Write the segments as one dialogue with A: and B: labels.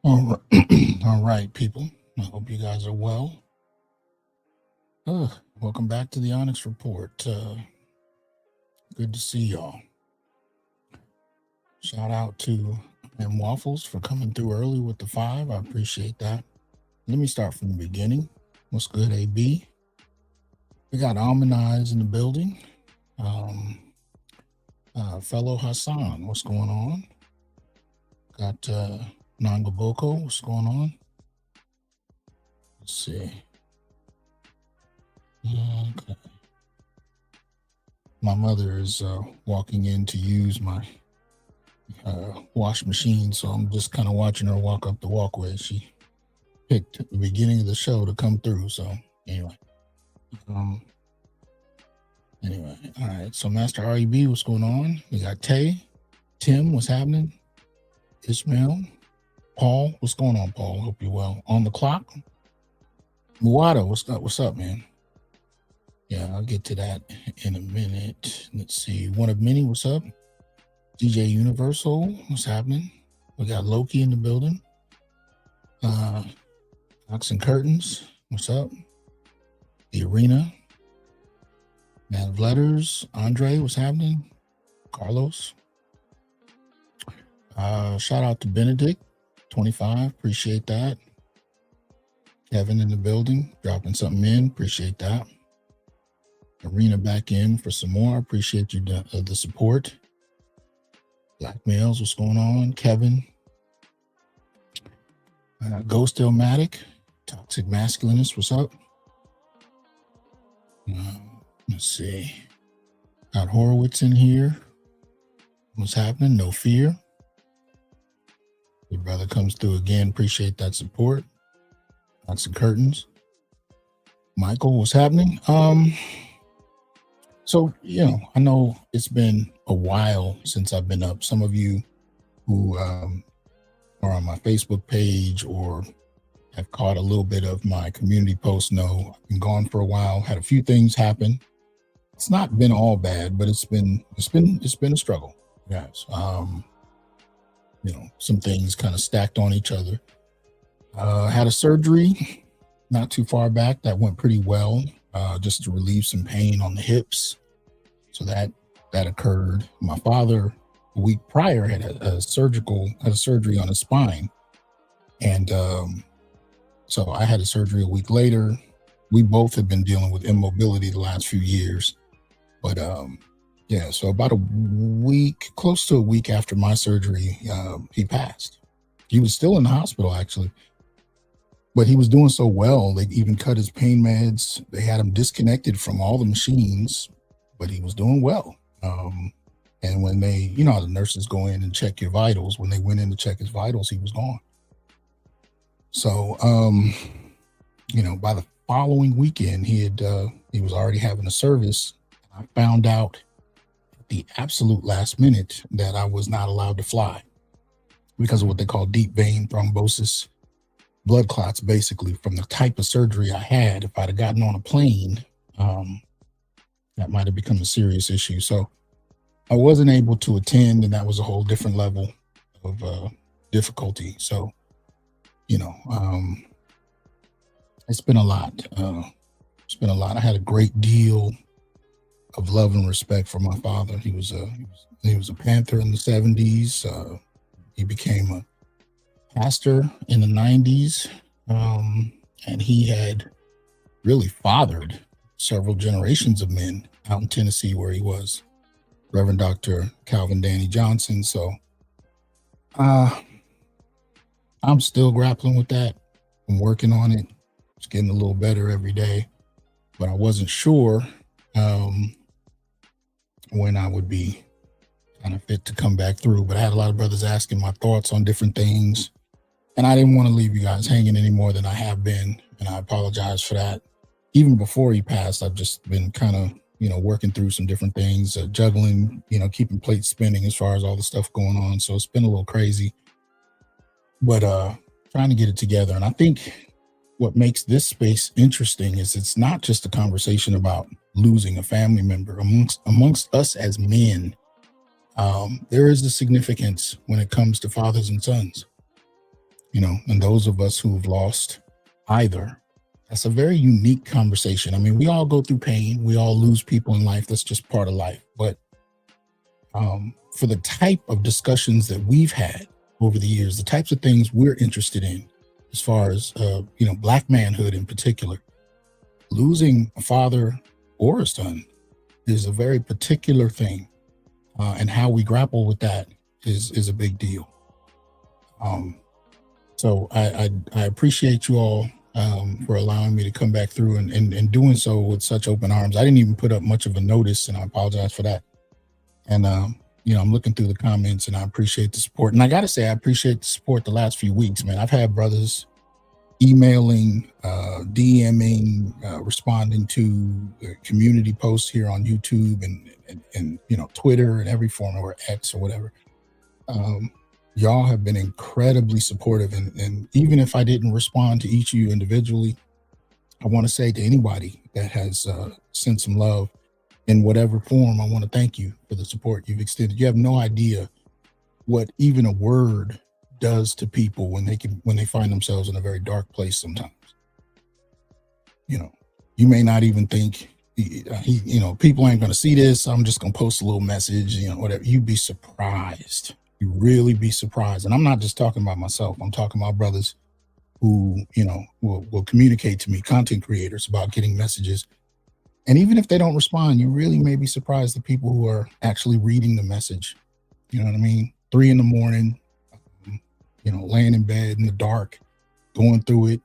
A: All right, all right, people. I hope you guys are well. Welcome back to the Onyx Report. Good to see y'all. Shout out to M Waffles for coming through early with the 5. I appreciate that. Let me start from the beginning. What's good, AB? We got Almanize in the building. Fellow Hassan, what's going on? Got Nangaboko, what's going on? Let's see. Okay. My mother is walking in to use my wash machine, so I'm just kind of watching her walk up the walkway. She picked the beginning of the show to come through, so anyway. All right, so Master REB, what's going on? We got Tay, Tim, what's happening? Ishmael, Paul, what's going on, Paul? Hope you're well. On the clock, Muwada, what's up, man? Yeah, I'll get to that in a minute. Let's see. One of many, what's up? DJ Universal, what's happening? We got Loki in the building. Ox and Curtains, what's up? The Arena. Man of Letters, Andre, what's happening? Carlos. Shout out to Benedict, 25, appreciate that. Kevin in the building, dropping something in, appreciate that. Arena back in for some more, appreciate you the support. Black Males, what's going on? Kevin. Ghost Illmatic, Toxic Masculinist, what's up? Let's see. Got Horowitz in here. What's happening? No fear. Your brother comes through again. Appreciate that support. Lots of curtains. Michael, what's happening? So, I know it's been a while since I've been up. Some of you who are on my Facebook page or have caught a little bit of my community posts know I've been gone for a while, had a few things happen. It's not been all bad, but it's been a struggle, guys. Some things kind of stacked on each other. Had a surgery not too far back that went pretty well, just to relieve some pain on the hips. So that occurred. My father, a week prior, had a surgery on his spine, and so I had a surgery a week later. We both have been dealing with immobility the last few years, but so about a week, close to a week after my surgery, he passed. He was still in the hospital, actually, but he was doing so well. They even cut his pain meds. They had him disconnected from all the machines, but he was doing well. And when they, how the nurses go in and check your vitals, when they went in to check his vitals, he was gone. So, by the following weekend, he was already having a service. I found out at the absolute last minute that I was not allowed to fly because of what they call deep vein thrombosis, blood clots, basically, from the type of surgery I had. If I'd have gotten on a plane, that might have become a serious issue. So I wasn't able to attend, and that was a whole different level of difficulty. So, it's been a lot. I had a great deal of love and respect for my father. He was a Panther in the 70s. He became a pastor in the 90s, and he had really fathered several generations of men out in Tennessee where he was. Reverend Dr. Calvin Danny Johnson. So I'm still grappling with that. I'm working on it. It's getting a little better every day, but I wasn't sure when I would be kind of fit to come back through. But I had a lot of brothers asking my thoughts on different things, and I didn't want to leave you guys hanging any more than I have been, and I apologize for that. Even before he passed, I've just been kind of, working through some different things, juggling, keeping plates spinning as far as all the stuff going on. So it's been a little crazy, but trying to get it together. And I think what makes this space interesting is it's not just a conversation about losing a family member. Amongst us as men, there is a significance when it comes to fathers and sons. And those of us who've lost either, that's a very unique conversation. I mean, we all go through pain. We all lose people in life. That's just part of life. But for the type of discussions that we've had over the years, the types of things we're interested in, as far as, Black manhood in particular, losing a father or a son is a very particular thing. And how we grapple with that is a big deal. So I appreciate you all for allowing me to come back through and doing so with such open arms. I didn't even put up much of a notice, and I apologize for that. And, I'm looking through the comments, and I appreciate the support. And I got to say, I appreciate the support the last few weeks, man. I've had brothers emailing, DMing, responding to community posts here on YouTube and Twitter and every form, or X or whatever. Y'all have been incredibly supportive. And even if I didn't respond to each of you individually, I want to say to anybody that has sent some love in whatever form, I want to thank you for the support you've extended. You have no idea what even a word does to people when they find themselves in a very dark place sometimes. You may not even think, people ain't going to see this. I'm just going to post a little message, whatever. You'd be surprised. You really be surprised. And I'm not just talking about myself. I'm talking about brothers who, will communicate to me, content creators, about getting messages. And even if they don't respond, you really may be surprised the people who are actually reading the message. You know what I mean? 3 a.m, laying in bed in the dark, going through it,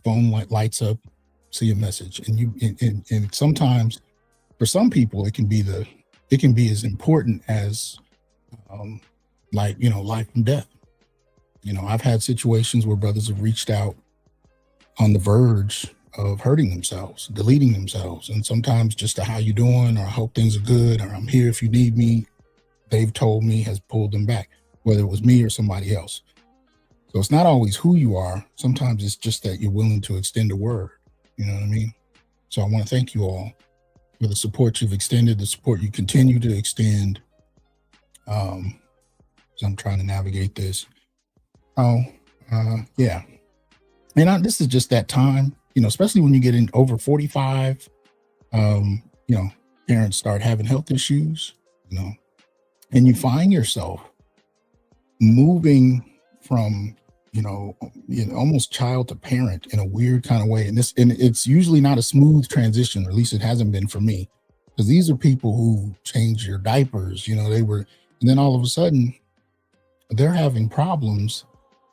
A: phone lights up, see a message. And sometimes for some people, it can be as important as, life and death. I've had situations where brothers have reached out on the verge of hurting themselves, deleting themselves. And sometimes just a how you doing, or I hope things are good, or I'm here if you need me, they've told me, has pulled them back, whether it was me or somebody else. So it's not always who you are. Sometimes it's just that you're willing to extend a word. You know what I mean? So I want to thank you all for the support you've extended, the support you continue to extend. So I'm trying to navigate this. Yeah. And this is just that time, especially when you get in over 45, parents start having health issues, and you find yourself moving from, almost child to parent in a weird kind of way. And it's usually not a smooth transition, or at least it hasn't been for me, because these are people who change your diapers, and then all of a sudden they're having problems,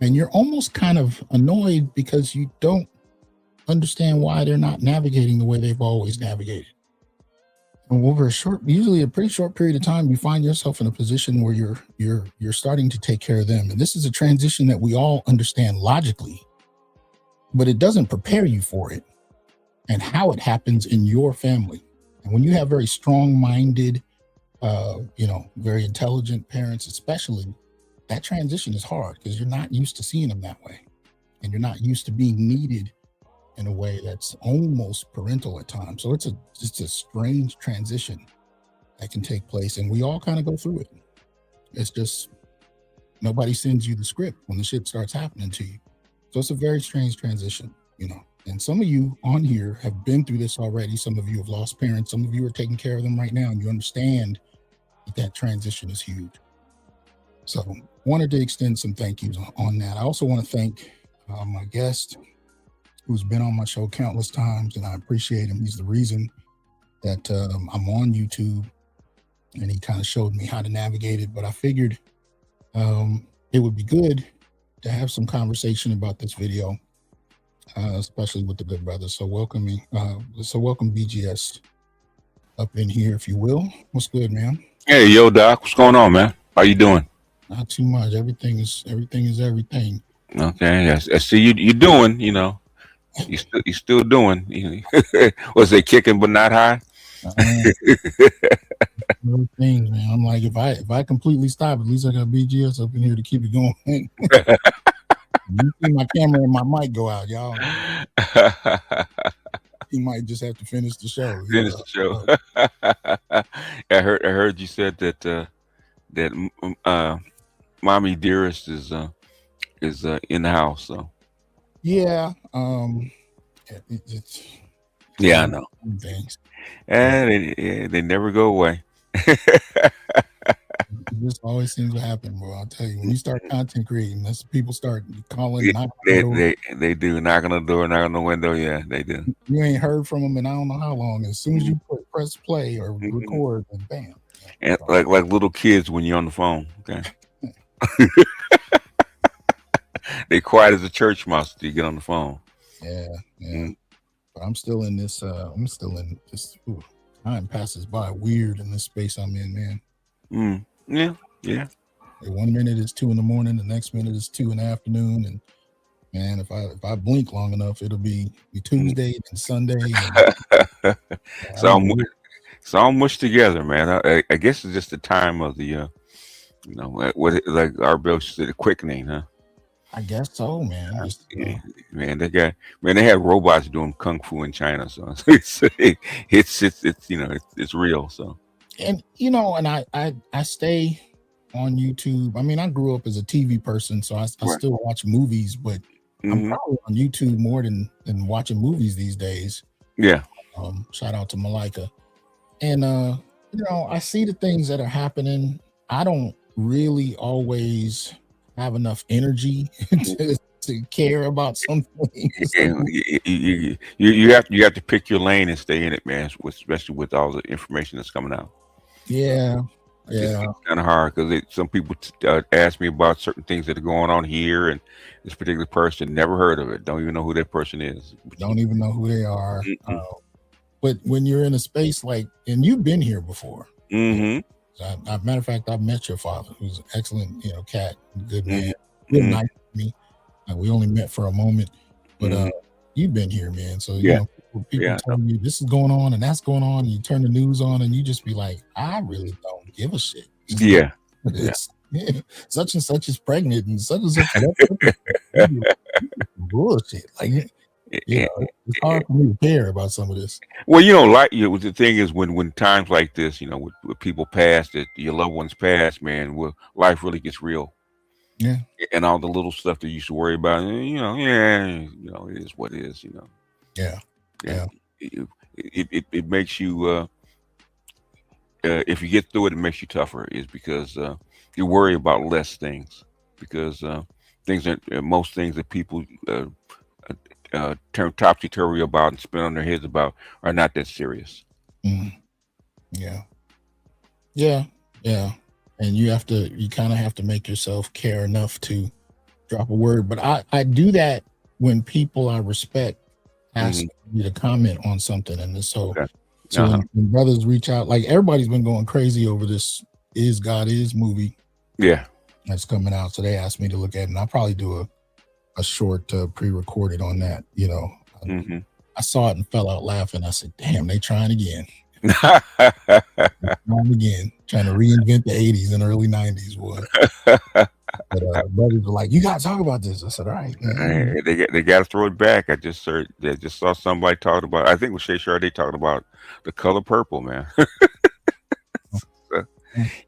A: and you're almost kind of annoyed because you don't understand why they're not navigating the way they've always navigated. And over usually a pretty short period of time, you find yourself in a position where you're starting to take care of them. And this is a transition that we all understand logically, but it doesn't prepare you for it and how it happens in your family. And when you have very strong-minded, very intelligent parents, especially, that transition is hard because you're not used to seeing them that way. And you're not used to being needed in a way that's almost parental at times. So it's a strange transition that can take place, and we all kind of go through it. It's just nobody sends you the script when the shit starts happening to you. So it's a very strange transition, and some of you on here have been through this already. Some of you have lost parents. Some of you are taking care of them right now, and you understand that transition is huge. So wanted to extend some thank yous on that. I also want to thank my guest, who's been on my show countless times, and I appreciate him. He's the reason that I'm on YouTube, and he kind of showed me how to navigate it. But I figured it would be good to have some conversation about this video, especially with the good brother. So welcome BGS up in here, if you will. What's good, man?
B: Hey, yo, Doc. What's going on, man? How you doing?
A: Not too much. Everything is everything.
B: Okay, I see you doing. You still doing. Was they kicking but not high?
A: Things, man. I'm like, if I completely stop, at least I got BGS up in here to keep it going. You see my camera and my mic go out, y'all. He might just have to finish the show.
B: Finish the show. I heard you said that Mommy Dearest is is in the house. So
A: Yeah. It's
B: yeah, I
A: one
B: know.
A: of the things.
B: And they never go away.
A: It just always seems to happen, bro. I'll tell you, when you start content creating, that's people start calling,
B: Yeah,
A: knocking on the door.
B: they do knock on the door, knock on the window. Yeah, they do.
A: You ain't heard from them in I don't know how long. As soon as you press play or
B: Mm-hmm.
A: record, and bam.
B: And like little kids when you're on the phone. Okay, they quiet as a church mouse till you get on the phone.
A: Yeah, yeah. But I'm still in this. I'm still in this. Ooh, time passes by weird in this space I'm in, man.
B: Yeah.
A: One minute is 2 a.m, the next minute is 2 p.m, and man, if I blink long enough, it'll be Tuesday and Sunday. And,
B: it's all mushed together, man. I guess it's just the time of the like our Bill said, the quickening, huh?
A: I guess so, man. Just,
B: man, they had robots doing kung fu in China, so it's real. So,
A: and and I stay on YouTube. I mean, I grew up as a TV person, so I still watch movies, but I'm probably on YouTube more than watching movies these days.
B: Yeah.
A: Shout out to Malika. And I see the things that are happening. I don't really always have enough energy to care about some things.
B: You have to pick your lane and stay in it, man. Especially with all the information that's coming out.
A: Yeah.
B: It's kind of hard because some people ask me about certain things that are going on here, and this particular person never heard of it. Don't even know who that person is.
A: Don't even know who they are. But when you're in a space like, and you've been here before. Matter of fact, I've met your father, who's an excellent, cat, good man, real nice to me. We only met for a moment, but you've been here, man. So people tell you this is going on and that's going on, and you turn the news on and you just be like, I really don't give a shit. Such and such is pregnant and such and such bullshit. Like, it's hard for me to care about some of this.
B: Well, the thing is when times like this, with people pass, that your loved ones pass, man, life really gets real.
A: Yeah.
B: And all the little stuff that you used to worry about, it is what it is,
A: Yeah.
B: It makes you, if you get through it, it makes you tougher, is because you worry about less things, because most things that people turn topsy-turvy about and spin on their heads about are not that serious.
A: Yeah. And you kind of have to make yourself care enough to drop a word. But I do that when people I respect ask me to comment on something. And so when brothers reach out, like everybody's been going crazy over this Is God Is movie.
B: Yeah.
A: That's coming out. So they asked me to look at it, and I'll probably do a short pre-recorded on that. I saw it and fell out laughing. I said, damn, they trying again. Trying to reinvent the 80s and early 90s, boy. But brothers were like, you gotta talk about this. I said, all right, man.
B: They gotta throw it back. I just saw somebody talking about, I think it was Shay Sharday talking about The Color Purple, man.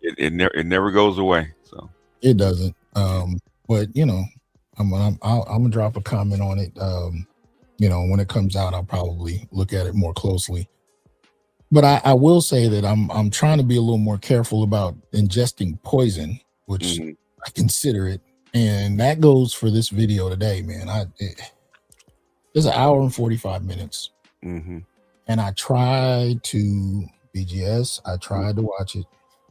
B: It never goes away. So
A: it doesn't. But I'm gonna drop a comment on it. When it comes out, I'll probably look at it more closely. But I will say that I'm trying to be a little more careful about ingesting poison, which I consider it, and that goes for this video today, man. It's an hour and 45 minutes, and I tried to BGS. I tried to watch it.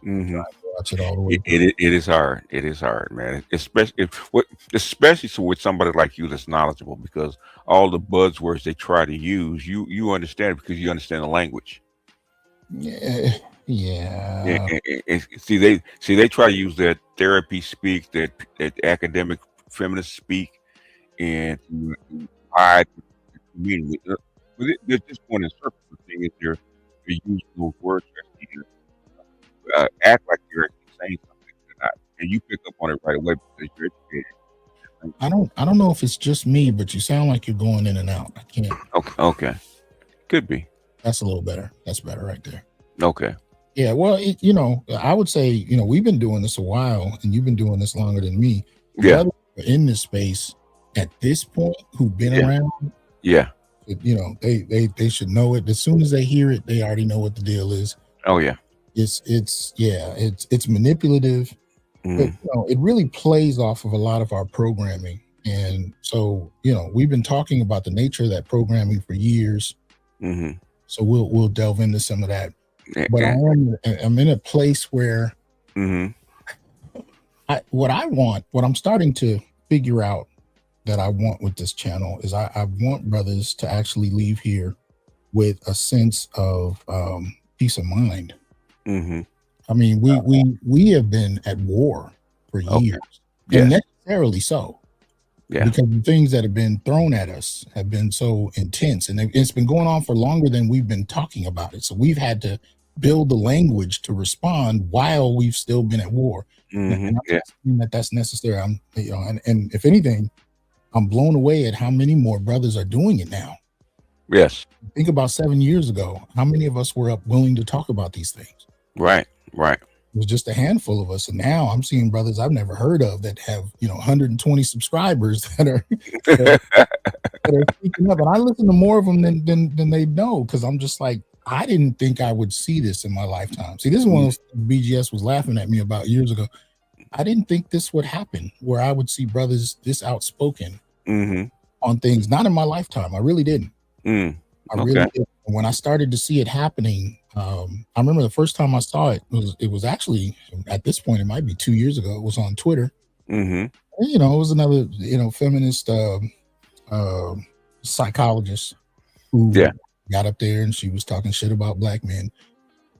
A: Watch it all the way.
B: It is hard. It is hard, man. Especially with somebody like you that's knowledgeable, because all the buzzwords they try to use, you understand it because you understand the language.
A: Yeah.
B: See, they try to use that therapy speak, that academic feminist speak, and hide the community. They're just going in circles. The thing is, they're using those words act like you're actually saying something they're not, and you pick up on it right away because you're educated.
A: I don't know if it's just me, but you sound like you're going in and out. I can't.
B: Okay. Could be.
A: That's a little better. That's better right there.
B: Okay.
A: Yeah. Well, I would say, we've been doing this a while, and you've been doing this longer than me.
B: Yeah.
A: in this space at this point who've been around, they should know it. As soon as they hear it, they already know what the deal is.
B: Oh yeah.
A: It's manipulative, but it really plays off of a lot of our programming. And so, we've been talking about the nature of that programming for years. So we'll delve into some of that. But I'm in a place where what I'm starting to figure out that I want with this channel is I want brothers to actually leave here with a sense of peace of mind. I mean, we have been at war for years, and necessarily so. Because the things that have been thrown at us have been so intense, and it's been going on for longer than we've been talking about it. So we've had to build the language to respond while we've still been at war. And I'm not saying that that's necessary. And if anything, I'm blown away at how many more brothers are doing it now.
B: Yes.
A: Think about 7 years ago. How many of us were up willing to talk about these things?
B: Right.
A: It was just a handful of us, and now I'm seeing brothers I've never heard of that have 120 subscribers that are speaking up, and I listen to more of them than they know, because I'm just like, I didn't think I would see this in my lifetime. See, this is one of those things BGS was laughing at me about years ago. I didn't think this would happen, where I would see brothers this outspoken on things, not in my lifetime. I really didn't. I really didn't. When I started to see it happening, I remember the first time I saw it was actually, at this point, it might be 2 years ago. It was on Twitter. And, it was another, feminist psychologist who got up there, and she was talking shit about black men.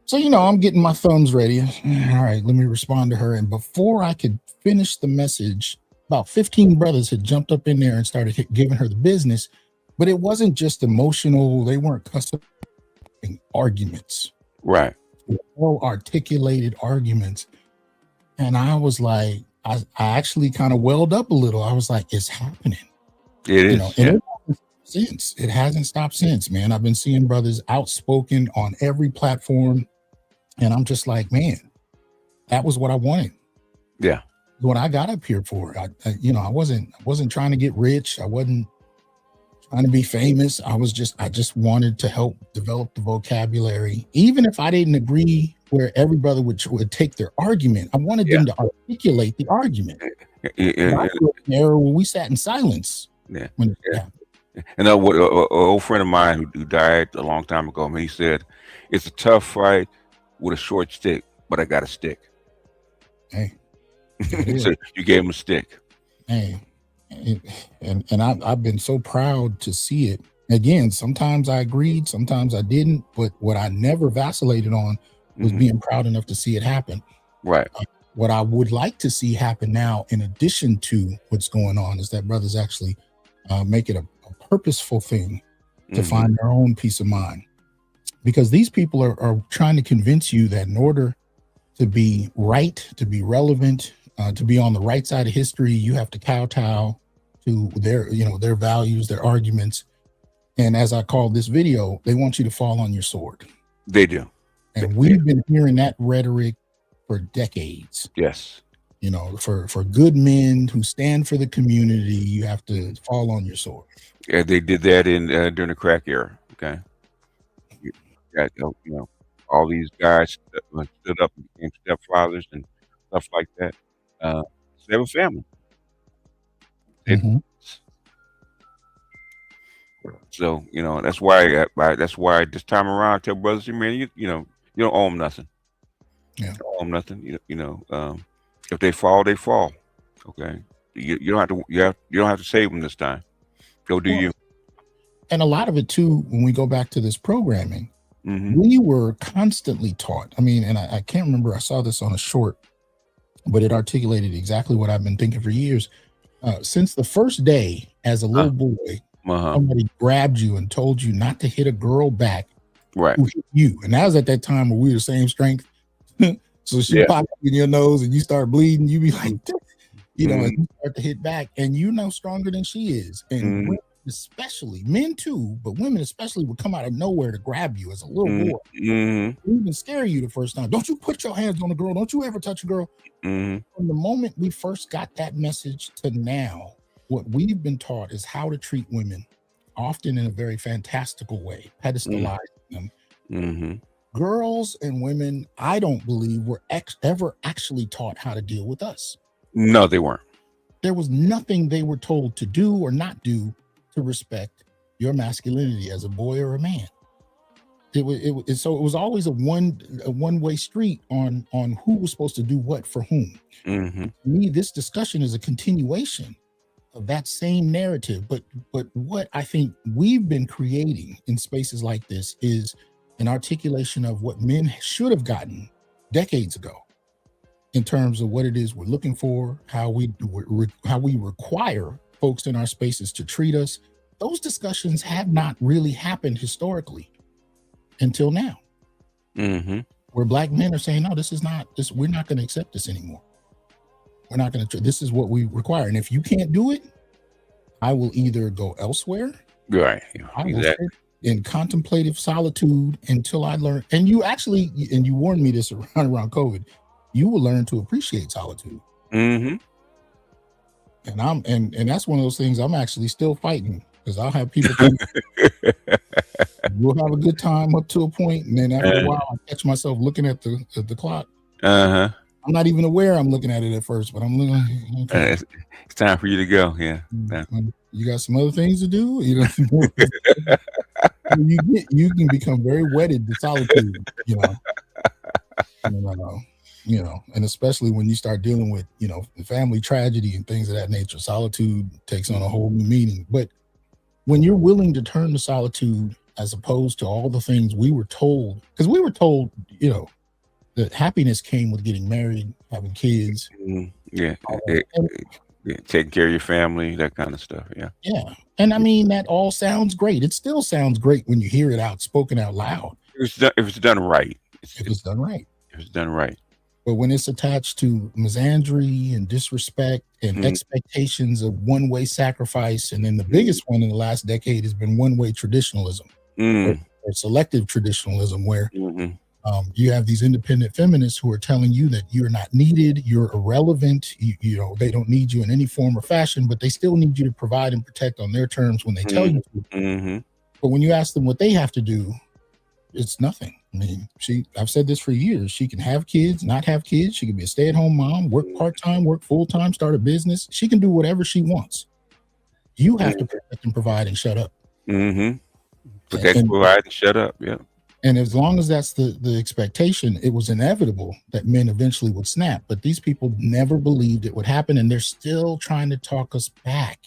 A: So, I'm getting my thumbs ready. All right, let me respond to her. And before I could finish the message, about 15 brothers had jumped up in there and started giving her the business. But it wasn't just emotional. They weren't custom arguments.
B: Right.
A: Well articulated arguments. And I was like, I actually kind of welled up a little. I was like, it's happening.
B: It is.
A: And it hasn't stopped since, man. I've been seeing brothers outspoken on every platform. And I'm just like, man, that was what I wanted.
B: Yeah.
A: What I got up here for. I wasn't trying to get rich. I wasn't trying to be famous. I just wanted to help develop the vocabulary. Even if I didn't agree where every brother would take their argument, I wanted them to articulate the argument. I grew up in an era where we sat in silence.
B: And an old friend of mine who died a long time ago, he said, it's a tough fight with a short stick, but I got a stick.
A: Hey.
B: So you gave him a stick.
A: Hey. And I've been so proud to see it. Again, sometimes I agreed, sometimes I didn't, but what I never vacillated on was being proud enough to see it happen.
B: Right.
A: What I would like to see happen now, in addition to what's going on, is that brothers actually make it a purposeful thing to find their own peace of mind. Because these people are trying to convince you that in order to be right, to be relevant, to be on the right side of history, you have to kowtow to their values, their arguments. And as I called this video, they want you to fall on your sword.
B: They do.
A: And we've been hearing that rhetoric for decades.
B: Yes.
A: For good men who stand for the community, you have to fall on your sword.
B: Yeah, they did that during the crack era. Okay. All these guys stood up and became stepfathers and stuff like that. They have a family. So that's why this time around I tell brothers, man, you don't owe them nothing.
A: Yeah.
B: You don't owe them nothing. If they fall, they fall. Okay. You don't have to save them this time. Go do you.
A: And a lot of it too, when we go back to this programming, we were constantly taught. I mean, and I can't remember, I saw this on a short, but it articulated exactly what I've been thinking for years. Since the first day as a little boy, somebody grabbed you and told you not to hit a girl back who hit you. And that was at that time where we were the same strength. So she popped in your nose and you start bleeding. You be like, and you start to hit back, and stronger than she is. And especially men too, but women especially would come out of nowhere to grab you as a little boy, even scare you the first time. Don't you put your hands on a girl? Don't you ever touch a girl? From the moment we first got that message to now, what we've been taught is how to treat women, often in a very fantastical way, pedestalizing them. Girls and women, I don't believe, were ever actually taught how to deal with us.
B: No, they weren't.
A: There was nothing they were told to do or not do to respect your masculinity as a boy or a man. So it was always a one-way street on who was supposed to do what for whom. To me, this discussion is a continuation of that same narrative. But what I think we've been creating in spaces like this is an articulation of what men should have gotten decades ago in terms of what it is we're looking for, how we require folks in our spaces to treat us. Those discussions have not really happened historically until now, where Black men are saying, no, we're not going to accept this anymore. We're not going to, this is what we require. And if you can't do it, I will either go elsewhere.
B: Right.
A: I will sit in contemplative solitude until I learn. And you warned me this around COVID, you will learn to appreciate solitude. And that's one of those things I'm actually still fighting, because I'll have people we'll have a good time up to a point, and then after a while I catch myself looking at the clock. I'm not even aware I'm looking at it at first, but I'm looking. Okay.
B: It's time for you to go. Yeah.
A: You got some other things to do. You can become very wedded to solitude. And especially when you start dealing with family tragedy and things of that nature, solitude takes on a whole new meaning. But when you're willing to turn to solitude as opposed to all the things we were told, because we were told, that happiness came with getting married, having kids.
B: Taking care of your family, that kind of stuff.
A: Yeah. And I mean, that all sounds great. It still sounds great when you hear it spoken out loud.
B: If it's done right.
A: If it's done right. But when it's attached to misandry and disrespect and expectations of one-way sacrifice, and then the biggest one in the last decade has been one-way traditionalism, or selective traditionalism, where you have these independent feminists who are telling you that you're not needed, you're irrelevant, they don't need you in any form or fashion, but they still need you to provide and protect on their terms when they tell you to. But when you ask them what they have to do, it's nothing. I mean, I've said this for years. She can have kids, not have kids. She can be a stay-at-home mom, work part-time, work full-time, start a business. She can do whatever she wants. You have to protect and provide and shut up.
B: Protect and provide and shut up. Yeah.
A: And as long as that's the expectation, it was inevitable that men eventually would snap. But these people never believed it would happen, and they're still trying to talk us back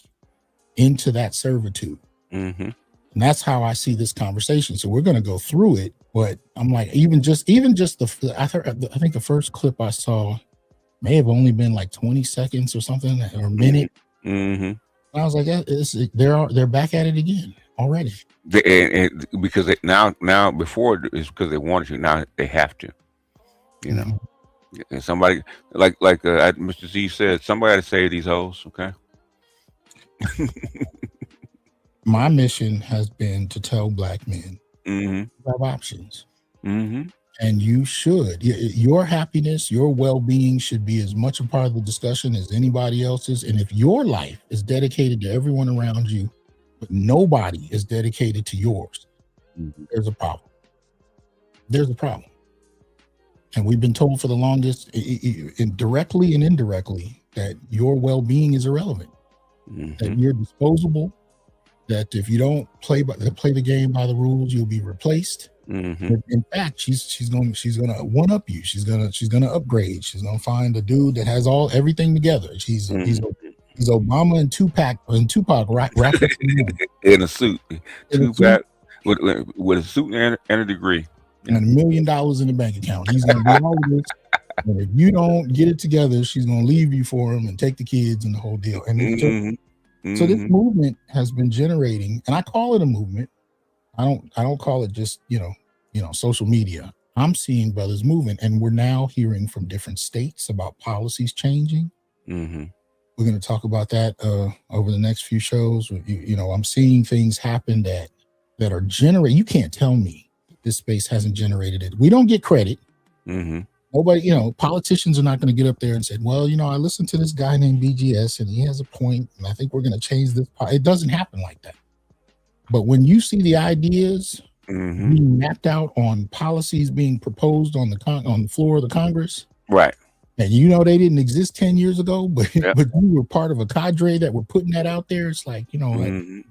A: into that servitude. And that's how I see this conversation. So we're going to go through it, but I'm like, even just I think the first clip I saw may have only been like 20 seconds or something, or a minute. And I was like, they're back at it again already.
B: Because now before it's because they wanted to, now they have to. And somebody like Mr. Z said, somebody to save these hoes. Okay.
A: My mission has been to tell Black men you have options. And you should. Your happiness, your well-being should be as much a part of the discussion as anybody else's. And if your life is dedicated to everyone around you, but nobody is dedicated to yours, there's a problem. There's a problem. And we've been told for the longest, directly and indirectly, that your well-being is irrelevant, that you're disposable, that if you don't play the game by the rules, you'll be replaced. In fact, she's going to one up you. She's going to upgrade. She's going to find a dude that has everything together. He's Obama and Tupac wrapped
B: in a suit. Tupac with a suit and a degree.
A: And $1 million in the bank account. He's going to do all of this. And if you don't get it together, she's going to leave you for him and take the kids and the whole deal. And so this movement has been generating, and I call it a movement. I don't call it just, social media. I'm seeing brothers moving, and we're now hearing from different states about policies changing. We're going to talk about that over the next few shows. I'm seeing things happen that are generated. You can't tell me this space hasn't generated it. We don't get credit.
B: Mm-hmm.
A: Nobody, politicians are not going to get up there and say, well, I listened to this guy named BGS and he has a point, and I think we're going to change this. It doesn't happen like that. But when you see the ideas being mapped out on policies being proposed on the floor of the Congress,
B: right,
A: and they didn't exist 10 years ago, but but you were part of a cadre that were putting that out there, it's like, even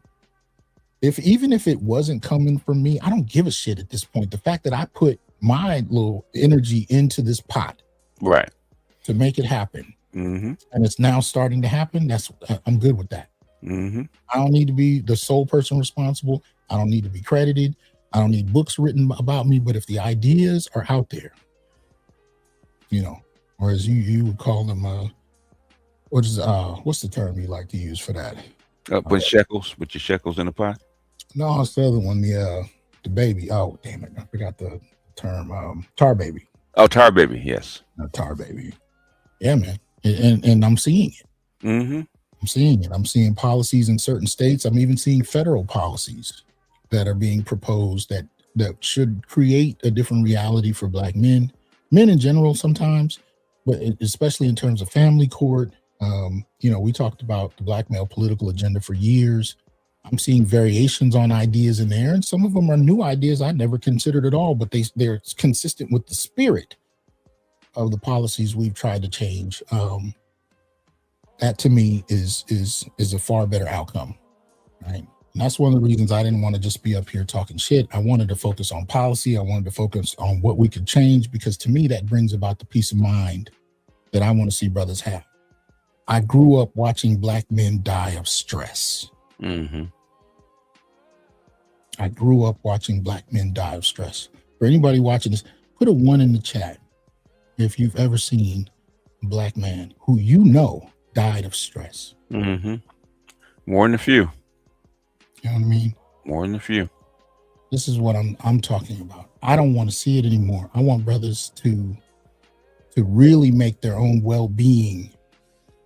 A: if it wasn't coming from me, I don't give a shit at this point. The fact that I put my little energy into this pot,
B: right,
A: to make it happen, and it's now starting to happen, I'm good with that. I don't need to be the sole person responsible. I don't need to be credited. I don't need books written about me. But if the ideas are out there, or as you would call them, what's the term you like to use for that?
B: Put your shekels in the pot.
A: No, it's the other one, the baby. Oh, damn it, I forgot the term. Tar baby.
B: Oh, tar baby. Yes,
A: tar baby. Yeah, man, and I'm seeing it. I'm seeing it. I'm seeing policies in certain states. I'm even seeing federal policies that are being proposed that should create a different reality for Black men in general sometimes, but especially in terms of family court. We talked about the Black male political agenda for years. I'm seeing variations on ideas in there, and some of them are new ideas I never considered at all, but they're consistent with the spirit of the policies we've tried to change. That to me is a far better outcome, right? And that's one of the reasons I didn't want to just be up here talking shit. I wanted to focus on policy. I wanted to focus on what we could change, because to me that brings about the peace of mind that I want to see brothers have. I grew up watching Black men die of stress. I grew up watching Black men die of stress. For anybody watching this, put a 1 in the chat if you've ever seen a Black man who died of stress.
B: More than a few.
A: You know what I mean?
B: More than a few.
A: This is what I'm talking about. I don't want to see it anymore. I want brothers to really make their own well-being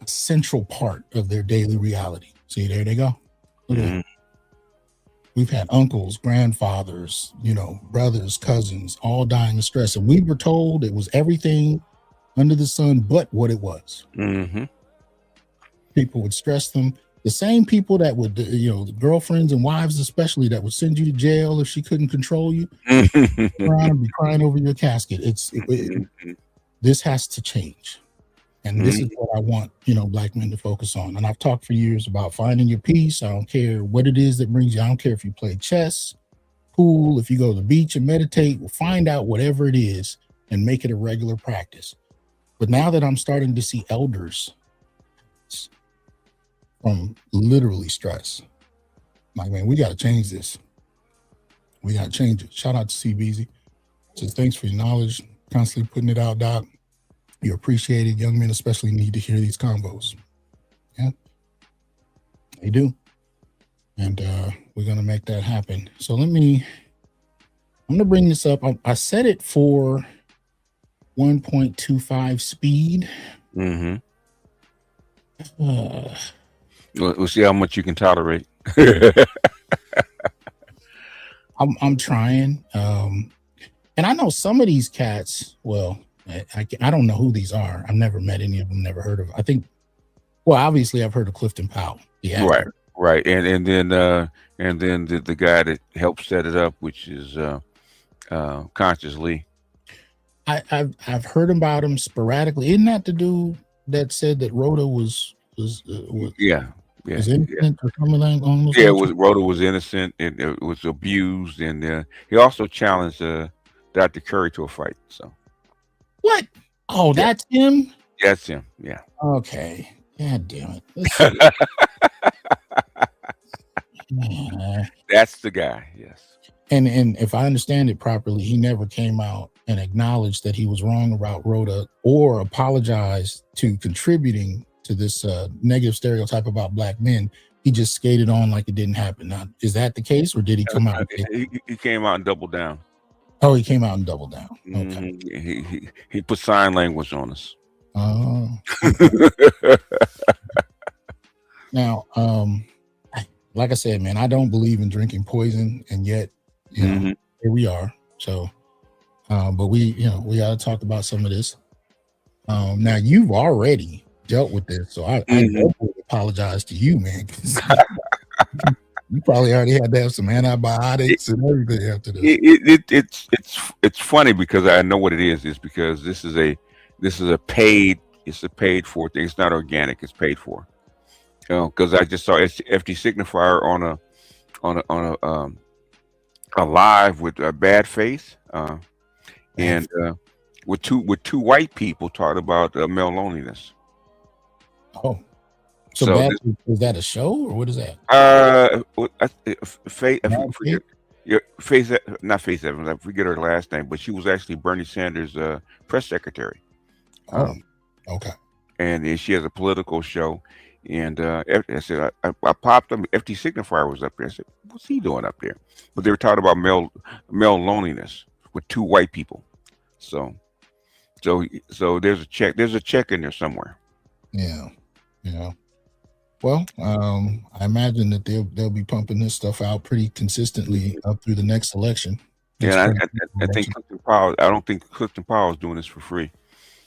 A: a central part of their daily reality. See, there they go. Look at that. We've had uncles, grandfathers, brothers, cousins, all dying of stress. And we were told it was everything under the sun but what it was. People would stress them. The same people that would, the girlfriends and wives especially, that would send you to jail if she couldn't control you, around and be crying over your casket. This has to change. And this is what I want, Black men to focus on. And I've talked for years about finding your peace. I don't care what it is that brings you. I don't care if you play chess, pool, if you go to the beach and meditate, we'll find out whatever it is and make it a regular practice. But now that I'm starting to see elders from literally stress, like, man, we got to change this. We got to change it. Shout out to CBZ. Says, thanks for your knowledge. Constantly putting it out, Doc. You're appreciated. Young men especially need to hear these combos. Yeah, they do. And we're going to make that happen. So I'm going to bring this up. I set it for 1.25 speed.
B: We'll see how much you can tolerate.
A: I'm trying. And I know some of these cats, well, I don't know who these are. I've never met any of them, never heard of. I think, well, obviously I've heard of Clifton Powell. Yeah.
B: Right. And then the guy that helped set it up, which is Consciously.
A: I've heard about him sporadically. Isn't that the dude that said that Rhoda was innocent or something along those lines?
B: Rhoda was innocent and it was abused, and he also challenged Dr. Curry to a fight. So
A: what? Oh, that's him?
B: That's him. Yeah.
A: Okay. God damn it.
B: That's the guy. Yes.
A: And if I understand it properly, he never came out and acknowledged that he was wrong about Rhoda or apologized to contributing to this negative stereotype about Black men. He just skated on like it didn't happen. Now, is that the case, or did he come out?
B: He came out and doubled down.
A: Oh, he came out and doubled down. Okay.
B: He put sign language on us.
A: Oh. Now, like I said, man, I don't believe in drinking poison, and yet,
B: Mhm.
A: here we are. So, but we got to talk about some of this. Now you've already dealt with this, so I
B: Mhm.
A: doubly apologize to you, man. 'Cause you probably already had to have some
B: It
A: antibiotics and everything after this.
B: it's funny because I know what it is. It's because this is a paid it's a paid for thing. It's not organic. It's paid for. Because I just saw FD Signifier on a live with Bad Faith, and with two white people talking about male loneliness.
A: Oh, so
B: So
A: bad.
B: this
A: Is that a show or what is that?
B: Faith, I
A: Bad
B: forget.
A: Faith?
B: Yeah, Faith, not Faith Evans. I forget her last name, but she was actually Bernie Sanders' press secretary.
A: Oh,
B: Um,
A: okay.
B: and she has a political show. And I said, I popped up. FT Signifier was up there. I said, what's he doing up there? But they were talking about male loneliness with two white people. So so there's a check. There's a check in there somewhere.
A: Yeah. Yeah. Well, I imagine that they'll be pumping this stuff out pretty consistently up through the next election.
B: Yeah,
A: Next
B: and
A: presidential
B: I think
A: election.
B: Clifton Powell. I don't think Clifton Powell is doing this for free.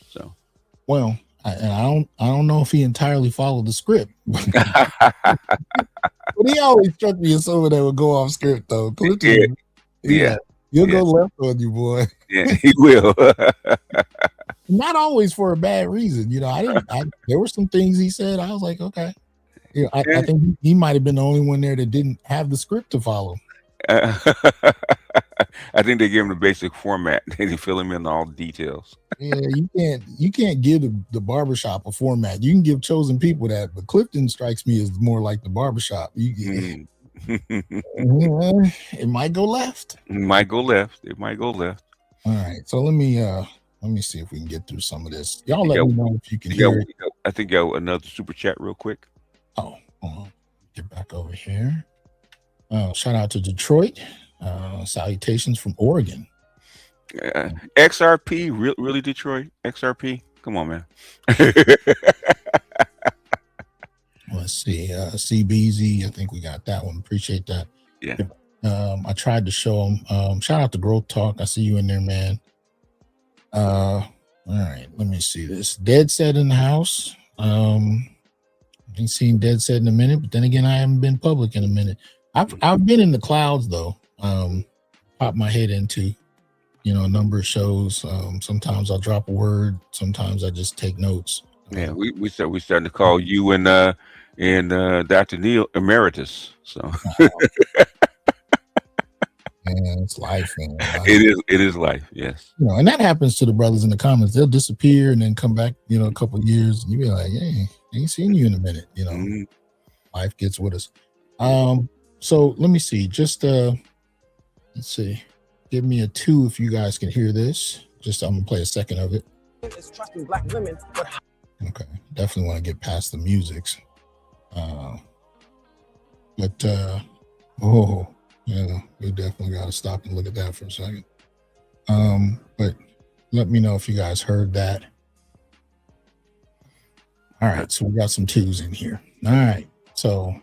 B: So
A: Well, I don't know if he entirely followed the script, but he always struck me as someone that would go off script though.
B: yeah,
A: Clifton,
B: yeah,
A: he'll go
B: yes,
A: left on you, boy.
B: yeah, he will.
A: Not always for a bad reason. There were some things he said. I was like, okay. I
B: Yeah.
A: think he might have been the only one there that didn't have the script to follow.
B: Uh, I think they gave him the basic format. They fill him in all the details.
A: Yeah, you can't give the barbershop a format. You can give chosen people that, but Clifton strikes me as more like the barbershop.
B: Mm.
A: It might go left.
B: It might go left. It might go left.
A: All right, so let me see if we can get through some of this. Y'all
B: You
A: let
B: got,
A: me know if you can
B: you
A: hear
B: got,
A: it.
B: you got- I think you got another super chat real quick.
A: Oh, hold on. Get back over here. Shout out to Detroit. Salutations from Oregon.
B: XRP, really Detroit? XRP? Come on, man.
A: Let's see. CBZ. I think we got that one. Appreciate that.
B: Yeah.
A: I tried to show them. Shout out to Growth Talk. I see you in there, man. All right. Let me see this. Dead Set in the house. Ain't seen Dead Set in a minute, but then again, I haven't been public in a minute. I've been in the clouds though. Pop my head into a number of shows. Sometimes I'll drop a word. Sometimes I just take notes.
B: Yeah, we starting to call you and Dr. Neil Emeritus. So
A: Yeah, it's life, man.
B: it is life. Yes.
A: And that happens to the brothers in the comments. They'll disappear and then come back, a couple of years, and you be like, "Hey, I ain't seen you in a minute."
B: Mhm.
A: Life gets with us. So let me see. Just let's see. Give me a 2 if you guys can hear this. I'm gonna play a second of it.
C: It's trusting black women, but
A: Okay, definitely want to get past the musics. Yeah, we definitely got to stop and look at that for a second. But let me know if you guys heard that. All right, so we got some 2s in here. All right, so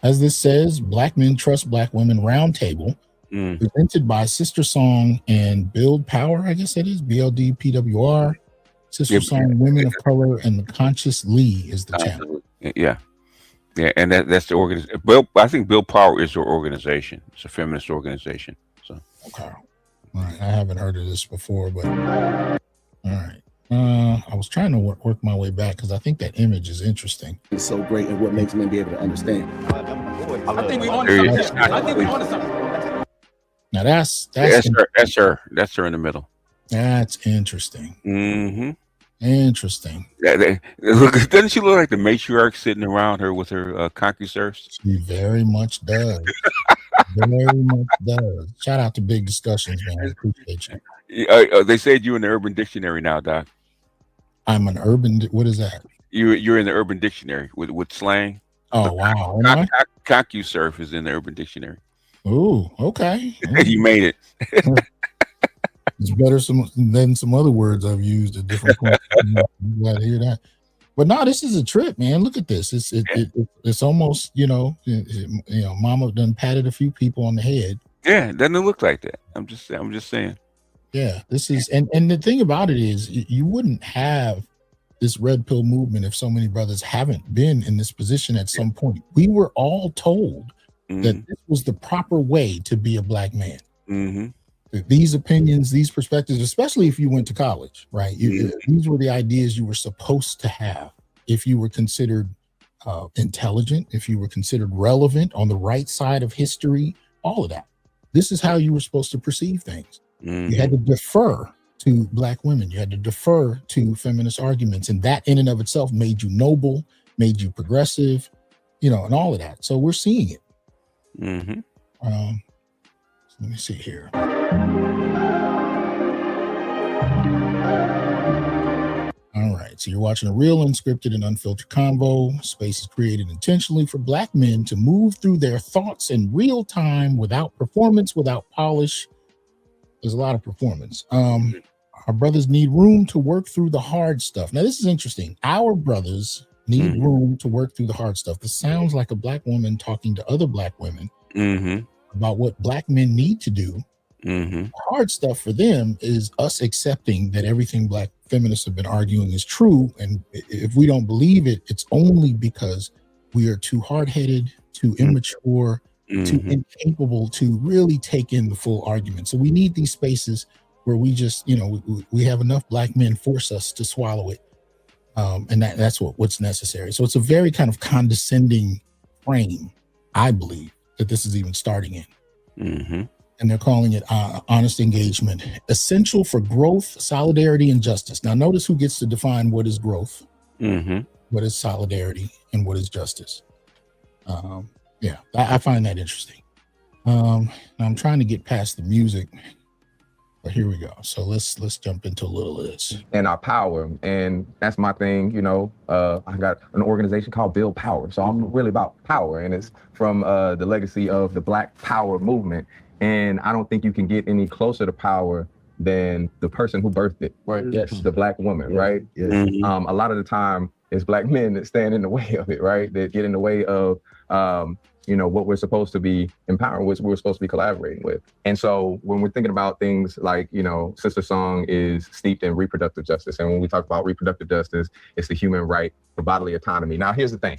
A: as this says, Black Men Trust Black Women Roundtable, presented by Sister Song and Build Power, I guess that is, BLDPWR. Sister Song, Women of Color, and the Conscious Lee is the channel.
B: Yeah, and that's the organization. I think Build Power is their organization. It's a feminist organization. So
A: okay, all right. I haven't heard of this before, but all right. I was trying to work my way back because I think that image is interesting.
D: It's so great, and what makes men be able to understand.
C: I think we on something. I think we on something.
A: Now that's
B: her. That's her in the middle.
A: That's interesting.
B: Mm-hmm.
A: Interesting.
B: Doesn't she look like the matriarch sitting around her with her CompuServes?
A: She very much does. Very much does. Shout out to Big Discussions, man. I appreciate
B: you. They said you in the Urban Dictionary now, Doc.
A: I'm an urban. What is that?
B: You're in the Urban Dictionary with slang.
A: Oh wow!
B: CompuServe is in the Urban Dictionary.
A: Ooh, okay.
B: You made it.
A: It's better than some other words I've used at different points. I'm glad to hear that. But no, this is a trip, man. Look at this. It's almost, mama done patted a few people on the head.
B: Yeah, it doesn't look like that. I'm just saying.
A: Yeah, this is, and the thing about it is, you wouldn't have this red pill movement if so many brothers haven't been in this position at some point. We were all told that this was the proper way to be a black man. These opinions, these perspectives, especially if you went to college, right? These were the ideas you were supposed to have if you were considered intelligent, if you were considered relevant on the right side of history, all of that. This is how you were supposed to perceive things. You had to defer to black women. You had to defer to feminist arguments. And that in and of itself made you noble, made you progressive, and all of that. So we're seeing it. Let me see here. All right. So you're watching a real unscripted and unfiltered convo. Space is created intentionally for black men to move through their thoughts in real time without performance, without polish. There's a lot of performance. Our brothers need room to work through the hard stuff. Now, this is interesting. Our brothers need room to work through the hard stuff. This sounds like a black woman talking to other black women about what black men need to do. The hard stuff for them is us accepting that everything black feminists have been arguing is true. And if we don't believe it, it's only because we are too hard-headed, too immature, too incapable to really take in the full argument. So we need these spaces where we just, we have enough black men force us to swallow it. And that's what's necessary. So it's a very kind of condescending frame, I believe, that this is even starting in. And they're calling it honest engagement, essential for growth, solidarity, and justice. Now, notice who gets to define what is growth, what is solidarity, and what is justice. I find that interesting. I'm trying to get past the music, but here we go. So let's jump into a little of this.
E: And our power, and that's my thing. I got an organization called Build Power, so I'm really about power, and it's from the legacy of the Black Power movement. And I don't think you can get any closer to power than the person who birthed it. Right. Yes, the black woman. Right. Yes. A lot of the time, it's black men that stand in the way of it. Right. That get in the way of what we're supposed to be empowering, what we're supposed to be collaborating with. And so when we're thinking about things like, Sister Song is steeped in reproductive justice. And when we talk about reproductive justice, it's the human right for bodily autonomy. Now, here's the thing,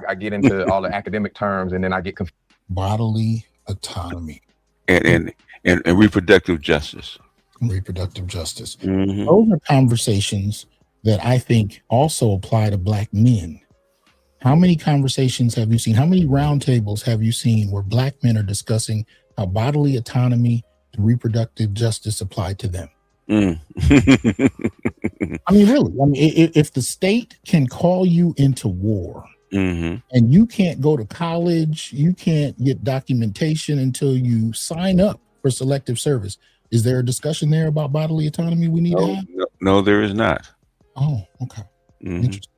E: I get into all the academic terms and then I get confused.
A: Bodily autonomy.
B: And reproductive justice.
A: Reproductive justice. Those are conversations that I think also apply to black men. How many conversations have you seen? How many roundtables have you seen where black men are discussing how bodily autonomy and reproductive justice apply to them? I mean, really, if the state can call you into war and you can't go to college, you can't get documentation until you sign up for selective service, is there a discussion there about bodily autonomy we need to have?
B: No, there is not.
A: Oh, okay. Interesting.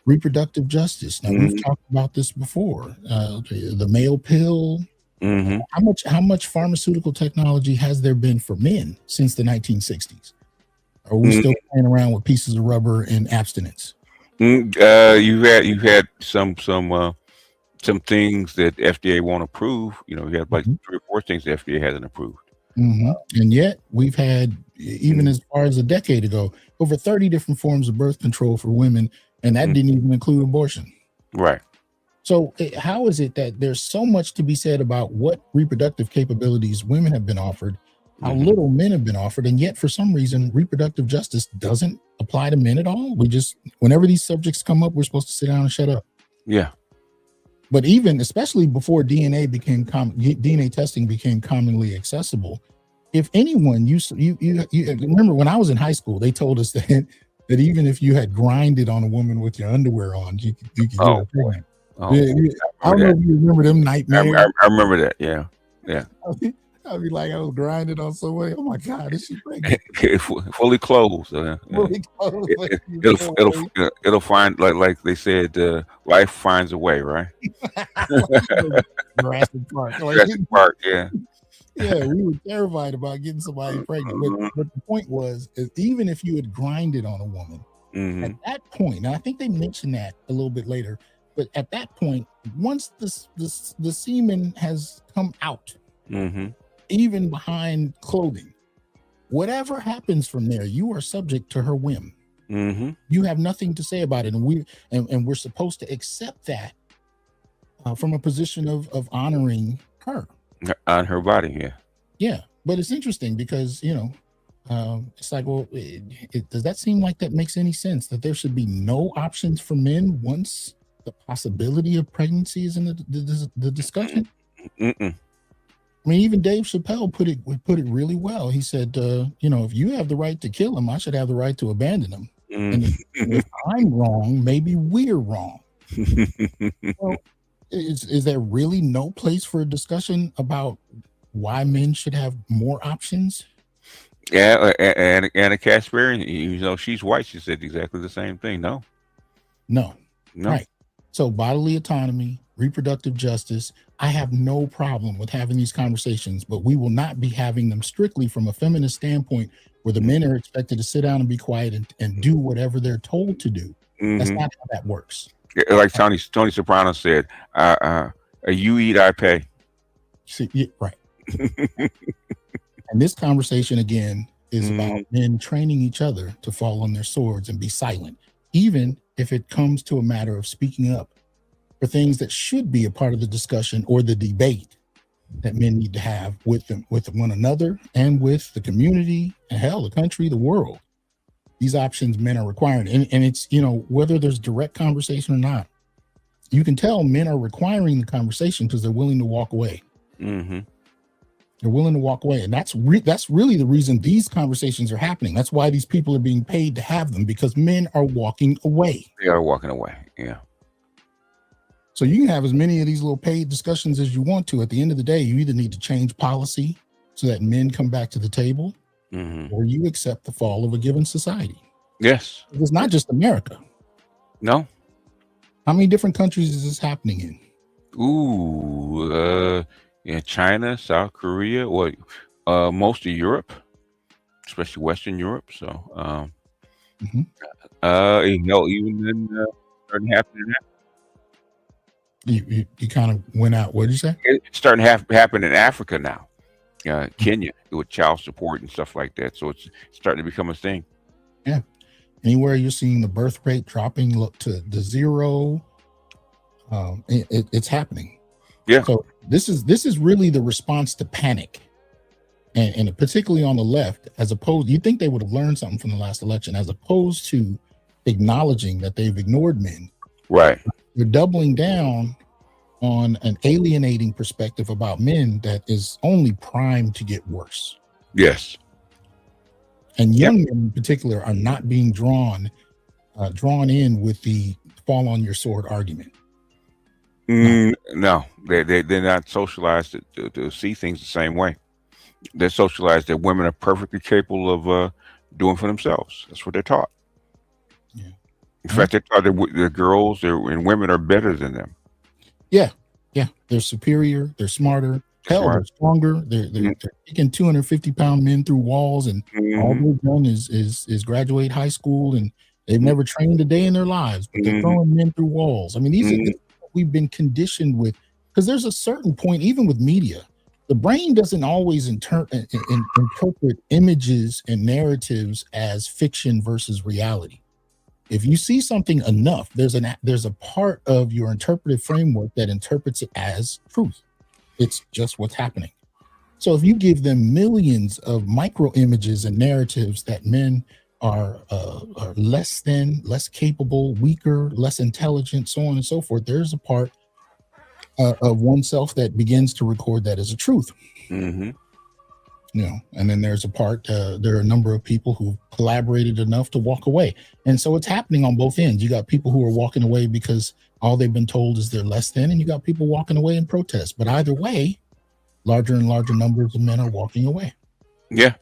A: Reproductive justice. Now we've talked about this before. The male pill. How much pharmaceutical technology has there been for men since the 1960s? Are we still playing around with pieces of rubber and abstinence?
B: You've had some things that FDA won't approve. You have like 3 or 4 things the FDA hasn't approved.
A: And yet we've had, even as far as a decade ago, over 30 different forms of birth control for women. And that didn't even include abortion.
B: Right.
A: So how is it that there's so much to be said about what reproductive capabilities women have been offered, how little men have been offered, and yet for some reason, reproductive justice doesn't apply to men at all? Whenever these subjects come up, we're supposed to sit down and shut up. Yeah. But especially before DNA testing became commonly accessible, if anyone, you remember when I was in high school, they told us that even if you had grinded on a woman with your underwear on, you could get her pregnant. I don't know if you remember them nightmares.
B: I remember that. Yeah.
A: I'd be like, I was grinding on somebody. Oh my God, is she pregnant?
B: Fully clothed.
A: Fully clothed.
B: It'll find, like they said, life finds a way, right?
A: Jurassic Park.
B: Jurassic Park, yeah.
A: Yeah, we were terrified about getting somebody pregnant. But the point was, even if you had grinded on a woman,
B: Mm-hmm.
A: At that point, and I think they mentioned that a little bit later, but at that point, once the semen has come out,
B: Mm-hmm.
A: even behind clothing, whatever happens from there, you are subject to her whim.
B: Mm-hmm.
A: You have nothing to say about it, and we're supposed to accept that from a position of honoring her
B: On her body, yeah.
A: Yeah, but it's interesting because it's like, well, does that seem like that makes any sense? That there should be no options for men once the possibility of pregnancy is in the discussion?
B: Mm-mm.
A: I mean, even Dave Chappelle put it really well. He said, if you have the right to kill him, I should have the right to abandon him. And if I'm wrong, maybe we're wrong. Well, is there really no place for a discussion about why men should have more options?
B: Yeah, and Anna Kasparian, she's white. She said exactly the same thing. No.
A: Right. So bodily autonomy, reproductive justice, I have no problem with having these conversations, but we will not be having them strictly from a feminist standpoint where the men are expected to sit down and be quiet and do whatever they're told to do. That's not how that works.
B: Like Tony Soprano said, you eat, I pay.
A: See, yeah, right. And this conversation again is about men training each other to fall on their swords and be silent, even if it comes to a matter of speaking up for things that should be a part of the discussion or the debate that men need to have with one another and with the community and hell, the country, the world. These options men are requiring, and it's whether there's direct conversation or not, you can tell men are requiring the conversation because they're willing to walk away.
B: Mm-hmm.
A: They're willing to walk away, and that's really the reason these conversations are happening. That's why these people are being paid to have them, because men are walking away.
B: They are walking away. Yeah.
A: So you can have as many of these little paid discussions as you want to. At the end of the day, you either need to change policy so that men come back to the table, or you accept the fall of a given society.
B: Yes.
A: It's not just America.
B: No.
A: How many different countries is this happening in?
B: Ooh, China, South Korea, most of Europe, especially Western Europe. So, even in starting to happen in
A: You kind of went out. What did you say?
B: It's starting to happen in Africa now. Kenya with child support and stuff like that. So it's starting to become a thing.
A: Yeah. Anywhere you're seeing the birth rate dropping to the zero, it's happening.
B: Yeah.
A: So this is really the response to panic, and particularly on the left, as opposed, you think they would have learned something from the last election, as opposed to acknowledging that they've ignored men.
B: Right.
A: They're doubling down on an alienating perspective about men that is only primed to get worse.
B: Yes.
A: And young men in particular are not being drawn in with the fall on your sword argument.
B: No, they're not socialized to see things the same way. They're socialized that women are perfectly capable of doing for themselves. That's what they're taught.
A: Yeah.
B: In fact, they're taught that the girls and women are better than them.
A: Yeah. They're superior. They're smarter. Hell, they're stronger. They're taking 250-pound men through walls, and all they've done is graduate high school, and they've never trained a day in their lives, but they're throwing men through walls. I mean, these are what we've been conditioned with, because there's a certain point, even with media, the brain doesn't always interpret images and narratives as fiction versus reality. If you see something enough, there's a part of your interpretive framework that interprets it as truth. It's just what's happening. So if you give them millions of micro images and narratives that men are less than, less capable, weaker, less intelligent, so on and so forth, there's a part of oneself that begins to record that as a truth. And then there's a part, there are a number of people who collaborated enough to walk away. And so it's happening on both ends. You got people who are walking away because all they've been told is they're less than, and you got people walking away in protest. But either way, larger and larger numbers of men are walking away.
B: Yeah.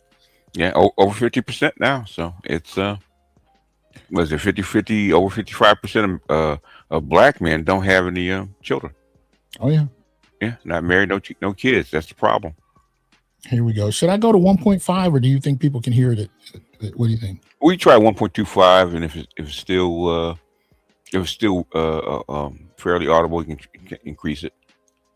B: Over 50% now. So it's, was it 50-50, over 55% of black men don't have any children.
A: Oh, yeah.
B: Yeah, not married, no kids. That's the problem.
A: Here we go. Should I go to 1.5 or do you think people can hear it? What do you think?
B: We try 1.25, and if it's still fairly audible, you can increase it.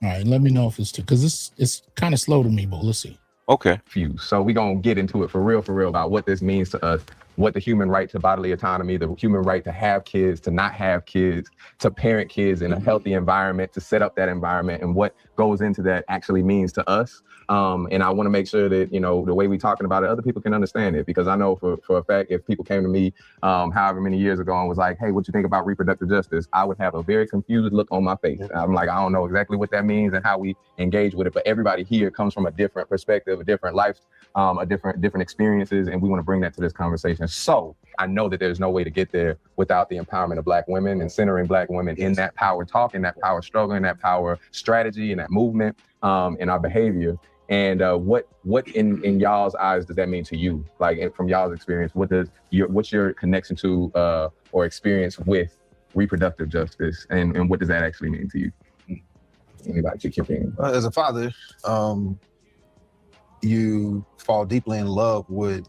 A: All right, let me know if it's because it's kind of slow to me, but let's see.
B: Okay.
E: So we're going to get into it for real about what this means to us, what the human right to bodily autonomy, the human right to have kids, to not have kids, to parent kids in a healthy environment, to set up that environment, and what goes into that actually means to us. And I want to make sure that, the way we're talking about it, other people can understand it, because I know for a fact, if people came to me however many years ago and was like, hey, what you think about reproductive justice? I would have a very confused look on my face. I'm like, I don't know exactly what that means and how we engage with it. But everybody here comes from a different perspective, a different life, a different experiences. And we want to bring that to this conversation. So I know that there's no way to get there without the empowerment of Black women and centering Black women in that power talk, in that power struggle, in that power strategy, in that movement, in our behavior. And what in y'all's eyes does that mean to you? Like, from y'all's experience, what's your connection to or experience with reproductive justice, and what does that actually mean to you? Anybody kick your finger?
F: As a father, you fall deeply in love with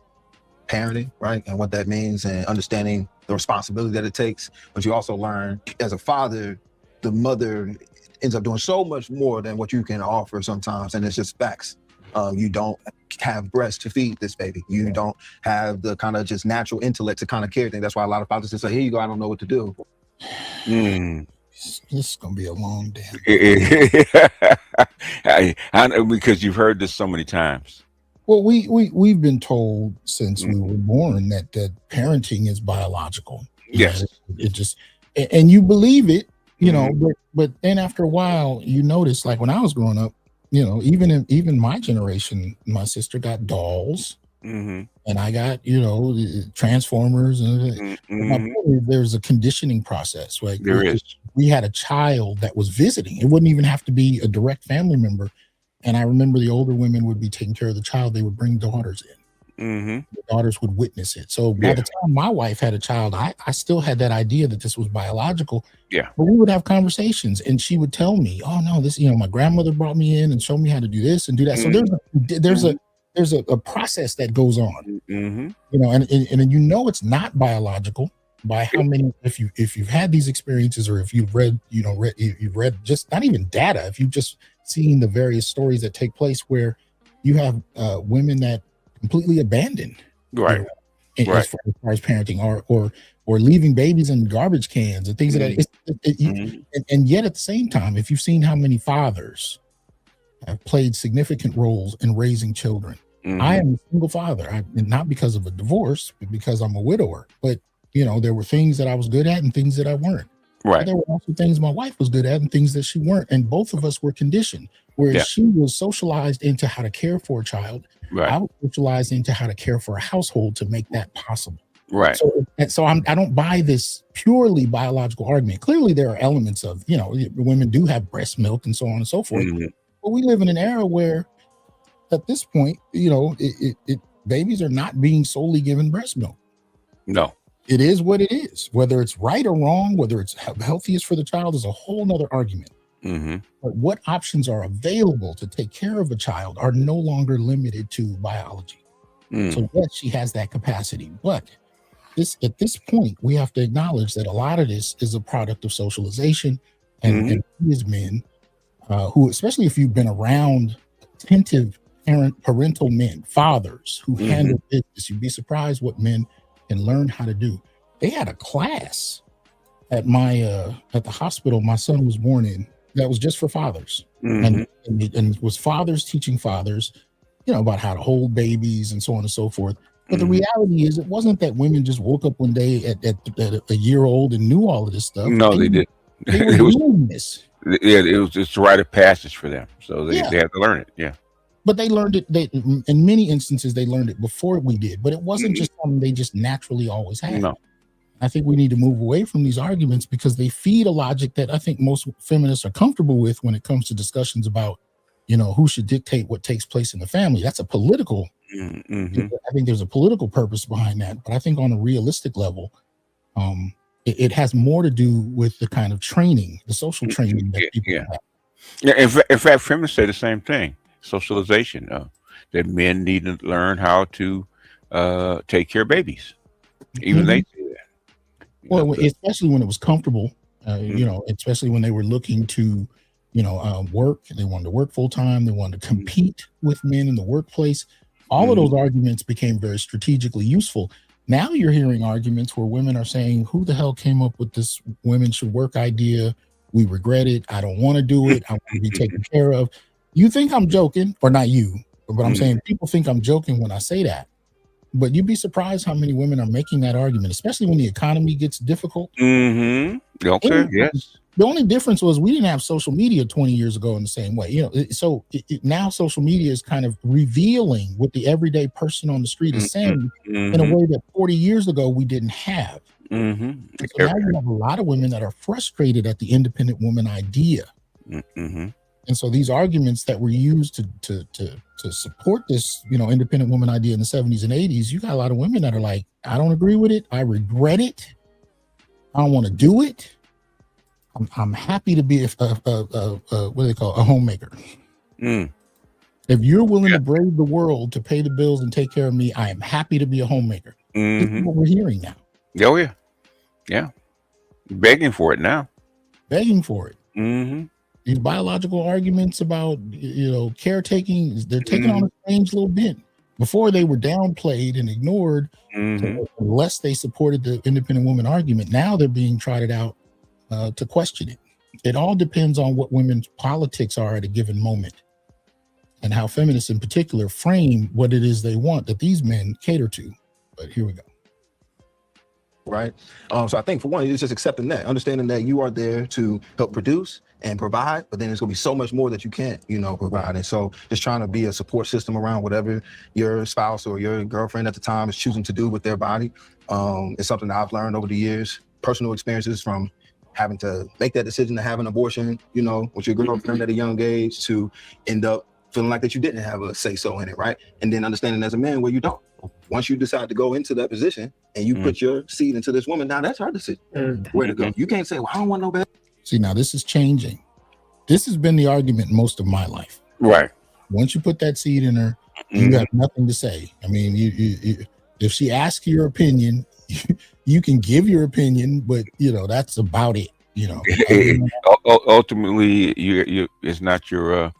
F: parenting, right? And what that means, and understanding the responsibility that it takes. But you also learn, as a father, the mother ends up doing so much more than what you can offer sometimes. And it's just facts. You don't have breasts to feed this baby. You don't have the kind of just natural intellect to kind of carry things. That's why a lot of fathers just say, here you go, I don't know what to do.
A: This is going to be a long damn.
B: I know, because you've heard this so many times.
A: Well, we've been told since we were born that parenting is biological.
B: Yes.
A: It just, and you believe it, but then after a while, you notice, like when I was growing up, even my generation, my sister got dolls, and I got, Transformers, and there's a conditioning process, right?
B: There is.
A: We had a child that was visiting. It wouldn't even have to be a direct family member. And I remember the older women would be taking care of the child. They would bring daughters in. The daughters would witness it. So by the time my wife had a child, I still had that idea that this was biological.
B: Yeah.
A: But we would have conversations, and she would tell me, "Oh no, this, my grandmother brought me in and showed me how to do this and do that." So there's a process that goes on. And it's not biological by how many. If you've had these experiences, or if you've read, you've read just not even data. If you've just seen the various stories that take place where you have women that completely abandoned,
B: right,
A: as far as parenting, or leaving babies in garbage cans and things like that. And yet at the same time, if you've seen how many fathers have played significant roles in raising children, I am a single father, not because of a divorce, but because I'm a widower. But there were things that I was good at and things that I weren't.
B: Right.
A: But there were also things my wife was good at and things that she weren't. And both of us were conditioned, whereas she was socialized into how to care for a child.
B: Right.
A: I was socialized into how to care for a household to make that possible.
B: Right.
A: So I don't buy this purely biological argument. Clearly, there are elements of, women do have breast milk and so on and so forth. But we live in an era where, at this point, babies are not being solely given breast milk.
B: No.
A: It is what it is. Whether it's right or wrong, whether it's healthiest for the child is a whole nother argument. But what options are available to take care of a child are no longer limited to biology. So yes, she has that capacity. But at this point, we have to acknowledge that a lot of this is a product of socialization and these men who, especially if you've been around attentive parental men, fathers who handle business, you'd be surprised what men can learn how to do. They had a class at at the hospital my son was born in that was just for fathers, and it was fathers teaching fathers, about how to hold babies and so on and so forth. But the reality is, it wasn't that women just woke up one day at a year old and knew all of this stuff.
B: No, they did.
A: They were doing this.
B: Yeah, it was just a rite of passage for them, so they had to learn it. Yeah.
A: But they learned it. In many instances, they learned it before we did. But it wasn't just something they just naturally always had.
B: No.
A: I think we need to move away from these arguments because they feed a logic that I think most feminists are comfortable with when it comes to discussions about, who should dictate what takes place in the family. That's a political. I think there's a political purpose behind that. But I think on a realistic level, it has more to do with the kind of training, the social training that people have.
B: Yeah. In fact, feminists say the same thing. Socialization. that men need to learn how to take care of babies. Even they say that.
A: Well, especially when it was comfortable, especially when they were looking to, work. They wanted to work full time. They wanted to compete with men in the workplace. All of those arguments became very strategically useful. Now you're hearing arguments where women are saying, who the hell came up with this women should work idea? We regret it. I don't want to do it. I want to be taken care of. You think I'm joking, or not you, but I'm saying people think I'm joking when I say that. But you'd be surprised how many women are making that argument, especially when the economy gets difficult.
B: Okay, yes.
A: The only difference was we didn't have social media 20 years ago in the same way. Now social media is kind of revealing what the everyday person on the street is saying in a way that 40 years ago we didn't have. So now you have a lot of women that are frustrated at the independent woman idea. And so these arguments that were used to support this, independent woman idea in the 70s and 80s, you got a lot of women that are like, I don't agree with it. I regret it. I don't want to do it. I'm happy to be what do they call a homemaker. If you're willing to brave the world to pay the bills and take care of me, I am happy to be a homemaker. This is what we're hearing now.
B: Oh yeah, yeah, begging for it now.
A: Begging for it. These biological arguments about caretaking, they're taking on a strange little bent. Before they were downplayed and ignored unless they supported the independent woman argument. Now they're being trotted out to question it. It all depends on what women's politics are at a given moment and how feminists in particular frame what it is they want that these men cater to. But here we go.
F: Right. So I think for one, it's just accepting that, understanding that you are there to help produce and provide, but then there's gonna be so much more that you can't, provide. And so just trying to be a support system around whatever your spouse or your girlfriend at the time is choosing to do with their body. It's something that I've learned over the years, personal experiences from having to make that decision to have an abortion, with your girlfriend at a young age, to end up feeling like that you didn't have a say-so in it, right? And then understanding as a man where you don't. Once you decide to go into that position and you put your seed into this woman, now that's her decision where to go. You can't say, well, I don't want no better.
A: See, now this is changing. This has been the argument most of my life.
B: Right.
A: Once you put that seed in her, you have nothing to say. I mean, you if she asks your opinion, you can give your opinion, but that's about it.
B: Ultimately, you it's not your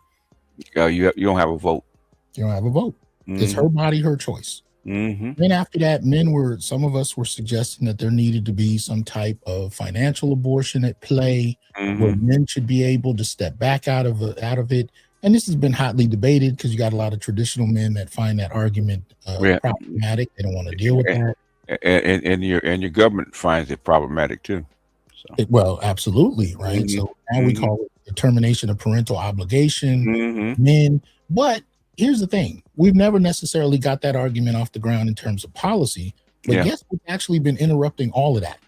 B: you don't have a vote.
A: You don't have a vote. It's her body, her choice. Then after that, some of us were suggesting that there needed to be some type of financial abortion at play, where men should be able to step back out of it. And this has been hotly debated because you got a lot of traditional men that find that argument problematic. They don't want to deal with that.
B: And your government finds it problematic too. So.
A: Well, absolutely, right. So now we call it the termination of parental obligation, men. But here's the thing: we've never necessarily got that argument off the ground in terms of policy. But guess what's actually been interrupting all of that?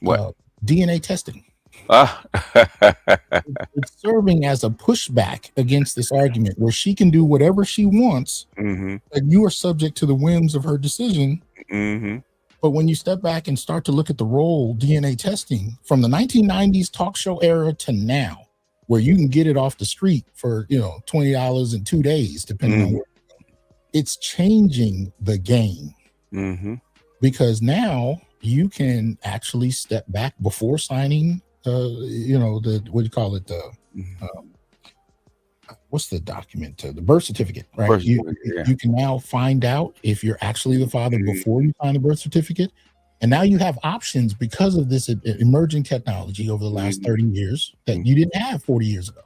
B: What?
A: DNA testing. It's serving as a pushback against this argument where she can do whatever she wants, but you are subject to the whims of her decision. But when you step back and start to look at the role DNA testing from the 1990s talk show era to now, where you can get it off the street for $20 in 2 days, depending on where you go, it's changing the game. Because now you can actually step back before signing what's the document? The birth certificate, right? You can now find out if you're actually the father before you sign the birth certificate. And now you have options because of this emerging technology over the last 30 years that you didn't have 40 years ago.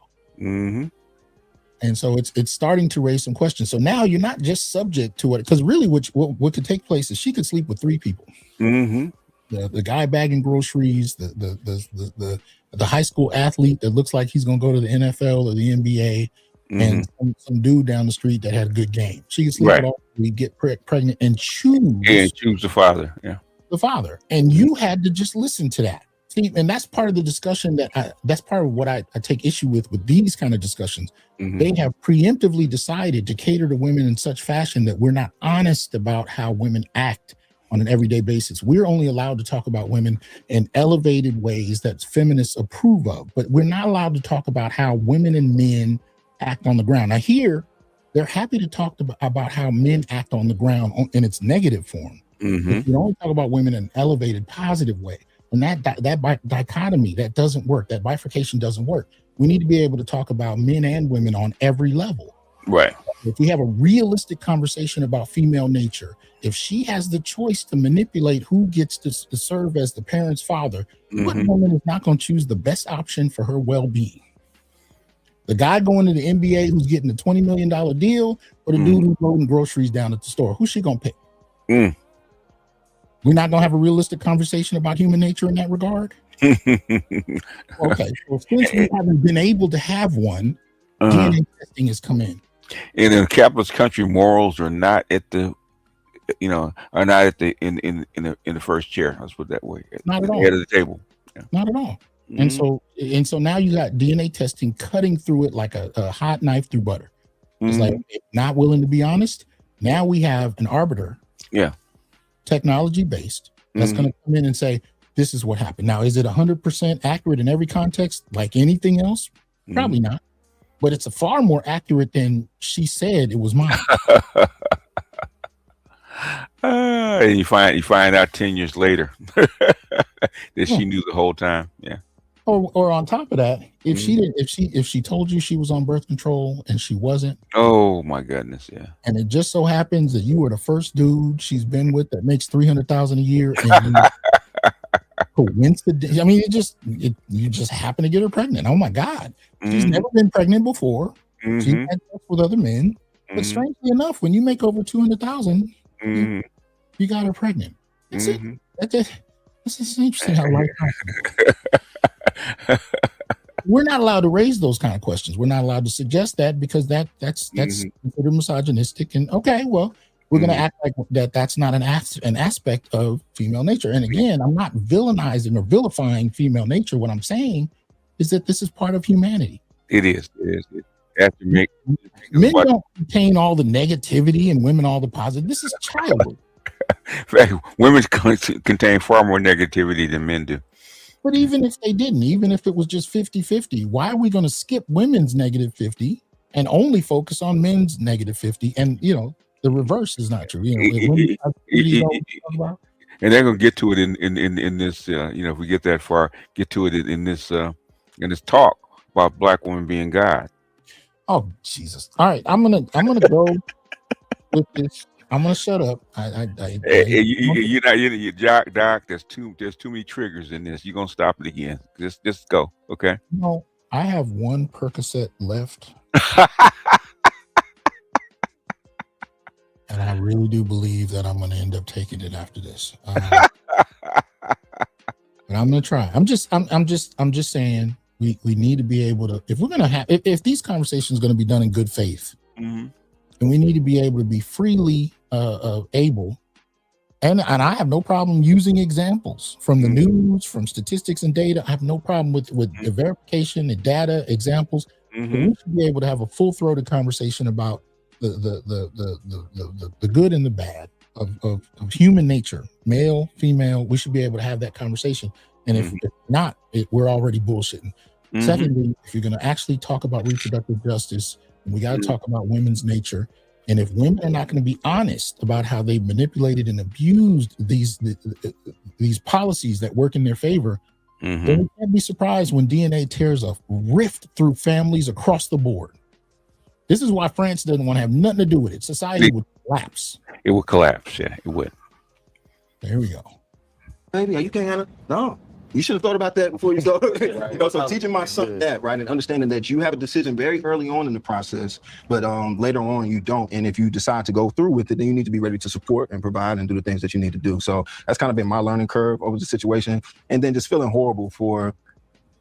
A: And so it's starting to raise some questions. So now you're not just subject to it, because really what could take place is she could sleep with 3 people. The guy bagging groceries, the high school athlete that looks like he's going to go to the NFL or the NBA, and some dude down the street that had a good game. She can sleep with all 3, get pregnant, and choose
B: the father. Yeah,
A: the father. And you had to just listen to that. See, and that's part of the discussion that's part of what I take issue with these kind of discussions. They have preemptively decided to cater to women in such fashion that we're not honest about how women act on an everyday basis. We're only allowed to talk about women in elevated ways that feminists approve of, but we're not allowed to talk about how women and men act on the ground. Now here, they're happy to talk about how men act on the ground in its negative form. If you only talk about women in an elevated, positive way, and that dichotomy, that doesn't work. That bifurcation doesn't work. We need to be able to talk about men and women on every level.
B: Right.
A: If we have a realistic conversation about female nature, if she has the choice to manipulate who gets to serve as the parent's father, what woman is not going to choose the best option for her well-being? The guy going to the NBA who's getting a $20 million deal, or the dude who's loading groceries down at the store? Who's she going to pick? We're not going to have a realistic conversation about human nature in that regard? Okay, so since we haven't been able to have one, DNA testing has come in.
B: And in a capitalist country, morals are not at the, are not at the in the first chair. Let's put it that way.
A: Not at all.
B: Head of the table. Yeah.
A: Not at all. And so now you got DNA testing cutting through it like a hot knife through butter. It's like, not willing to be honest. Now we have an arbiter.
B: Yeah.
A: Technology based. That's going to come in and say, this is what happened. Now, is it 100% accurate in every context like anything else? Probably not. But it's a far more accurate than she said it was mine.
B: And you find out 10 years later that she knew the whole time. Yeah.
A: Or on top of that, if she told you she was on birth control and she wasn't.
B: Oh my goodness, yeah.
A: And it just so happens that you were the first dude she's been with that makes $300,000 a year. And coincidence. I mean, you just happen to get her pregnant. Oh my God. She's never been pregnant before. She's had sex with other men. But strangely enough, when you make over 200,000, you got her pregnant. That's it. This is interesting how life we're not allowed to raise those kind of questions. We're not allowed to suggest that because that's considered misogynistic. And okay, well, we're going to act like that's not an aspect of female nature. And again, I'm not villainizing or vilifying female nature. What I'm saying is that this is part of humanity.
B: It is. Men
A: don't contain all the negativity and women all the positive. This is childhood.
B: In fact, women contain far more negativity than men do.
A: But even if they didn't, even if it was just 50-50, why are we going to skip women's negative 50 and only focus on men's negative 50? And, the reverse is not true. And
B: they're going to get to it in this, if we get that far, get to it in this talk about Black women being God.
A: Oh, Jesus. All right. I'm going to go with this. I'm gonna shut up.
B: Doc. There's too many triggers in this. You're gonna stop it again. Just go, okay?
A: No, I have one Percocet left, and I really do believe that I'm gonna end up taking it after this. But I'm gonna try. I'm just saying we need to be able to, if we're gonna have, if these conversations are gonna be done in good faith. And we need to be able to be freely able, and I have no problem using examples from the news, from statistics and data. I have no problem with the verification and data examples. But we should be able to have a full-throated conversation about the good and the bad of human nature, male, female. We should be able to have that conversation. And if not, we're already bullshitting. Secondly, if you're going to actually talk about reproductive justice, we got to talk about women's nature. And if women are not going to be honest about how they manipulated and abused these policies that work in their favor, then we can't be surprised when DNA tears a rift through families across the board. This is why France doesn't want to have nothing to do with it. Society would collapse.
B: It would collapse. Yeah, it would.
A: There we go.
D: Baby, are you okay, Hannah? No. You should have thought about that before you go. So teaching my son that, right, and understanding that you have a decision very early on in the process, but later on you don't. And if you decide to go through with it, then you need to be ready to support and provide and do the things that you need to do. So that's kind of been my learning curve over the situation. And then just feeling horrible for,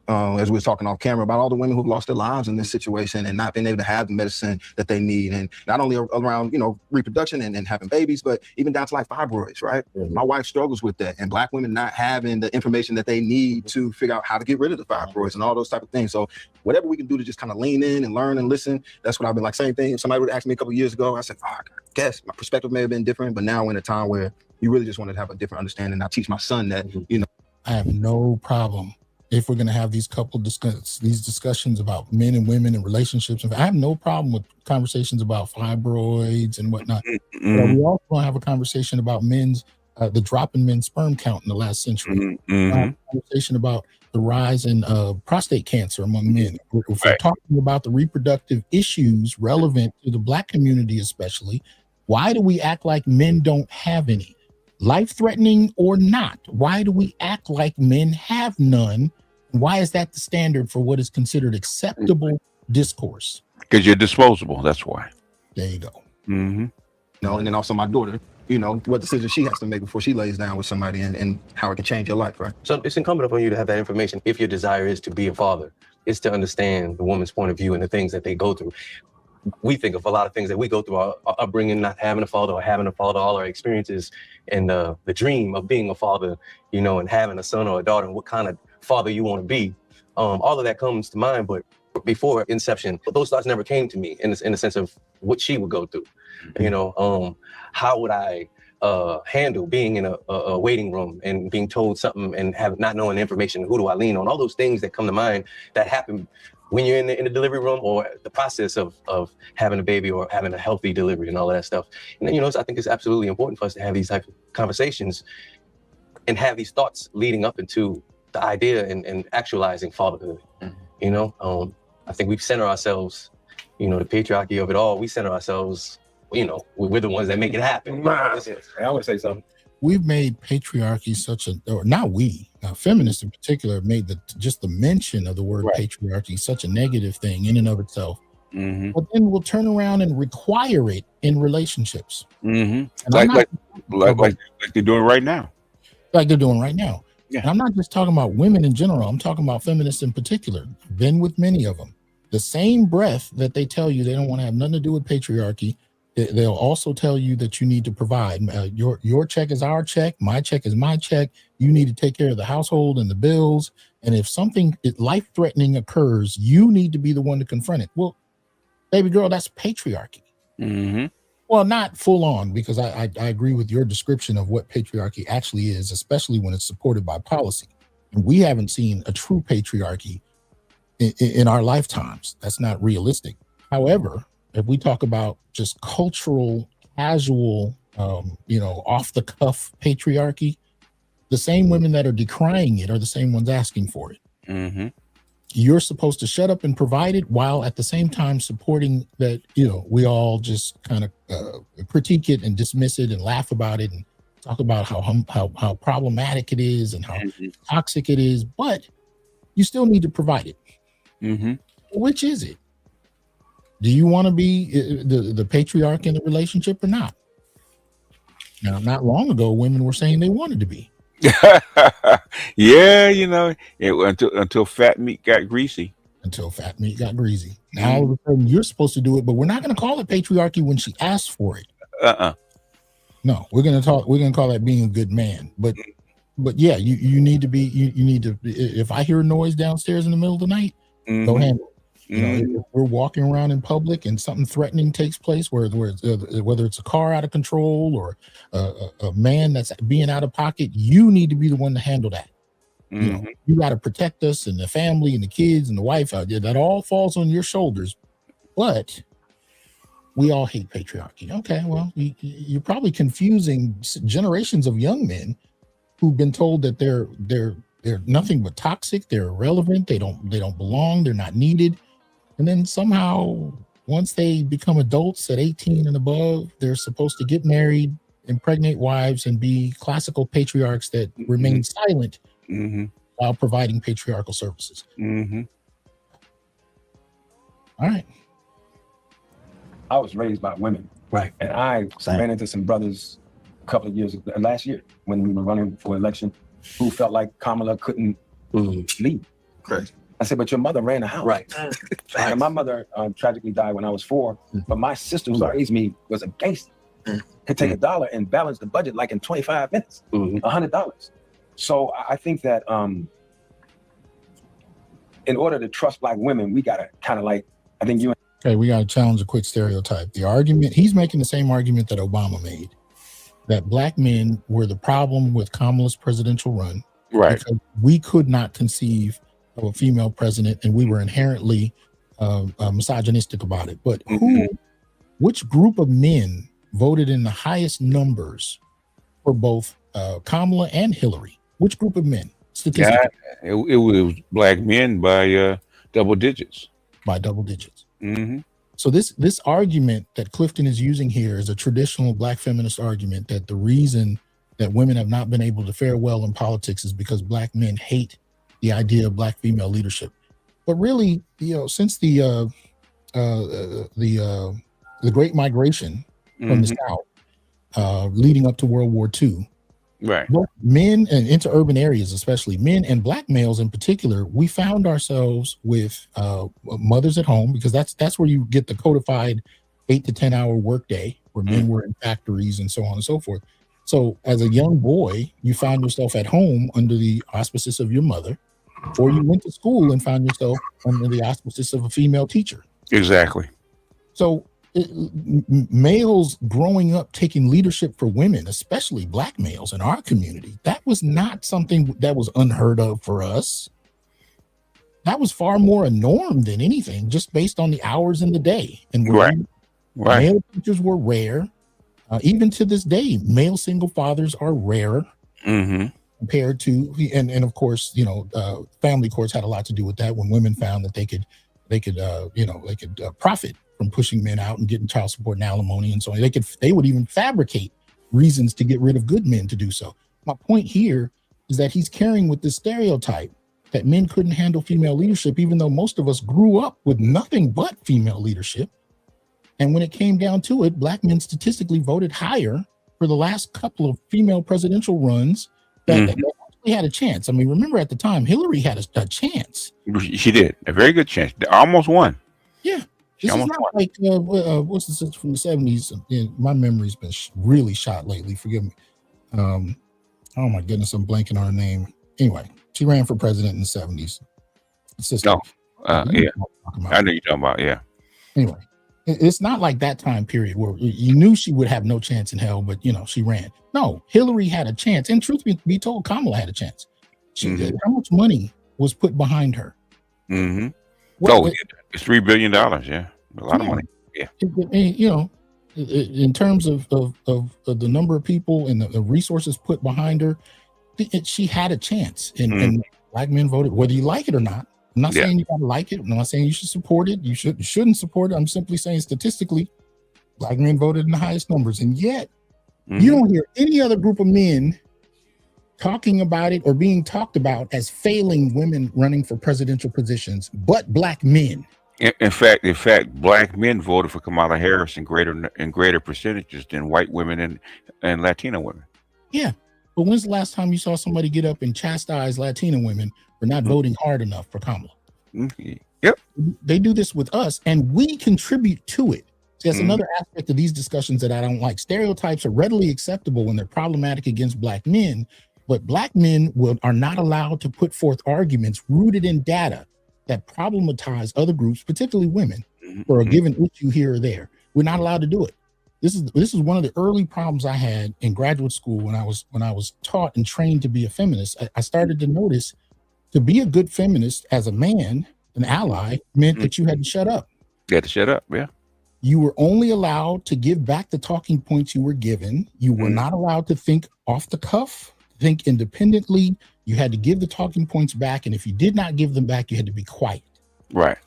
D: as we were talking off camera, about all the women who've lost their lives in this situation and not being able to have the medicine that they need. And not only around, reproduction and having babies, but even down to like fibroids, right? My wife struggles with that, and Black women not having the information that they need to figure out how to get rid of the fibroids and all those type of things. So whatever we can do to just kind of lean in and learn and listen, that's what I've been like. Same thing. If somebody would ask me a couple of years ago, I said, I guess my perspective may have been different, but now we're in a time where you really just want to have a different understanding. I teach my son that,
A: I have no problem if we're going to have these discussions about men and women and relationships. I have no problem with conversations about fibroids and whatnot. But we also want to have a conversation about the drop in men's sperm count in the last century. A conversation about the rise in prostate cancer among men. If we're talking about the reproductive issues relevant to the Black community especially, why do we act like men don't have any? Life-threatening or not, why do we act like men have none? Why is that the standard for what is considered acceptable discourse?
B: Because you're disposable, that's why.
A: There you go.
D: And then also my daughter, what decision she has to make before she lays down with somebody and how it can change your life, right?
G: So it's incumbent upon you to have that information if your desire is to be a father, is to understand the woman's point of view and the things that they go through. We think of a lot of things that we go through, our upbringing, not having a father or having a father, all our experiences, and the dream of being a father, and having a son or a daughter, and what kind of father you want to be. All of that comes to mind, but before inception, those thoughts never came to me in the sense of what she would go through. How would I handle being in a waiting room and being told something and not knowing the information? Who do I lean on? All those things that come to mind that happen when you're in the delivery room or the process of having a baby or having a healthy delivery and all of that stuff. And then, I think it's absolutely important for us to have these types of conversations and have these thoughts leading up into the idea and actualizing fatherhood. I think we center ourselves, the patriarchy of it all, we center ourselves, we're the ones that make it happen.
C: I want to say something.
A: We've made patriarchy feminists in particular, made just the mention of the word patriarchy such a negative thing in and of itself. But then we'll turn around and require it in relationships.
B: Like they're doing right now.
A: Like they're doing right now.
B: Yeah.
A: And I'm not just talking about women in general. I'm talking about feminists in particular. I've been with many of them. The same breath that they tell you they don't want to have nothing to do with patriarchy, they'll also tell you that you need to provide. Your check is our check. My check is my check. You need to take care of the household and the bills. And if something life-threatening occurs, you need to be the one to confront it. Well, baby girl, that's patriarchy. Well, not full on, because I agree with your description of what patriarchy actually is, especially when it's supported by policy. And we haven't seen a true patriarchy in our lifetimes. That's not realistic. However, if we talk about just cultural, casual, off the cuff patriarchy, the same women that are decrying it are the same ones asking for it. You're supposed to shut up and provide it while at the same time supporting that, we all just kind of critique it and dismiss it and laugh about it and talk about how problematic it is and how toxic it is, but you still need to provide it. Which is it? Do you want to be the patriarch in the relationship or not? Now, not long ago, women were saying they wanted to be.
B: Until fat meat got greasy.
A: Until fat meat got greasy. Now all of a sudden you're supposed to do it, but we're not going to call it patriarchy when she asks for it. No, we're going to call that being a good man. But yeah, you need to be. You need to. If I hear a noise downstairs in the middle of the night, go handle it. If we're walking around in public and something threatening takes place, whether it's a car out of control or a man that's being out of pocket, you need to be the one to handle that. You got to protect us and the family and the kids and the wife out there. That all falls on your shoulders. But we all hate patriarchy. Okay, well, you're probably confusing generations of young men who've been told that they're nothing but toxic. They're irrelevant. They don't belong. They're not needed. And then somehow, once they become adults at 18 and above, they're supposed to get married, impregnate wives, and be classical patriarchs that remain silent while providing patriarchal services. All right.
C: I was raised by women.
G: Right.
C: And I ran into some brothers a couple of years ago, last year, when we were running for election, who felt like Kamala couldn't lead.
D: Correct.
C: I said, but your mother ran a house.
G: Right.
C: And my mother tragically died when I was 4, but my sister who raised me was a gangster. Could take $1 and balance the budget like in 25 minutes, $100. So I think that in order to trust Black women, we gotta kind of
A: Okay, we gotta challenge a quick stereotype. The argument, he's making the same argument that Obama made, that Black men were the problem with Kamala's presidential run.
B: Right.
A: Because we could not conceive of a female president, and we were inherently misogynistic about it. But which group of men voted in the highest numbers for both Kamala and Hillary? Which group of men, statistically?
B: Yeah, it was black men by double digits.
A: By double digits.
B: Mm-hmm.
A: So this argument that Clifton is using here is a traditional black feminist argument that the reason that women have not been able to fare well in politics is because black men hate the idea of black female leadership. But really, since the Great Migration from the South, leading up to World War II,
B: right,
A: both men and into urban areas, especially men and black males in particular, we found ourselves with mothers at home, because that's where you get the codified 8 to 10 hour workday, where men were in factories and so on and so forth. So as a young boy, you found yourself at home under the auspices of your mother, or you went to school and found yourself under the auspices of a female teacher.
B: Exactly.
A: So males growing up taking leadership for women, especially black males in our community, that was not something that was unheard of for us. That was far more a norm than anything, just based on the hours in the day. And male teachers were rare. Even to this day, male single fathers are rare compared to, and of course, family courts had a lot to do with that. When women found that they could profit from pushing men out and getting child support and alimony and so on, they would even fabricate reasons to get rid of good men to do so. My point here is that he's carrying with this stereotype that men couldn't handle female leadership, even though most of us grew up with nothing but female leadership. And when it came down to it, black men statistically voted higher for the last couple of female presidential runs that actually had a chance. I mean, remember at the time, Hillary had a chance.
B: She did. A very good chance. They almost won.
A: Yeah. This is not like, what's this from the 70s? My memory's been really shot lately. Forgive me. Oh my goodness, I'm blanking on her name. Anyway, she ran for president in the 70s.
B: Yeah. I know you're talking about, yeah.
A: Anyway. It's not like that time period where you knew she would have no chance in hell, but she ran. No, Hillary had a chance. And truth be told, Kamala had a chance. How much money was put behind her?
B: It's $3 billion. Yeah, a lot of money. Yeah,
A: in terms of the number of people and the resources put behind her, she had a chance. And black men voted, whether you like it or not. I'm not saying you gotta like it. I'm not saying you should support it. You shouldn't support it. I'm simply saying statistically, black men voted in the highest numbers. And yet you don't hear any other group of men talking about it or being talked about as failing women running for presidential positions, but black men.
B: In fact, black men voted for Kamala Harris in greater percentages than white women and Latino women.
A: Yeah. But when's the last time you saw somebody get up and chastise Latino women for not voting hard enough for Kamala?
B: Yep.
A: They do this with us, and we contribute to it. See, that's another aspect of these discussions that I don't like. Stereotypes are readily acceptable when they're problematic against black men, but black men are not allowed to put forth arguments rooted in data that problematize other groups, particularly women, for a given issue here or there. We're not allowed to do it. This is one of the early problems I had in graduate school when I was taught and trained to be a feminist. I started to notice to be a good feminist as a man, an ally, meant that you had to shut up.
B: You had to shut up, yeah.
A: You were only allowed to give back the talking points you were given. You were not allowed to think off the cuff, think independently. You had to give the talking points back, and if you did not give them back, you had to be quiet.
B: Right.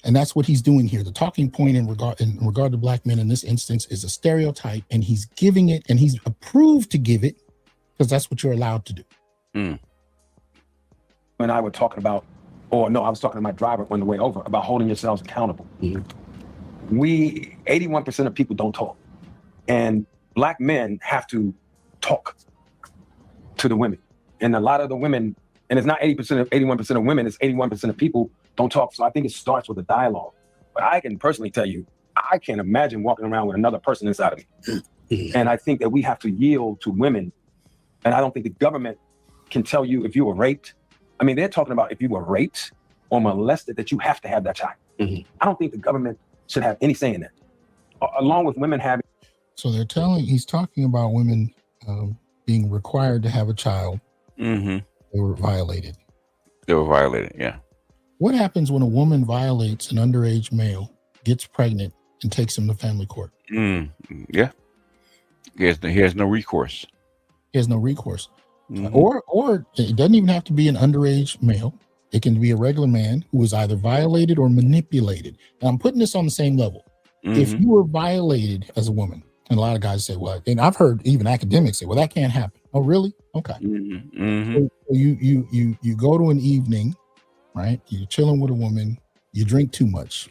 A: And that's what he's doing here. The talking point in regard to black men in this instance is a stereotype, and he's giving it, and he's approved to give it because that's what you're allowed to do.
C: When I was talking about, I was talking to my driver on the way over about holding yourselves accountable. 81% of people don't talk, and black men have to talk to the women, and a lot of the women, and it's not 81% of women, it's 81% of people don't talk. So I think it starts with a dialogue. But I can personally tell you, I can't imagine walking around with another person inside of me. And I think that we have to yield to women. And I don't think the government can tell you if you were raped. I mean, they're talking about if you were raped or molested, that you have to have that child. I don't think the government should have any say in that. Along with women having.
A: So he's talking about women being required to have a child. they were violated.
B: They were violated. Yeah.
A: What happens when a woman violates an underage male, gets pregnant, and takes him to family court?
B: Yeah. He has no recourse.
A: He has no recourse.
B: Mhm.
A: Or it doesn't even have to be an underage male. It can be a regular man who was either violated or manipulated. And I'm putting this on the same level. If
B: Mhm.
A: you were violated as a woman, and a lot of guys say, well, and I've heard even academics say, well, that can't happen. Oh, really? Okay.
B: Mhm. Mhm.
A: So you go to an evening, right? You're chilling with a woman, you drink too much.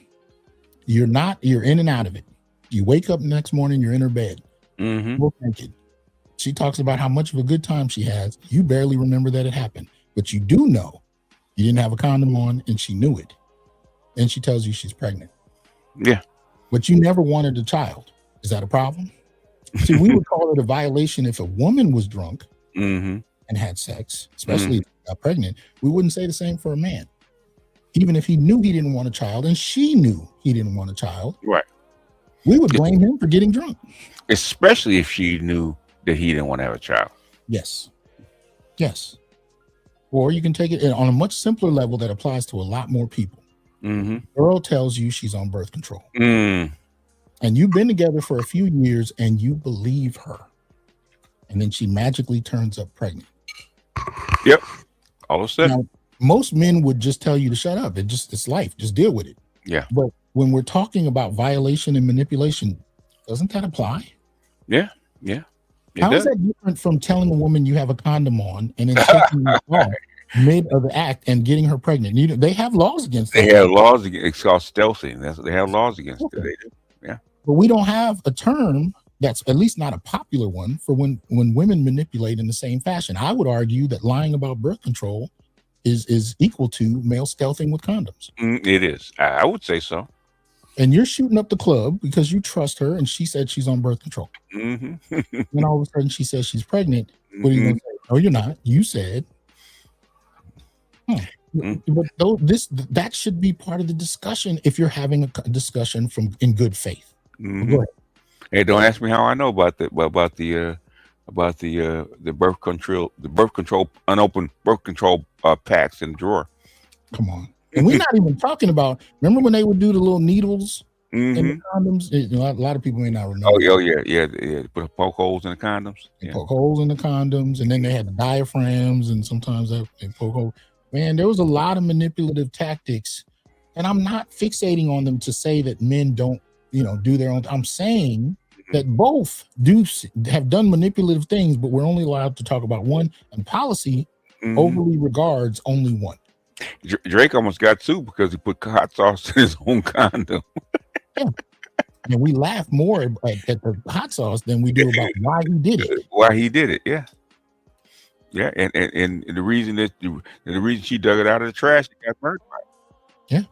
A: You're in and out of it. You wake up the next morning, you're in her bed.
B: Mhm.
A: Both naked. She talks about how much of a good time she has. You barely remember that it happened, but you do know you didn't have a condom on and she knew it. And she tells you she's pregnant.
B: Yeah.
A: But you never wanted a child. Is that a problem? See, we would call it a violation if a woman was drunk
B: Mhm.
A: and had sex, especially if she got pregnant. We wouldn't say the same for a man. Even if he knew he didn't want a child and she knew he didn't want a child,
B: Right.
A: we would blame him for getting drunk.
B: Especially if she knew that he didn't want to have a child.
A: Yes. Yes. Or you can take it on a much simpler level that applies to a lot more people.
B: Mm-hmm.
A: Girl tells you she's on birth control.
B: Mm.
A: And you've been together for a few years and you believe her. And then she magically turns up pregnant.
B: Yep. All of a sudden.
A: Now, most men would just tell you to shut up. It's life. Just deal with it.
B: Yeah.
A: But when we're talking about violation and manipulation, doesn't that apply?
B: Yeah. Yeah.
A: How is that different from telling a woman you have a condom on and then taking her off mid of the act and getting her pregnant? They have laws against that.
B: They have laws against it's called stealthing. They have laws against it. They do. Yeah.
A: But we don't have a term that's at least not a popular one for when women manipulate in the same fashion. I would argue that lying about birth control is equal to male stealthing with condoms.
B: It is. I would say so.
A: And you're shooting up the club because you trust her and she said she's on birth control.
B: Mm-hmm.
A: Then all of a sudden she says she's pregnant. What are you going to say? No, you're not. You said. But that should be part of the discussion if you're having a discussion in good faith.
B: Mm-hmm.
A: Go ahead.
B: Hey, don't ask me how I know about the birth control unopened birth control packs in the drawer.
A: Come on. And we're not even talking about, remember when they would do the little needles in the condoms? A lot of people may not remember.
B: Oh, yeah. Put poke holes in the condoms.
A: They poke holes in the condoms, and then they had the diaphragms, and sometimes they poke holes. Man, there was a lot of manipulative tactics, and I'm not fixating on them to say that men don't, do their own. I'm saying that both have done manipulative things, but we're only allowed to talk about one, and policy overly regards only one.
B: Drake almost got sued because he put hot sauce in his own condom.
A: Yeah. And we laugh more at the hot sauce than we do about why he did it.
B: Why he did it, yeah. Yeah, and the reason the reason she dug it out of the trash, she got murdered by it.
A: Yeah.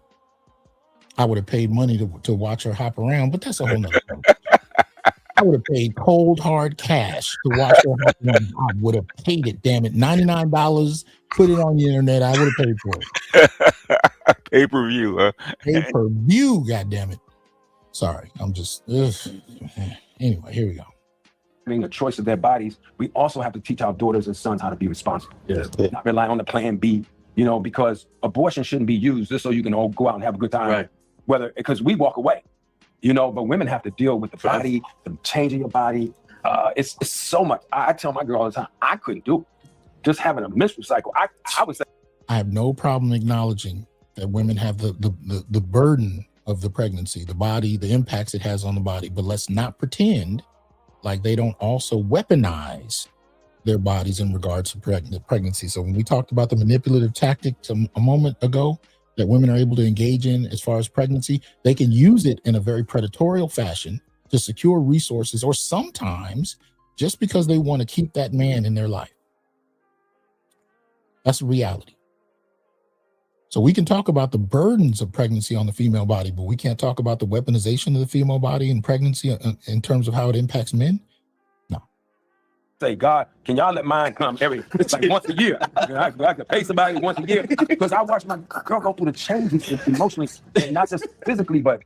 A: I would have paid money to watch her hop around, but that's a whole nother thing. I would have paid cold hard cash to watch her hop around. I would have paid it, damn it. $99, put it on the internet. I would have paid for it.
B: Pay-per-view, huh?
A: Pay-per-view, goddammit. Sorry, I'm just anyway, here we go.
C: Having a choice of their bodies, we also have to teach our daughters and sons how to be responsible.
G: Yes.
C: Not rely on the plan B, because abortion shouldn't be used just so you can all go out and have a good time.
G: Right.
C: Because we walk away, but women have to deal with the body, the changing your body. It's so much. I tell my girl all the time, I couldn't do it. Just having a menstrual cycle, I would say.
A: I have no problem acknowledging that women have the burden of the pregnancy, the body, the impacts it has on the body. But let's not pretend like they don't also weaponize their bodies in regards to pregnancy. So when we talked about the manipulative tactics a moment ago that women are able to engage in as far as pregnancy, they can use it in a very predatorial fashion to secure resources, or sometimes just because they want to keep that man in their life. That's a reality. So we can talk about the burdens of pregnancy on the female body, but we can't talk about the weaponization of the female body in pregnancy in terms of how it impacts men. No.
C: Say, God, can y'all let mine come once a year? I can pay somebody once a year because I watch my girl go through the changes emotionally, and not just physically, but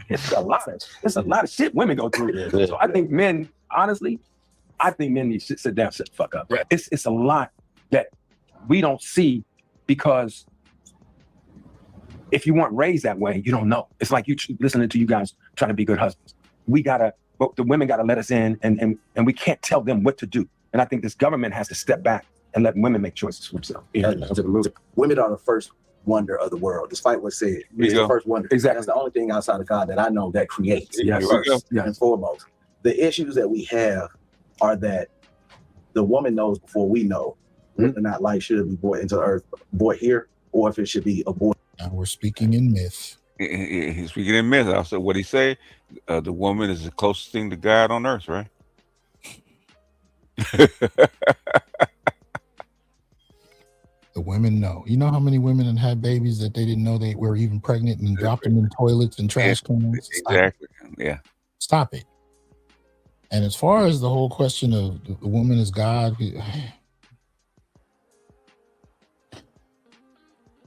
C: it's a lot of shit women go through. So I think men, honestly, need to sit down, shut the fuck up. Right. It's a lot that we don't see, because if you weren't raised that way, you don't know. It's like you listening to you guys trying to be good husbands. But the women gotta let us in, and we can't tell them what to do. And I think this government has to step back and let women make choices for themselves.
H: Women are the first wonder of the world, despite what's said. It's the first wonder.
C: Exactly.
H: That's the only thing outside of God that I know that creates.
C: Yes.
H: First and foremost. The issues that we have are that the woman knows before we know whether or not life should be brought into earth, brought here, or if it should be aborted.
A: Now we're speaking in myth.
B: He's speaking in myth. Also, what he say? The woman is the closest thing to God on earth, right?
A: The women know. You know how many women have had babies that they didn't know they were even pregnant and dropped them in toilets and trash cans?
B: Exactly. Yeah.
A: Stop it. And as far as the whole question of the woman is God,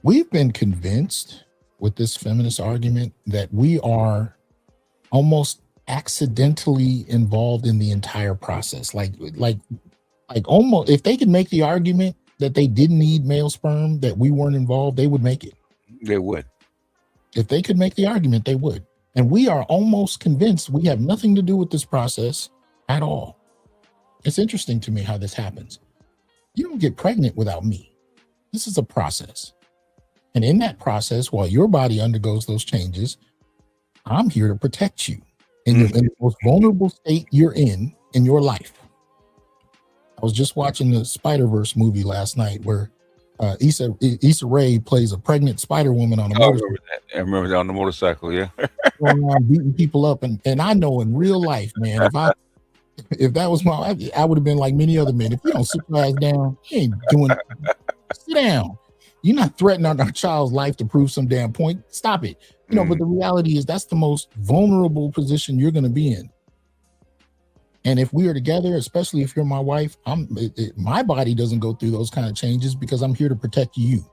A: we've been convinced with this feminist argument that we are almost accidentally involved in the entire process. Like almost, if they could make the argument that they didn't need male sperm, that we weren't involved, they would make it.
B: They would.
A: If they could make the argument, they would. And we are almost convinced we have nothing to do with this process at all. It's interesting to me how this happens. You don't get pregnant without me. This is a process. And in that process, while your body undergoes those changes, I'm here to protect you in the most vulnerable state you're in your life. I was just watching the Spider-Verse movie last night where Issa Rae plays a pregnant Spider-Woman on a motorcycle.
B: I remember that on the motorcycle, yeah.
A: Going around beating people up. And I know in real life, man, if that was I would have been like many other men. If you don't sit your ass down, you ain't doing it. Sit down. You're not threatening our child's life to prove some damn point. Stop it. You know, but the reality is that's the most vulnerable position you're going to be in. And if we are together, especially if you're my wife, my body doesn't go through those kind of changes because I'm here to protect you.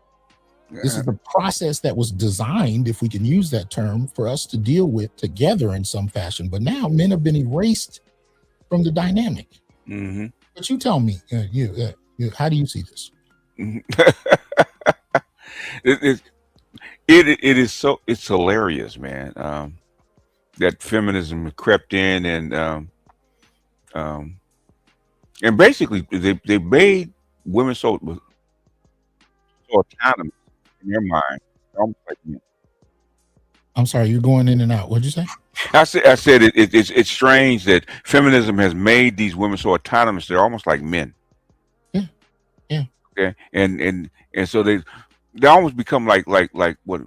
A: This is the process that was designed, if we can use that term, for us to deal with together in some fashion. But now men have been erased from the dynamic. But you tell me, how do you see this?
B: It's hilarious, man. That feminism crept in and basically they made women so autonomous in their mind. Almost like men.
A: I'm sorry, you're going in and out. What'd you say?
B: I said it's strange that feminism has made these women so autonomous. They're almost like men.
A: Yeah.
B: Okay. And so they almost become like what,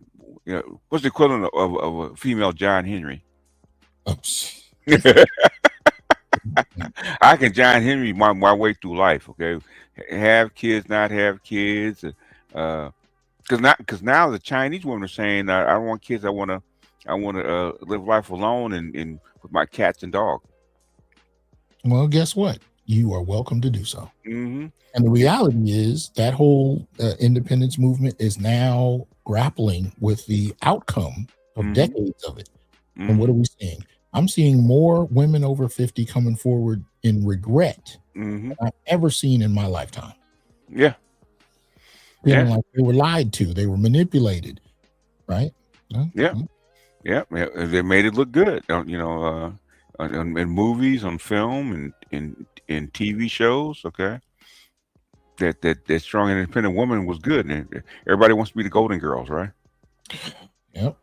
B: you know, what's the equivalent of a female John Henry? I can John Henry my way through life. Okay, have kids, not have kids, because now the Chinese women are saying I don't want kids. I want to live life alone and with my cats and dog.
A: Well, guess what? You are welcome to do so. And the reality is that whole independence movement is now grappling with the outcome of decades of it. And what are we seeing? I'm seeing more women over 50 coming forward in regret than I've ever seen in my lifetime.
B: Yeah.
A: Feeling like they were lied to, they were manipulated, right?
B: Yeah. They made it look good, you know, in movies, on film, and in TV shows. Okay, that strong and independent woman was good, and everybody wants to be the Golden Girls, right?
A: Yep.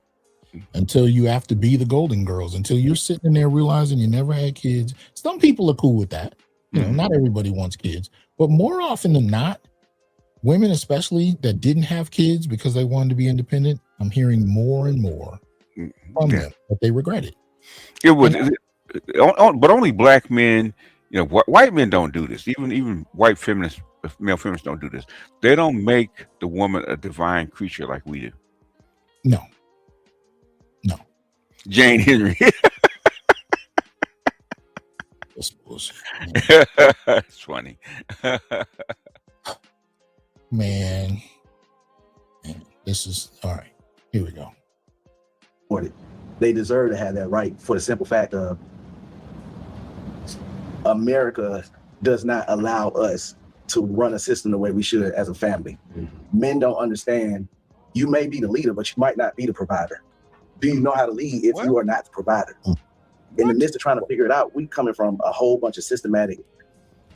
A: Until you have to be the Golden Girls, until you're sitting there realizing you never had kids. Some people are cool with that. You know, not everybody wants kids, but more often than not, women, especially that didn't have kids because they wanted to be independent, I'm hearing more and more from them that they regret it.
B: It was, but only black men. You know, white men don't do this. Even white feminists, male feminists don't do this. They don't make the woman a divine creature like we do.
A: No.
B: Jane Henry. It's funny.
A: Man, this is all right. Here we go.
H: They deserve to have that right for the simple fact of America does not allow us to run a system the way we should as a family. Men don't understand. You may be the leader, but you might not be the provider. Do you know how to lead if you are not the provider? In the midst of trying to figure it out, we coming from a whole bunch of systematic.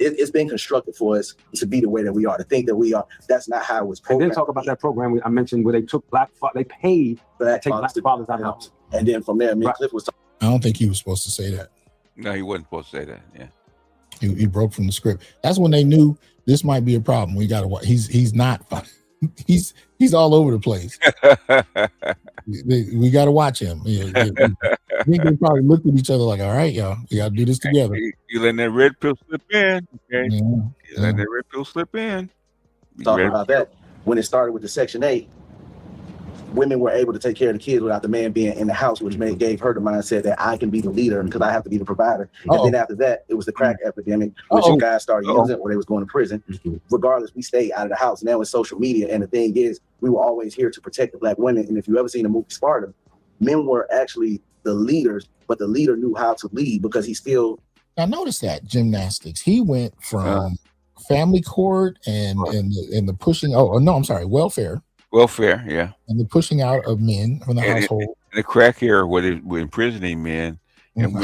H: It's been constructed for us to be the way that we are, to think that we are. That's not how it was
C: And
H: programmed.
C: then talk about that program I mentioned where they took they paid to take black fathers out of the house.
H: And then from there, me and Cliff was talking.
A: I don't think he was supposed to say that.
B: No, he wasn't supposed to say that. Yeah.
A: He broke from the script. That's when they knew this might be a problem. We got to watch. He's not fine. He's all over the place. We got to watch him. I think they probably looked at each other like, all right, y'all, we got to do this together.
B: You letting that red pill slip in. Okay.
A: Yeah.
B: You letting that red pill slip in.
H: Talking about that. When it started with the Section 8, women were able to take care of the kids without the man being in the house, which gave her the mindset that I can be the leader because I have to be the provider. And then after that, it was the crack epidemic, which you guys started using when they was going to prison. Regardless, we stayed out of the house. Now it's social media. And the thing is, we were always here to protect the black women. And if you ever seen the movie Sparta, men were actually the leaders, but the leader knew how to lead because he still.
A: Now notice that gymnastics. He went from family court and the pushing. Welfare.
B: Welfare, yeah.
A: And the pushing out of men from the household.
B: And the crack era where they were imprisoning men and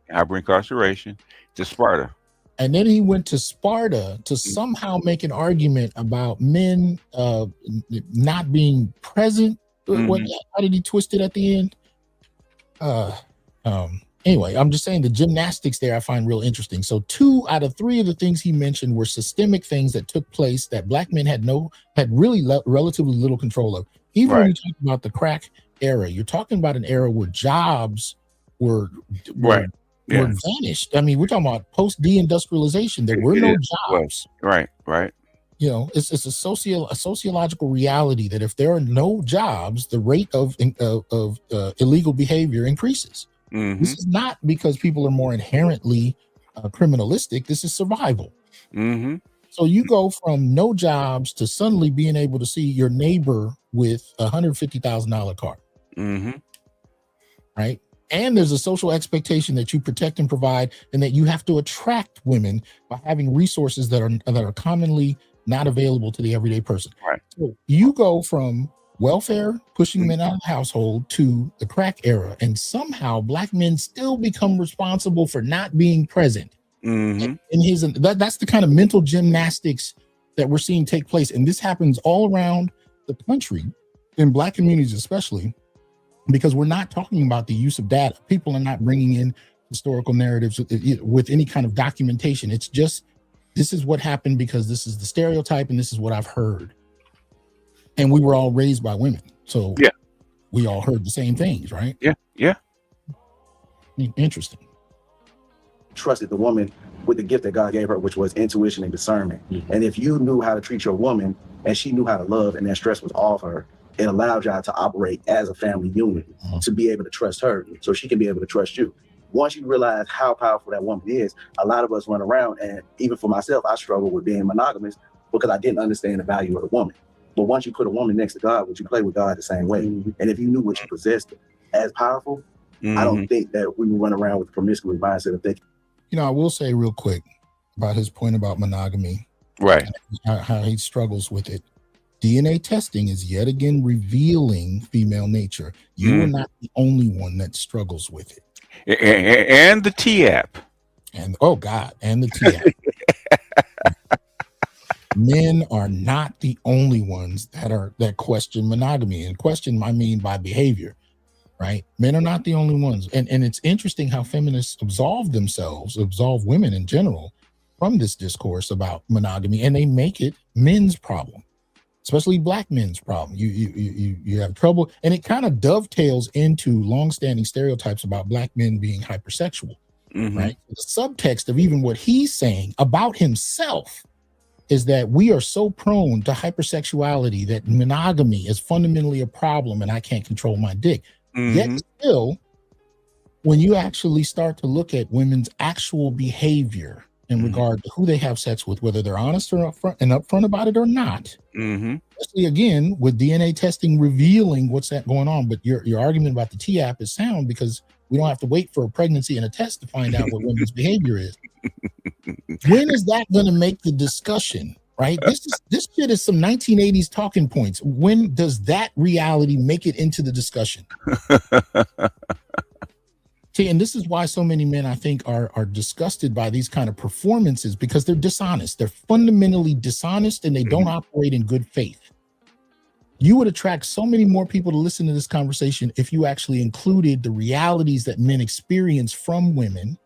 B: hyper incarceration to Sparta.
A: And then he went to Sparta to somehow make an argument about men not being present. How did he twist it at the end? Anyway, I'm just saying the gymnastics there I find real interesting. So 2 out of 3 of the things he mentioned were systemic things that took place that black men had really relatively little control of. Even when you talk about the crack era, you're talking about an era where jobs were vanished. I mean, we're talking about post deindustrialization. There were no jobs.
B: Right.
A: You know, it's a sociological reality that if there are no jobs, the rate of illegal behavior increases. This is not because people are more inherently criminalistic. This is survival. So you go from no jobs to suddenly being able to see your neighbor with $150,000 car. Right. And there's a social expectation that you protect and provide, and that you have to attract women by having resources that are commonly not available to the everyday person.
B: Right.
A: So you go from welfare, pushing men out of the household, to the crack era, and somehow black men still become responsible for not being present. That's the kind of mental gymnastics that we're seeing take place, and this happens all around the country, in black communities especially, because we're not talking about the use of data. People are not bringing in historical narratives with any kind of documentation. It's just, this is what happened because this is the stereotype and this is what I've heard. And we were all raised by women. So we all heard the same things, right?
B: Yeah.
A: Interesting.
H: Trusted the woman with the gift that God gave her, which was intuition and discernment. And if you knew how to treat your woman and she knew how to love and that stress was off her, it allowed y'all to operate as a family unit, to be able to trust her so she can be able to trust you. Once you realize how powerful that woman is, a lot of us run around, and even for myself, I struggle with being monogamous because I didn't understand the value of the woman. But once you put a woman next to God, would you play with God the same way? And if you knew what you possessed as powerful, I don't think that we would run around with a promiscuous mindset of thinking.
A: You know, I will say real quick about his point about monogamy,
B: right?
A: How he struggles with it. DNA testing is yet again revealing female nature. You are not the only one that struggles with it.
B: And the T-app.
A: And the T-app. Men are not the only ones that question monogamy. And question, I mean by behavior, right? Men are not the only ones. And it's interesting how feminists absolve women in general from this discourse about monogamy, and they make it men's problem, especially black men's problem. You have trouble, and it kind of dovetails into longstanding stereotypes about black men being hypersexual, right? The subtext of even what he's saying about himself is that we are so prone to hypersexuality that monogamy is fundamentally a problem and I can't control my dick. Yet still, when you actually start to look at women's actual behavior in regard to who they have sex with, whether they're honest or upfront about it or not, especially again with DNA testing revealing what's going on. But your argument about the T-app is sound because we don't have to wait for a pregnancy and a test to find out what women's behavior is. When is that going to make the discussion? Right? This shit is some 1980s talking points. When does that reality make it into the discussion? See, and this is why so many men, I think, are disgusted by these kind of performances, because they're dishonest. They're fundamentally dishonest, and they don't operate in good faith. You would attract so many more people to listen to this conversation if you actually included the realities that men experience from women,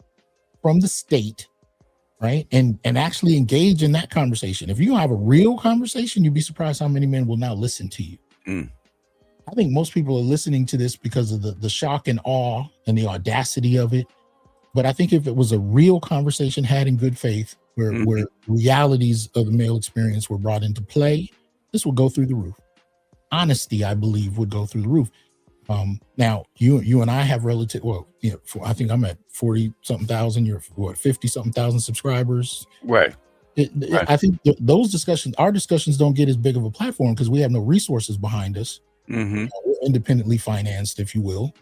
A: from the state, right? And actually engage in that conversation. If you don't have a real conversation, you'd be surprised how many men will now listen to you. I think most people are listening to this because of the shock and awe and the audacity of it. But I think if it was a real conversation had in good faith, where realities of the male experience were brought into play, this would go through the roof. Honesty, I believe, would go through the roof. Now you and I have relative, well, you know, I think I'm at 40 something thousand, you're what, 50 something thousand subscribers.
B: Right.
A: Right. I think those discussions, our discussions, don't get as big of a platform because we have no resources behind us. We're independently financed, if you will.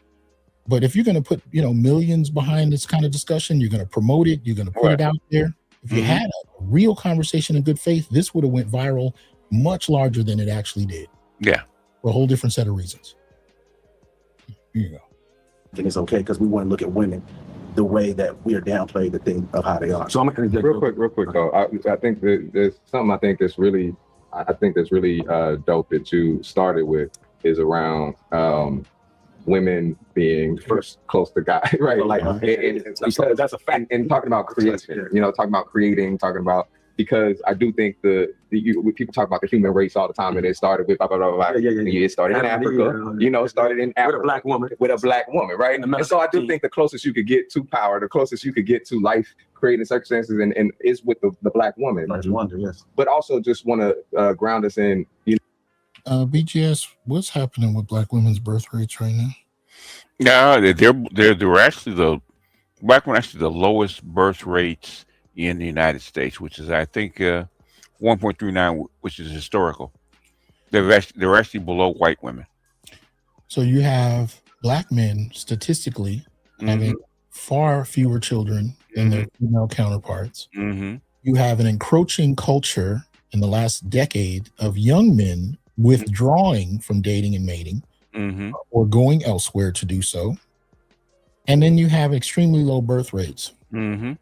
A: But if you're going to put, you know, millions behind this kind of discussion, you're going to promote it, you're going to put it out there. If you had a real conversation in good faith, this would have went viral much larger than it actually did.
B: Yeah.
A: For a whole different set of reasons. Here you go.
H: I think it's okay because we want to look at women the way that we are downplaying the thing of how they are.
E: So I'm going to real quick though. I think that there's something that's really dope that you started with is around women being first close to God, right? Like, that's a fact. And talking about creation, you know, talking about creating, talking about, because I do think people talk about the human race all the time, and it started with blah, blah, blah, blah. It started in Africa, you know, started in Africa with a black woman, right? And so I do think the closest you could get to power, the closest you could get to life creating circumstances, and is with the black woman.
H: I wonder, yes.
E: But also just want to ground us in, you know.
A: BGS, what's happening with black women's birth rates right now?
B: Yeah, they're actually black women actually the lowest birth rates in the United States, which is I think 1.39, which is historical. They're actually below white women.
A: So you have black men statistically having far fewer children than their female counterparts. You have an encroaching culture in the last decade of young men withdrawing from dating and mating or going elsewhere to do so. And then you have extremely low birth rates. And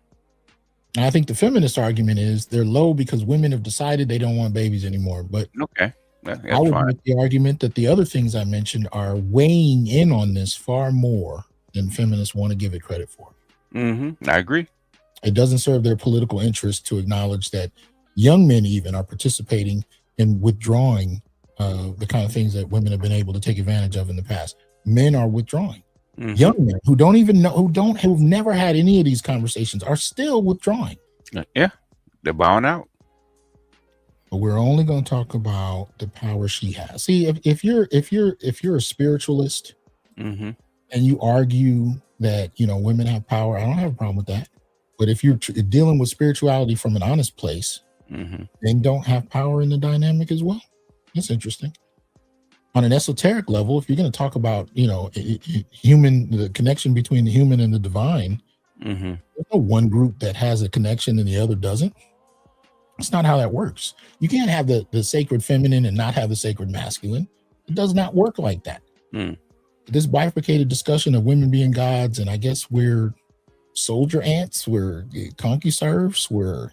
A: I think the feminist argument is they're low because women have decided they don't want babies anymore. But
B: okay, that's
A: I would
B: fine.
A: make the argument that the other things I mentioned are weighing in on this far more than feminists want to give it credit for.
B: I agree.
A: It doesn't serve their political interest to acknowledge that young men even are participating in withdrawing the kind of things that women have been able to take advantage of in the past. Men are withdrawing. Young men who don't even know, who've never had any of these conversations are still withdrawing.
B: Yeah, they're bowing out.
A: But we're only going to talk about the power she has. See, if you're a spiritualist and you argue that, you know, women have power, I don't have a problem with that. But if you're dealing with spirituality from an honest place, then don't have power in the dynamic as well. That's interesting. On an esoteric level, if you're going to talk about, you know, the connection between the human and the divine, there's no one group that has a connection and the other doesn't. That's not how that works. You can't have the sacred feminine and not have the sacred masculine. It does not work like that. This bifurcated discussion of women being gods, and I guess we're soldier ants, we're concuserves, we're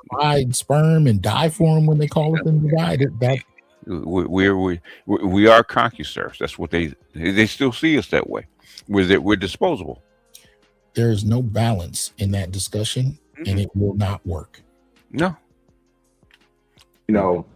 A: provide sperm and die for them when they call it them to die.
B: We are concuserves. That's what they still see us that way. We're disposable.
A: There is no balance in that discussion, and it will not work.
B: No.
E: You know,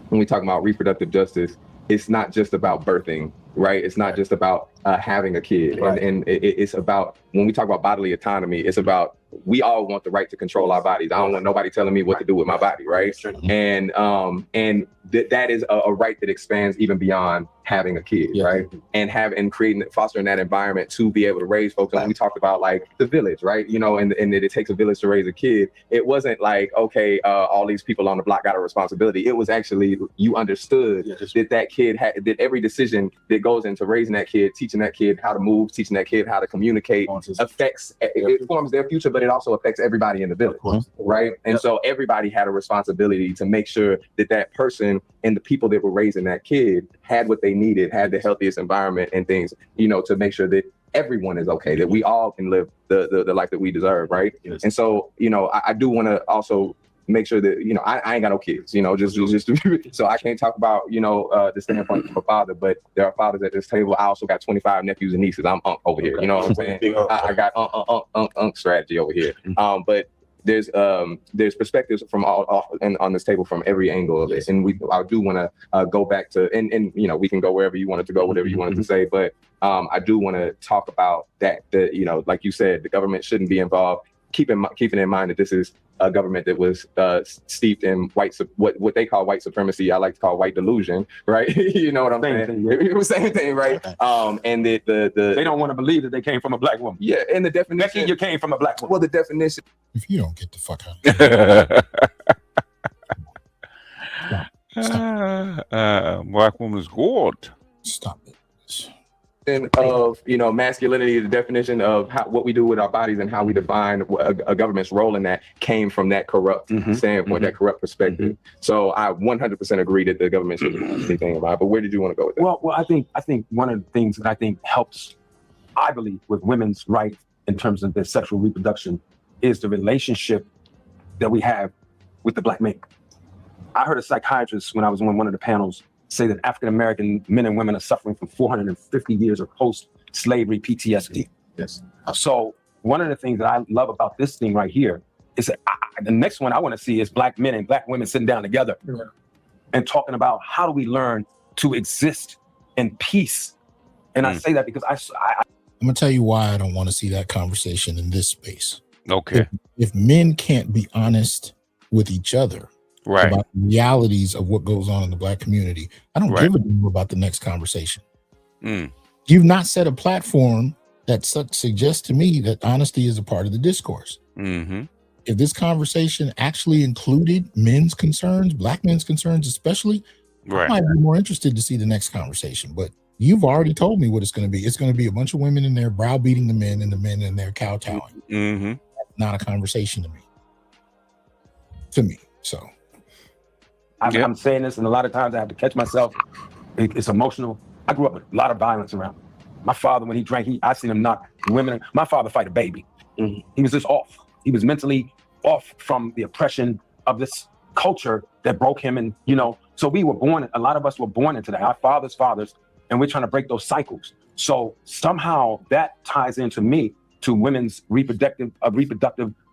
E: when we talk about reproductive justice, it's not just about birthing, right? It's not just about having a kid. Right. And it's about, when we talk about bodily autonomy, it's about, we all want the right to control our bodies. I don't want nobody telling me what to do with my body, right? And that is a right that expands even beyond having a kid,
D: Yeah.
E: right? And creating, fostering that environment to be able to raise folks. And we talked about like the village, right? You know, and that it takes a village to raise a kid. It wasn't like, okay, all these people on the block got a responsibility. It was actually, you understood that kid had, that every decision that goes into raising that kid, teaching that kid how to move, teaching that kid how to communicate, affects, it forms their future, but it also affects everybody in the village, right? And so everybody had a responsibility to make sure that that person and the people that were raising that kid had what they needed, had the healthiest environment and things, you know, to make sure that everyone is okay, that we all can live the life that we deserve, right? Yes. And so, you know, I do want to also make sure that, you know, I ain't got no kids, you know, just so I can't talk about, you know, the standpoint of a father, but there are fathers at this table. I also got 25 nephews and nieces. I'm over here, you know what I'm saying? I got strategy over here. But there's perspectives from all on this table from every angle of it, and I do want to go back to and you know, we can go wherever you wanted to go, whatever you wanted to say, but I do want to talk about that you know, like you said, the government shouldn't be involved. Keeping in mind that this is a government that was steeped in what they call white supremacy. I like to call white delusion, right? You know what I'm saying? It was the same thing, right? And that
C: they don't want to believe that they came from a black woman.
E: Yeah, and the definition.
C: Becky, you came from a black woman.
E: Well, the definition.
A: If you don't get the fuck out of here.
B: Black woman's gold.
A: Stop it.
E: Of, you know, masculinity, the definition of what we do with our bodies and how we define a government's role in that came from that corrupt standpoint, that corrupt perspective. So I 100% agree that the government shouldn't do anything about it. But where did you want to go with that?
C: Well, I think one of the things that I think helps, I believe, with women's rights in terms of their sexual reproduction is the relationship that we have with the black man. I heard a psychiatrist when I was on one of the panels say that African-American men and women are suffering from 450 years of post-slavery PTSD.
D: Yes.
C: So one of the things that I love about this thing right here is that the next one I want to see is black men and black women sitting down together and talking about how do we learn to exist in peace. And I say that because I'm
A: going to tell you why I don't want to see that conversation in this space.
B: Okay.
A: If men can't be honest with each other,
B: right,
A: about the realities of what goes on in the black community, I don't give a damn about the next conversation. You've not set a platform that suggests to me that honesty is a part of the discourse. If this conversation actually included men's concerns, black men's concerns especially, I might be more interested to see the next conversation. But you've already told me what it's going to be. It's going to be a bunch of women in there browbeating the men and the men in there kowtowing. That's not a conversation to me. So
C: I'm saying this, and a lot of times I have to catch myself. It's emotional. I grew up with a lot of violence around me. My father, when he drank, I seen him knock women. My father fight a baby. He was just off. He was mentally off from the oppression of this culture that broke him. And, you know, so we were born, a lot of us were born into that. Our fathers, and we're trying to break those cycles. So somehow that ties into me to women's reproductive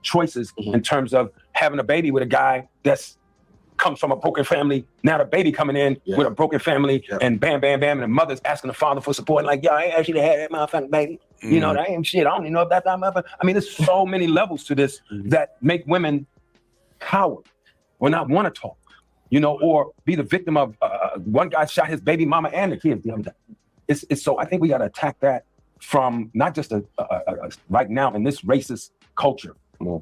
C: choices in terms of having a baby with a guy that's comes from a broken family. Now the baby coming in with a broken family and bam, bam, bam. And the mother's asking the father for support. Like, yo, I ain't actually had that motherfucking baby. You know, that ain't shit. I don't even know if that's that motherfucker. I mean, there's so many levels to this that make women coward or not want to talk, you know, or be the victim of one guy shot his baby mama and the kids the other day. It's so I think we got to attack that from not just right now in this racist culture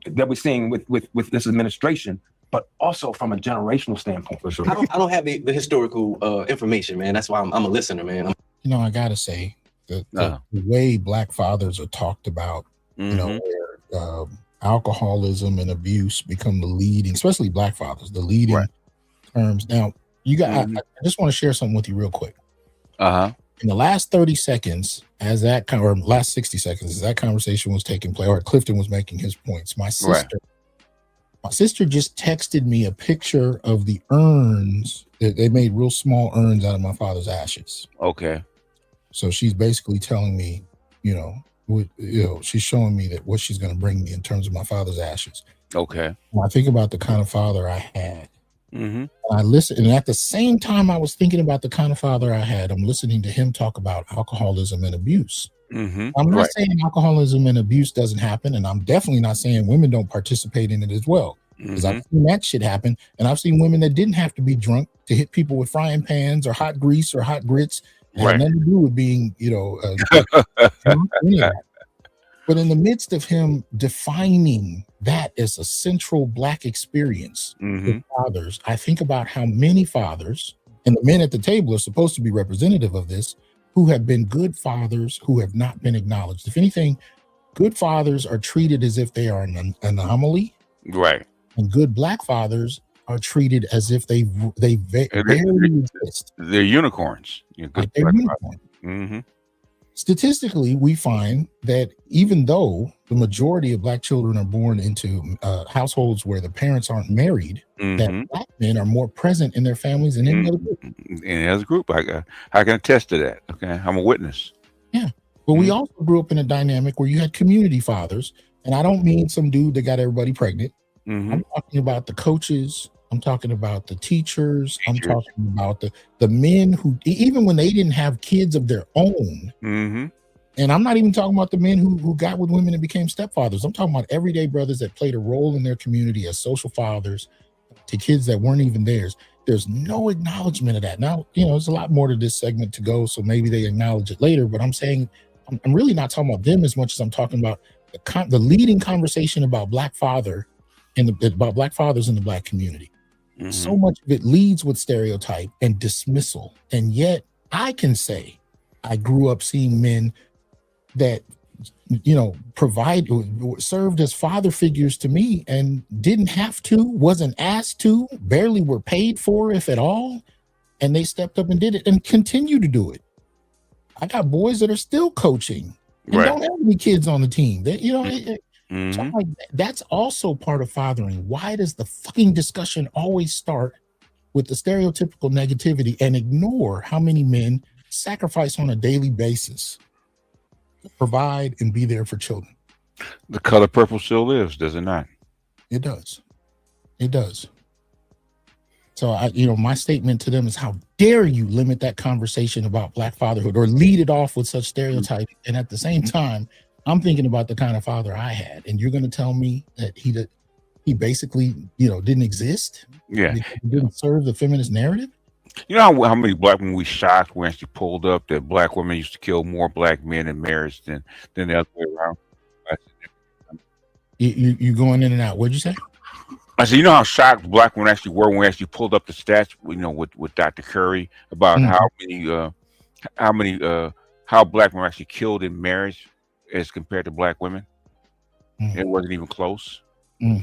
C: that we're seeing with this administration, but also from a generational standpoint. For sure.
G: I don't have the historical information, man. That's why I'm a listener, man.
A: You know, I gotta say the way black fathers are talked about, you know, where alcoholism and abuse become the leading, especially black fathers, the leading terms. Now, you got. I just want to share something with you real quick. In the last 30 seconds, or last 60 seconds, as that conversation was taking place, or Clifton was making his points, my sister just texted me a picture of the urns. They made real small urns out of my father's ashes.
B: Okay.
A: So she's basically telling me, she's showing me that what she's going to bring me in terms of my father's ashes.
B: Okay.
A: When I think about the kind of father I had, I listen, and at the same time I was thinking about the kind of father I had, I'm listening to him talk about alcoholism and abuse. I'm not saying alcoholism and abuse doesn't happen, and I'm definitely not saying women don't participate in it as well, because I've seen that shit happen, and I've seen women that didn't have to be drunk to hit people with frying pans or hot grease or hot grits It had nothing to do with being, any of that. But in the midst of him defining that as a central Black experience with fathers, I think about how many fathers, and the men at the table are supposed to be representative of this, who have been good fathers who have not been acknowledged. If anything, good fathers are treated as if they are an anomaly.
B: Right.
A: And good Black fathers are treated as if they barely exist.
B: They're unicorns.
A: Like they're unicorns. Statistically, we find that even though the majority of Black children are born into households where the parents aren't married, that Black men are more present in their families than any other group.
B: And as a group, I can attest to that. Okay, I'm a witness.
A: Yeah, but we also grew up in a dynamic where you had community fathers, and I don't mean some dude that got everybody pregnant. I'm talking about the coaches. I'm talking about the teachers. I'm talking about the men who, even when they didn't have kids of their own, and I'm not even talking about the men who got with women and became stepfathers. I'm talking about everyday brothers that played a role in their community as social fathers to kids that weren't even theirs. There's no acknowledgement of that. Now, there's a lot more to this segment to go, so maybe they acknowledge it later, but I'm saying, I'm really not talking about them as much as I'm talking about the leading conversation about Black fathers in the Black community. So much of it leads with stereotype and dismissal. And yet I can say I grew up seeing men that, served as father figures to me and didn't have to, wasn't asked to, barely were paid for, if at all. And they stepped up and did it and continue to do it. I got boys that are still coaching and don't have any kids on the team. So I'm like, that's also part of fathering. Why does the fucking discussion always start with the stereotypical negativity and ignore how many men sacrifice on a daily basis to provide and be there for children?
B: The color purple still lives, does it not?
A: It does. It does. So my statement to them is, how dare you limit that conversation about Black fatherhood or lead it off with such stereotypes? And at the same time, I'm thinking about the kind of father I had, and you're going to tell me that he basically, didn't exist?
B: Yeah.
A: He didn't serve the feminist narrative?
B: You know how many Black women we shocked when she pulled up that Black women used to kill more Black men in marriage than the other way around?
A: You going in and out. What'd you say?
B: I said, you know how shocked Black women actually were when we actually pulled up the stats, with Dr. Curry about how Black women actually killed in marriage as compared to Black women. It wasn't even close.
A: Yeah.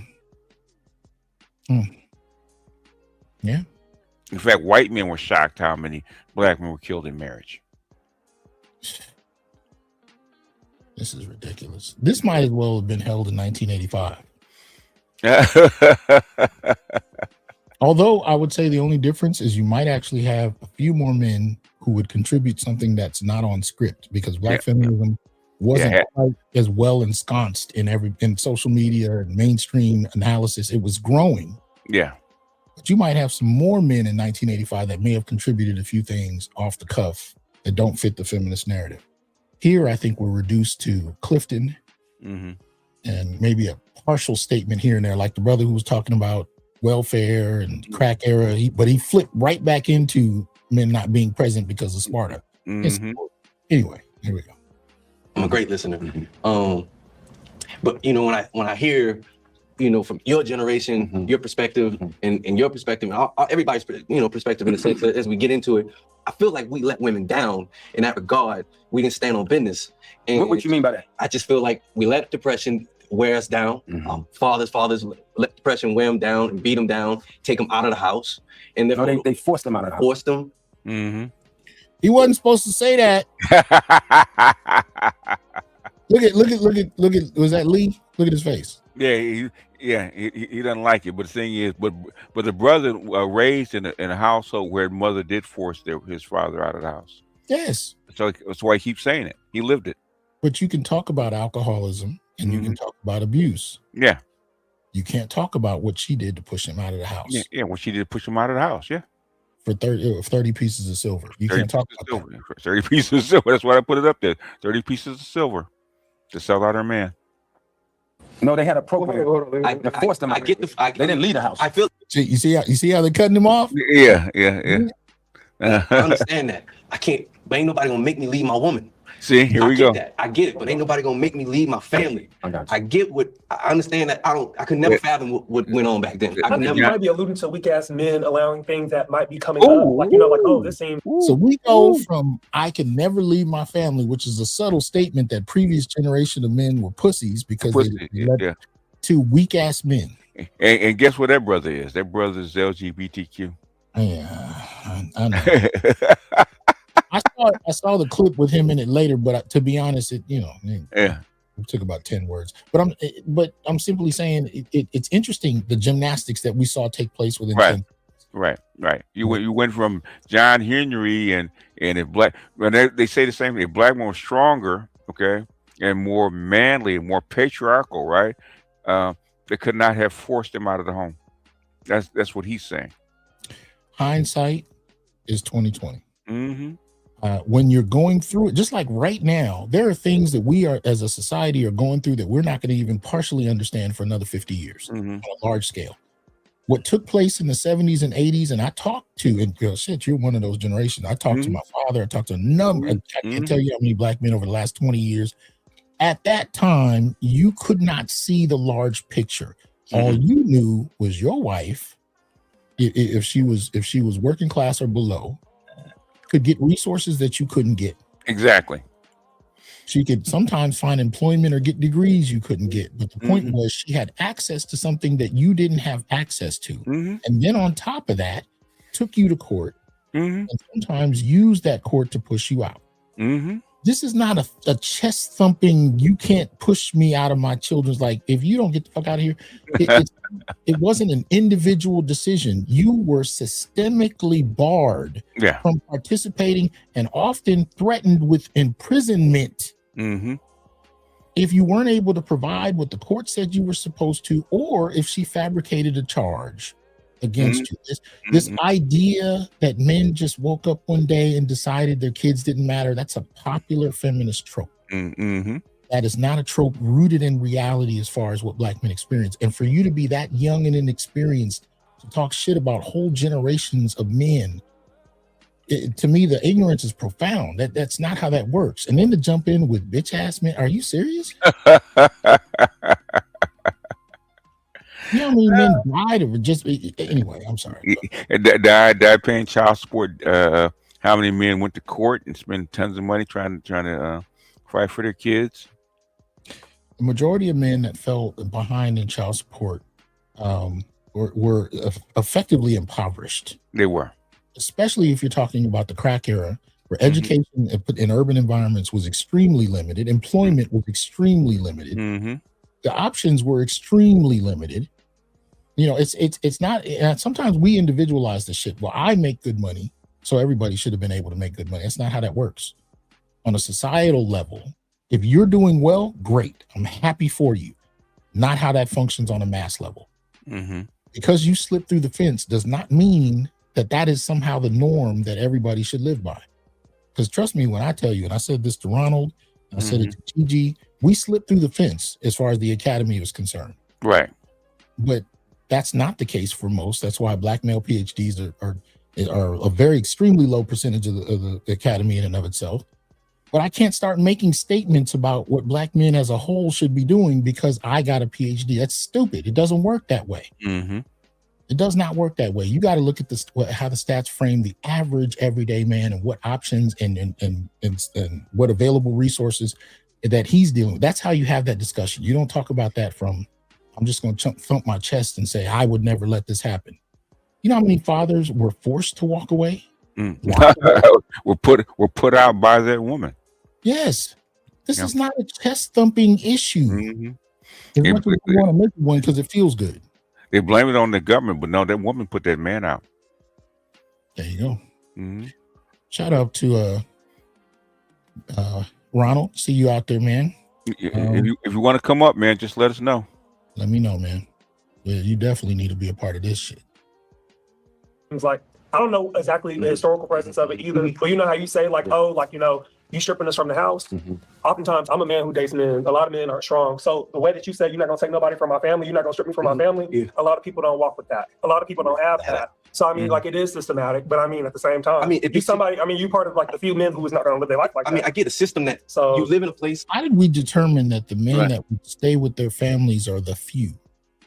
B: In fact, white men were shocked how many Black men were killed in marriage.
A: This is ridiculous. This might as well have been held in 1985. Although I would say the only difference is you might actually have a few more men who would contribute something that's not on script, because Black feminism wasn't quite as well ensconced in social media and mainstream analysis. It was growing.
B: Yeah.
A: But you might have some more men in 1985 that may have contributed a few things off the cuff that don't fit the feminist narrative. Here, I think we're reduced to Clifton and maybe a partial statement here and there, like the brother who was talking about welfare and crack era, but he flipped right back into men not being present because of Sparta. Anyway, here we go.
G: I'm a great listener. But when I hear, from your generation, your perspective, and your perspective, and everybody's perspective in a sense, as we get into it, I feel like we let women down in that regard. We didn't stand on business. And
C: what you mean by that?
G: I just feel like we let depression wear us down. Fathers let depression wear them down and beat them down, take them out of the house, and
C: they forced them out of the house.
G: Forced them.
A: He wasn't supposed to say that. Look at. Was that Lee? Look at his face.
B: Yeah, he doesn't like it. But the thing is, but the brother raised in a household where mother did force his father out of the house.
A: Yes.
B: So that's why he keeps saying it. He lived it.
A: But you can talk about alcoholism and you can talk about abuse.
B: Yeah.
A: You can't talk about what she did to push him out of the house.
B: Yeah, what she did to push him out of the house. Yeah.
A: For 30 pieces of silver. You can't talk about that.
B: 30 pieces of silver. That's why I put it up there. 30 pieces of silver to sell out her man.
C: No, they had a program. They forced them. They didn't leave the house.
G: I feel.
A: You see how they're cutting him off?
B: Yeah.
G: I understand that. I can't, but ain't nobody gonna make me leave my woman.
B: See, here we go.
G: That. I get it, but ain't nobody gonna make me leave my family. I get what I understand that. I could never fathom what went on back then.
C: I think
G: never.
C: you might be alluding to weak ass men allowing things that might be coming up. Like, you know, like, oh, this seems.
A: So we go from I can never leave my family, which is a subtle statement that previous generation of men were pussies because they led to weak ass men.
B: And guess what that brother is? That brother is LGBTQ.
A: Yeah, I know. I saw the clip with him in it later, but to be honest, it took about 10 words. But I'm simply saying it's interesting the gymnastics that we saw take place within.
B: Right. You went from John Henry and if black, when they say the same thing, if black man was stronger, okay, and more manly and more patriarchal, right? They could not have forced him out of the home. That's what he's saying.
A: Hindsight is 20/20.
B: Mm-hmm.
A: When you're going through it, just like right now, there are things that we are as a society are going through that we're not going to even partially understand for another 50 years on a large scale. What took place in the 70s and 80s, and I talked to, and shit, you're one of those generations. I talked to my father, I talked to a number, I can't tell you how many black men over the last 20 years. At that time, you could not see the large picture. All you knew was your wife, if she was working class or below, could get resources that you couldn't get.
B: Exactly.
A: She could sometimes find employment or get degrees you couldn't get. But the point was she had access to something that you didn't have access to. And then on top of that, took you to court and sometimes used that court to push you out. This is not a chest thumping, you can't push me out of my children's, like, if you don't get the fuck out of here. It wasn't an individual decision. You were systemically barred from participating and often threatened with imprisonment if you weren't able to provide what the court said you were supposed to, or if she fabricated a charge against you. This idea that men just woke up one day and decided their kids didn't matter, that's a popular feminist trope. That is not a trope rooted in reality as far as what black men experience. And for you to be that young and inexperienced to talk shit about whole generations of men, to me, the ignorance is profound. That's not how that works. And then to jump in with bitch ass men, are you serious? You know how many men died of just anyway? I'm sorry.
B: Died paying child support. How many men went to court and spent tons of money trying to fight for their kids?
A: The majority of men that fell behind in child support were effectively impoverished.
B: They were,
A: especially if you're talking about the crack era, where education in urban environments was extremely limited, employment was extremely limited, the options were extremely limited. You know, it's not. Sometimes we individualize the shit. Well, I make good money, so everybody should have been able to make good money. That's not how that works. On a societal level, if you're doing well, great. I'm happy for you. Not how that functions on a mass level. Because you slipped through the fence does not mean that is somehow the norm that everybody should live by. Because trust me when I tell you, and I said this to Ronald, I said it to TG, we slipped through the fence as far as the academy was concerned.
B: Right.
A: But that's not the case for most. That's why black male PhDs are a very extremely low percentage of the academy in and of itself. But I can't start making statements about what black men as a whole should be doing because I got a PhD. That's stupid. It doesn't work that way. It does not work that way. You got to look at how the stats frame the average everyday man and what options and what available resources that he's dealing with. That's how you have that discussion. You don't talk about that from, I'm just going to thump my chest and say, I would never let this happen. You know how many fathers were forced to walk away?
B: Were put out by that woman.
A: Yes. This is not a chest thumping issue. As much as we want to make one because it feels good.
B: They blame it on the government, but no, that woman put that man out.
A: There you go. Shout out to Ronald. See you out there, man.
B: If you want to come up, man, just let us know.
A: Let me know, man. Yeah, you definitely need to be a part of this shit.
C: It's like, I don't know exactly the historical presence of it either, but you know how you say like, oh, like, you know, you stripping us from the house. Oftentimes, I'm a man who dates men. A lot of men are strong. So the way that you said you're not gonna take nobody from my family, you're not gonna strip me from my family. A lot of people don't walk with that. A lot of people don't have that.
I: So I mean, like it is systematic, but I mean at the same time,
G: I mean, if
I: you somebody, I mean, you part of like the few men who is not going to live their life like
G: I
I: that.
G: mean, I get a system that
I: So
G: you live in a place.
A: How did we determine that the men
B: Right.
A: that would stay with their families are the few?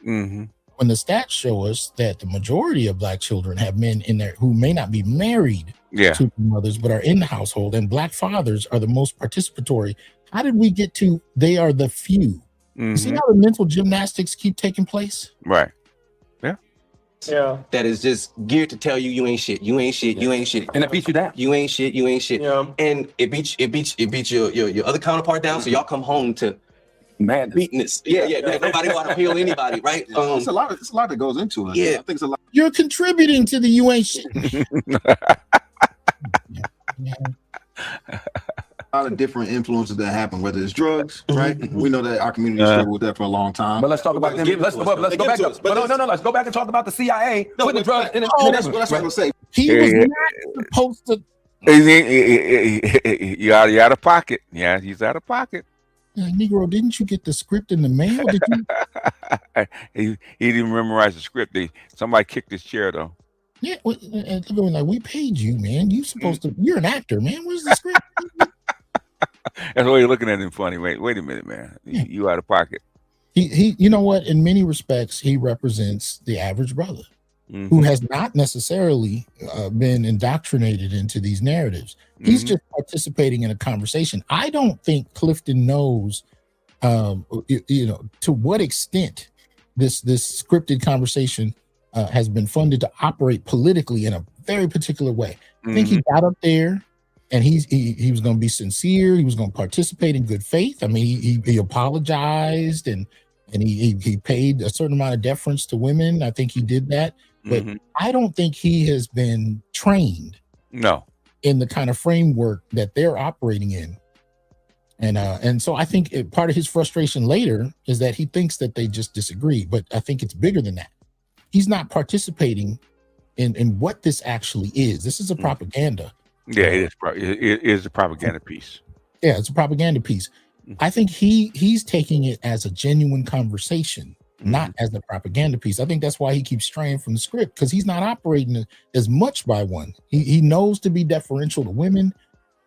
B: Mm-hmm.
A: When the stats show us that the majority of Black children have men in there who may not be married
B: Yeah.
A: to mothers, but are in the household, and Black fathers are the most participatory. How did we get to they are the few? You see
B: Mm-hmm.
A: how the mental gymnastics keep taking place?
B: Right.
I: yeah,
G: That is just geared to tell you you ain't shit, you ain't shit, you ain't shit,
C: And it beats you down.
G: you ain't shit, you ain't shit,
I: yeah.
G: and it beats your other counterpart down. So y'all come home to
C: Man,
G: beatness. Yeah. Nobody want to heal anybody, right?
F: It's a lot that goes into it.
G: Yeah.
F: I think it's a lot.
A: You're contributing to the you ain't shit. Yeah.
F: A lot of different influences that happen, whether it's drugs, right? We know that our community struggled with that for a long time.
C: but let's talk about them.
G: Give it
C: Let's
G: to us,
C: go
G: though.
C: back.
G: Give it to us.
C: But no. Let's go back and talk about the CIA
F: No,
C: putting
F: but-
C: drugs in.
A: Oh,
F: that's what I'm gonna say.
A: He
B: Yeah,
A: was
B: yeah.
A: not supposed to.
B: You out of pocket. Yeah, he's out of pocket.
A: Negro, didn't you get the script in the mail? Did you?
B: He didn't memorize the script. Somebody kicked his chair though.
A: Yeah, and they're going like, we paid you, man. You supposed to. You're an actor, man. Where's the script?
B: That's why you're looking at him funny. Wait a minute, man.
A: Yeah.
B: You out of pocket.
A: He, you know what? In many respects, he represents the average brother
B: Mhm.
A: who has not necessarily been indoctrinated into these narratives. He's
B: Mhm.
A: just participating in a conversation. I don't think Clifton knows, to what extent this scripted conversation has been funded to operate politically in a very particular way. I think he got up there and he was going to be sincere. He was going to participate in good faith. I mean, he apologized and he paid a certain amount of deference to women. I think he did that. But
B: Mhm.
A: I don't think he has been trained
B: No.
A: in the kind of framework that they're operating in. And so I think part of his frustration later is that he thinks that they just disagree. But I think it's bigger than that. He's not participating in what this actually is. This is a propaganda.
B: Yeah, it is a propaganda piece.
A: Yeah, it's a propaganda piece. I think he's taking it as a genuine conversation, not as a propaganda piece. I think that's why he keeps straying from the script, because he's not operating as much by one. He knows to be deferential to women,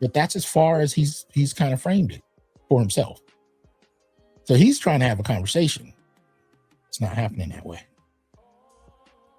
A: but that's as far as he's kind of framed it for himself. So he's trying to have a conversation. It's not happening that way.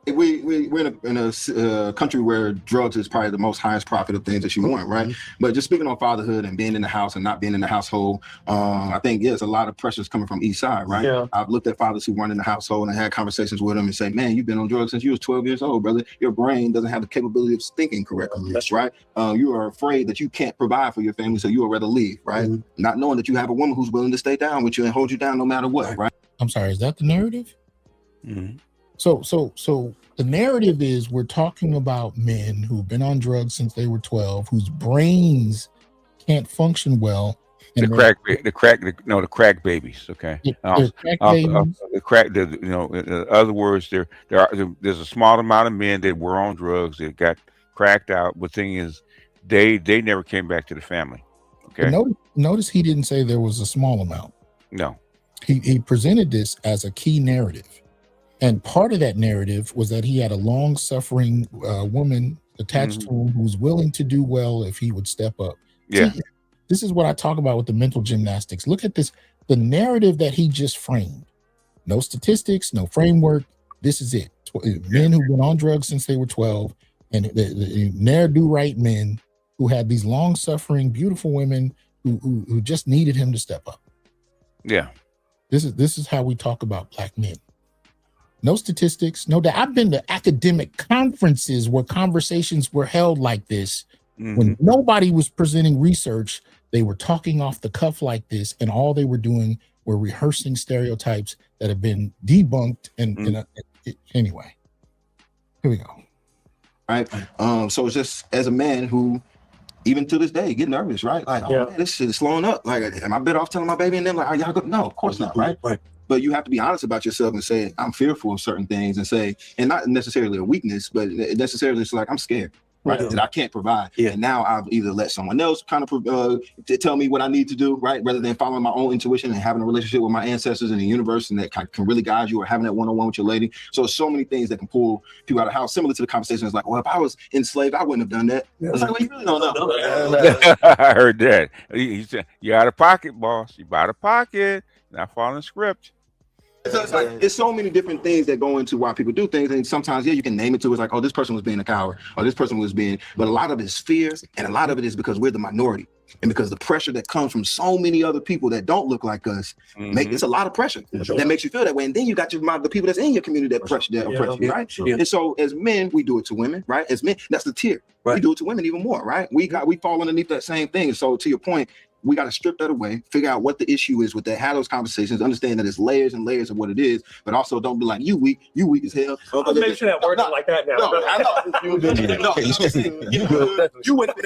F: We're in a country where drugs is probably the most highest profit of things that you want, right? But just speaking on fatherhood and being in the house and not being in the household, I think there's a lot of pressures coming from each side, right?
I: Yeah.
F: I've looked at fathers who weren't in the household and had conversations with them and say, man, you've been on drugs since you was 12 years old, brother. Your brain doesn't have the capability of thinking correctly, right? You are afraid that you can't provide for your family, so you would rather leave, right? Not knowing that you have a woman who's willing to stay down with you and hold you down no matter what, right?
A: I'm sorry, is that the narrative?
B: Mhm.
A: So the narrative is we're talking about men who've been on drugs since they were 12, whose brains can't function well.
B: The crack babies. Okay.
A: They're crack babies.
B: In other words, there's a small amount of men that were on drugs that got cracked out. But the thing is, they never came back to the family. Okay.
A: But notice he didn't say there was a small amount.
B: No.
A: He presented this as a key narrative. And part of that narrative was that he had a long-suffering woman attached to him who's willing to do well if he would step up.
B: Yeah.
A: See, this is what I talk about with the mental gymnastics. Look at this, the narrative that he just framed. No statistics, no framework. This is it. Men who've been on drugs since they were 12, and the ne'er-do-right men who had these long-suffering, beautiful women who just needed him to step up.
B: Yeah.
A: This is how we talk about Black men. No statistics, no doubt. I've been to academic conferences where conversations were held like this. When nobody was presenting research, they were talking off the cuff like this, and all they were doing were rehearsing stereotypes that have been debunked. Anyway, here we go.
F: Right. So it's just as a man who, even to this day, get nervous, right? Like, oh man, this shit is slowing up. Like, am I better off telling my baby and them like, are y'all good? No, of course not, right? Right. But you have to be honest about yourself and say, I'm fearful of certain things, and not necessarily a weakness, but necessarily it's like, I'm scared.
D: right? That I can't provide. And now I've either let someone else kind of tell me what I need to do, right? Rather than following my own intuition and having a relationship with my ancestors in the universe and that can really guide you, or having that one-on-one with your lady. So so many things that can pull people out of the house, similar to the conversation. It's like, well, if I was enslaved, I wouldn't have done that. It's like, well, you really don't know.
B: I heard that. He said, "You're out of pocket, boss. You're out of pocket. Not following script."
D: So it's like, it's so many different things that go into why people do things, and sometimes you can name it to. It's like, oh, this person was being a coward, or this person was being, but a lot of it is fear, and a lot of it is because we're the minority, and because the pressure that comes from so many other people that don't look like us, it's a lot of pressure that makes you feel that way. And then you got the people that's in your community that oppress you, right? And so as men, we do it to women, right? As men, that's the tier. We do it to women even more, right? We fall underneath that same thing. And so to your point, we got to strip that away, figure out what the issue is with that, have those conversations, understand that it's layers and layers of what it is, but also don't be like, you weak as hell.
I: I'll make sure that word not like that now.
D: You wouldn't be able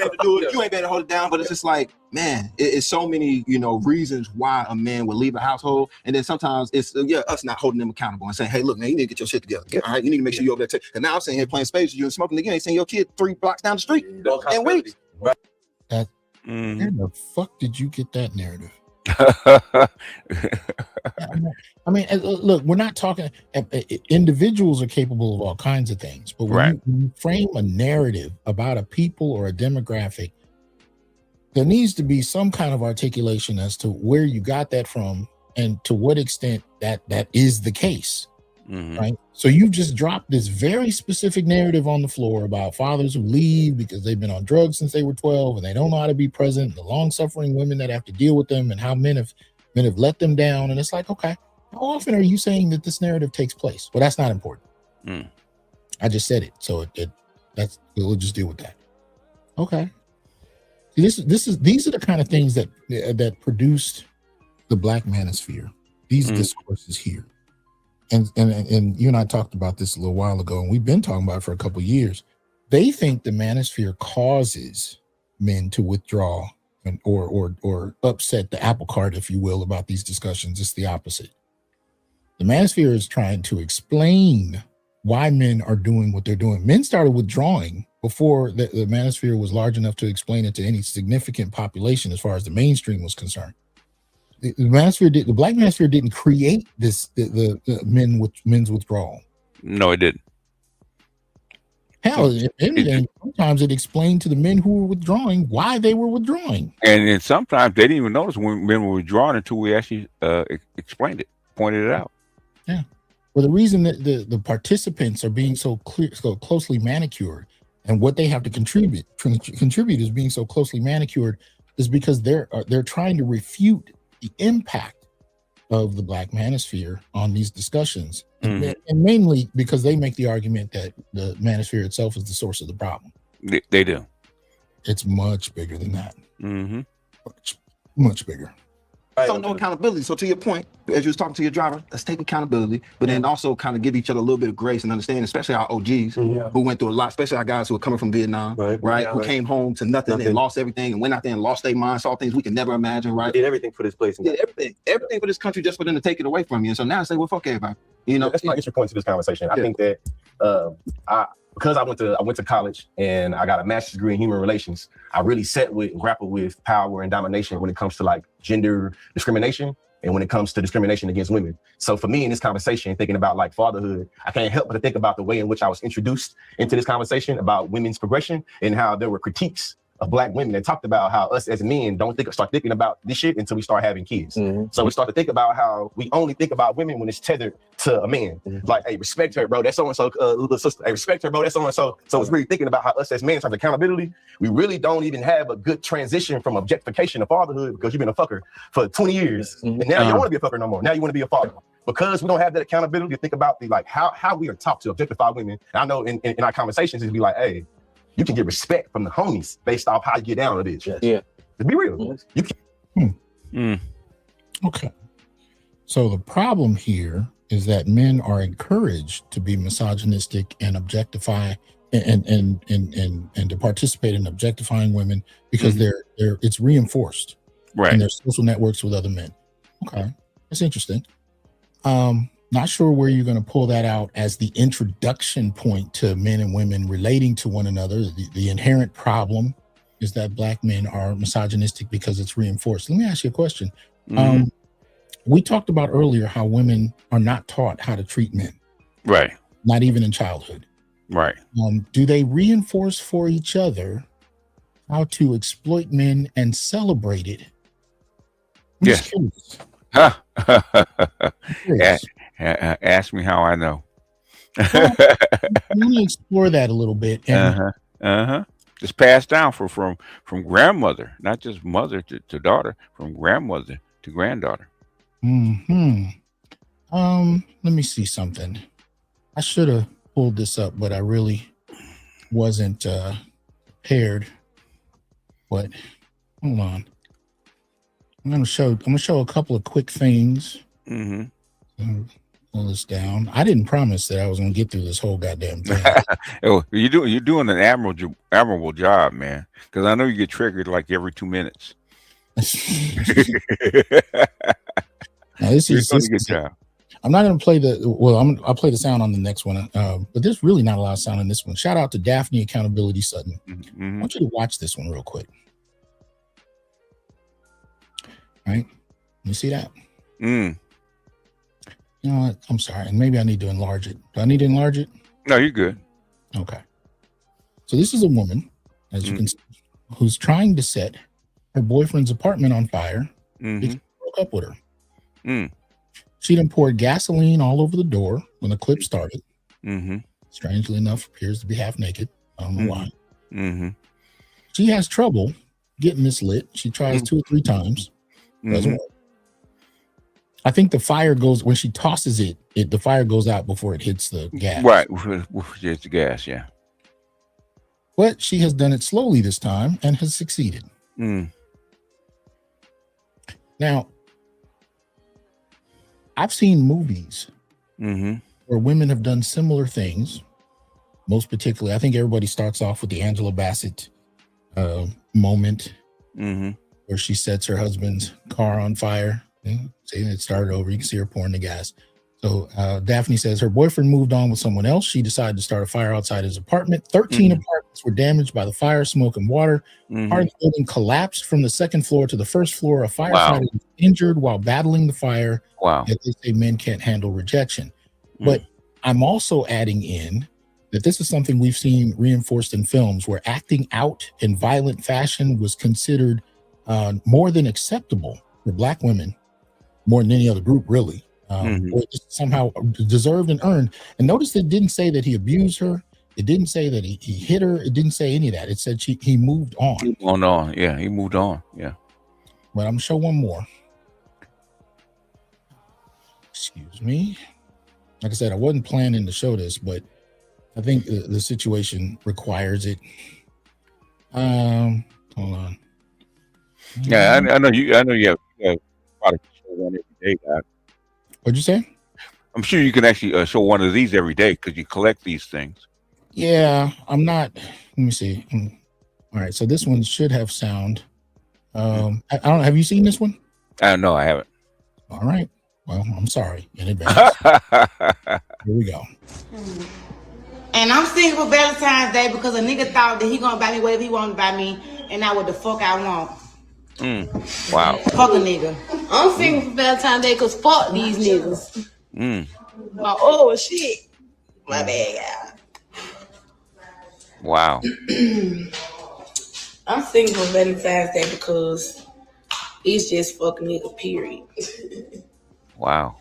D: to do it. You ain't been able to hold it down, but it's just like, man, it's so many, reasons why a man would leave a household. And then sometimes it's us not holding them accountable and saying, hey, look, man, you need to get your shit together. All right, you need to make sure you're over there. And now I'm sitting here playing spades with you and smoking again, sending your kid 3 blocks down the street in weeks.
A: Where the fuck did you get that narrative? I mean, look, we're not talking. Individuals are capable of all kinds of things, but when you frame a narrative about a people or a demographic, there needs to be some kind of articulation as to where you got that from and to what extent that is the case. Right. So you just dropped this very specific narrative on the floor about fathers who leave because they've been on drugs since they were 12 and they don't know how to be present, the long-suffering women that have to deal with them, and how men have let them down. And it's like, okay, how often are you saying that this narrative takes place? Well, that's not important. I just said it, so we'll just deal with that. Okay. These are the kind of things that produced the Black manosphere. These discourses here. And you and I talked about this a little while ago, and we've been talking about it for a couple of years. They think the manosphere causes men to withdraw or upset the apple cart, if you will, about these discussions. It's the opposite. The manosphere is trying to explain why men are doing what they're doing. Men started withdrawing before the manosphere was large enough to explain it to any significant population as far as the mainstream was concerned. The Black manosphere didn't create this the men's withdrawal.
B: No, it didn't.
A: Hell, if anything, sometimes it explained to the men who were withdrawing why they were withdrawing.
B: And sometimes they didn't even notice when men were withdrawing until we actually explained it, pointed it out.
A: Yeah. Well, the reason that the participants are being so closely manicured, and what they have to contribute is being so closely manicured, is because they're trying to refute the impact of the Black manosphere on these discussions, and mainly because they make the argument that the manosphere itself is the source of the problem.
B: They do.
A: It's much bigger than that. Much bigger.
D: So no accountability. So to your point, as you was talking to your driver, let's take accountability, but then also kind of give each other a little bit of grace and understanding, especially our OGs who went through a lot, especially our guys who are coming from Vietnam, who came home to nothing and lost everything and went out there and lost their mind, saw things we could never imagine, right?
G: Did everything for this place.
D: Did everything for this country just for them to take it away from you. And so now I say, well, fuck everybody.
J: That's my entry point to this conversation. I think that because I went to college and I got a master's degree in human relations, I really grapple with power and domination when it comes to like gender discrimination and when it comes to discrimination against women. So for me in this conversation, thinking about like fatherhood, I can't help but to think about the way in which I was introduced into this conversation about women's progression and how there were critiques of Black women that talked about how us as men start thinking about this shit until we start having kids. So we start to think about how we only think about women when it's tethered to a man. Like, hey, respect her, bro. That's so-and-so, little sister. Hey, respect her, bro. That's so-and-so. So it's really thinking about how us as men in terms of accountability, we really don't even have a good transition from objectification to fatherhood because you've been a fucker for 20 years. And now you don't want to be a fucker no more. Now you want to be a father. Because we don't have that accountability to think about how we are taught to objectify women. And I know in our conversations, it'd be like, hey, you can get respect from the homies based off how you get down with it. Yeah. To be real. You can.
A: Okay. So the problem here is that men are encouraged to be misogynistic and objectify and to participate in objectifying women because it's reinforced in their social networks with other men. Okay. That's interesting. Not sure where you're going to pull that out as the introduction point to men and women relating to one another. The inherent problem is that Black men are misogynistic because it's reinforced. Let me ask you a question. We talked about earlier how women are not taught how to treat men.
B: Right.
A: Not even in childhood.
B: Right.
A: Do they reinforce for each other how to exploit men and celebrate it? I'm just curious.
B: Ask me how I know.
A: Well, I'm going to explore that a little bit. And
B: Just passed down from grandmother, not just mother to daughter, from grandmother to granddaughter.
A: Let me see something. I should have pulled this up, but I really wasn't prepared. But hold on. I'm gonna show a couple of quick things. Pull this down. I didn't promise that I was gonna get through this whole goddamn thing.
B: Oh, you're doing an admirable job, man. Because I know you get triggered like every 2 minutes.
A: Now, this
B: You're
A: is
B: doing a good job.
A: I'm not going to play I'll play the sound on the next one. But there's really not a lot of sound in this one. Shout out to Daphne Accountability Sutton. I want you to watch this one real quick. All right. You see that? You know what? I'm sorry. And maybe I need to enlarge it. Do I need to enlarge it?
B: No, you're good.
A: Okay. So this is a woman, as you can see, who's trying to set her boyfriend's apartment on fire because he broke up with her. She done poured gasoline all over the door when the clip started. Strangely enough, appears to be half naked. I don't know why. She has trouble getting this lit. She tries 2 or 3 times. Doesn't work. I think the fire goes when she tosses it. The fire goes out before it hits the gas.
B: Right, it's the gas, yeah.
A: But she has done it slowly this time and has succeeded. Now, I've seen movies where women have done similar things. Most particularly, I think everybody starts off with the Angela Bassett moment where she sets her husband's car on fire. Saying it started over. You can see her pouring the gas. So Daphne says her boyfriend moved on with someone else. She decided to start a fire outside his apartment. 13 apartments were damaged by the fire, smoke, and water. Part of the building collapsed from the 2nd floor to the 1st floor. A firefighter was injured while battling the fire. Yet they say men can't handle rejection. But I'm also adding in that this is something we've seen reinforced in films where acting out in violent fashion was considered more than acceptable for Black women, more than any other group, really. Or just somehow deserved and earned. And notice it didn't say that he abused her. It didn't say that he hit her. It didn't say any of that. It said he moved on.
B: He moved on. Yeah, he moved on. Yeah.
A: But I'm gonna show one more. Excuse me. Like I said, I wasn't planning to show this, but I think the situation requires it. Hold on.
B: Yeah, I know you. I know you have product to show one every day, guys.
A: What'd you say?
B: I'm sure you can actually show one of these every day because you collect these things.
A: Yeah, I'm not. Let me see. All right, so this one should have sound. I don't. Have you seen this one?
B: No, I haven't.
A: All right. Well, I'm sorry in advance. Here we go.
K: And I'm single for Valentine's Day because a nigga thought that he gonna buy me whatever he wanted to buy me, and not what the fuck I want.
B: Wow.
K: Fuck a nigga. I'm single for Valentine's Day because fuck these niggas. Oh shit. My bad, y'all.
B: Wow.
K: I'm single for Valentine's Day because it's just fuck a nigga, period.
B: Wow.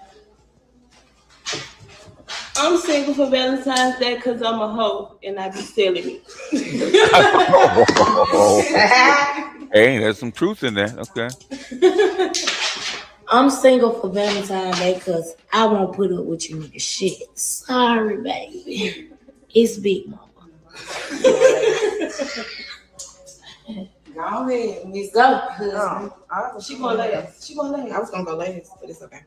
K: I'm single for Valentine's Day because I'm a hoe and I be selling it.
B: Hey, there's some truth in there. Okay.
K: I'm single for Valentine's Day because I won't put up with you nigga shit. Sorry, baby. It's Big Mama. Go ahead, Miss. Go. She going last. I was gonna go last, but it's okay.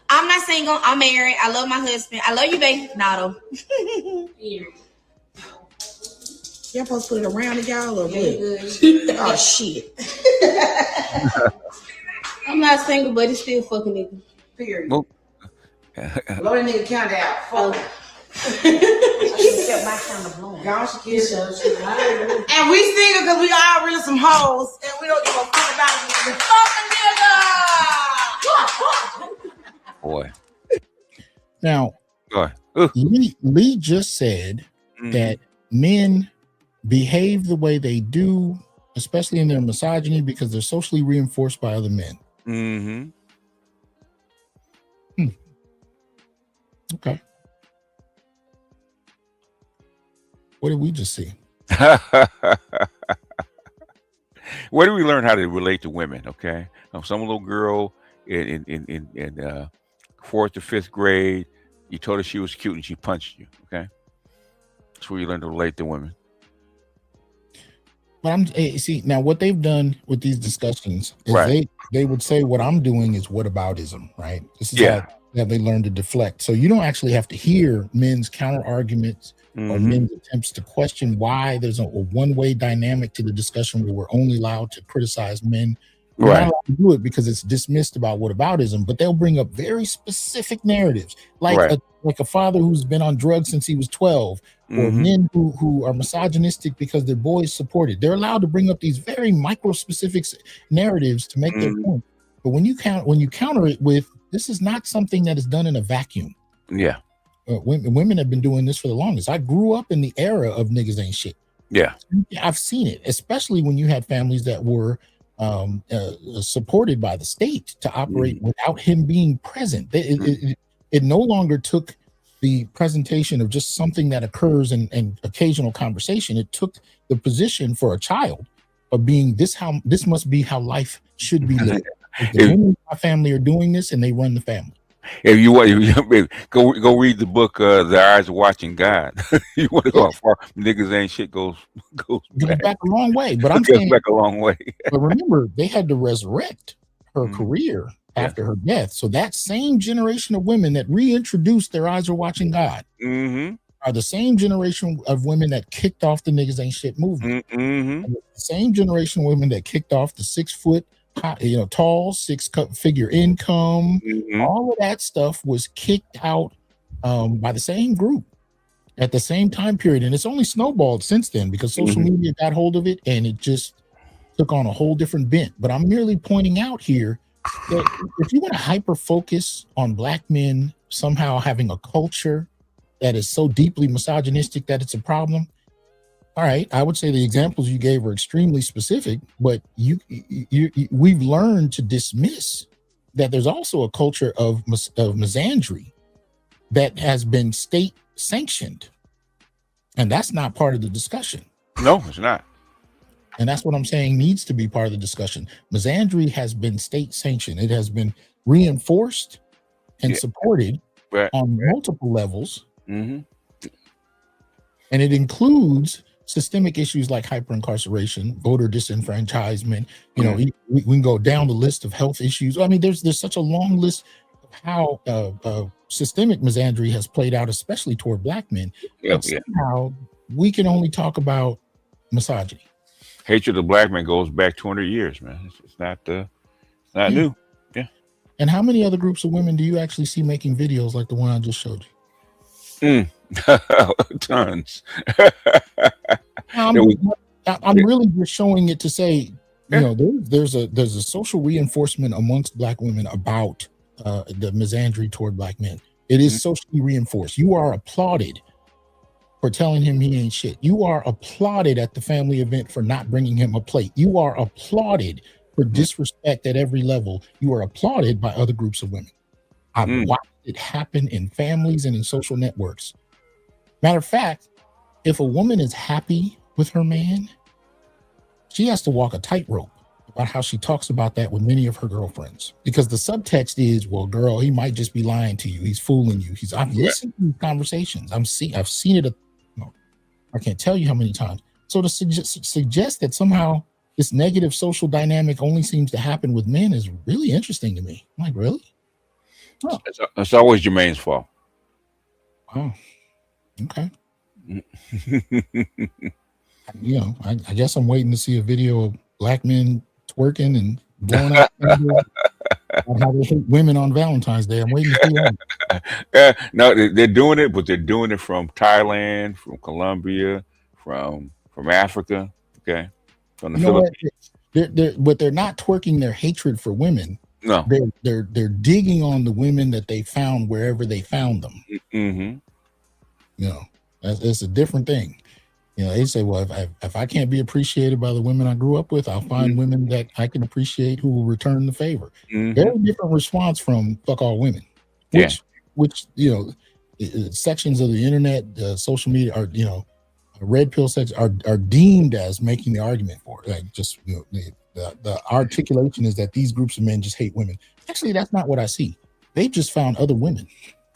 K: I'm not single. I'm married. I love my husband. I love you, babe. Nado. Y'all supposed to put it around it, y'all, or what? Oh, shit. I'm not single, but it's still fucking nigga. Period.
B: Well,
K: Blow that nigga count out. Fuck.
L: Kept my count blowing.
K: Gosh, and we single because we all really some hoes and we don't give a fuck about it. Fucking nigga!
B: Boy.
A: Now,
B: Go ahead.
A: Lee just said that men behave the way they do, especially in their misogyny, because they're socially reinforced by other men.
B: Mm-hmm.
A: Okay. What did we just see?
B: Where do we learn how to relate to women? Okay, some little girl in 4th to 5th grade, you told her she was cute and she punched you. Okay, that's where you learn to relate to women.
A: But see now what they've done with these discussions is they would say what I'm doing is whataboutism, right? This is how they learn to deflect. So you don't actually have to hear men's counter arguments or men's attempts to question why there's a one-way dynamic to the discussion where we're only allowed to criticize men. We're not allowed to do it because it's dismissed about whataboutism, but they'll bring up very specific narratives, like a father who's been on drugs since he was 12, or men who are misogynistic because their boys support it. They're allowed to bring up these very micro-specific narratives to make their point. But when you counter it with, this is not something that is done in a vacuum.
B: Yeah.
A: Women have been doing this for the longest. I grew up in the era of niggas ain't shit.
B: Yeah.
A: I've seen it, especially when you had families that were supported by the state to operate without him being present. It no longer took the presentation of just something that occurs in occasional conversation. It took the position for a child of being this must be how life should be lived. If the women in my family are doing this and they run the family.
B: If you want, go read the book, The Eyes of Watching God. You want to go far? Niggas ain't shit goes
A: back a long way. But I'm saying
B: back a long way.
A: But remember, they had to resurrect her career after her death. So that same generation of women that reintroduced Their Eyes Are Watching God are the same generation of women that kicked off the Niggas Ain't Shit movement. The same generation of women that kicked off the 6 foot, tall, 6-figure income. All of that stuff was kicked out by the same group at the same time period. And it's only snowballed since then because social media got hold of it and it just took on a whole different bent. But I'm merely pointing out here that if you want to hyper focus on Black men somehow having a culture that is so deeply misogynistic that it's a problem, all right, I would say the examples you gave are extremely specific, but we've learned to dismiss that there's also a culture of misandry that has been state sanctioned, and that's not part of the discussion.
B: No, it's not.
A: And that's what I'm saying needs to be part of the discussion. Misandry has been state sanctioned. It has been reinforced and supported on multiple levels, and it includes systemic issues like hyperincarceration, voter disenfranchisement. We can go down the list of health issues. I mean, there's such a long list of how systemic misandry has played out, especially toward Black men. Somehow we can only talk about misogyny.
B: Hatred of Black men goes back 200 years, man. It's not new. Yeah.
A: And how many other groups of women do you actually see making videos like the one I just showed you?
B: Tons.
A: I'm really just showing it to say, there's a social reinforcement amongst Black women about the misandry toward Black men. It is socially reinforced. You are applauded for telling him he ain't shit. You are applauded at the family event for not bringing him a plate. You are applauded for disrespect at every level. You are applauded by other groups of women. I've watched it happen in families and in social networks. Matter of fact, if a woman is happy with her man, she has to walk a tightrope about how she talks about that with many of her girlfriends, because the subtext is, well, girl, he might just be lying to you. He's fooling you. I've listened to these conversations. I've seen it. I can't tell you how many times. So to suggest that somehow this negative social dynamic only seems to happen with men is really interesting to me. I'm like, really?
B: Oh. It's always Jermaine's fault.
A: Oh, okay. I guess I'm waiting to see a video of Black men twerking and blowing out. how they hate women on Valentine's Day. I'm waiting to see that.
B: No, they're doing it, but they're doing it from Thailand, from Colombia, from Africa. Okay, from the
A: You know what?
B: Philippines.
A: But they're not twerking their hatred for women.
B: No,
A: They're digging on the women that they found wherever they found them.
B: mm-hmm.
A: You know, it's a different thing. You know, they say, well, if I can't be appreciated by the women I grew up with, I'll find women that I can appreciate who will return the favor. Very different response from fuck all women, which you know, sections of the internet, social media are, you know, red pill sections are deemed as making the argument for it. Like, just, you know, the articulation is that these groups of men just hate women. Actually, that's not what I see. They just found other women.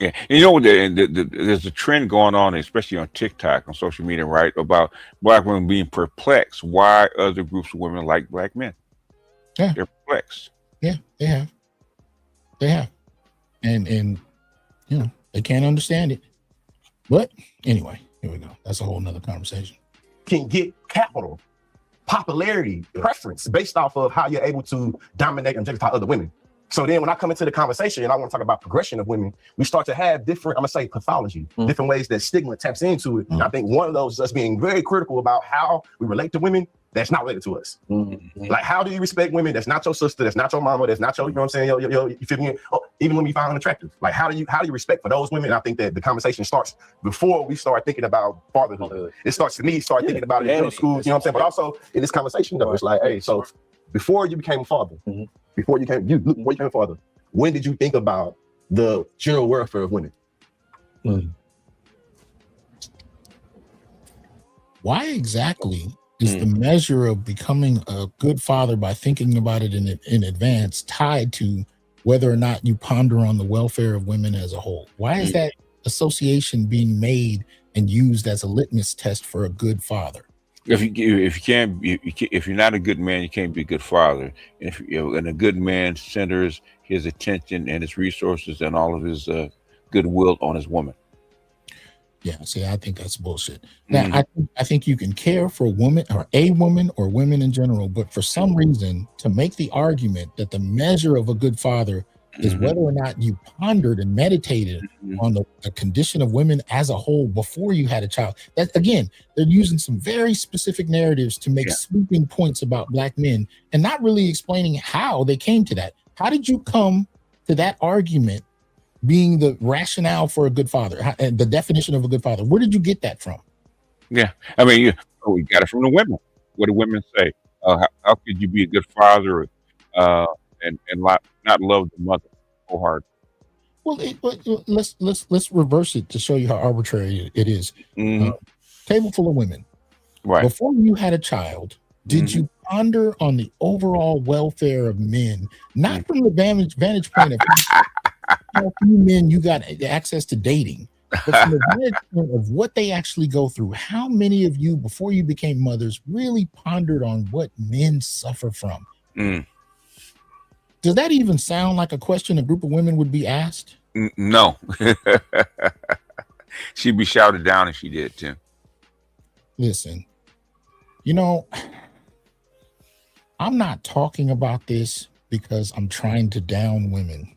B: Yeah, and you know, there's a trend going on, especially on TikTok, on social media, right, about black women being perplexed why other groups of women like black men.
A: Yeah,
B: they're perplexed.
A: Yeah, they have, and you know, they can't understand it. But anyway, here we go. That's a whole nother conversation.
J: Can get capital, popularity, preference based off of how you're able to dominate and objectify other women. So then when I come into the conversation and I want to talk about progression of women, we start to have different, I'm gonna say pathology, different ways that stigma taps into it. And I think one of those is us being very critical about how we relate to women that's not related to us. Like, how do you respect women that's not your sister, that's not your mama, that's not your, you know what I'm saying, you feel me? Oh, even when we find unattractive. Like, how do you respect for those women? And I think that the conversation starts before we start thinking about fatherhood. It starts to me, start thinking about it in middle school, you know what I'm saying? But also in this conversation though, it's like, hey, so before you became a father, before you became a father, when did you think about the general welfare of women?
A: Why exactly is the measure of becoming a good father by thinking about it in advance tied to whether or not you ponder on the welfare of women as a whole? Why is that association being made and used as a litmus test for a good father?
B: If you're not a good man, you can't be a good father. And a good man centers his attention and his resources and all of his goodwill on his woman.
A: Yeah, see, I think that's bullshit. Now, I think you can care for a woman or women in general, but for some reason, to make the argument that the measure of a good father is whether or not you pondered and meditated on the condition of women as a whole before you had a child. That, again, they're using some very specific narratives to make sweeping points about black men and not really explaining how they came to that. How did you come to that argument being the rationale for a good father and the definition of a good father? Where did you get that from?
B: Yeah, I mean, we got it from the women. What do women say? How could you be a good father and not love the mother so hard?
A: Well, let's reverse it to show you how arbitrary it is. Table full of women.
B: Right.
A: Before you had a child, did you ponder on the overall welfare of men, not from the vantage point of how few men you got access to dating, but from the vantage point of what they actually go through? How many of you, before you became mothers, really pondered on what men suffer from? Does that even sound like a question a group of women would be asked?
B: No. She'd be shouted down if she did, Tim.
A: Listen, you know, I'm not talking about this because I'm trying to down women.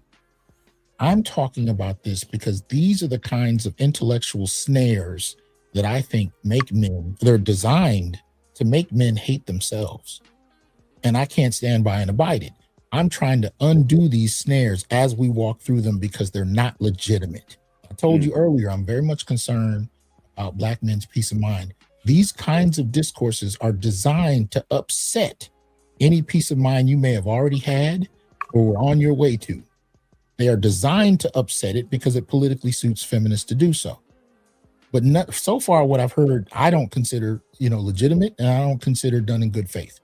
A: I'm talking about this because these are the kinds of intellectual snares that I think make men, they're designed to make men hate themselves. And I can't stand by and abide it. I'm trying to undo these snares as we walk through them because they're not legitimate. I told you earlier, I'm very much concerned about black men's peace of mind. These kinds of discourses are designed to upset any peace of mind you may have already had or were on your way to. They are designed to upset it because it politically suits feminists to do so. But not, so far, what I've heard, I don't consider, legitimate, and I don't consider done in good faith.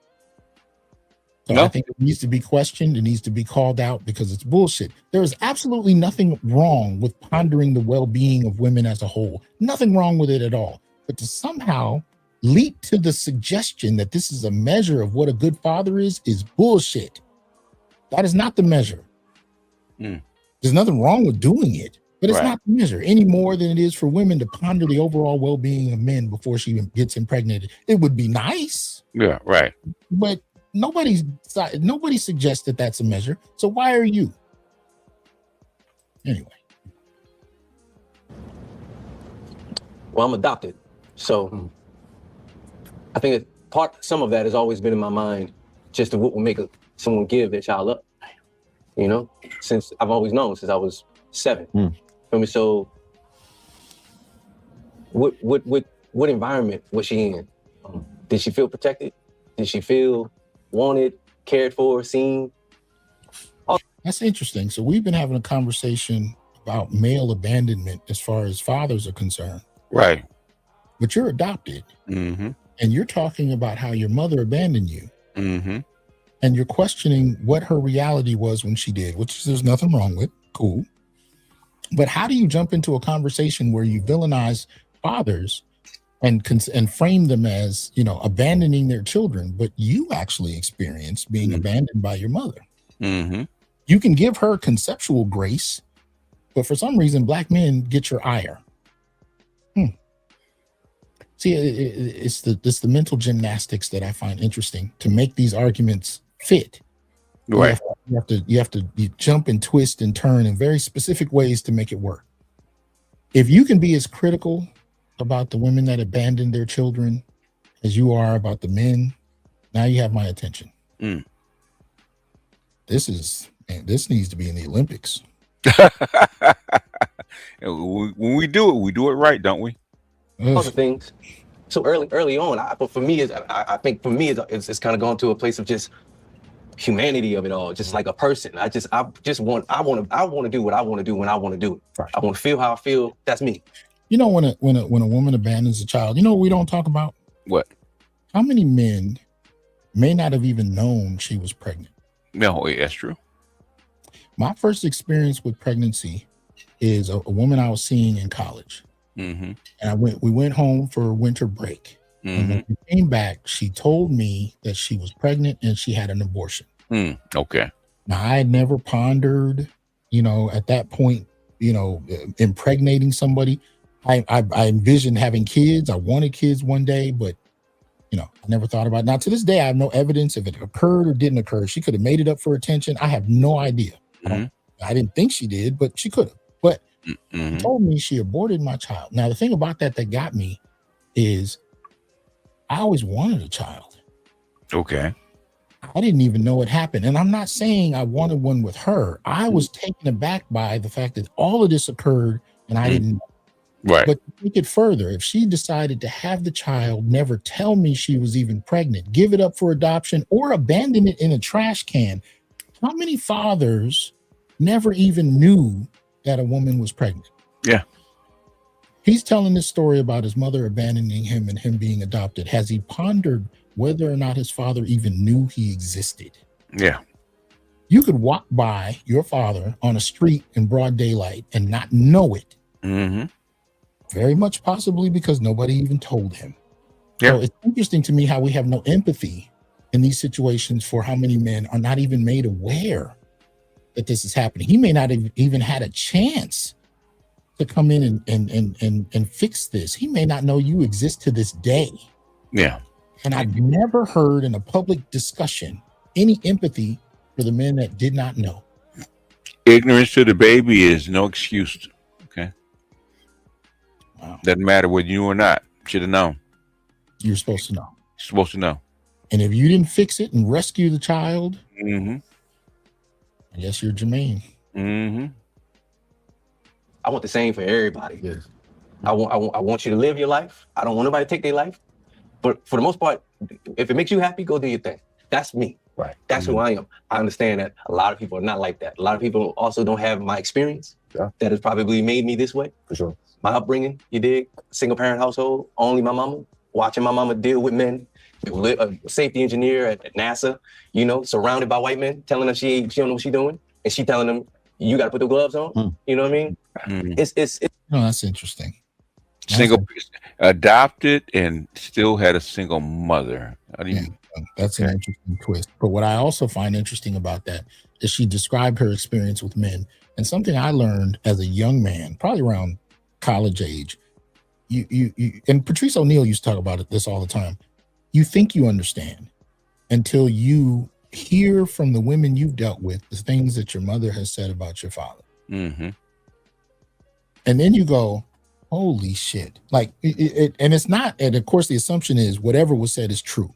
A: So I think it needs to be questioned. It needs to be called out because it's bullshit. There is absolutely nothing wrong with pondering the well-being of women as a whole. Nothing wrong with it at all. But to somehow leap to the suggestion that this is a measure of what a good father is bullshit. That is not the measure. There's nothing wrong with doing it, but it's not the measure any more than it is for women to ponder the overall well-being of men before she gets impregnated. It would be nice.
B: Yeah, right.
A: But Nobody suggests that that's a measure. So why are you? Anyway.
G: Well, I'm adopted. So I think some of that has always been in my mind, just to what will make someone give their child up. You know, since I've always known since I was 7. Feel me? So what environment was she in? Did she feel protected? Did she feel wanted, cared for, seen?
A: That's interesting. So we've been having a conversation about male abandonment as far as fathers are concerned.
B: Right.
A: But you're adopted.
B: Mm-hmm.
A: And you're talking about how your mother abandoned you.
B: Mm-hmm.
A: And you're questioning what her reality was when she did, which there's nothing wrong with. Cool. But how do you jump into a conversation where you villainize fathers and frame them as, you know, abandoning their children, but you actually experienced being abandoned by your mother?
B: Mm-hmm.
A: You can give her conceptual grace, but for some reason, black men get your ire. See, it's the mental gymnastics that I find interesting to make these arguments fit.
B: Right.
A: You have to jump and twist and turn in very specific ways to make it work. If you can be as critical about the women that abandoned their children as you are about the men, now you have my attention. This needs to be in the Olympics.
B: When we do it right, don't we?
G: Other things. So early on, but for me, I think for me, it's kind of gone to a place of just humanity of it all, just like a person. I want to do what I want to do when I want to do it. Right. I want to feel how I feel. That's me.
A: You know, when a woman abandons a child, you know what we don't talk about?
B: What?
A: How many men may not have even known she was pregnant?
B: No, that's true.
A: My first experience with pregnancy is a woman I was seeing in college.
B: Mm-hmm.
A: And we went home for winter break.
B: Mm-hmm.
A: And when we came back, she told me that she was pregnant and she had an abortion.
B: Okay.
A: Now, I had never pondered, you know, at that point, you know, impregnating somebody. I envisioned having kids. I wanted kids one day, but, you know, I never thought about it. Now, to this day, I have no evidence if it occurred or didn't occur. She could have made it up for attention. I have no idea. I didn't think she did, but she could have. But she told me she aborted my child. Now, the thing about that got me is I always wanted a child.
B: Okay.
A: I didn't even know it happened. And I'm not saying I wanted one with her. I was taken aback by the fact that all of this occurred and I didn't know.
B: Right.
A: But to take it further, if she decided to have the child, never tell me she was even pregnant, give it up for adoption, or abandon it in a trash can, how many fathers never even knew that a woman was pregnant?
B: Yeah.
A: He's telling this story about his mother abandoning him and him being adopted. Has he pondered whether or not his father even knew he existed?
B: Yeah.
A: You could walk by your father on a street in broad daylight and not know it. Very much possibly because nobody even told him. Yeah. So it's interesting to me how we have no empathy in these situations for how many men are not even made aware that this is happening. He may not have even had a chance to come in and fix this. He may not know you exist to this day.
B: Yeah.
A: And I've never heard in a public discussion any empathy for the men that did not know.
B: Ignorance to the baby is no excuse. Okay. Wow. Doesn't matter whether you or not. Should have known.
A: You're supposed to know.
B: You're supposed to know.
A: And if you didn't fix it and rescue the child,
B: I
A: guess you're Jermaine.
G: I want the same for everybody. Yes. I want you to live your life. I don't want nobody to take their life. But for the most part, if it makes you happy, go do your thing. That's me. Right. That's who I am. I understand that a lot of people are not like that. A lot of people also don't have my experience that has probably made me this way. For sure. My upbringing, you dig? Single parent household, only my mama. Watching my mama deal with men. A safety engineer at NASA, you know, surrounded by white men, telling her she don't know what she's doing. And she telling them, you got to put the gloves on. You know what I mean? It's
A: no, that's interesting.
B: Single, adopted and still had a single mother.
A: That's an interesting twist. But what I also find interesting about that is she described her experience with men. And something I learned as a young man, probably around college age, you and Patrice O'Neal used to talk about this all the time. You think you understand. until you hear from the women you've dealt with the things that your mother has said about your father.
B: Mm-hmm.
A: And then you go, holy shit. Like, and it's not, and of course the assumption is whatever was said is true.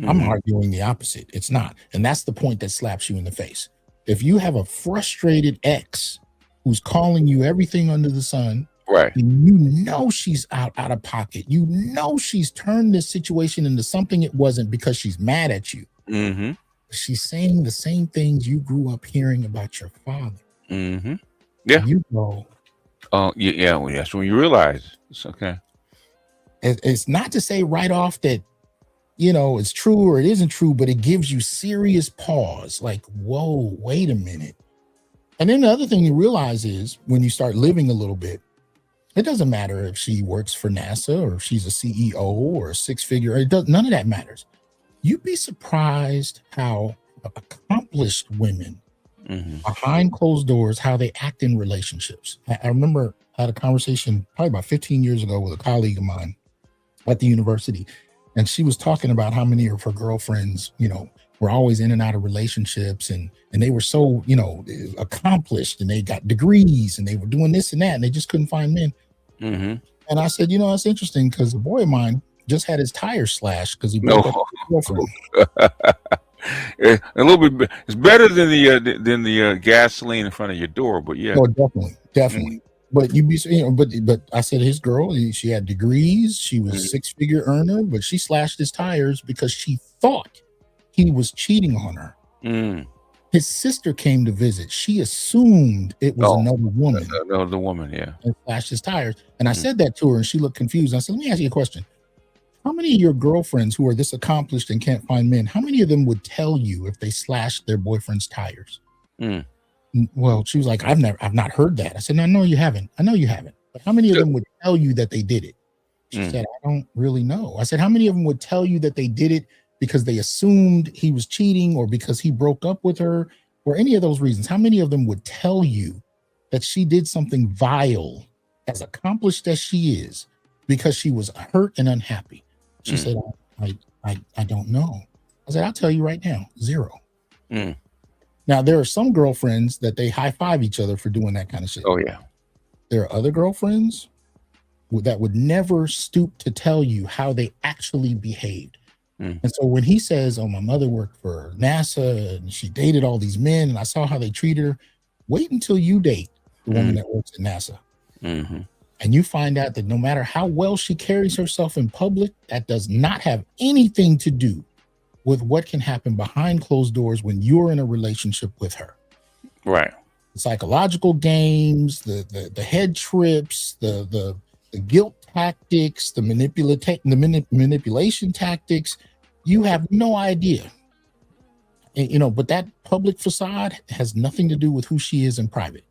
A: I'm arguing the opposite. It's not. And that's the point that slaps you in the face. If you have a frustrated ex who's calling you everything under the sun,
B: right,
A: and you know she's out of pocket, you know she's turned this situation into something it wasn't because she's mad at you.
B: Mm-hmm.
A: She's saying the same things you grew up hearing about your father.
B: Mm-hmm. Yeah.
A: And you go,
B: oh, yeah. Well, that's when you realize it's okay.
A: It's not to say right off that, you know, it's true or it isn't true, but it gives you serious pause. Like, whoa, wait a minute. And then the other thing you realize is when you start living a little bit, it doesn't matter if she works for NASA or if she's a CEO or a six-figure. None of that matters. You'd be surprised how accomplished women behind closed doors, how they act in relationships. I remember I had a conversation probably about 15 years ago with a colleague of mine at the university. And she was talking about how many of her girlfriends, you know, were always in and out of relationships and they were so, you know, accomplished and they got degrees and they were doing this and that and they just couldn't find men. And I said, you know, that's interesting because a boy of mine just had his tires slashed because he broke up with his girlfriend.
B: A little bit. It's better than the gasoline in front of your door, but yeah.
A: Oh, definitely. But you'd be, you know, but I said his girl, she had degrees, she was a six-figure earner, but she slashed his tires because she thought he was cheating on her. His sister came to visit. She assumed it was another woman.
B: Another woman, yeah.
A: And slashed his tires. And I said that to her and she looked confused. I said, let me ask you a question. How many of your girlfriends who are this accomplished and can't find men, how many of them would tell you if they slashed their boyfriend's tires? Well, she was like, I've not heard that. I said, no, you haven't. I know you haven't. But how many of them would tell you that they did it? She said, I don't really know. I said, how many of them would tell you that they did it because they assumed he was cheating or because he broke up with her or any of those reasons? How many of them would tell you that she did something vile, as accomplished as she is, because she was hurt and unhappy? She said, I don't know. I said, I'll tell you right now, 0. Now, there are some girlfriends that they high five each other for doing that kind of shit.
B: Oh, yeah.
A: There are other girlfriends that would never stoop to tell you how they actually behaved. And so when he says, oh, my mother worked for NASA and she dated all these men and I saw how they treated her, wait until you date the woman that works at NASA. And you find out that no matter how well she carries herself in public, that does not have anything to do with what can happen behind closed doors when you're in a relationship with her.
B: Right.
A: The psychological games, the head trips, the guilt tactics, the manipulation tactics, you have no idea. And, you know, but that public facade has nothing to do with who she is in private.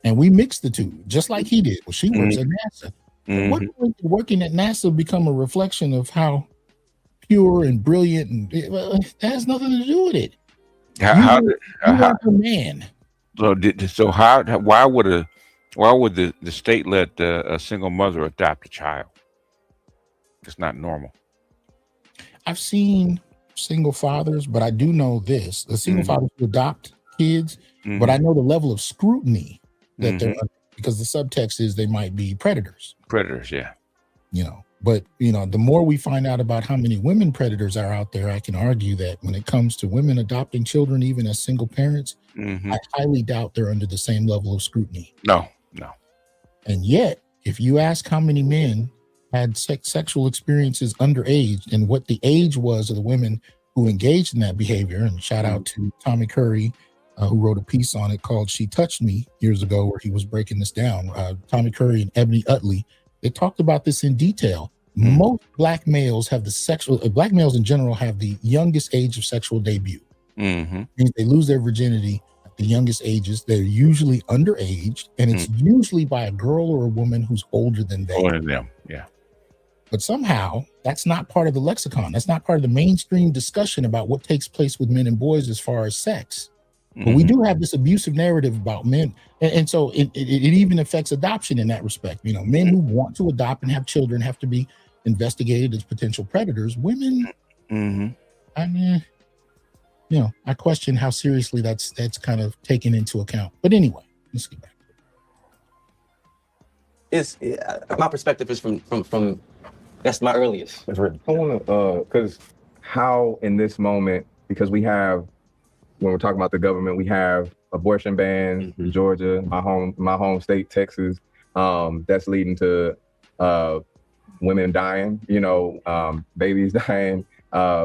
A: And we mix the two, just like he did. Well, she works at NASA. What point did working at NASA become a reflection of how pure and brilliant, and that has nothing to do with it? How a man.
B: Why would the state let a single mother adopt a child? It's not normal.
A: I've seen single fathers, but I do know this: the single fathers who adopt kids, but I know the level of scrutiny that they're under, because the subtext is they might be predators.
B: Predators, yeah.
A: You know, but you know, the more we find out about how many women predators are out there, I can argue that when it comes to women adopting children, even as single parents, I highly doubt they're under the same level of scrutiny.
B: No.
A: And yet, if you ask how many men had sexual experiences underage and what the age was of the women who engaged in that behavior, and shout out to Tommy Curry, who wrote a piece on it called She Touched Me years ago, where he was breaking this down. Tommy Curry and Ebony Utley, they talked about this in detail. Most black males have black males in general have the youngest age of sexual debut. Means they lose their virginity at the youngest ages. They're usually underage, and it's usually by a girl or a woman who's older than they.
B: Older than them, yeah.
A: But somehow that's not part of the lexicon. That's not part of the mainstream discussion about what takes place with men and boys as far as sex. But we do have this abusive narrative about men. And so it even affects adoption in that respect. You know, men who want to adopt and have children have to be investigated as potential predators. Women, I mean, I question how seriously that's kind of taken into account. But anyway, let's get back.
G: It's my perspective is from that's my earliest.
E: I want to because how in this moment, because we have, when we're talking about the government, we have abortion bans, Georgia, my home state, Texas, that's leading to women dying, babies dying,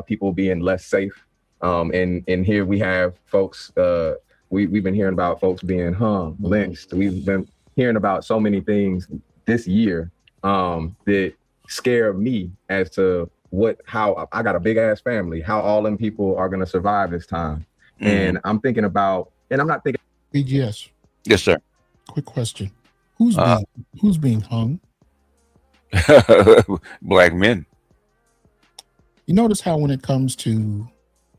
E: people being less safe. And here we have folks, we've been hearing about folks being hung, lynched. We've been hearing about so many things this year that scare me as to how I got a big ass family, how all them people are going to survive this time. And I'm thinking about, and I'm not thinking.
A: BGS.
B: Yes, sir.
A: Quick question. Who's being hung?
B: Black men.
A: You notice how when it comes to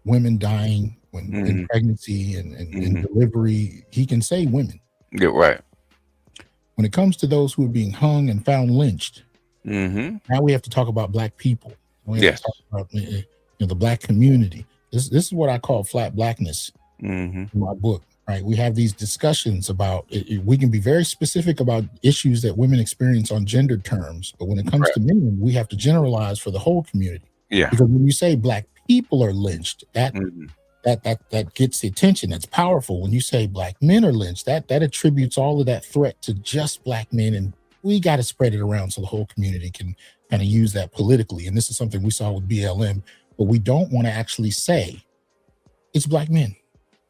A: women dying in pregnancy and in delivery, he can say women.
B: Yeah, right.
A: When it comes to those who are being hung and found lynched, now we have to talk about Black people. We have to talk about the Black community. This is what I call flat blackness in my book. Right? We have these discussions about we can be very specific about issues that women experience on gender terms, but when it comes to men, we have to generalize for the whole community.
B: Yeah.
A: Because when you say Black people are lynched, that gets the attention. That's powerful. When you say Black men are lynched, that attributes all of that threat to just Black men, and we got to spread it around so the whole community can kind of use that politically. And this is something we saw with BLM, but we don't want to actually say it's Black men.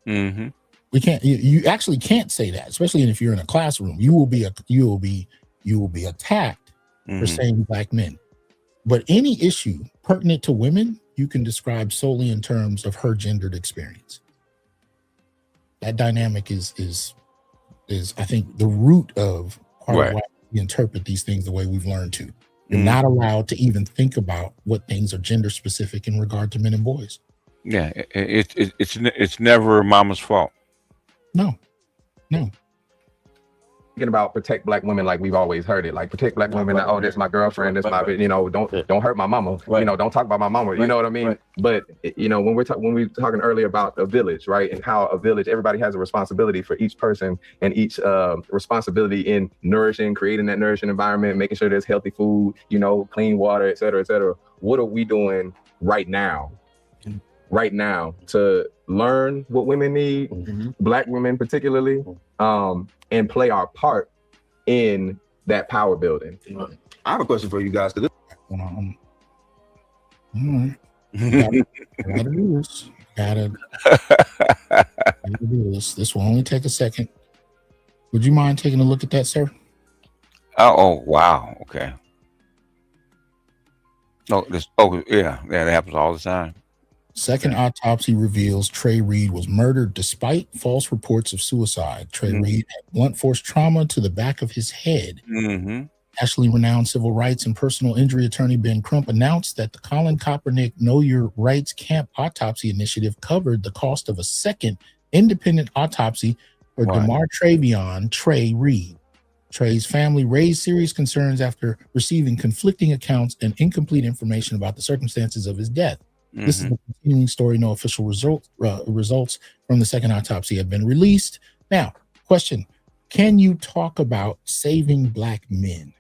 A: We can't. You actually can't say that, especially if you're in a classroom. You will be attacked for saying Black men. But any issue pertinent to women, you can describe solely in terms of her gendered experience. That dynamic is I think the root of part of why we interpret these things the way we've learned to. You're not allowed to even think about what things are gender specific in regard to men and boys.
B: Yeah, it's never mama's fault.
A: No.
E: Thinking about protect Black women like we've always heard it, like protect Black women. Oh, this my girlfriend, this my, don't hurt my mama. Don't talk about my mama. You know what I mean? But when we're talking earlier about a village, right, and how a village, everybody has a responsibility for each person and each responsibility in nourishing, creating that nourishing environment, making sure there's healthy food, clean water, et cetera, et cetera. What are we doing right now to learn what women need, Black women particularly, and play our part in that power building?
D: I have a question for you guys.
A: All right. Gotta do this. Gotta do this. This will only take a second. Would you mind taking a look at that, sir?
B: Oh wow. Okay. Yeah, that happens all the time.
A: Second autopsy reveals Trey Reed was murdered despite false reports of suicide. Trey Reed had blunt force trauma to the back of his head. Nationally renowned civil rights and personal injury attorney Ben Crump announced that the Colin Kaepernick Know Your Rights Camp Autopsy Initiative covered the cost of a second independent autopsy for DeMar Travion Trey Reed. Trey's family raised serious concerns after receiving conflicting accounts and incomplete information about the circumstances of his death. This is a continuing story. No official results from the second autopsy have been released. Now, question: can you talk about saving Black men?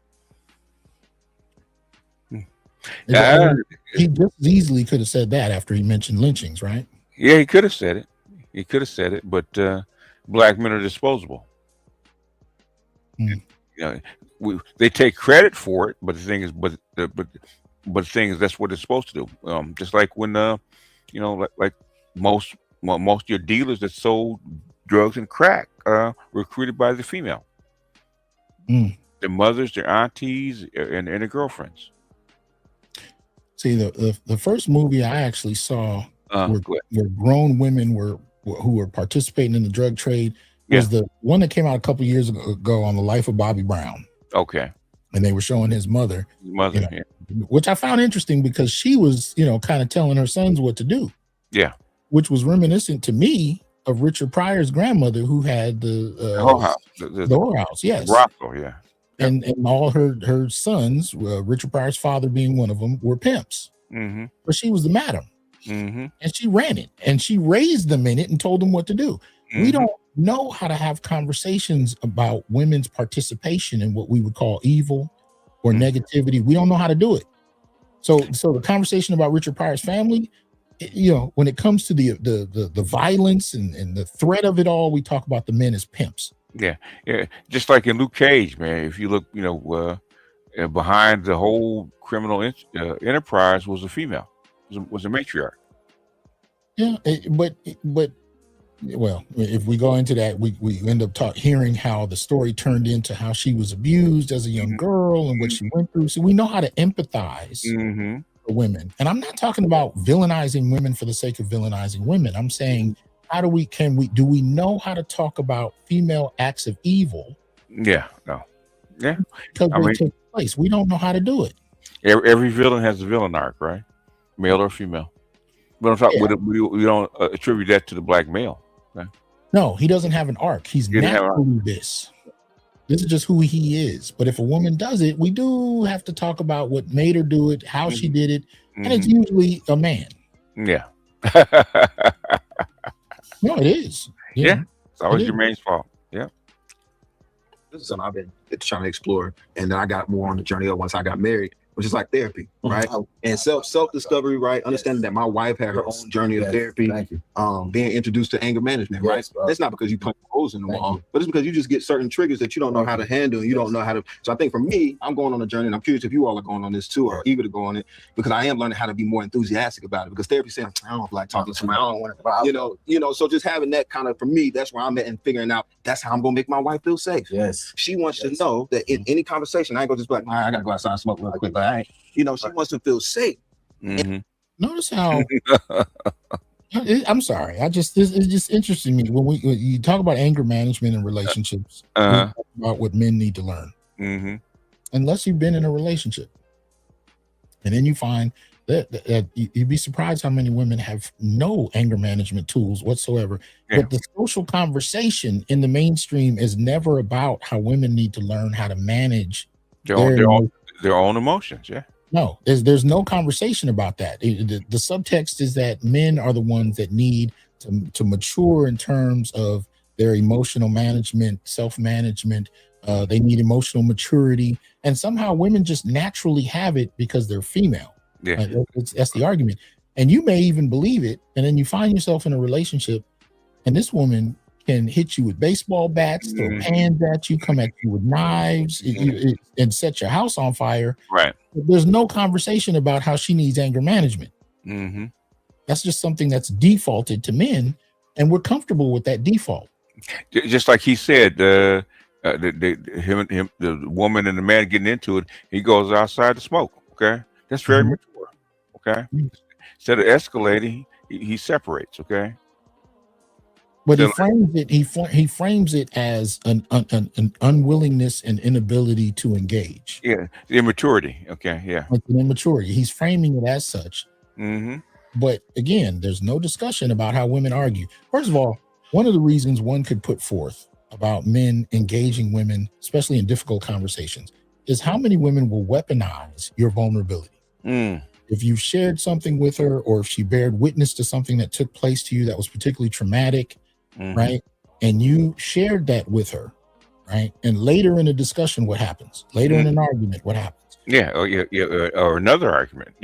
A: He just as easily could have said that after he mentioned lynchings, right?
B: Yeah, he could have said it. But Black men are disposable. They take credit for it, but the thing is, but the thing is, that's what it's supposed to do. Just like when, like most of your dealers that sold drugs and crack recruited by the female, their mothers, their aunties, and their girlfriends.
A: See, the first movie I actually saw where grown women who were participating in the drug trade was the one that came out a couple years ago on the life of Bobby Brown.
B: Okay.
A: And they were showing his mother, which I found interesting because she was, kind of telling her sons what to do.
B: Yeah.
A: Which was reminiscent to me of Richard Pryor's grandmother, who had the whorehouse. The whorehouse, yes.
B: Brothel, yeah.
A: And all her sons, Richard Pryor's father being one of them, were pimps. But she was the madam.
B: Mm-hmm.
A: and she ran it, and she raised them in it and told them what to do. We don't know how to have conversations about women's participation in what we would call evil or negativity. We don't know how to do it. So the conversation about Richard Pryor's family, when it comes to the violence and the threat of it all, we talk about the men as pimps.
B: Yeah. Just like in Luke Cage, man. If you look, behind the whole criminal enterprise was a female, was a matriarch.
A: Yeah, but well, if we go into that, we end up hearing how the story turned into how she was abused as a young girl and what she went through. So we know how to empathize for women. And I'm not talking about villainizing women for the sake of villainizing women. I'm saying, do we know how to talk about female acts of evil?
B: Yeah, no. Yeah.
A: Because they take place. We don't know how to do it.
B: Every villain has a villain arc, right? Male or female. We don't attribute that to the black male. Okay?
A: No, he doesn't have an arc. He's naturally this. This is just who he is. But if a woman does it, we do have to talk about what made her do it, how she did it, and it's usually a man.
B: Yeah.
A: No, it is.
B: Yeah. It's always Jermaine's fault. Yeah.
F: This is something I've been trying to explore, and then I got more on the journey of once I got married, which is like therapy, right? And self-discovery, right? Understanding that my wife had her own journey of therapy, being introduced to anger management, right? It's not because you punch holes in the wall, but it's because you just get certain triggers that you don't know how to handle, and you don't know how to. So I think for me, I'm going on a journey, and I'm curious if you all are going on this too, or eager to go on it, because I am learning how to be more enthusiastic about it. Because therapy saying, I don't like talking to somebody, I don't want to, so just having that kind of, for me, that's where I'm at, and figuring out that's how I'm gonna make my wife feel safe.
H: Yes,
F: she wants to know that in any conversation, I ain't gonna just be like, I gotta go outside and smoke real quick, but I ain't. She wants to feel safe.
A: Notice how I'm sorry. It's just interesting to me when you talk about anger management in relationships, we talk about what men need to learn. Unless you've been in a relationship, and then you find that you'd be surprised how many women have no anger management tools whatsoever. But the social conversation in the mainstream is never about how women need to learn how to manage
B: their own emotions. Yeah.
A: No, there's no conversation about that. The subtext is that men are the ones that need to mature in terms of their emotional management, self-management. They need emotional maturity, and somehow women just naturally have it because they're female.
B: Yeah,
A: that's the argument. And you may even believe it, and then you find yourself in a relationship, and this woman can hit you with baseball bats, throw hands at you, come at you with knives, and set your house on fire.
B: Right.
A: There's no conversation about how she needs anger management. That's just something that's defaulted to men, and we're comfortable with that default.
B: Just like he said, the woman and the man getting into it, he goes outside to smoke. Okay, that's very mature. Okay, instead of escalating, he separates. Okay.
A: But he frames it as an unwillingness and inability to engage.
B: Yeah, immaturity. Okay, yeah.
A: Like an immaturity. He's framing it as such. But again, there's no discussion about how women argue. First of all, one of the reasons one could put forth about men engaging women, especially in difficult conversations, is how many women will weaponize your vulnerability. If you've shared something with her, or if she bared witness to something that took place to you that was particularly traumatic, right? And you shared that with her, right? And later in a discussion, what happens? Later in an argument, what happens?
B: Yeah, or another argument.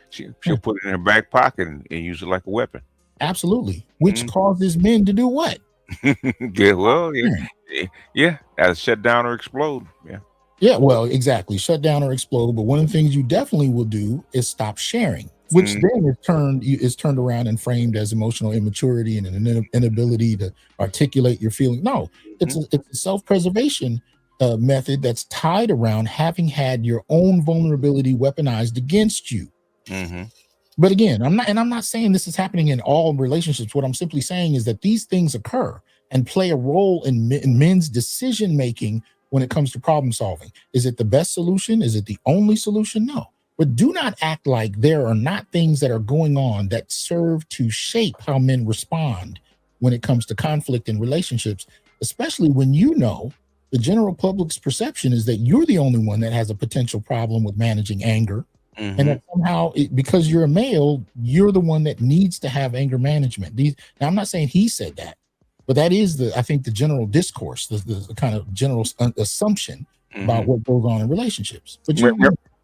B: She'll put it in her back pocket and use it like a weapon.
A: Absolutely, which causes men to do what?
B: Either shut down or explode.
A: Yeah, well, exactly, shut down or explode. But one of the things you definitely will do is stop sharing, which then is turned around and framed as emotional immaturity and an inability to articulate your feeling. No, it's a self-preservation method that's tied around having had your own vulnerability weaponized against you. But again, I'm not saying this is happening in all relationships. What I'm simply saying is that these things occur and play a role in men's decision making when it comes to problem solving. Is it the best solution? Is it the only solution? No. But do not act like there are not things that are going on that serve to shape how men respond when it comes to conflict in relationships, especially when the general public's perception is that you're the only one that has a potential problem with managing anger And that somehow, because you're a male, you're the one that needs to have anger management. Now, I'm not saying he said that, but that is I think the general discourse, the kind of general assumption about what goes on in relationships. But you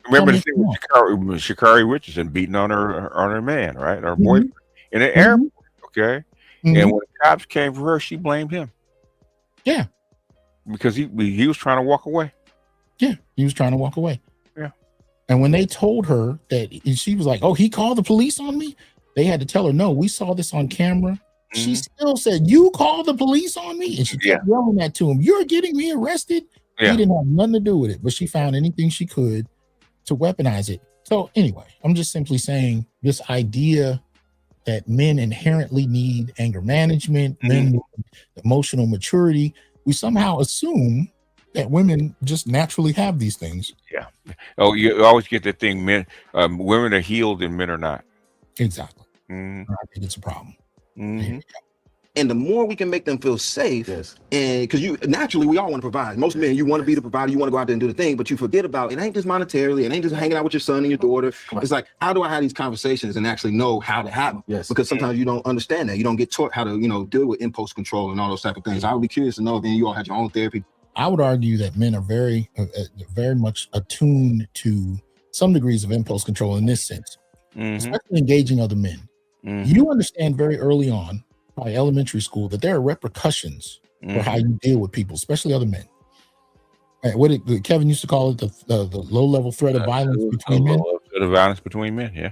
B: remember the thing with Sha'Carri Richardson beating on her man, right? Her boyfriend in an airport, okay? And when the cops came for her, she blamed him.
A: Yeah.
B: Because he was trying to walk away.
A: Yeah, he was trying to walk away.
B: Yeah.
A: And when they told her that, she was like, "Oh, he called the police on me." They had to tell her, "No, we saw this on camera." She still said, "You called the police on me," and she kept yelling that to him. "You're getting me arrested." He didn't have nothing to do with it, but she found anything she could to weaponize it. So anyway, I'm just simply saying this idea that men inherently need anger management, men need emotional maturity. We somehow assume that women just naturally have these things.
B: Yeah. Oh, you always get that thing, women are healed and men are not.
A: Exactly. I think it's a problem.
D: And the more we can make them feel safe, and because naturally we all want to provide. Most men, you want to be the provider, you want to go out there and do the thing, but you forget about it ain't just monetarily, it ain't just hanging out with your son and your daughter. It's like, how do I have these conversations and actually know how to have them? Because sometimes you don't understand that. You don't get taught how to, deal with impulse control and all those type of things. I would be curious to know if you all had your own therapy.
A: I would argue that men are very much attuned to some degrees of impulse control in this sense, especially engaging other men. You understand very early on, by elementary school, that there are repercussions for how you deal with people, especially other men. What Kevin used to call it, the low-level threat of violence between men.
B: Threat of violence between men, yeah.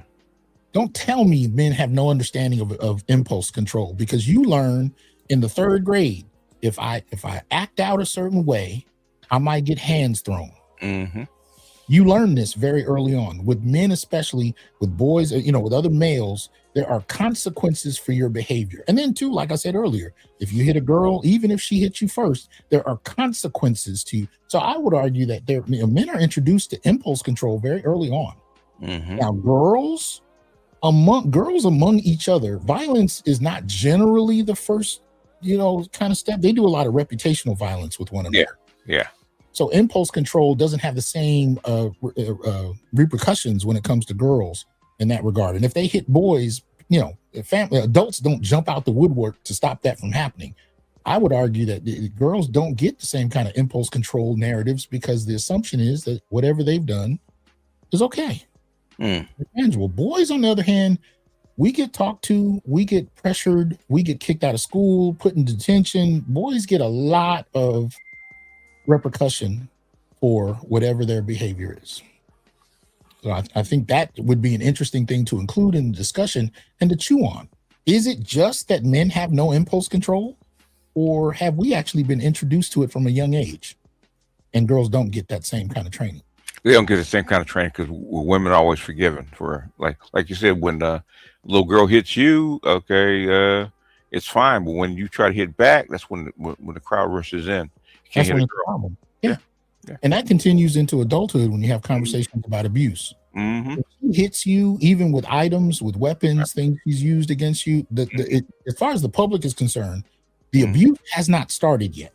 A: Don't tell me men have no understanding of impulse control, because you learn in the 3rd grade, if I act out a certain way, I might get hands thrown. You learn this very early on with men, especially with boys, with other males. There are consequences for your behavior. And then too, like I said earlier, if you hit a girl, even if she hits you first, there are consequences to you. So I would argue that men are introduced to impulse control very early on. Now, girls among each other, violence is not generally the first, kind of step. They do a lot of reputational violence with one another.
B: Yeah. So
A: impulse control doesn't have the same repercussions when it comes to girls in that regard. And if they hit boys, adults don't jump out the woodwork to stop that from happening. I would argue that the girls don't get the same kind of impulse control narratives, because the assumption is that whatever they've done is okay. Tangible. Boys, on the other hand, we get talked to, we get pressured, we get kicked out of school, put in detention. Boys get a lot of repercussion for whatever their behavior is. So I think that would be an interesting thing to include in the discussion and to chew on. Is it just that men have no impulse control, or have we actually been introduced to it from a young age, and girls don't get that same kind of training?
B: They don't get the same kind of training because women are always forgiven for, like you said, when the little girl hits you, okay, it's fine. But when you try to hit back, that's when the crowd rushes in. You can't hit a girl.
A: Problem. Yeah. And that continues into adulthood when you have conversations about abuse. If she hits you, even with items, with weapons, things she's used against you, as far as the public is concerned, the abuse has not started yet.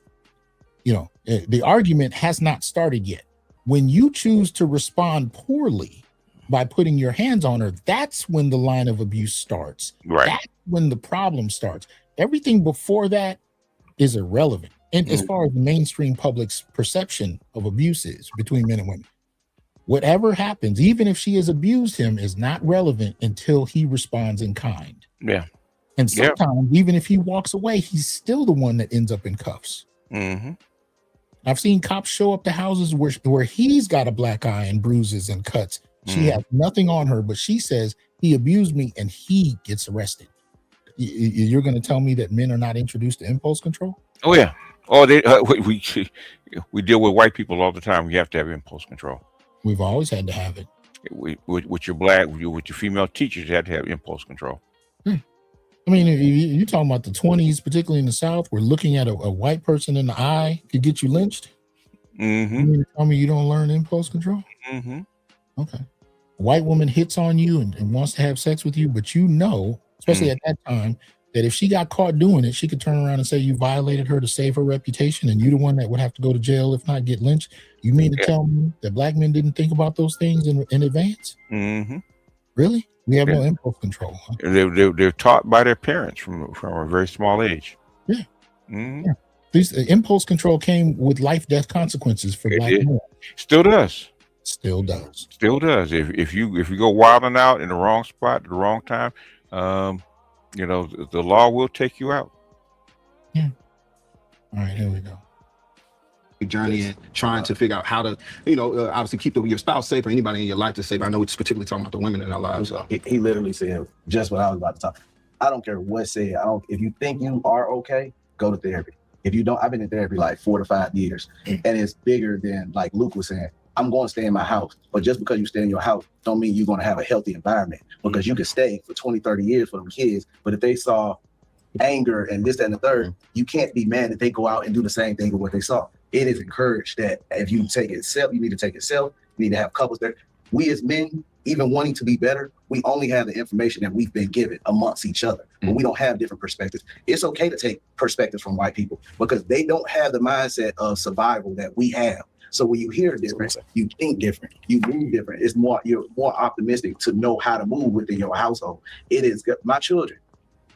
A: The argument has not started yet. When you choose to respond poorly by putting your hands on her, that's when the line of abuse starts.
B: Right.
A: That's when the problem starts. Everything before that is irrelevant. And as far as the mainstream public's perception of abuse is between men and women, whatever happens, even if she has abused him, is not relevant until he responds in kind.
B: Yeah.
A: And sometimes, even if he walks away, he's still the one that ends up in cuffs. I've seen cops show up to houses where he's got a black eye and bruises and cuts. She has nothing on her, but she says he abused me, and he gets arrested. You're going to tell me that men are not introduced to impulse control?
B: Oh yeah. Oh, we deal with white people all the time. You have to have impulse control.
A: We've always had to have it.
B: With your black, with your female teachers, you have to have impulse control.
A: I mean, you're talking about the 20s, particularly in the South, where looking at a white person in the eye could get you lynched. You mean to tell me you don't learn impulse control? Okay. A white woman hits on you and wants to have sex with you, but especially at that time, that if she got caught doing it, she could turn around and say you violated her to save her reputation, and you the one that would have to go to jail, if not get lynched. You mean to tell me that black men didn't think about those things in advance?
B: Mm-hmm.
A: Really? We have no impulse control. Huh?
B: They're taught by their parents from a very small age.
A: Yeah.
B: Mm-hmm.
A: Yeah. These impulse control came with life death consequences for black men.
B: Still does.
A: Still does.
B: Still does. If you go wilding out in the wrong spot at the wrong time, you know, the law will take you out.
A: Yeah. All right, here we go.
D: Journey and trying to figure out how to, you know, obviously keep your spouse safe or anybody in your life to safe. I know it's particularly talking about the women in our lives. So.
H: He literally said just what I was about to talk. I don't care what said. If you think you are okay, go to therapy. If you don't, I've been in therapy like 4 to 5 years, and it's bigger than, like Luke was saying, I'm going to stay in my house. But just because you stay in your house don't mean you're going to have a healthy environment, because you can stay for 20, 30 years for them kids. But if they saw anger and this, that, and the third, you can't be mad that they go out and do the same thing with what they saw. It is encouraged that if you take it self, you need to take it self. You need to have couples there. We as men, even wanting to be better, we only have the information that we've been given amongst each other, but we don't have different perspectives. It's okay to take perspectives from white people because they don't have the mindset of survival that we have. So when you hear different, you think different, you move different. You're more optimistic to know how to move within your household. It is my children.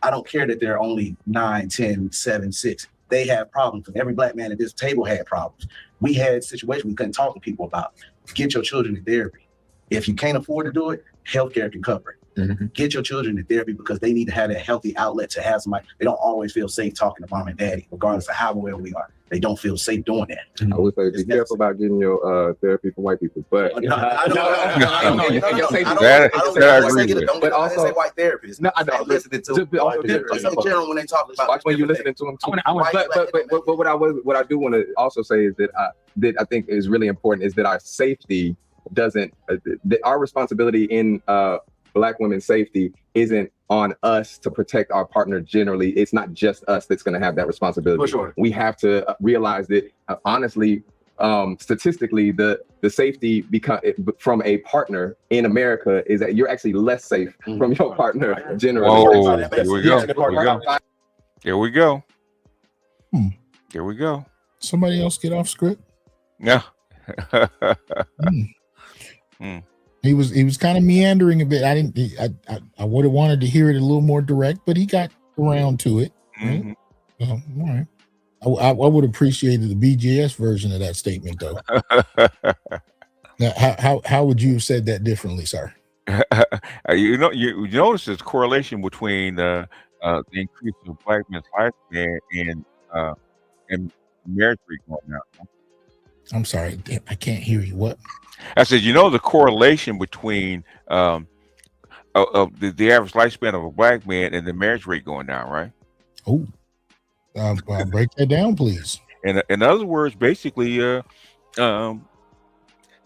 H: I don't care that they're only 9, 10, 7, 6. They have problems. Every black man at this table had problems. We had situations we couldn't talk to people about. Get your children in therapy. If you can't afford to do it, healthcare can cover it. Get your children in therapy because they need to have a healthy outlet to have somebody. They don't always feel safe talking to mom and daddy, regardless of how well we are. They don't feel safe doing that.
E: I would say be careful about getting your therapy from white people, but
H: I didn't say white therapists.
E: No, I know.
H: Listening to in general when they talk about
E: when you're listening to them. But what I do want to also say is that I think is really important is that our safety doesn't. Our responsibility in Black women's safety isn't on us to protect our partner generally. It's not just us that's going to have that responsibility.
H: For sure.
E: We have to realize that honestly, statistically, the safety from a partner in America is that you're actually less safe from your partner generally.
B: Oh, here we go. Here we go. Here we go.
A: Somebody else get off script?
B: Yeah.
A: He was kind of meandering a bit. I would have wanted to hear it a little more direct, but he got around to it. Right? All right. I would appreciate the BGS version of that statement, though. Now, how would you have said that differently, sir?
B: You notice there's correlation between the increase of Black men's lifespan and marriage rate going down.
A: I'm sorry, I can't hear you. What?
B: I said, the correlation between of the average lifespan of a Black man and the marriage rate going down, right?
A: Oh, break that down, please.
B: In other words, basically, the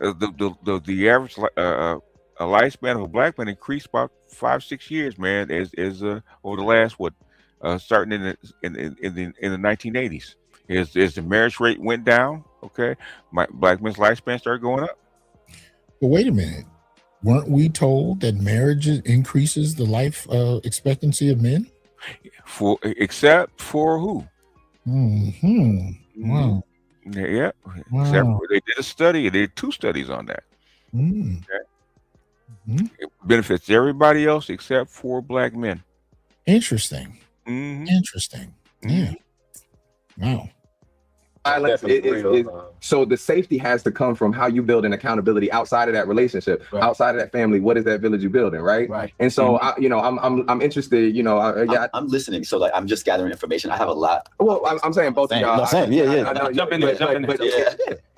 B: average lifespan of a Black man increased about 5-6 years, man, is over the last starting in the 1980s. As the marriage rate went down, okay, Black men's lifespan started going up.
A: But wait a minute, weren't we told that marriage increases the life expectancy of men?
B: Except for who?
A: Wow.
B: Yeah.
A: Wow.
B: Except for they did a study. They did 2 studies on that. Okay. It benefits everybody else except for Black men.
A: Interesting. Interesting. Yeah. Wow.
E: So the safety has to come from how you build an accountability outside of that relationship, outside of that family. What is that village you building, right? And so I'm interested. I'm listening. So I'm just gathering information. I have a lot. Well, I'm saying both of y'all. Jump in there.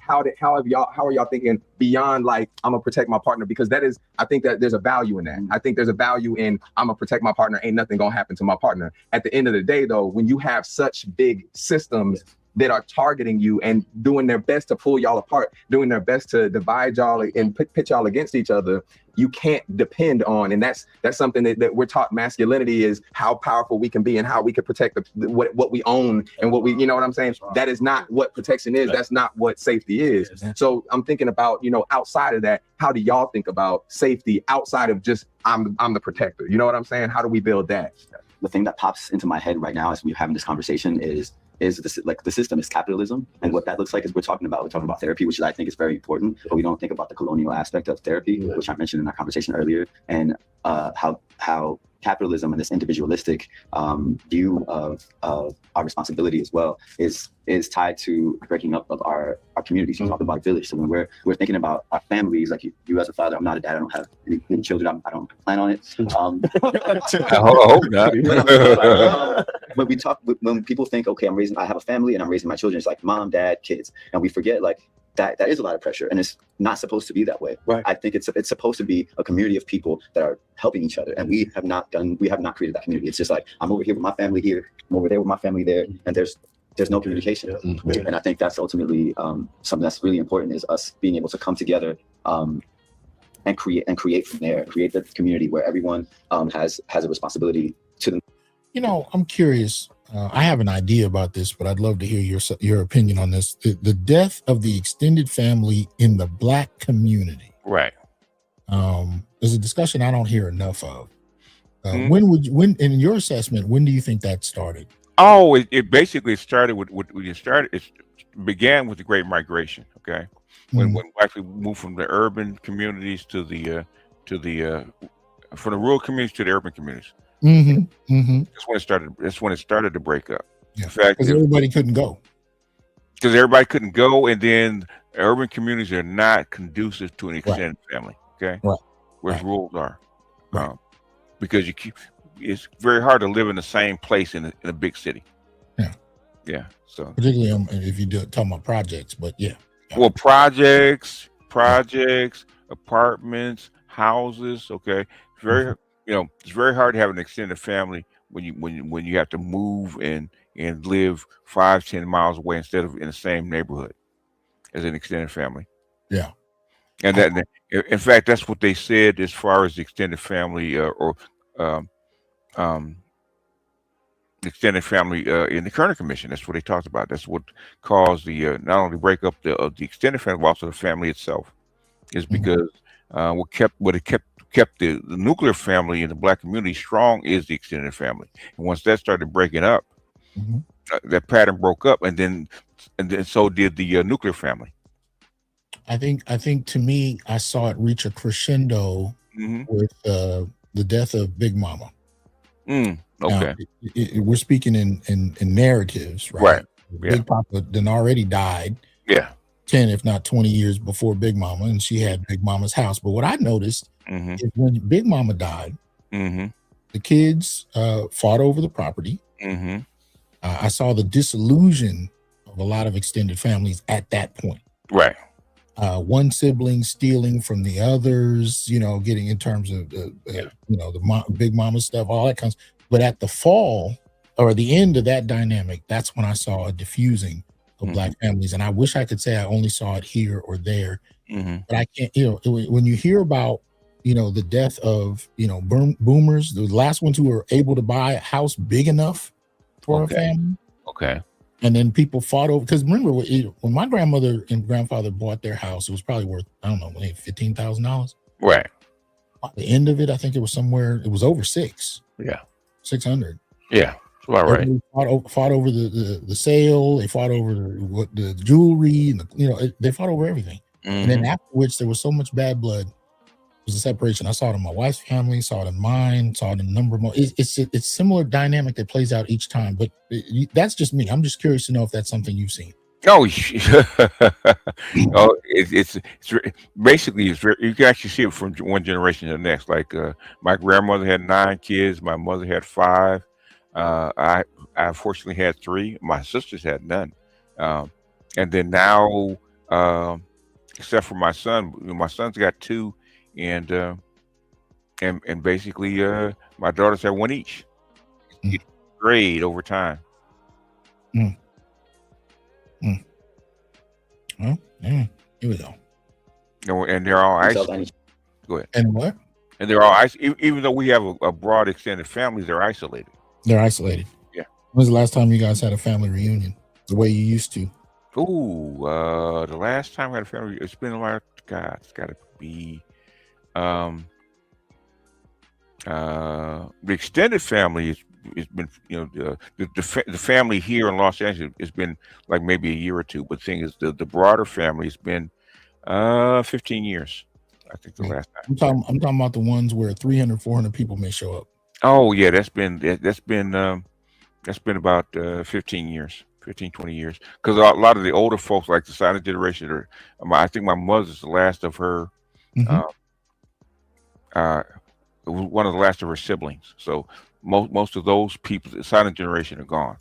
E: How are y'all thinking beyond I'm gonna protect my partner? Because I think that there's a value in that. I think there's a value in I'm gonna protect my partner. Ain't nothing gonna happen to my partner. At the end of the day, though, when you have such big systems that are targeting you and doing their best to pull y'all apart, doing their best to divide y'all and pit y'all against each other, you can't depend on. And that's something that we're taught. Masculinity is how powerful we can be and how we can protect what we own and what we, you know what I'm saying? That is not what protection is. That's not what safety is. So I'm thinking about, outside of that, how do y'all think about safety outside of just I'm the protector? You know what I'm saying? How do we build that?
L: the thing that pops into my head right now as we're having this conversation is this, like, the system is capitalism, and what that looks like is we're talking about therapy, which I think is very important, but we don't think about the colonial aspect of therapy, which I mentioned in our conversation earlier, and how capitalism and this individualistic view of our responsibility as well is tied to breaking up of our communities. You talk about village. So when we're thinking about our families, like you as a father, I'm not a dad, I don't have any children, I don't plan on it.
B: I hope not.
L: When people think, okay, I have a family and I'm raising my children, it's like mom, dad, kids, and we forget like that is a lot of pressure, and it's not supposed to be that way.
G: Right.
L: I think it's supposed to be a community of people that are helping each other, and we have not created that community. It's just like, I'm over here with my family here, I'm over there with my family there, and there's no communication. And I think that's ultimately something that's really important, is us being able to come together and create from there, create the community where everyone has a responsibility to them.
A: You know, I'm curious. I have an idea about this, but I'd love to hear your opinion on this. The death of the extended family in the Black community.
B: Right.
A: There's a discussion I don't hear enough of. When in your assessment, when do you think that started?
B: Oh, it basically started it began with the Great Migration. Okay, when Blacks moved from the urban communities from the rural communities to the urban communities. That's when it started to break up.
A: Yeah.
B: In fact,
A: because everybody couldn't go.
B: And then urban communities are not conducive to an extended family. Okay, whereas rural are, because it's very hard to live in the same place in a big city. Yeah. So
A: particularly if you talking about projects, but
B: well, projects, apartments, houses. Okay, it's very hard to have an extended family when you have to move and live 5-10 miles away instead of in the same neighborhood as an extended family.
A: Yeah.
B: And that, in fact, that's what they said as far as the extended family extended family in the Kerner Commission. That's what they talked about. That's what caused the not only break up of the extended family, but also the family itself, is because what kept the nuclear family in the Black community strong is the extended family. And once that started breaking up, that pattern broke up, and then so did the nuclear family.
A: I think to me, I saw it reach a crescendo with the death of Big Mama.
B: Okay.
A: Now, we're speaking in narratives, right? Big Papa then already died. 10, if not 20 years before Big Mama, and she had Big Mama's house. But what I noticed is when Big Mama died, the kids fought over the property. I saw the disillusion of a lot of extended families at that point.
B: Right.
A: One sibling stealing from the others, getting in terms of the Big Mama stuff, all that kind of. But at the fall or the end of that dynamic, that's when I saw a diffusing of Black families. And I wish I could say I only saw it here or there, but I can't. When you hear about the death of boomers, the last ones who were able to buy a house big enough for a family. And then people fought over, because remember when my grandmother and grandfather bought their house, it was probably worth, I don't know, $15,000.
B: Right.
A: At the end of it, I think it was over $600.
B: Yeah. All right.
A: Fought over the sale. They fought over the jewelry, and they fought over everything. And then after which there was so much bad blood, it was a separation. I saw it in my wife's family, saw it in mine, saw it in a number of more. It's similar dynamic that plays out each time. But that's just me. I'm just curious to know if that's something you've seen.
B: Oh, it's basically you can actually see it from one generation to the next. Like my grandmother had 9 kids, my mother had 5. I unfortunately had 3. My sisters had none. And then now, except for my son, my son's got 2, and basically my daughters have 1 each. It's grade over time.
A: Well, here we go.
B: And they're all isolated. Go ahead.
A: And what?
B: And they're all isolated. Even though we have a broad extended family, they're isolated.
A: They're isolated.
B: Yeah.
A: When's the last time you guys had a family reunion the way you used to?
B: Ooh, the last time I had a family, it's been a lot. God, it's got to be the extended family. it's been, you know, the family here in Los Angeles, it's been like maybe a year or two, but the thing is, the broader family has been 15 years, I think, the last time.
A: I'm talking about the ones where 300, 400 people may show up.
B: Oh yeah, that's been about 15 years, 15, 20 years. Because a lot of the older folks, like the silent generation, are, I think my mother's the last of her, one of the last of her siblings. So most of those people, the silent generation, are gone.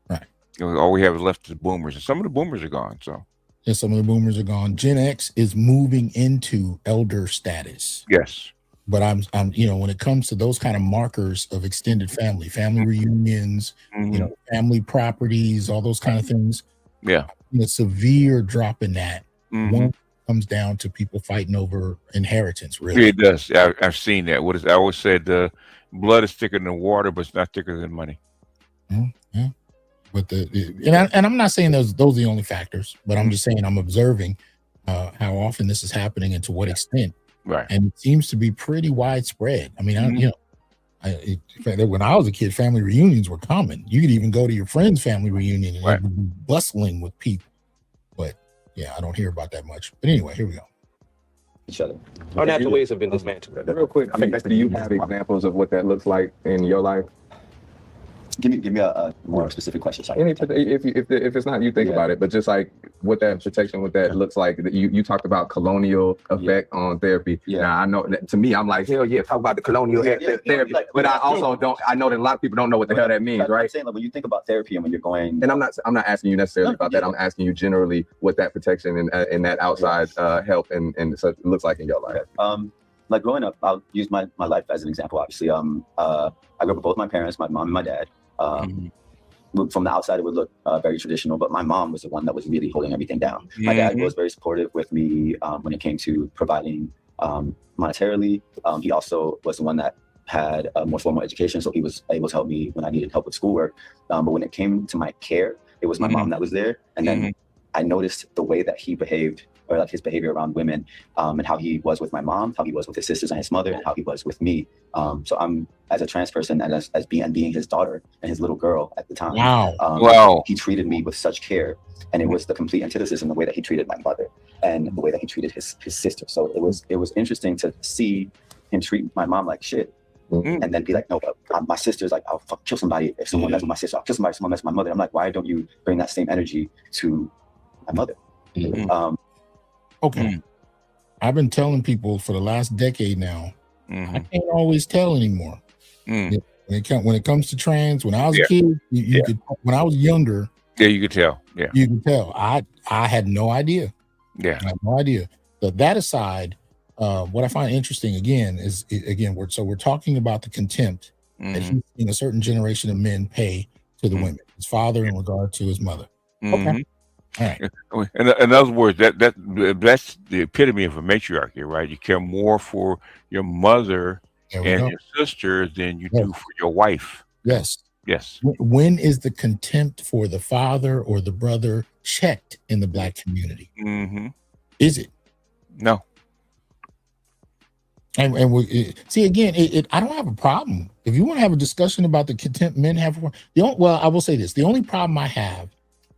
A: Right.
B: You know, all we have left is boomers, and some of the boomers are gone. So
A: yeah, some of the boomers are gone. Gen X is moving into elder status.
B: Yes.
A: But I'm, you know, when it comes to those kind of markers of extended family reunions, you know, family properties, all those kind of things.
B: Yeah.
A: A severe drop in that. One comes down to people fighting over inheritance, really.
B: It does. I've seen that. I always said, blood is thicker than water, but it's not thicker than money.
A: Yeah. But and I'm not saying those are the only factors, but I'm just saying I'm observing how often this is happening and to what extent.
B: Right.
A: And it seems to be pretty widespread. I mean, you know, when I was a kid, family reunions were common. You could even go to your friend's family reunion and it would be bustling with people. But yeah, I don't hear about that much. But anyway, here we go.
G: Each other. Our natural ways have been dismantled.
E: Real quick, do you have examples of what that looks like in your life?
L: Give me a more specific question. Sorry.
E: If it's not, you think about it, but just like what that protection, what that looks like. You talked about colonial effect on therapy. Yeah. Now I know that, to me, I'm like, hell yeah, talk about the colonial therapy.
L: Like,
E: but I also don't. I know that a lot of people don't know what the hell that means, right?
L: I'm saying, like, when you think about therapy and when you're going,
E: and I'm not asking you necessarily about that. I'm asking you generally what that protection and that outside help and such looks like in your life.
L: Like growing up, I'll use my life as an example. Obviously, I grew up with both my parents, my mom and my dad. From the outside, it would look very traditional, but my mom was the one that was really holding everything down. My dad was very supportive with me when it came to providing monetarily. He also was the one that had a more formal education, so he was able to help me when I needed help with schoolwork. But when it came to my care, it was my mom that was there. And then I noticed the way that he behaved, or like his behavior around women, and how he was with my mom, how he was with his sisters and his mother, and how he was with me. So I'm, as a trans person, and as being his daughter and his little girl at the time.
A: Wow.
L: He treated me with such care, and it was the complete antithesis in the way that he treated my mother and the way that he treated his sister. So it was interesting to see him treat my mom like shit. And then be like, no, but my sister's like, I'll kill somebody if someone mess with my sister. I'll kill somebody if someone mess with my mother. I'm like, why don't you bring that same energy to my mother?
A: Okay. I've been telling people for the last decade now, I can't always tell anymore. When it comes to trans, when I was a kid, you could, when I was younger.
B: Yeah, you could tell. Yeah.
A: You could tell. I had no idea.
B: Yeah.
A: I had no idea. But that aside, what I find interesting is we're talking about the contempt that he's seen a certain generation of men pay to the women, his father in regard to his mother. Okay. All right.
B: In other words, that's the epitome of a matriarchy, right? You care more for your mother and your sister than you do for your wife.
A: Yes.
B: Yes.
A: When is the contempt for the father or the brother checked in the Black community? Is it?
B: No.
A: And we see again. I don't have a problem if you want to have a discussion about the contempt men have for. Well, I will say this: the only problem I have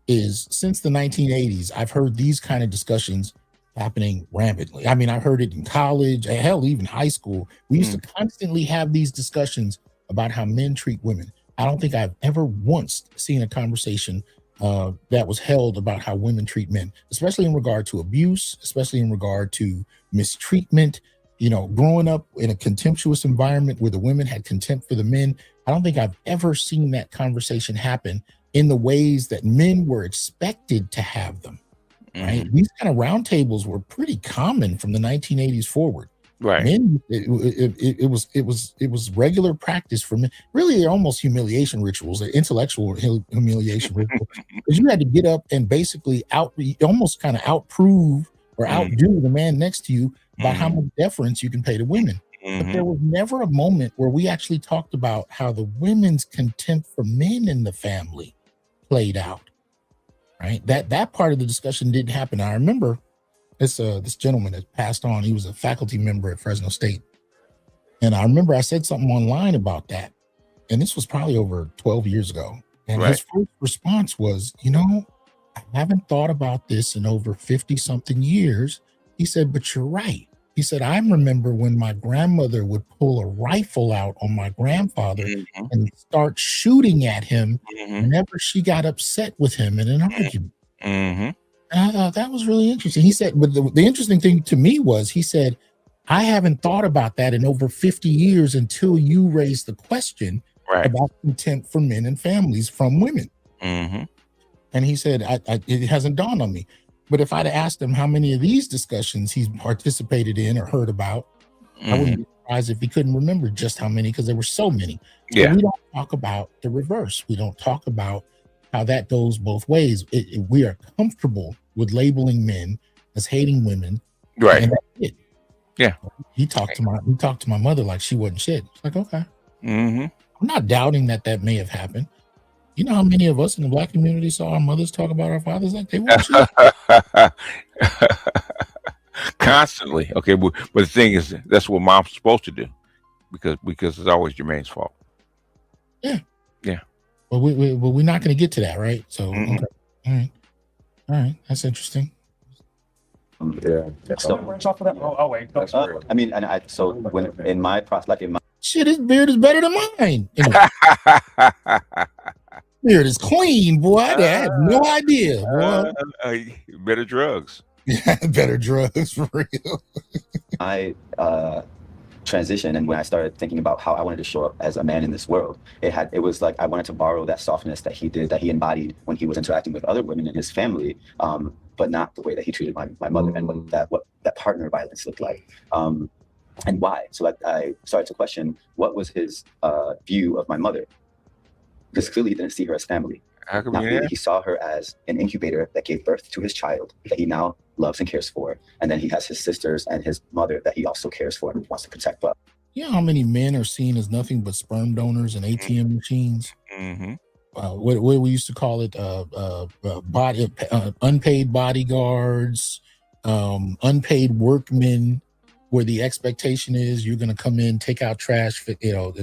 A: is since the 1980s, I've heard these kind of discussions happening rampantly. I mean, I've heard it in college, hell, even high school. We used to constantly have these discussions about how men treat women. I don't think I've ever once seen a conversation that was held about how women treat men, especially in regard to abuse, especially in regard to mistreatment. You know, growing up in a contemptuous environment where the women had contempt for the men, I don't think I've ever seen that conversation happen in the ways that men were expected to have them. Right? These kind of roundtables were pretty common from the 1980s forward.
B: Right.
A: Men, it was regular practice for men. Really, they're almost humiliation rituals, they're intellectual humiliation rituals. Because you had to get up and basically almost kind of outprove or outdo the man next to you about how much deference you can pay to women. But there was never a moment where we actually talked about how the women's contempt for men in the family played out. Right? That part of the discussion didn't happen. I remember this gentleman that passed on. He was a faculty member at Fresno State. And I remember I said something online about that. and this was probably over 12 years ago. And
B: Right.
A: his first response was, you know, I haven't thought about this in over 50 something years. He said, but you're right. He said, I remember when my grandmother would pull a rifle out on my grandfather
B: Mhm.
A: and start shooting at him
B: Mhm.
A: whenever she got upset with him in an argument.
B: Mhm.
A: And I thought that was really interesting. He said, but the interesting thing to me was, he said, I haven't thought about that in over 50 years until you raised the question
B: Right.
A: about contempt for men and families from women.
B: Mhm.
A: And he said, it hasn't dawned on me. But if I'd asked him how many of these discussions he's participated in or heard about, I wouldn't
B: Mhm.
A: be surprised if he couldn't remember just how many, because there were so many. But
B: Yeah.
A: we don't talk about the reverse. We don't talk about how that goes both ways. We are comfortable with labeling men as hating women.
B: Right.
A: And that's it.
B: Yeah.
A: He talked to my mother like she wasn't shit. It's like, okay.
B: Mhm.
A: I'm not doubting that may have happened. You know how many of us in the Black community saw our mothers talk about our fathers like they weren't shit?
B: Constantly. Okay, but the thing is, that's what mom's supposed to do, because it's always Jermaine's fault.
A: Yeah.
B: Yeah.
A: But we're not going to get to that, right? So,
B: Mhm.
A: okay. All right. That's interesting.
E: Yeah.
L: So,
C: Branch off of that? Oh, wait.
L: I mean, and so when in my process, like in my
A: Shit, his beard is better than mine. Anyway, beard is clean, boy. I had no idea, boy.
B: Better drugs.
A: Better drugs, for real.
L: I transition, and when I started thinking about how I wanted to show up as a man in this world, it was like I wanted to borrow that softness that he embodied when he was interacting with other women in his family, but not the way that he treated my mother, and what that partner violence looked like, and why. So I started to question what was his view of my mother, because clearly he didn't see her as family.
B: How come
L: Not
B: you
L: really.
B: there?
L: He saw her as an incubator that gave birth to his child that he now loves and cares for. And then he has his sisters and his mother that he also cares for and wants to protect. But
A: You know how many men are seen as nothing but sperm donors and ATM machines?
B: Mhm.
A: What we used to call it, unpaid bodyguards, unpaid workmen, where the expectation is you're going to come in, take out trash,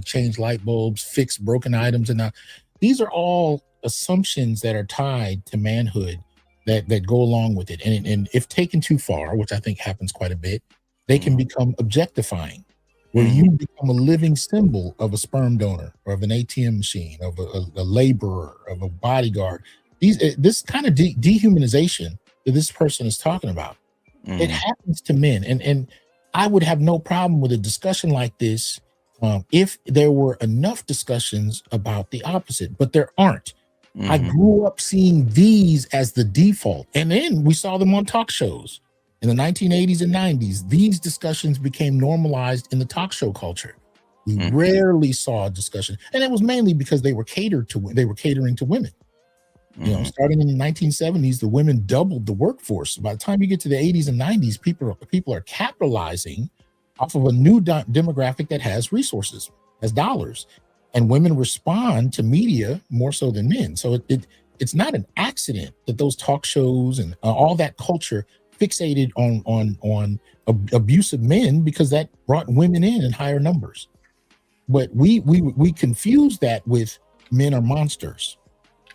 A: change light bulbs, fix broken items, and these are all assumptions that are tied to manhood that go along with it. And if taken too far, which I think happens quite a bit, they can become objectifying, where you become a living symbol of a sperm donor or of an ATM machine, of a laborer, of a bodyguard. This kind of dehumanization that this person is talking about, it happens to men. And I would have no problem with a discussion like this if there were enough discussions about the opposite, but there aren't. I grew up seeing these as the default, and then we saw them on talk shows. In the 1980s and 90s, these discussions became normalized in the talk show culture. We rarely saw a discussion, and it was mainly because they were catering to women. You know, starting in the 1970s, the women doubled the workforce. By the time you get to the 80s and 90s, people are capitalizing off of a new demographic that has resources, has dollars, and women respond to media more so than men. So it's not an accident that those talk shows and all that culture fixated on abusive men, because that brought women in higher numbers. But we confuse that with men are monsters,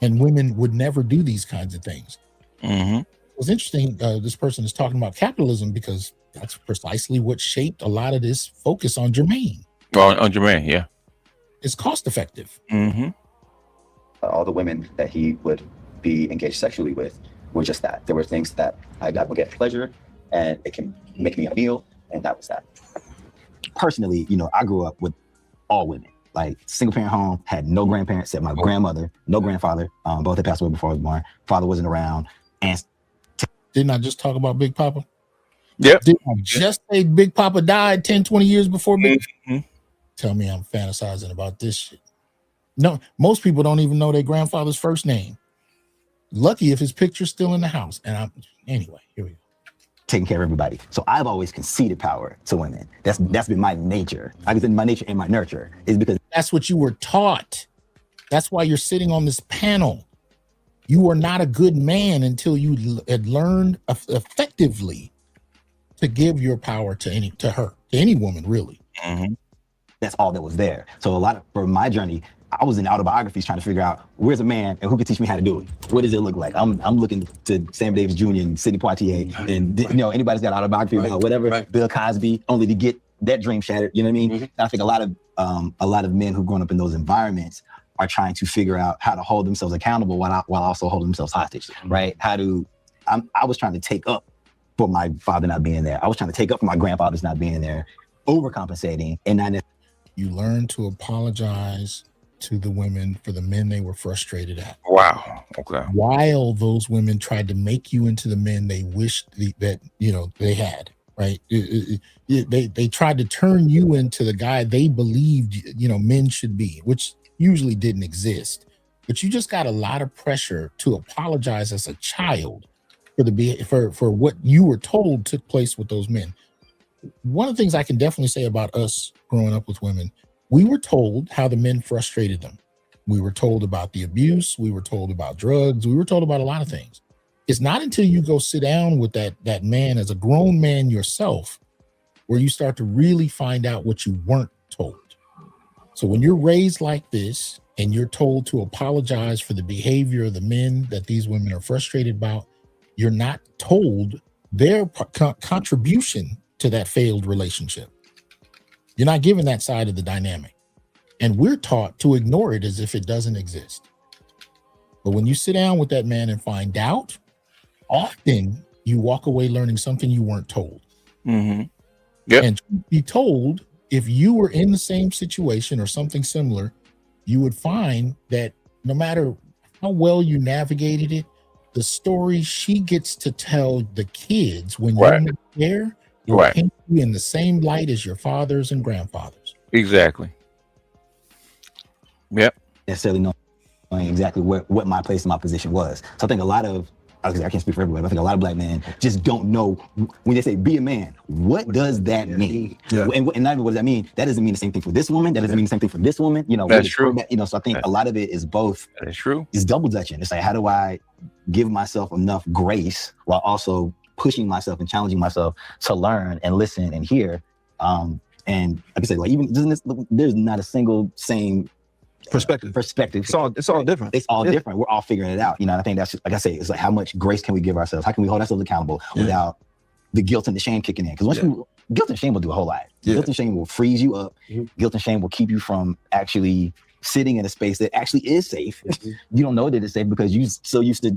A: and women would never do these kinds of things. It was interesting. This person is talking about capitalism because that's precisely what shaped a lot of this focus on Jermaine.
B: On Jermaine, yeah.
A: It's cost effective.
L: all the women that he would be engaged sexually with were just that. There were things that I would get pleasure, and it can make me a meal, and that was that.
D: Personally, I grew up with all women. Like, single parent home, had no grandparents except my grandmother, no grandfather. Both had passed away before I was born. Father wasn't around. And
A: didn't I just talk about Big Papa?
B: Yep.
A: Didn't I just say Big Papa died 10, 20 years before Big? Tell me I'm fantasizing about this shit. No, most people don't even know their grandfather's first name. Lucky if his picture's still in the house. And anyway, here we go.
D: Taking care of everybody. So I've always conceded power to women. That's been my nature. I've been my nature and my nurture is because
A: that's what you were taught. That's why you're sitting on this panel. You are not a good man until you had learned effectively to give your power to any woman, really.
M: that's all that was there. So for my journey, I was in autobiographies trying to figure out where's a man and who can teach me how to do it. What does it look like? I'm looking to Sam Davis Jr. and Sidney Poitier and anybody's got autobiography about whatever, Bill Cosby, only to get that dream shattered. You know what I mean? And I think a lot of men who've grown up in those environments are trying to figure out how to hold themselves accountable while also holding themselves hostage, right? I was trying to take up for my father not being there. I was trying to take up for my grandfather's not being there, overcompensating, and not.
A: You learn to apologize to the women for the men they were frustrated at.
B: Wow. Okay.
A: While those women tried to make you into the men they wished that they had, right? They tried to turn you into the guy they believed men should be, which usually didn't exist. But you just got a lot of pressure to apologize as a child for what you were told took place with those men. One of the things I can definitely say about us growing up with women, we were told how the men frustrated them. We were told about the abuse. We were told about drugs. We were told about a lot of things. It's not until you go sit down with that man as a grown man yourself where you start to really find out what you weren't told. So when you're raised like this and you're told to apologize for the behavior of the men that these women are frustrated about, you're not told their contribution to that failed relationship. You're not given that side of the dynamic. And we're taught to ignore it as if it doesn't exist. But when you sit down with that man and find out, often you walk away learning something you weren't told.
B: Mm-hmm. Yep.
A: And to be told, if you were in the same situation or something similar, you would find that no matter how well you navigated it, the story she gets to tell the kids when you're not there will paint you in the same light as your fathers and grandfathers.
B: Exactly. Yep.
M: Necessarily knowing exactly what my place and my position was. So I think a lot of, I can't speak for everybody, but I think a lot of Black men just don't know when they say be a man, what does that mean? Yeah. And not even what does that mean? That doesn't mean the same thing for this woman. That doesn't mean the same thing for this woman.
B: That's true.
M: So I think a lot of it is both.
B: That's true.
M: It's double dutching. It's like, how do I give myself enough grace while also pushing myself and challenging myself to learn and listen and hear? And like I said, like even there's not a single same perspective. It's all different. It's all different. We're all figuring it out. I think that's just, like I say, it's like how much grace can we give ourselves? How can we hold ourselves accountable without the guilt and the shame kicking in? Because once guilt and shame will do a whole lot. Guilt and shame will freeze you up. Guilt and shame will keep you from actually sitting in a space that actually is safe. You don't know that it's safe because you're so used to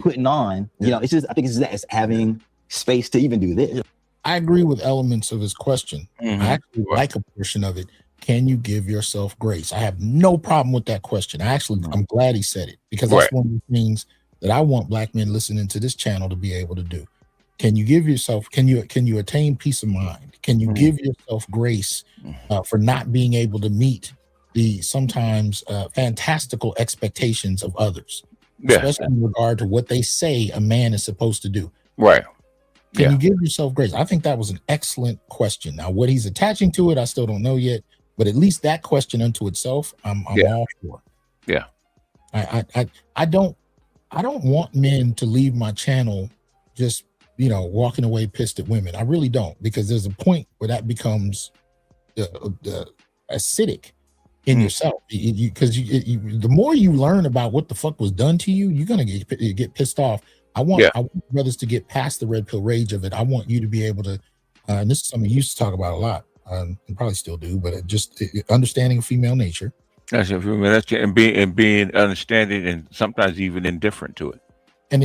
M: putting on. It's just, I think it's having space to even do this.
A: I agree with elements of his question. I actually like a portion of it. Can you give yourself grace? I have no problem with that question. I'm glad he said it, because that's one of the things that I want Black men listening to this channel to be able to do. Can you give yourself, can you attain peace of mind? Can you give yourself grace for not being able to meet the sometimes fantastical expectations of others, especially in regard to what they say a man is supposed to do?
B: Right.
A: Can you give yourself grace? I think that was an excellent question. Now, what he's attaching to it, I still don't know yet. But at least that question unto itself, I'm all for.
B: Yeah.
A: I don't want men to leave my channel just, walking away pissed at women. I really don't, because there's a point where that becomes acidic in yourself. Because the more you learn about what the fuck was done to you, you're gonna get pissed off. I want brothers to get past the red pill rage of it. I want you to be able to, and this is something you used to talk about a lot. And probably still do, but just understanding female nature.
B: That's and being understanding and sometimes even indifferent to it.
A: And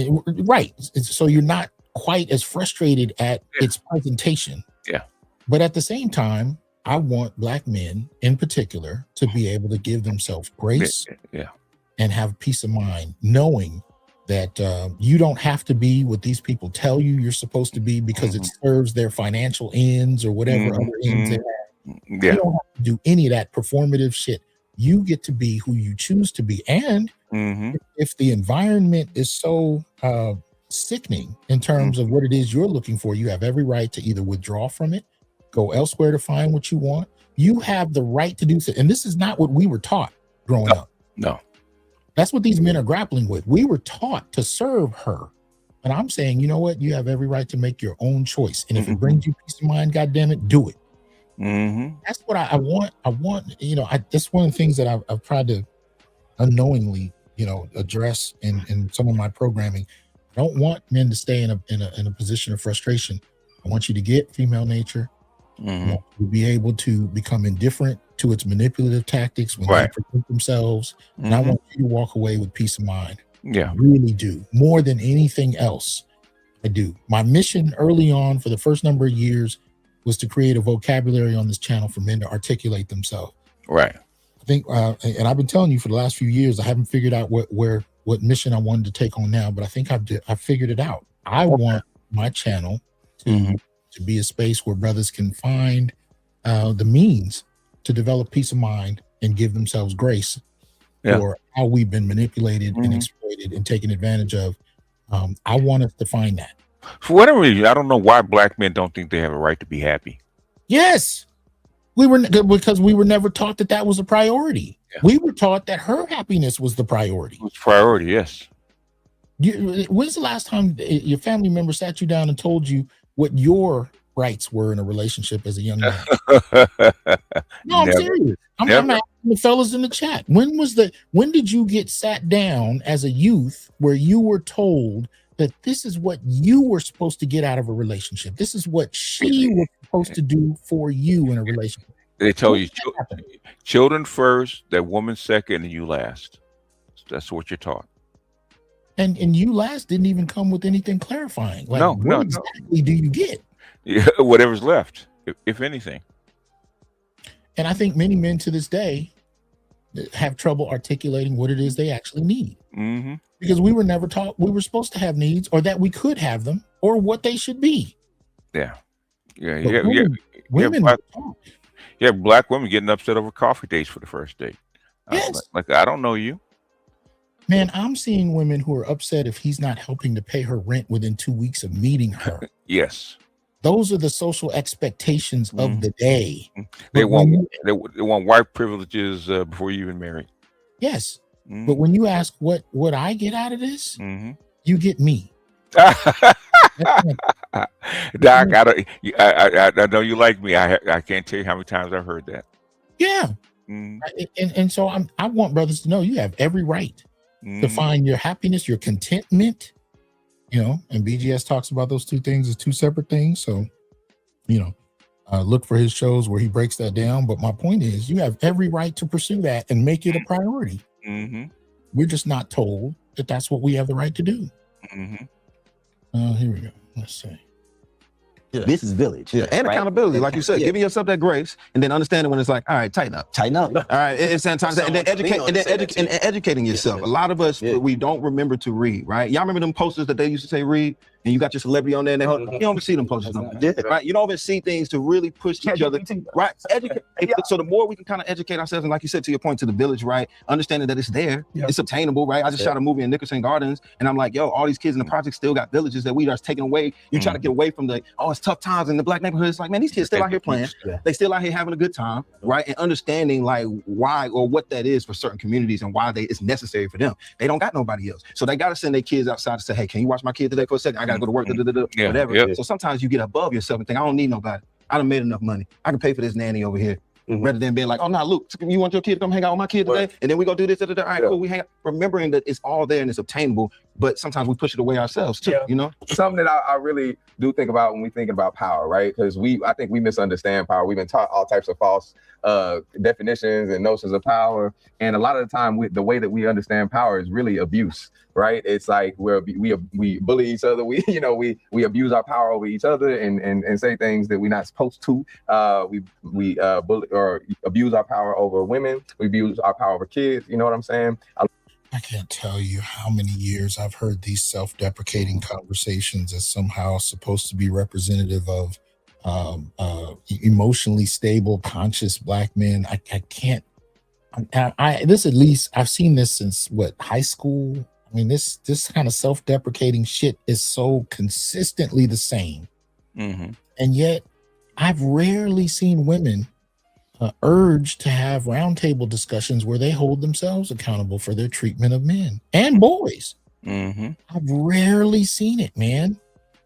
A: so you're not quite as frustrated at its presentation.
B: Yeah.
A: But at the same time, I want Black men in particular to be able to give themselves grace and have peace of mind, knowing that you don't have to be what these people tell you you're supposed to be because it serves their financial ends or whatever other ends they have. You don't have to do any of that performative shit. You get to be who you choose to be. And if the environment is so sickening in terms of what it is you're looking for, you have every right to either withdraw from it, go elsewhere to find what you want. You have the right to do so. And this is not what we were taught growing up.
B: No.
A: That's what these men are grappling with. We were taught to serve her. And I'm saying, you know what? You have every right to make your own choice. And if it brings you peace of mind, goddamn it, do it. That's what I want. I want, that's one of the things that I've tried to unknowingly, address in some of my programming. I don't want men to stay in a position of frustration. I want you to get female nature. I want you to be able to become indifferent to its manipulative tactics when they present themselves. And I want you to walk away with peace of mind.
B: Yeah.
A: I really do. More than anything else, I do. My mission early on for the first number of years was to create a vocabulary on this channel for men to articulate themselves.
B: Right.
A: I think, and I've been telling you for the last few years, I haven't figured out what mission I wanted to take on now, but I think I've figured it out. I want my channel to be a space where brothers can find the means to develop peace of mind and give themselves grace for how we've been manipulated and exploited and taken advantage of. I want us to find that.
B: For whatever reason, I don't know why black men don't think they have a right to be happy.
A: Yes. Because we were never taught that was a priority. Yeah. We were taught that her happiness was the priority.
B: It was priority, yes.
A: When's the last time your family member sat you down and told you what your rights were in a relationship as a young man? No, I'm serious. I'm asking the fellas in the chat. When did you get sat down as a youth where you were told that this is what you were supposed to get out of a relationship? This is what she was supposed to do for you in a relationship.
B: They tell you children first, that woman second, and you last. That's what you're taught.
A: And you last didn't even come with anything clarifying. Like, what exactly do you get?
B: Yeah, whatever's left, if anything.
A: And I think many men to this day have trouble articulating what it is they actually need. Because we were never taught we were supposed to have needs, or that we could have them, or what they should be.
B: Yeah.
A: Women
B: black women getting upset over coffee dates for the first date.
A: Yes.
B: Like, I don't know you.
A: Man, I'm seeing women who are upset if he's not helping to pay her rent within 2 weeks of meeting her.
B: Yes.
A: Those are the social expectations of the day.
B: They want white privileges before you even marry.
A: Yes. But when you ask what I get out of this, you get me.
B: Doc, I know you like me. I can't tell you how many times I've heard that.
A: Yeah. And so I want brothers to know you have every right to find your happiness, your contentment, and BGS talks about those two things as two separate things. So, look for his shows where he breaks that down. But my point is, you have every right to pursue that and make it a priority. We're just not told that that's what we have the right to do. Here we go. Let's see.
M: Yeah. This is village.
D: Yeah, and accountability, like you said, giving yourself that grace, and then understanding when it's like, all right, tighten up. All right, it's sometimes, and then educating yourself. A lot of us, we don't remember to read, right? Y'all remember them posters that they used to say read, and you got your celebrity on there, and you don't even see them posters no more, right? You don't even see things to really push each other, right? So the more we can kind of educate ourselves, and like you said, to your point, to the village, right? Understanding that it's there, it's obtainable, right? I just shot a movie in Nickerson Gardens, and I'm like, yo, all these kids in the project still got villages that we are taking away. You try to get away from it's tough times in the black neighborhood. It's like, man, these kids still out here playing. They still out here having a good time, right? And understanding like why or what that is for certain communities and why it's necessary for them. They don't got nobody else. So they got to send their kids outside to say, hey, can you watch my kid today for a second? I got to go to work, whatever. So sometimes you get above yourself and think, I don't need nobody. I done made enough money. I can pay for this nanny over here. Rather than being like, oh, no, Luke, you want your kid to come hang out with my kid today? And then we go do this. All right, cool. We hang out. Remembering that it's all there and it's obtainable, but sometimes we push it away ourselves too,
E: Something that I really do think about when we think about power, right? Because I think we misunderstand power. We've been taught all types of false definitions and notions of power. And a lot of the time, the way that we understand power is really abuse, right? It's like we bully each other. We abuse our power over each other and say things that we're not supposed to. We bully or abuse our power over women. We abuse our power over kids. You know what I'm saying?
A: I can't tell you how many years I've heard these self-deprecating conversations as somehow supposed to be representative of emotionally stable, conscious black men. I can't. This at least I've seen this since high school. I mean, this kind of self-deprecating shit is so consistently the same, and yet I've rarely seen women urge to have roundtable discussions where they hold themselves accountable for their treatment of men and boys. I've rarely seen it, man.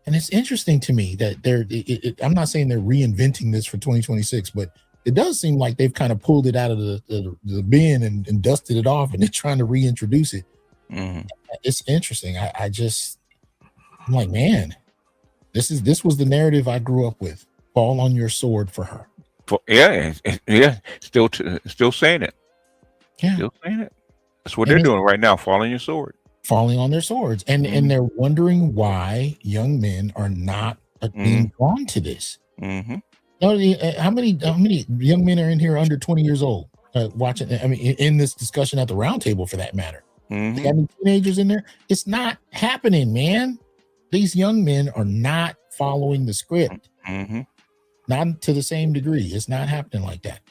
A: And it's interesting to me that I'm not saying they're reinventing this for 2026, but it does seem like they've kind of pulled it out of the bin and dusted it off, and they're trying to reintroduce it. It's interesting. I'm like, man, this was the narrative I grew up with. Fall on your sword for her.
B: Yeah. Still saying it.
A: Yeah.
B: Still saying it. That's what they're doing right now. Falling your sword.
A: Falling on their swords, and they're wondering why young men are not being drawn to this. How many young men are in here under 20 years old watching? I mean, in this discussion at the round table, for that matter. You got any teenagers in there? It's not happening, man. These young men are not following the script, not to the same degree. It's not happening like that.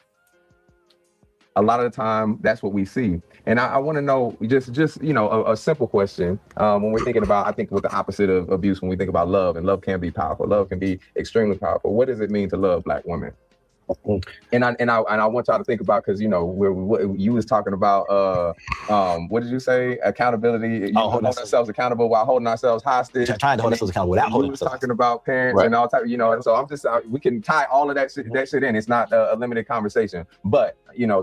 E: A lot of the time, that's what we see. And I want to know, just a simple question. When we're thinking about, I think with the opposite of abuse, when we think about love, and love can be powerful, love can be extremely powerful. What does it mean to love Black women? And I want y'all to think about, because you was talking about what did you say? Accountability. Holding ourselves accountable while holding ourselves hostage.
M: Trying to hold ourselves accountable without holding ourselves.
E: Talking about parents and all type. And so I'm just we can tie all of that shit in. It's not a limited conversation, but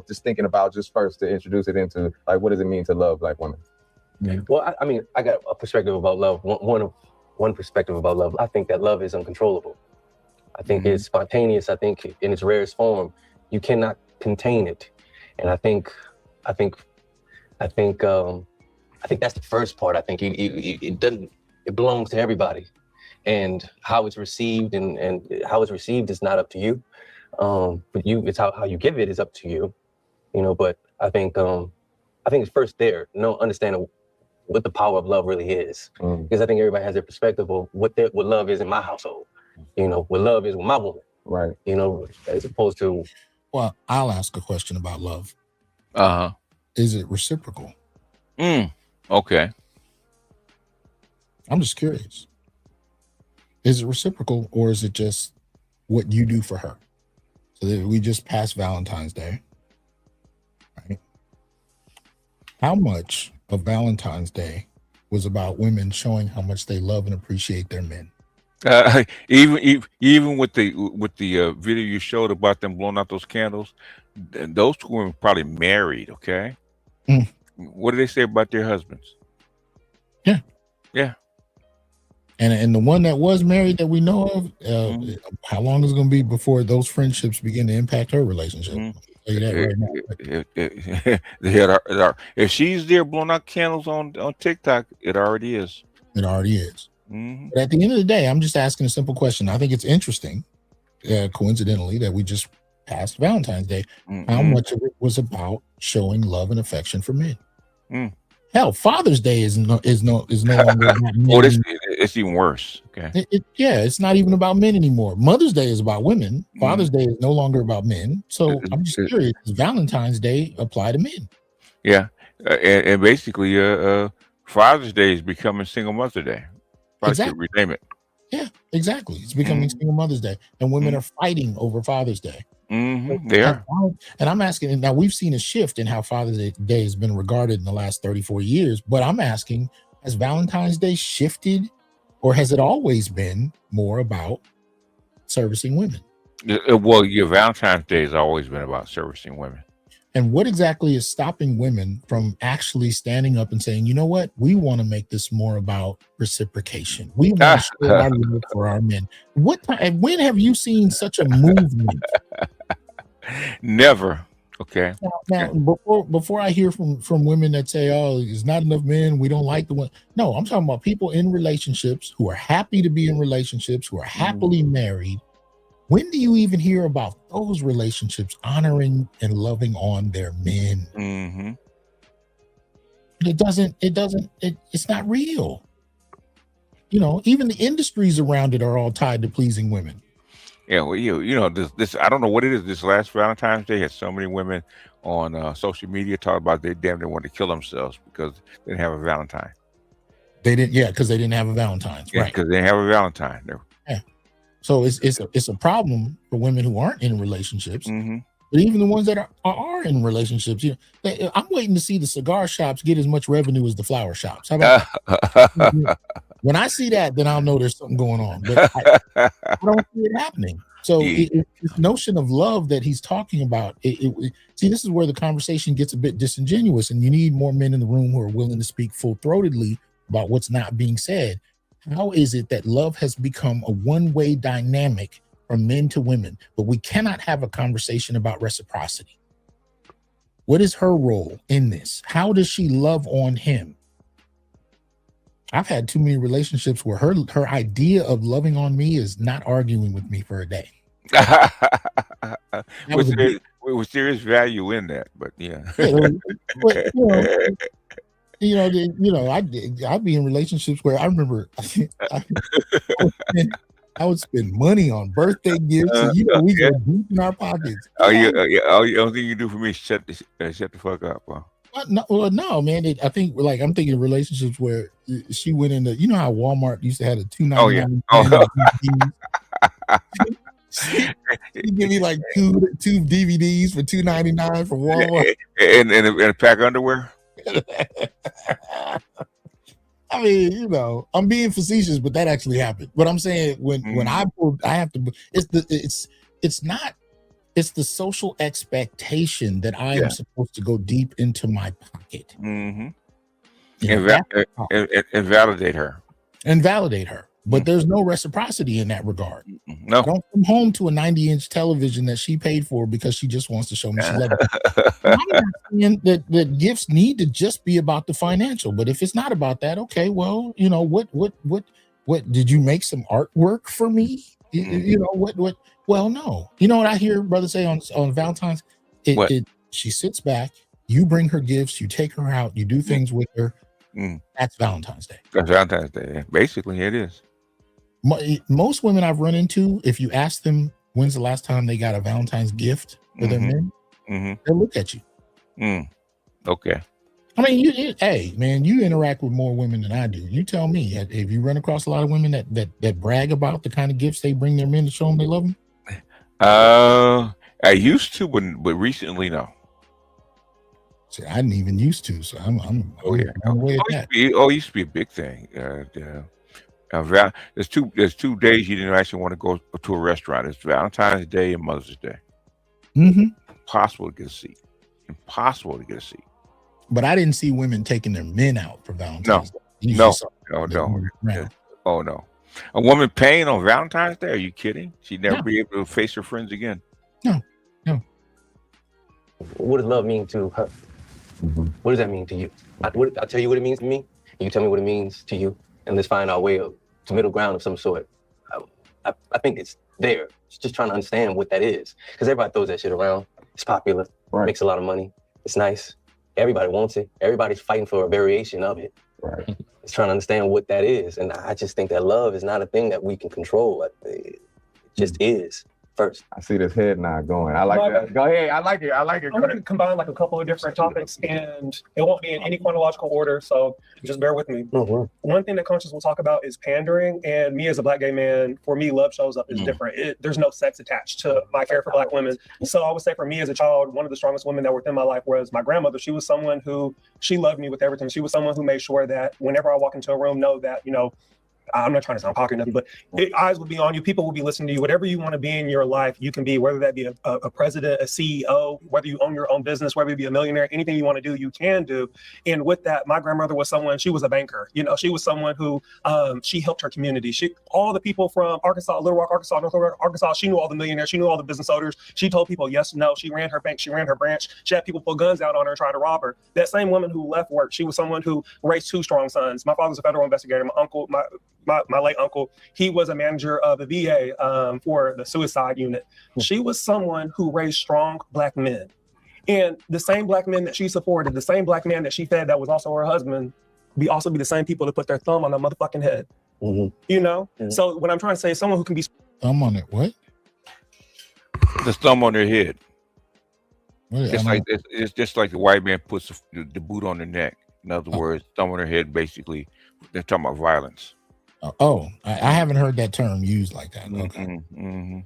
E: just thinking about just first to introduce it into like, what does it mean to love Black women?
G: Well, I mean, I got a perspective about love. One perspective about love. I think that love is uncontrollable. I think it's spontaneous. I think in its rarest form, you cannot contain it. And I think that's the first part. I think it doesn't. It belongs to everybody, and how it's received and how it's received is not up to you. But it's how you give it is up to you. But I think it's first there. Understanding what the power of love really is, because I think everybody has their perspective of what love is in my household. What love is with my woman.
E: Right.
G: As opposed to.
A: Well, I'll ask a question about love. Is it reciprocal?
B: Okay.
A: I'm just curious. Is it reciprocal, or is it just what you do for her? So that we just passed Valentine's Day, right? How much of Valentine's Day was about women showing how much they love and appreciate their men?
B: Even with the video you showed about them blowing out those candles, those two women probably married. Okay, what do they say about their husbands? Yeah.
A: And the one that was married that we know of, how long is it going to be before those friendships begin to impact her relationship? I'll tell you that right now.
B: If she's there blowing out candles on TikTok, it already is.
A: It already is. But at the end of the day, I'm just asking a simple question. I think it's interesting, coincidentally, that we just passed Valentine's Day. How much of it was about showing love and affection for men? Hell, Father's Day is no longer about men.
B: It's even worse. Okay.
A: It's not even about men anymore. Mother's Day is about women. Father's Day is no longer about men. So I'm just curious, does Valentine's Day apply to men?
B: Yeah, and basically, Father's Day is becoming Single Mother Day.
A: Exactly.
B: Rename it.
A: Yeah, exactly. It's becoming Single Mother's Day, and women are fighting over Father's Day.
B: They are.
A: And I'm asking, now we've seen a shift in how Father's Day has been regarded in the last 34 years, but I'm asking, has Valentine's Day shifted, or has it always been more about servicing women?
B: Well, your Valentine's Day has always been about servicing women.
A: And what exactly is stopping women from actually standing up and saying, you know what, we want to make this more about reciprocation. We want to show our love for our men. When have you seen such a movement?
B: Never. Okay.
A: Now, before I hear from women that say, oh, there's not enough men, we don't like the one. No, I'm talking about people in relationships who are happy to be in relationships, who are happily married. When do you even hear about those relationships honoring and loving on their men? It's not real. Even the industries around it are all tied to pleasing women.
B: Yeah, well, this I don't know what it is. This last Valentine's Day had so many women on social media talk about they wanted to kill themselves because they didn't have a Valentine.
A: They didn't, because they didn't have a Valentine's,
B: right?
A: Because
B: they didn't have a Valentine.
A: Yeah. So it's a problem for women who aren't in relationships, but even the ones that are in relationships. I'm waiting to see the cigar shops get as much revenue as the flower shops. How about When I see that, then I'll know there's something going on. But I don't see it happening. So this notion of love that he's talking about, see, this is where the conversation gets a bit disingenuous, and you need more men in the room who are willing to speak full-throatedly about what's not being said. How is it that love has become a one-way dynamic from men to women, but we cannot have a conversation about reciprocity? What is her role in this? How does she love on him? I've had too many relationships where her idea of loving on me is not arguing with me for a day.
B: With serious value in that, but yeah.
A: I'd be in relationships where I remember I would spend money on birthday gifts, and we go deep in our pockets.
B: The only thing you do for me is shut the fuck up. Huh?
A: No, man. I think I'm thinking of relationships where she went into, you know how Walmart used to have a $2.99. She give me like two DVDs for $2.99 from Walmart,
B: and a pack of underwear.
A: I mean, I'm being facetious, but that actually happened. But I'm saying when I have to. It's the social expectation that I am supposed to go deep into my pocket.
B: Mm-hmm. And validate her.
A: But there's no reciprocity in that regard.
B: No.
A: Don't come home to a 90-inch television that she paid for because she just wants to show me she loves it. I'm not saying that gifts need to just be about the financial, but if it's not about that, okay, well, what did you make some artwork for me? What? Well, no. You know what I hear brothers say on Valentine's? She sits back, you bring her gifts, you take her out, you do things with her. That's Valentine's Day.
B: That's Valentine's Day. Basically, it is.
A: Most women I've run into, if you ask them when's the last time they got a Valentine's gift for their men, they'll look at you.
B: Okay.
A: I mean, you interact with more women than I do. You tell me, have you run across a lot of women that brag about the kind of gifts they bring their men to show them they love them?
B: I used to, but recently, no.
A: See, I didn't even used to, so I'm away at that.
B: It used to be a big thing. There's two days you didn't actually want to go to a restaurant. It's Valentine's Day and Mother's Day. Impossible to get a seat.
A: But I didn't see women taking their men out for Valentine's Day.
B: No. Oh no. A woman paying on Valentine's Day? Are you kidding? She'd never be able to face her friends again.
A: No.
G: What does love mean to her? What does that mean to you? I'll tell you what it means to me, and you tell me what it means to you, and let's find our way to middle ground of some sort. I think it's there. It's just trying to understand what that is, because everybody throws that shit around. It's popular, makes a lot of money, it's nice. Everybody wants it. Everybody's fighting for a variation of it. Right. It's trying to understand what that is, and I just think that love is not a thing that we can control. It just is. First,
E: I see this head nod going. I like that. Go ahead. I like it.
I: I'm going to combine like a couple of different topics, and it won't be in any chronological order, so just bear with me. One thing that conscious will talk about is pandering, and me as a Black gay man, for me, love shows up as different. There's no sex attached to my care for Black women. So I would say for me as a child, one of the strongest women that were in my life was my grandmother. She was someone who, she loved me with everything. She was someone who made sure that whenever I walk into a room, know that, I'm not trying to sound cocky or nothing, but eyes will be on you. People will be listening to you. Whatever you want to be in your life, you can be, whether that be a president, a CEO, whether you own your own business, whether you be a millionaire, anything you want to do, you can do. And with that, my grandmother was someone, she was a banker. She was someone who, she helped her community. All the people from Arkansas, Little Rock, Arkansas, North Little Rock, Arkansas, she knew all the millionaires. She knew all the business owners. She told people yes, no. She ran her bank. She ran her branch. She had people pull guns out on her and try to rob her. That same woman who left work, she was someone who raised two strong sons. My father's a federal investigator. My uncle, my late uncle, he was a manager of the VA for the suicide unit. She was someone who raised strong Black men. And the same Black men that she supported, the same Black man that she fed that was also her husband, be the same people that put their thumb on their motherfucking head. So what I'm trying to say is someone who can be...
A: Thumb on it, what?
B: The thumb on their head. It's just like the white man puts the boot on their neck. In other words, thumb on their head, basically, they're talking about violence.
A: I haven't heard that term used like that. Okay.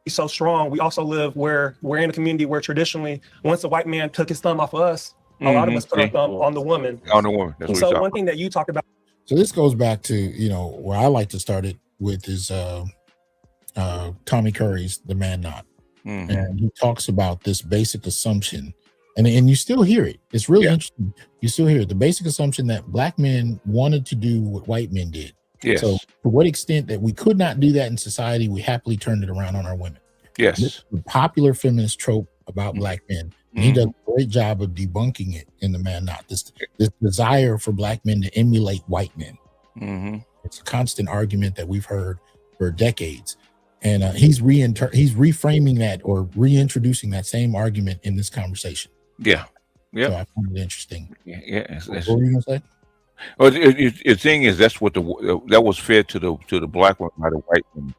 I: So strong. We also live where we're in a community where traditionally, once a white man took his thumb off of us, a lot of us put our thumb on the woman.
B: On the woman. That's
I: so one thing that you talked about.
A: So this goes back to, where I like to start it with is Tommy Curry's The Man Not.
B: Mhm.
A: And he talks about this basic assumption, and you still hear it. It's really interesting. You still hear it. The basic assumption that black men wanted to do what white men did.
B: Yes.
A: So to what extent that we could not do that in society, we happily turned it around on our women.
B: Yes.
A: This is a popular feminist trope about black men. And he does a great job of debunking it in The Man Not. This desire for black men to emulate white men.
B: Mhm.
A: It's a constant argument that we've heard for decades. And he's reframing that or reintroducing that same argument in this conversation.
B: Yeah. Yeah.
A: So I find it interesting.
B: Yeah.
A: What were you gonna say?
B: Well, the thing is, that's what that was fed to the black one by the white women.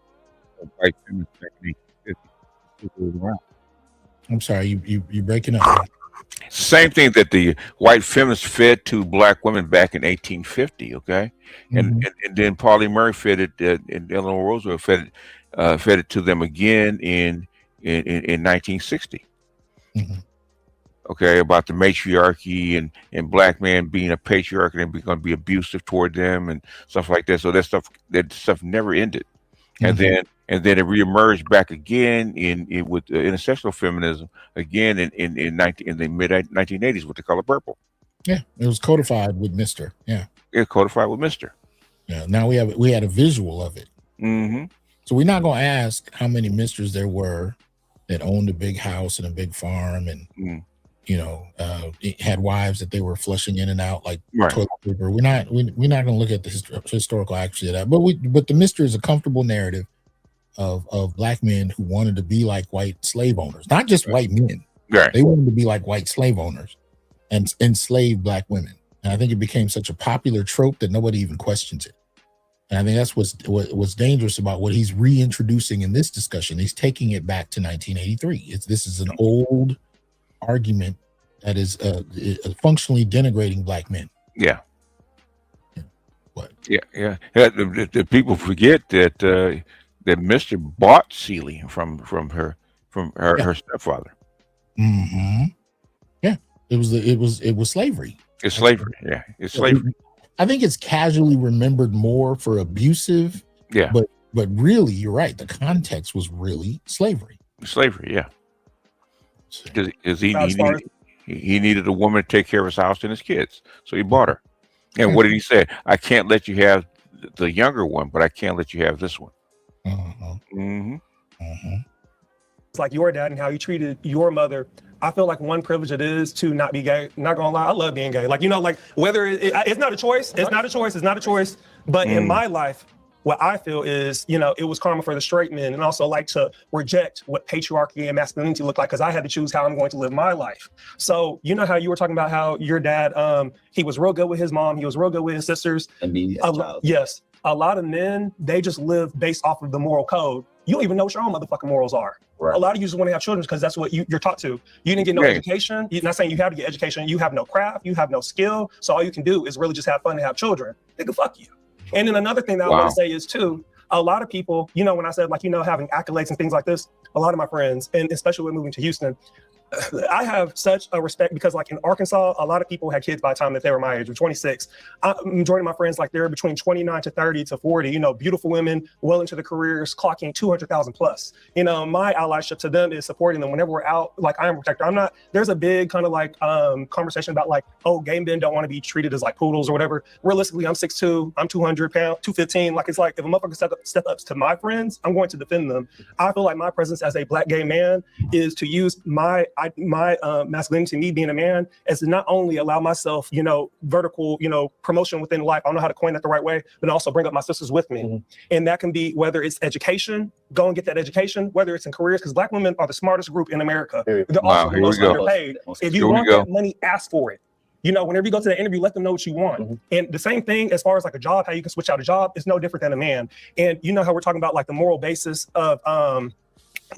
B: The white feminists back in 1850.
A: I'm sorry, you breaking up.
B: Same thing that the white feminists fed to black women back in 1850. Okay, and then Pauli Murray fed it, and Eleanor Roosevelt fed it to them again in 1960. Okay, about the matriarchy and black men being a patriarch and going to be abusive toward them and stuff like that. So that stuff never ended, and then it reemerged back again with intersectional feminism again in the mid 1980s with The Color Purple.
A: Yeah, it was codified with Mr. Yeah,
B: it codified with Mr.
A: Yeah, now we had a visual of it. So we're not going to ask how many misters there were that owned a big house and a big farm and had wives that they were flushing in and out like toilet paper. We're not going to look at the historical accuracy of that. But the Mr. is a comfortable narrative of black men who wanted to be like white slave owners, not just white men.
B: Right.
A: They wanted to be like white slave owners and enslave black women. And I think it became such a popular trope that nobody even questions it. And I think that's what's dangerous about what he's reintroducing in this discussion. He's taking it back to 1983. This is an old argument that is functionally denigrating black men.
B: Yeah.
A: What?
B: Yeah. The people forget that that Mr. bought Celie from her stepfather.
A: Yeah, it was slavery.
B: It's slavery. Yeah, it's slavery.
A: I think it's casually remembered more for abusive.
B: Yeah.
A: But really, you're right. The context was really slavery.
B: Slavery, yeah. Because he needed a woman to take care of his house and his kids, so he bought her. And what did he say? I can't let you have the younger one, but I can't let you have this one.
I: It's like your dad and how you treated your mother. I feel like one privilege it is to not be gay. Not gonna lie, I love being gay. Like, whether it's not a choice, it's not a choice. But in my life, what I feel is, it was karma for the straight men, and also like to reject what patriarchy and masculinity look like, because I had to choose how I'm going to live my life. So, how you were talking about how your dad, he was real good with his mom, he was real good with his sisters. Yes, a lot of men, they just live based off of the moral code. You don't even know what your own motherfucking morals are. Right. A lot of you just want to have children because that's what you're taught to. You didn't get no education. You're not saying you have to get education. You have no craft. You have no skill. So all you can do is really just have fun and have children. Nigga, fuck you. And then another thing that I want to say is too, a lot of people, when I said having accolades and things like this, a lot of my friends, and especially when moving to Houston, I have such a respect because in Arkansas, a lot of people had kids by the time that they were my age, or 26. Majority of my friends, they're between 29 to 30 to 40, beautiful women, well into the careers, clocking 200,000 plus. My allyship to them is supporting them whenever we're out. I am a protector. There's a big kind of conversation about gay men don't want to be treated as poodles or whatever. Realistically, I'm 6'2", I'm 200 pounds, 215. If a motherfucker step up to my friends, I'm going to defend them. I feel like my presence as a black gay man is to use my masculinity, me being a man, is to not only allow myself, vertical, promotion within life. I don't know how to coin that the right way, but also bring up my sisters with me. And that can be whether it's education, go and get that education, whether it's in careers, because black women are the smartest group in America. They're also the most underpaid. If you want that money, ask for it. Whenever you go to the interview, let them know what you want. And the same thing as far as a job, how you can switch out a job, is no different than a man. And how we're talking about the moral basis of, I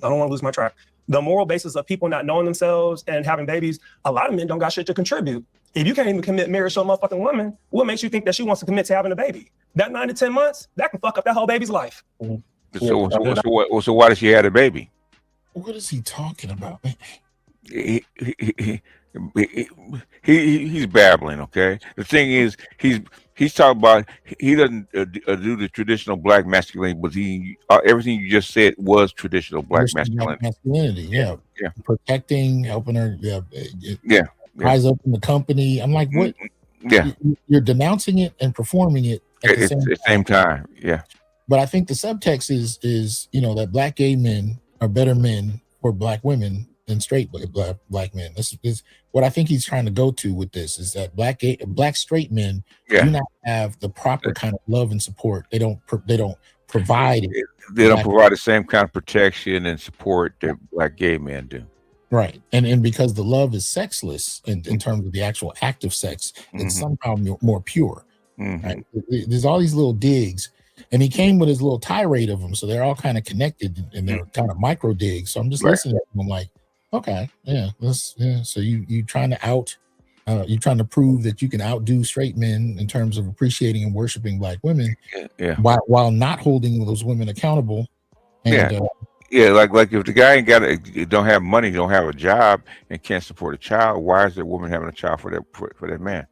I: don't want to lose my track. The moral basis of people not knowing themselves and having babies, a lot of men don't got shit to contribute. If you can't even commit marriage to a motherfucking woman, what makes you think that she wants to commit to having a baby? That 9 to 10 months, that can fuck up that whole baby's life.
B: So why does she have a baby?
A: What is he talking about?
B: He's babbling. Okay. The thing is, he's talking about he doesn't do the traditional black masculinity, but everything you just said was traditional black masculinity.
A: Yeah. Protecting, helping her.
B: Yeah.
A: Rise up in the company. I'm like, what?
B: Yeah.
A: You're denouncing it and performing it at the
B: same time. Yeah.
A: But I think the subtext is that black gay men are better men for black women than straight black men. This is what I think he's trying to go to with this, is that black straight men do not have the proper kind of love and support. They don't provide it.
B: They don't provide the same kind of protection and support that black gay men do.
A: Right. And because the love is sexless in terms of the actual act of sex, it's somehow more pure. Right? There's all these little digs. And he came with his little tirade of them, so they're all kind of connected and they're kind of micro digs. So I'm just listening to them, like, okay, So you trying to prove that you can outdo straight men in terms of appreciating and worshiping black women, while not holding those women accountable. And,
B: like if the guy don't have money, don't have a job, and can't support a child, why is that woman having a child for that man?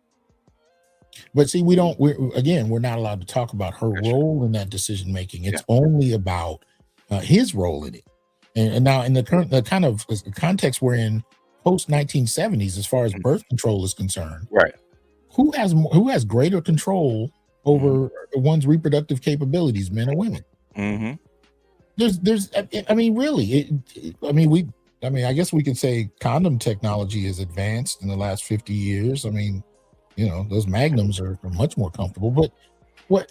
A: But see, we're not allowed to talk about her role in that decision making. It's only about his role in it. And now in the kind of context we're in, post 1970s, as far as birth control is concerned,
B: right?
A: Who has greater control over one's reproductive capabilities, men or women? There's I mean, really, I guess we could say condom technology has advanced in the last 50 years. I mean, those magnums are much more comfortable. But what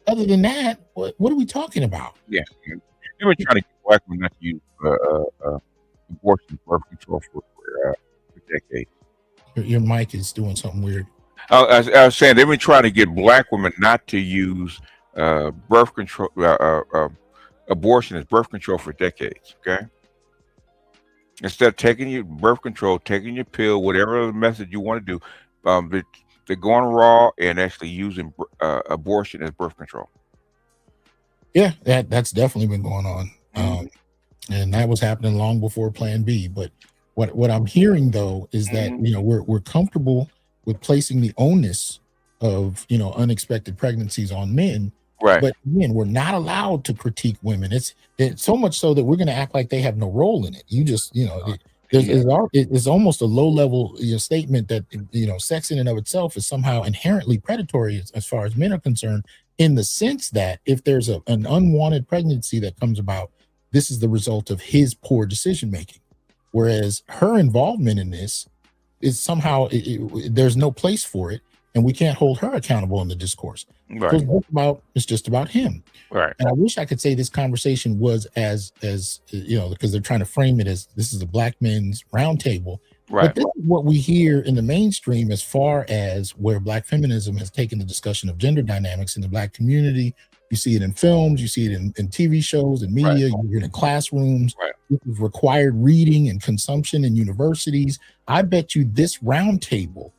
A: other than that, what are we talking about?
B: Yeah, they were trying to get black women not to use abortion, birth control for decades.
A: Your mic is doing something weird.
B: I was saying they've been trying to get black women not to use birth control, abortion as birth control for decades. Okay, instead of taking your birth control, taking your pill, whatever method you want to do, they're going raw and actually using abortion as birth control.
A: Yeah, that's definitely been going on, and that was happening long before Plan B. But what I'm hearing though is that we're comfortable with placing the onus of unexpected pregnancies on men,
B: right?
A: But again, we're not allowed to critique women. It's so much so that we're going to act like they have no role in it. You just it's almost a low level statement that sex in and of itself is somehow inherently predatory as far as men are concerned, in the sense that if there's an unwanted pregnancy that comes about, this is the result of his poor decision making, whereas her involvement in this is somehow there's no place for it, and we can't hold her accountable in the discourse.
B: Right.
A: So it's just about him.
B: Right.
A: And I wish I could say this conversation was as because they're trying to frame it as this is a black men's roundtable.
B: Right.
A: But this is what we hear in the mainstream as far as where black feminism has taken the discussion of gender dynamics in the black community. You see it in films, you see it in TV shows and media, you hear it in classrooms.
B: Right.
A: This is required reading and consumption in universities. I bet you this roundtable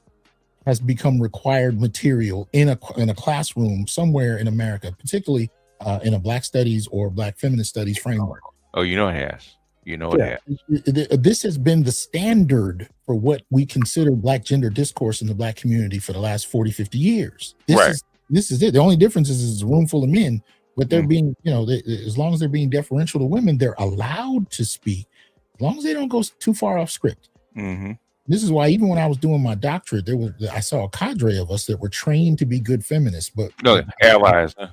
A: has become required material in a classroom somewhere in America, particularly in a Black studies or Black feminist studies framework.
B: Oh, it has. It has.
A: This has been the standard for what we consider Black gender discourse in the Black community for the last 40, 50 years. This is it. The only difference is it's a room full of men, but they're being, as long as they're being deferential to women, they're allowed to speak, as long as they don't go too far off script. This is why even when I was doing my doctorate, I saw a cadre of us that were trained to be good feminists, but
B: allies. Huh?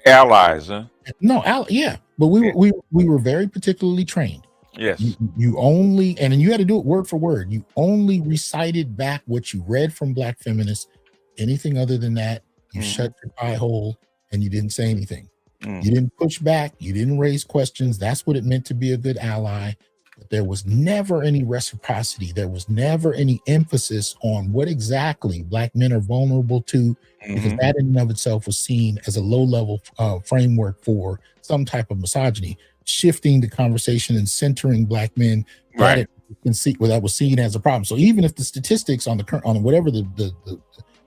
B: Allies, huh?
A: No, yeah, but we were very particularly trained.
B: Yes.
A: You only, and you had to do it word for word. You only recited back what you read from Black feminists. Anything other than that, you shut your eye hole and you didn't say anything. You didn't push back. You didn't raise questions. That's what it meant to be a good ally. But there was never any reciprocity. There was never any emphasis on what exactly Black men are vulnerable to, because that in and of itself was seen as a low-level framework for some type of misogyny, shifting the conversation and centering Black men that was seen as a problem. So even if the statistics on whatever the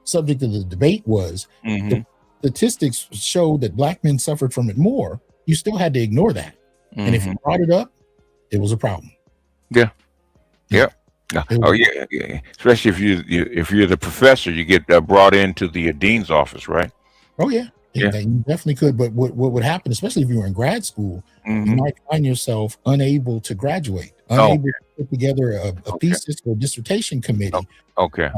A: subject of the debate was, the statistics showed that Black men suffered from it more, you still had to ignore that. And if you brought it up, it was a problem.
B: Yeah.
A: Yeah.
B: Yeah. Oh yeah, yeah. Especially if you're the professor, you get brought into the dean's office, right?
A: Oh yeah.
B: Yeah.
A: You definitely could. But what would happen, especially if you were in grad school, you might find yourself unable to graduate, unable to put together a thesis or dissertation committee.
B: Okay.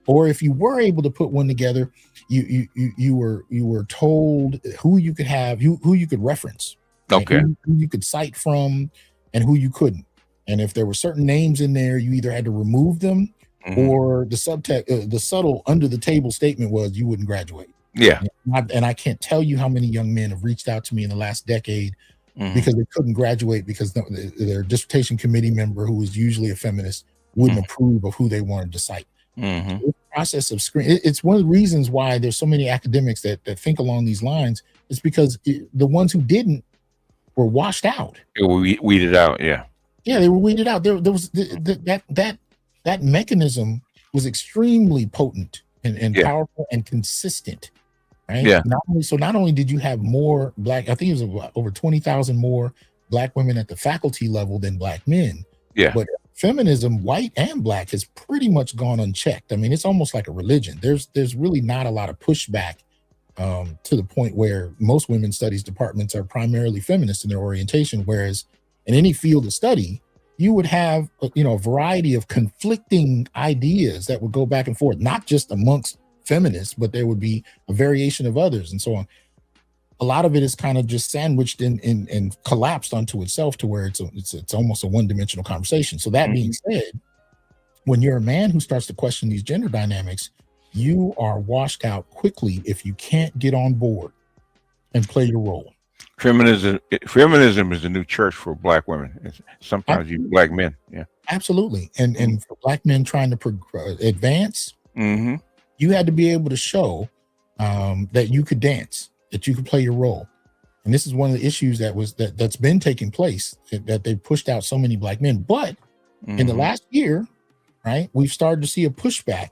A: Or if you were able to put one together, you were told who you could have, who you could reference,
B: okay,
A: who you could cite from, and who you couldn't. And if there were certain names in there, you either had to remove them, or the subtext, the subtle under the table statement was you wouldn't graduate.
B: Yeah.
A: And I can't tell you how many young men have reached out to me in the last decade because they couldn't graduate because their dissertation committee member, who was usually a feminist, wouldn't approve of who they wanted to cite. So the process of it's one of the reasons why there's so many academics that think along these lines. It's because the ones who didn't were washed out.
B: They were weeded out. Yeah.
A: Yeah, they were weeded out. There was that mechanism was extremely potent and powerful and consistent. Right.
B: Yeah.
A: Not only did you have more black, I think it was over 20,000 more black women at the faculty level than black men.
B: Yeah.
A: But feminism, white and black, has pretty much gone unchecked. I mean, it's almost like a religion. There's really not a lot of pushback to the point where most women's studies departments are primarily feminist in their orientation, whereas in any field of study, you would have a variety of conflicting ideas that would go back and forth, not just amongst feminists, but there would be a variation of others and so on. A lot of it is kind of just sandwiched and collapsed onto itself to where it's almost a one-dimensional conversation. So that being said, when you're a man who starts to question these gender dynamics, you are washed out quickly if you can't get on board and play your role.
B: Feminism is the new church for black women. Sometimes you black men. Yeah.
A: Absolutely. And for black men trying to advance, you had to be able to show that you could dance, that you could play your role. And this is one of the issues that's been taking place, that they pushed out so many black men. But in the last year, right, we've started to see a pushback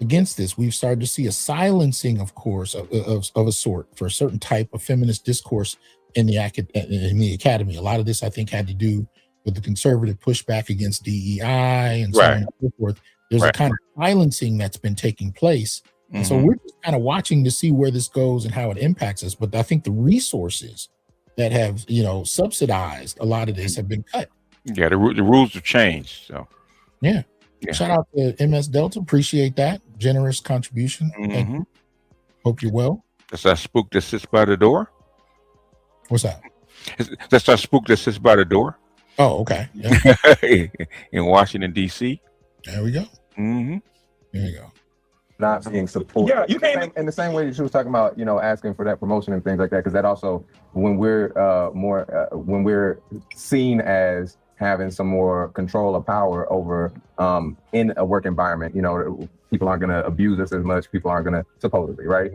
A: against this. We've started to see a silencing, of course, of a sort for a certain type of feminist discourse in the academy. A lot of this, I think, had to do with the conservative pushback against DEI and so on and so forth. There's a kind of silencing that's been taking place. And so we're just kind of watching to see where this goes and how it impacts us. But I think the resources that have, subsidized a lot of this have been cut.
B: Yeah, the rules have changed. So
A: yeah. Shout out to MS Delta. Appreciate that. Generous contribution. Thank you. Hope you're well.
B: That's our spook that sits by the door.
A: What's that?
B: That's our spook that sits by the door.
A: Oh, okay. Yeah.
B: In Washington, D.C.
A: There we go. There you go.
E: Not being supported.
I: Yeah, you can't.
E: In the same way that she was talking about, asking for that promotion and things like that, because that also, when we're when we're seen as having some more control or power over in a work environment, people aren't going to abuse us as much. People aren't going to, supposedly, right?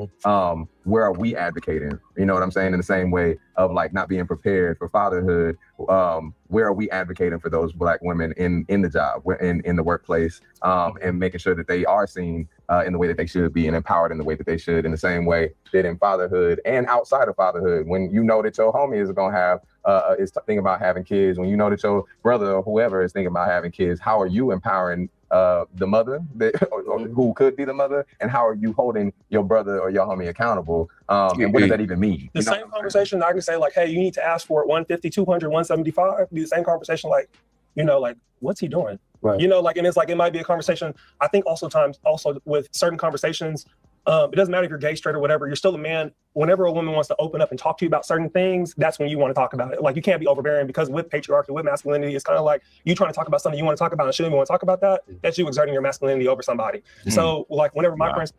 E: Where are we advocating? You know what I'm saying? In the same way of like not being prepared for fatherhood, where are we advocating for those black women in the job, in the workplace, and making sure that they are seen in the way that they should be and empowered in the way that they should, in the same way that in fatherhood and outside of fatherhood, when you know that your homie is going to have is thinking about having kids, when you know that your brother or whoever is thinking about having kids, how are you empowering the mother who could be the mother, and how are you holding your brother or your homie accountable, and what does that even mean?
I: The same conversation I can say, like, hey, you need to ask for it 150, 200, 175, be the same conversation, like, like, what's he doing? Right. And it's like, it might be a conversation. I think also with certain conversations, it doesn't matter if you're gay, straight, or whatever, you're still a man. Whenever a woman wants to open up and talk to you about certain things, that's when you want to talk about it. Like, you can't be overbearing, because with patriarchy, with masculinity, it's kind of like you trying to talk about something you want to talk about and shouldn't even want to talk about that. That's you exerting your masculinity over somebody. So, like, whenever my friends.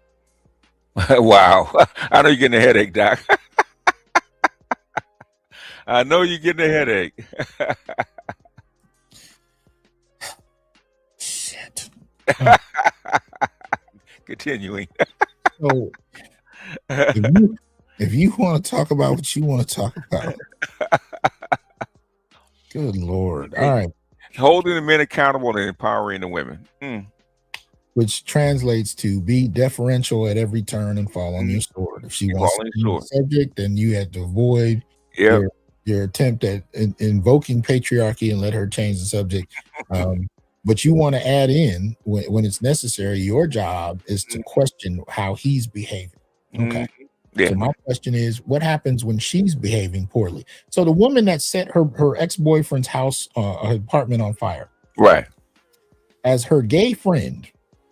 B: Wow. I know you're getting a headache, Doc. I know you're getting a headache.
A: Shit.
B: Continuing.
A: So, if you want to talk about what you want to talk about, good Lord. All right.
B: Holding the men accountable and empowering the women.
A: Which translates to be deferential at every turn and fall on your sword. If she wants to be the subject, then you had to avoid your attempt at invoking patriarchy and let her change the subject. But you want to add in when it's necessary, your job is to question how he's behaving. Okay.
B: Yeah.
A: So my question is, what happens when she's behaving poorly? So the woman that set her ex-boyfriend's house, her apartment on fire.
B: Right.
A: As her gay friend,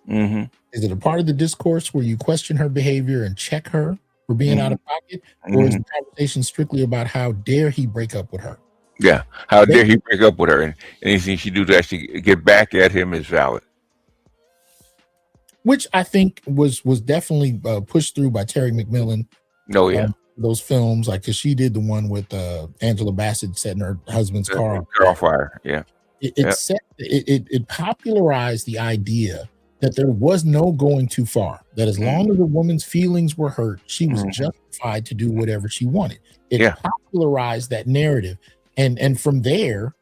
B: Mm-hmm.
A: is it a part of the discourse where you question her behavior and check her for being out of pocket? Or is the conversation strictly about how dare he break up with her?
B: Yeah. How dare he break up with her, and anything she do to actually get back at him is valid.
A: Which I think was definitely pushed through by Terry McMillan.
B: Oh yeah.
A: Those films, like, because she did the one with Angela Bassett setting her husband's car
B: on fire. Yeah.
A: It popularized the idea that there was no going too far, that as long as a woman's feelings were hurt, she was justified to do whatever she wanted. It popularized that narrative. And from there,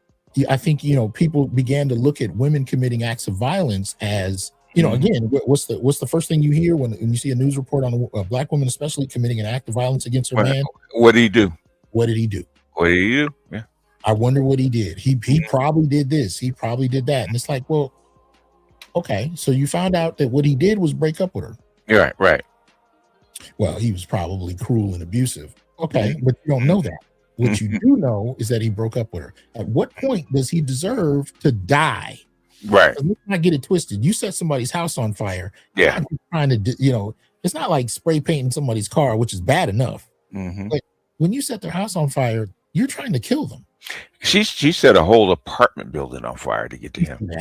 A: I think, people began to look at women committing acts of violence as, again, what's the first thing you hear when you see a news report on a black woman, especially committing an act of violence against her man?
B: What did he do?
A: What did he do?
B: What did he do? Yeah.
A: I wonder what he did. He probably did this. He probably did that. And it's like, well, okay, so you found out that what he did was break up with her.
B: Right, right.
A: Well, he was probably cruel and abusive. Okay, but you don't know that. What you do know is that he broke up with her. At what point does he deserve to die?
B: Right.
A: Let's not get it twisted. You set somebody's house on fire.
B: Yeah.
A: Trying to, it's not like spray painting somebody's car, which is bad enough. But when you set their house on fire, you're trying to kill them.
B: She set a whole apartment building on fire to get to him.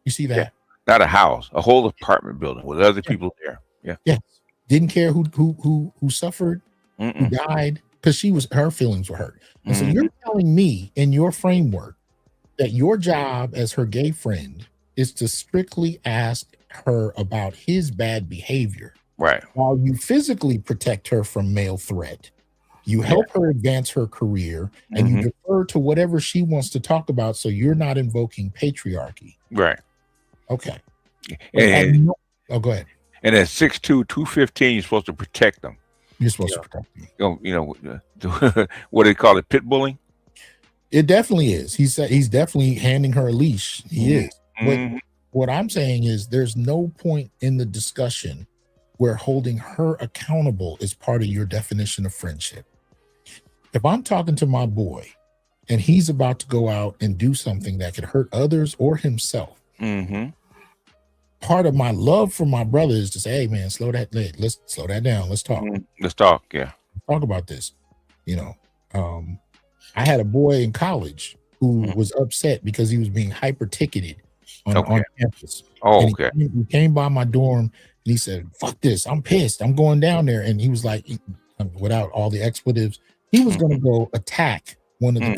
A: You see that?
B: Yeah. Not a house, a whole apartment building with other people there. Yeah.
A: Yes. Didn't care who suffered, who died, because her feelings were hurt. And so you're telling me in your framework that your job as her gay friend is to strictly ask her about his bad behavior.
B: Right.
A: While you physically protect her from male threat. You help her advance her career, and you defer to whatever she wants to talk about, so you're not invoking patriarchy.
B: Right.
A: Okay.
B: And
A: go ahead.
B: And at 6'2", 215, you're supposed to protect them.
A: You're supposed to protect them.
B: What do they call it? Pit bullying?
A: It definitely is. He's definitely handing her a leash. He is. But what I'm saying is there's no point in the discussion where holding her accountable is part of your definition of friendship. If I'm talking to my boy and he's about to go out and do something that could hurt others or himself, part of my love for my brother is to say, hey man, let's slow that down. Let's talk.
B: Let's talk. Yeah.
A: Talk about this. I had a boy in college who was upset because he was being hyper ticketed on campus.
B: Oh,
A: and
B: okay.
A: He came by my dorm and he said, fuck this. I'm pissed. I'm going down there. And he was like, without all the expletives, he was going to go attack one of the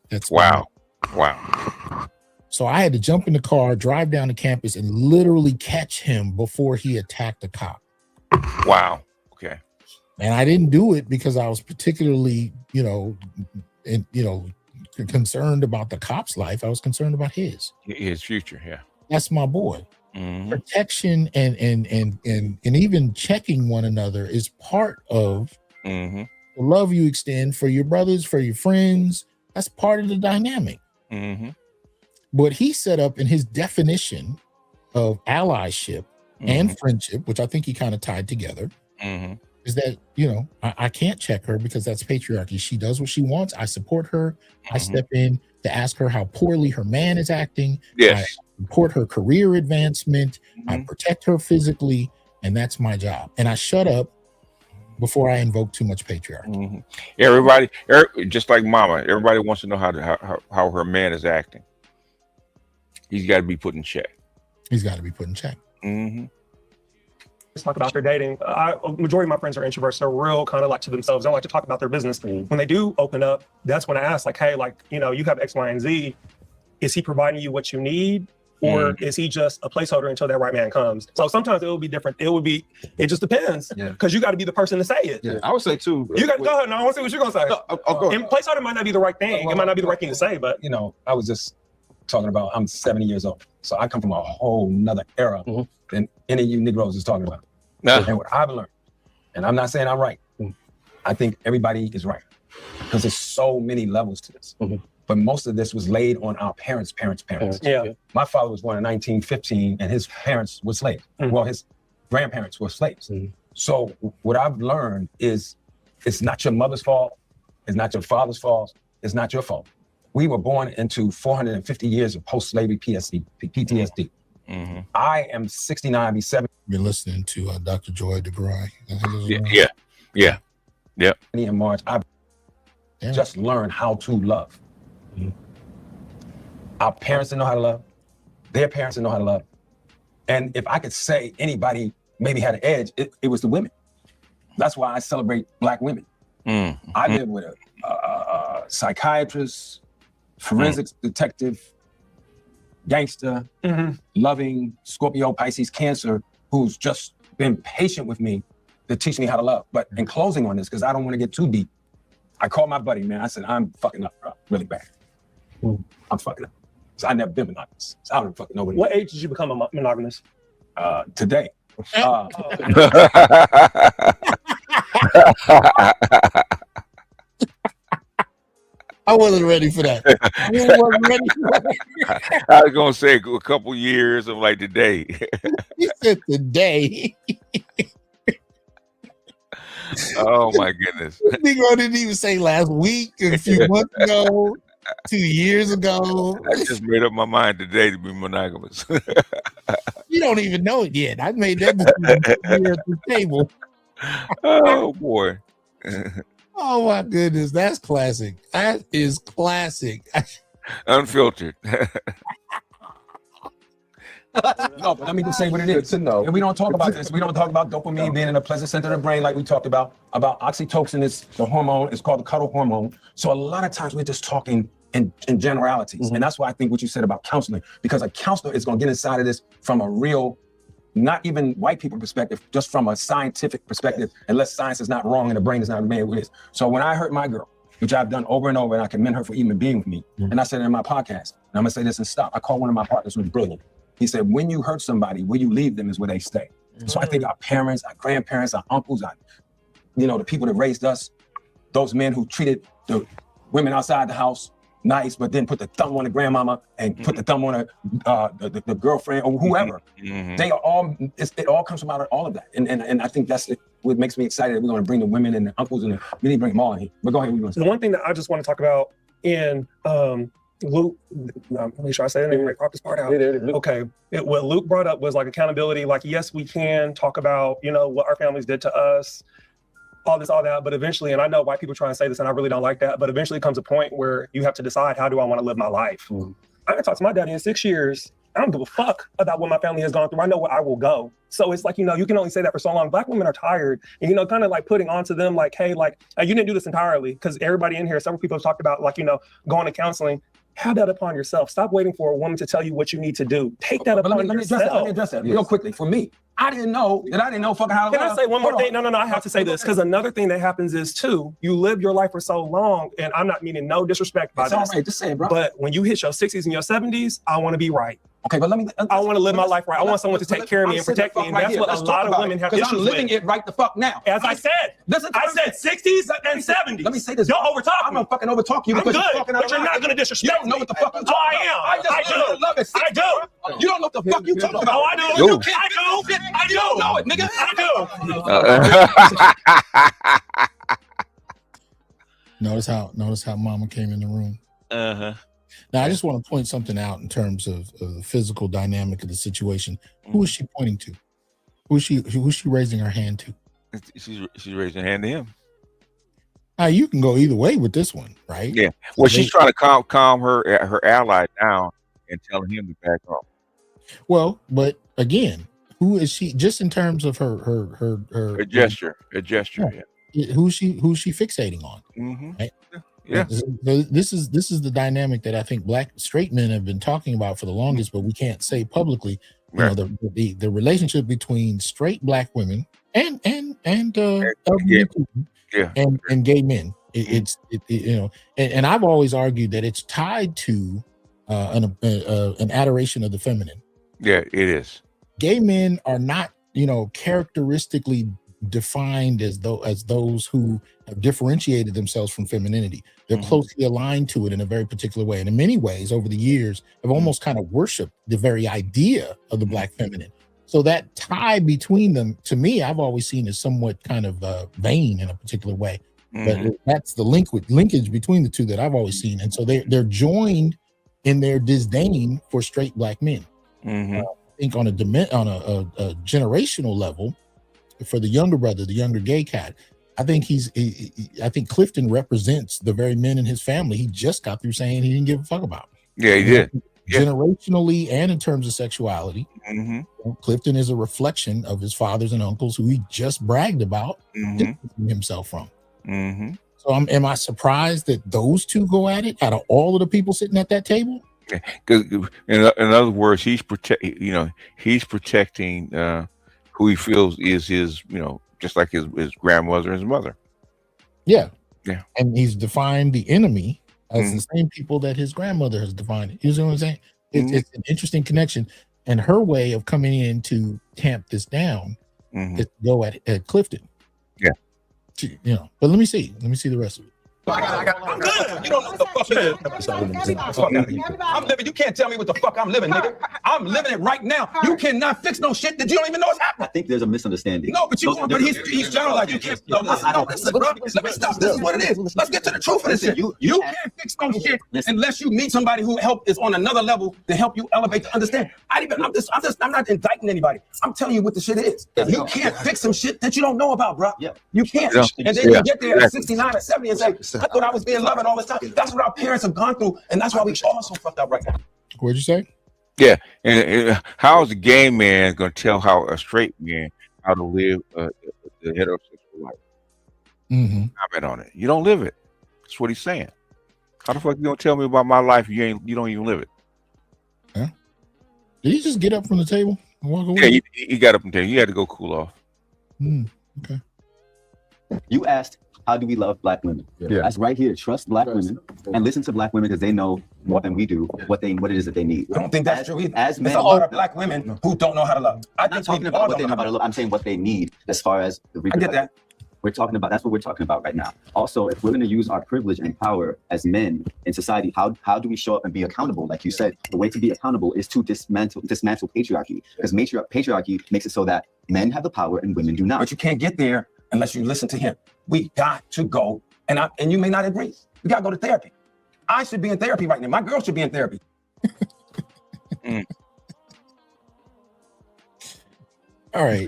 A: cops.
B: Wow.
A: So I had to jump in the car, drive down to campus, and literally catch him before he attacked the cop.
B: Wow. Okay.
A: And I didn't do it because I was particularly, concerned about the cop's life. I was concerned about his
B: future. Yeah.
A: That's my boy. Protection and even checking one another is part of the love you extend for your brothers, for your friends. That's part of the dynamic. What he set up in his definition of allyship and friendship, which I think he kind of tied together, is that, I can't check her because that's patriarchy. She does what she wants. I support her. I step in to ask her how poorly her man is acting.
B: Yes.
A: I support her career advancement. I protect her physically, and that's my job. And I shut up before I invoke too much patriarchy.
B: Everybody, just like mama, everybody wants to know how her man is acting. He's got to be put in check.
A: He's got to be put in check.
I: Talk about their dating. Majority of my friends are introverts. They're real kind of like to themselves. They don't like to talk about their business. When they do open up, that's when I ask, like, hey, you have X, Y, and Z. Is he providing you what you need? Or is he just a placeholder until that right man comes? So sometimes it will be different. It just depends. Because you got to be the person to say it.
D: Yeah, I would say too.
I: You got to go ahead. No, I want to see what you're going to say.
D: No, go ahead.
I: And placeholder might not be the right thing. It might not be the right thing to say, but.
C: I was just talking about, I'm 70 years old. So I come from a whole nother era than any of you Negroes is talking about. And what I've learned, and I'm not saying I'm right. I think everybody is right. because there's so many levels to this. But most of this was laid on our parents.
I: Yeah.
C: My father was born in 1915 and his parents were slaves. Well, his grandparents were slaves. So what I've learned is it's not your mother's fault. It's not your father's fault. It's not your fault. We were born into 450 years of post-slavery PTSD. I am 69, I'll be 70.
A: You're listening to Dr. Joy DeGroy.
B: Yeah.
C: In March, I've just learned how to love. Our parents didn't know how to love. Their parents didn't know how to love. And if I could say anybody maybe had an edge, it was the women. That's why I celebrate Black women. I live with a psychiatrist, forensics detective, gangster, loving Scorpio, Pisces, Cancer, who's just been patient with me to teach me how to love. But in closing on this, because I don't want to get too deep, I called my buddy, man. I said, I'm fucking up, bro, really bad. I'm fucking up. So I never been monogamous. So I don't fucking know
I: what age did you become a monogamous?
C: Today.
A: I wasn't ready for that.
B: I was gonna say a couple years of like today.
A: He said today.
B: Oh my goodness.
A: Negro didn't even say last week, a few months ago, 2 years ago.
B: I just made up my mind today to be monogamous.
A: You don't even know it yet. I made that decision here at the table.
B: Oh boy.
A: Oh my goodness, that's classic. That is classic.
B: Unfiltered.
C: No, but let me just say what it is. And we don't talk about this. We don't talk about dopamine being in a pleasant center of the brain like we talked about oxytocin is the hormone. It's called the cuddle hormone. So a lot of times we're just talking in generalities. And that's why I think what you said about counseling, because a counselor is going to get inside of this from a real, not even white people perspective, just from a scientific perspective, unless science is not wrong and the brain is not made with it. So when I hurt my girl, which I've done over and over, and I commend her for even being with me, and I said it in my podcast, and I'm gonna say this and stop. I called one of my partners who was brilliant. He said, when you hurt somebody, where you leave them is where they stay. So I think our parents, our grandparents, our uncles, the people that raised us, those men who treated the women outside the house nice, but then put the thumb on the grandmama and put the thumb on the girlfriend or whoever. They are all, it all comes from out of all of that. And I think that's what makes me excited that we're going to bring the women and the uncles and we need to bring them all in here. But go ahead.
I: The one thing that I just want to talk about in Luke, make sure I say that name right, pop this part out. Okay. What Luke brought up was like accountability. Like, yes, we can talk about, what our families did to us, all this, all that, but eventually, and I know white people try and say this and I really don't like that, but eventually comes a point where you have to decide, how do I want to live my life? I haven't talked to my daddy in 6 years. I don't give a fuck about what my family has gone through. I know where I will go. So it's like, you can only say that for so long. Black women are tired and, kind of like putting onto them like, hey, like, you didn't do this entirely, because everybody in here, several people have talked about like, going to counseling. Have that upon yourself. Stop waiting for a woman to tell you what you need to do. Take that upon yourself.
C: Let me address that real quickly. For me, I didn't know fucking how to
I: Can I say one more thing? No, I have to say this, because another thing that happens is too, you live your life for so long, and I'm not meaning no disrespect by this.
C: All right, just say it, bro.
I: But when you hit your 60s and your 70s, I want to be right.
C: Okay, but
I: I want to live my life right. I want someone to take care of me and protect me, and that's what a lot of women have issues with.
C: I'm living it right the fuck now.
I: As I said, I said 60s and 70s.
C: Let me say this.
I: Don't overtalk me.
C: I'm gonna fucking overtalk you because you're talking out.
I: But you're not gonna disrespect me.
C: You don't know what the fuck you're talking
I: about. I am. I do.
C: You don't know what the fuck you talking about.
I: Oh, I do. I do
C: know it, nigga.
I: I
A: do. Notice how mama came in the room. Now, I just want to point something out in terms of the physical dynamic of the situation. Who is she pointing to? Who's she raising her hand to?
B: She's raising her hand to him.
A: Now, you can go either way with this one, right?
B: Yeah. Well, she's trying to calm her ally down and telling him to back off.
A: Well, but again, who is she? Just in terms of her
B: gesture. Yeah.
A: Who's she fixating on? Right?
B: Yeah.
A: This is the dynamic that I think Black straight men have been talking about for the longest, but we can't say publicly.
B: Right.
A: The relationship between straight Black women and gay men. And I've always argued that it's tied to an adoration of the feminine.
B: Yeah, it is.
A: Gay men are not, characteristically defined as those who have differentiated themselves from femininity. They're closely aligned to it in a very particular way. And in many ways, over the years, have almost kind of worshiped the very idea of the Black feminine. So that tie between them, to me, I've always seen as somewhat kind of vain in a particular way. But that's the linkage between the two that I've always seen. And so they're joined in their disdain for straight Black men. I think on a generational level, for the younger brother, the younger gay cat, I think I think Clifton represents the very men in his family he just got through saying he didn't give a fuck about.
B: Yeah, he did.
A: Generationally and in terms of sexuality, Clifton is a reflection of his fathers and uncles who he just bragged about distancing himself from. So am I surprised that those two go at it out of all of the people sitting at that table?
B: Because in other words, he's protecting who he feels is his, just like his grandmother and his mother.
A: Yeah. And he's defined the enemy as the same people that his grandmother has defined. You know what I'm saying? It's an interesting connection. And her way of coming in to tamp this down is to go at Clifton. But let me see the rest of it.
C: I'm good. You don't know what the fuck it is. I'm living. You can't tell me what the fuck I'm living, nigga. I'm living it right now. You cannot fix no shit that you don't even know is happening.
L: I think there's a misunderstanding.
C: No, but he's generalizing. You can't. No, listen, bro. Let me stop. This is what it is. Let's get to the truth of this shit. You can't fix no shit unless you meet somebody who is on another level to help you elevate to understand. I'm not indicting anybody. I'm telling you what the shit is. You can't fix some shit that you don't know about, bro. You can't. And then you get there at 69 or 70 and say, I thought I was being loving all this time. That's what our parents have gone through, and that's why we all so fucked up right now.
A: What'd you say?
B: Yeah, and how is a gay man going to tell how a straight man how to live the heterosexual life? Comment on it. You don't live it. That's what he's saying. How the fuck you gonna tell me about my life? You don't even live it.
A: Yeah. Did he just get up from the table and walk away?
B: Yeah, he got up from there. He had to go cool off.
A: Okay.
L: You asked, how do we love Black women? That's right here. Trust Black women and listen to Black women because they know more than we do what it is that they need.
C: I don't think that's true either.
L: As men,
C: there's a lot of Black women who don't know how to love.
L: I'm not talking about what they know how to love. I'm saying what they need as far as the
C: I get that.
L: That's what we're talking about right now. Also, if we're going to use our privilege and power as men in society, how do we show up and be accountable? Like you said, the way to be accountable is to dismantle patriarchy, because patriarchy makes it so that men have the power and women do not.
C: But you can't get there unless you listen to him. We got to go, and you may not agree. We got to go to therapy. I should be in therapy right now. My girl should be in therapy.
A: All right.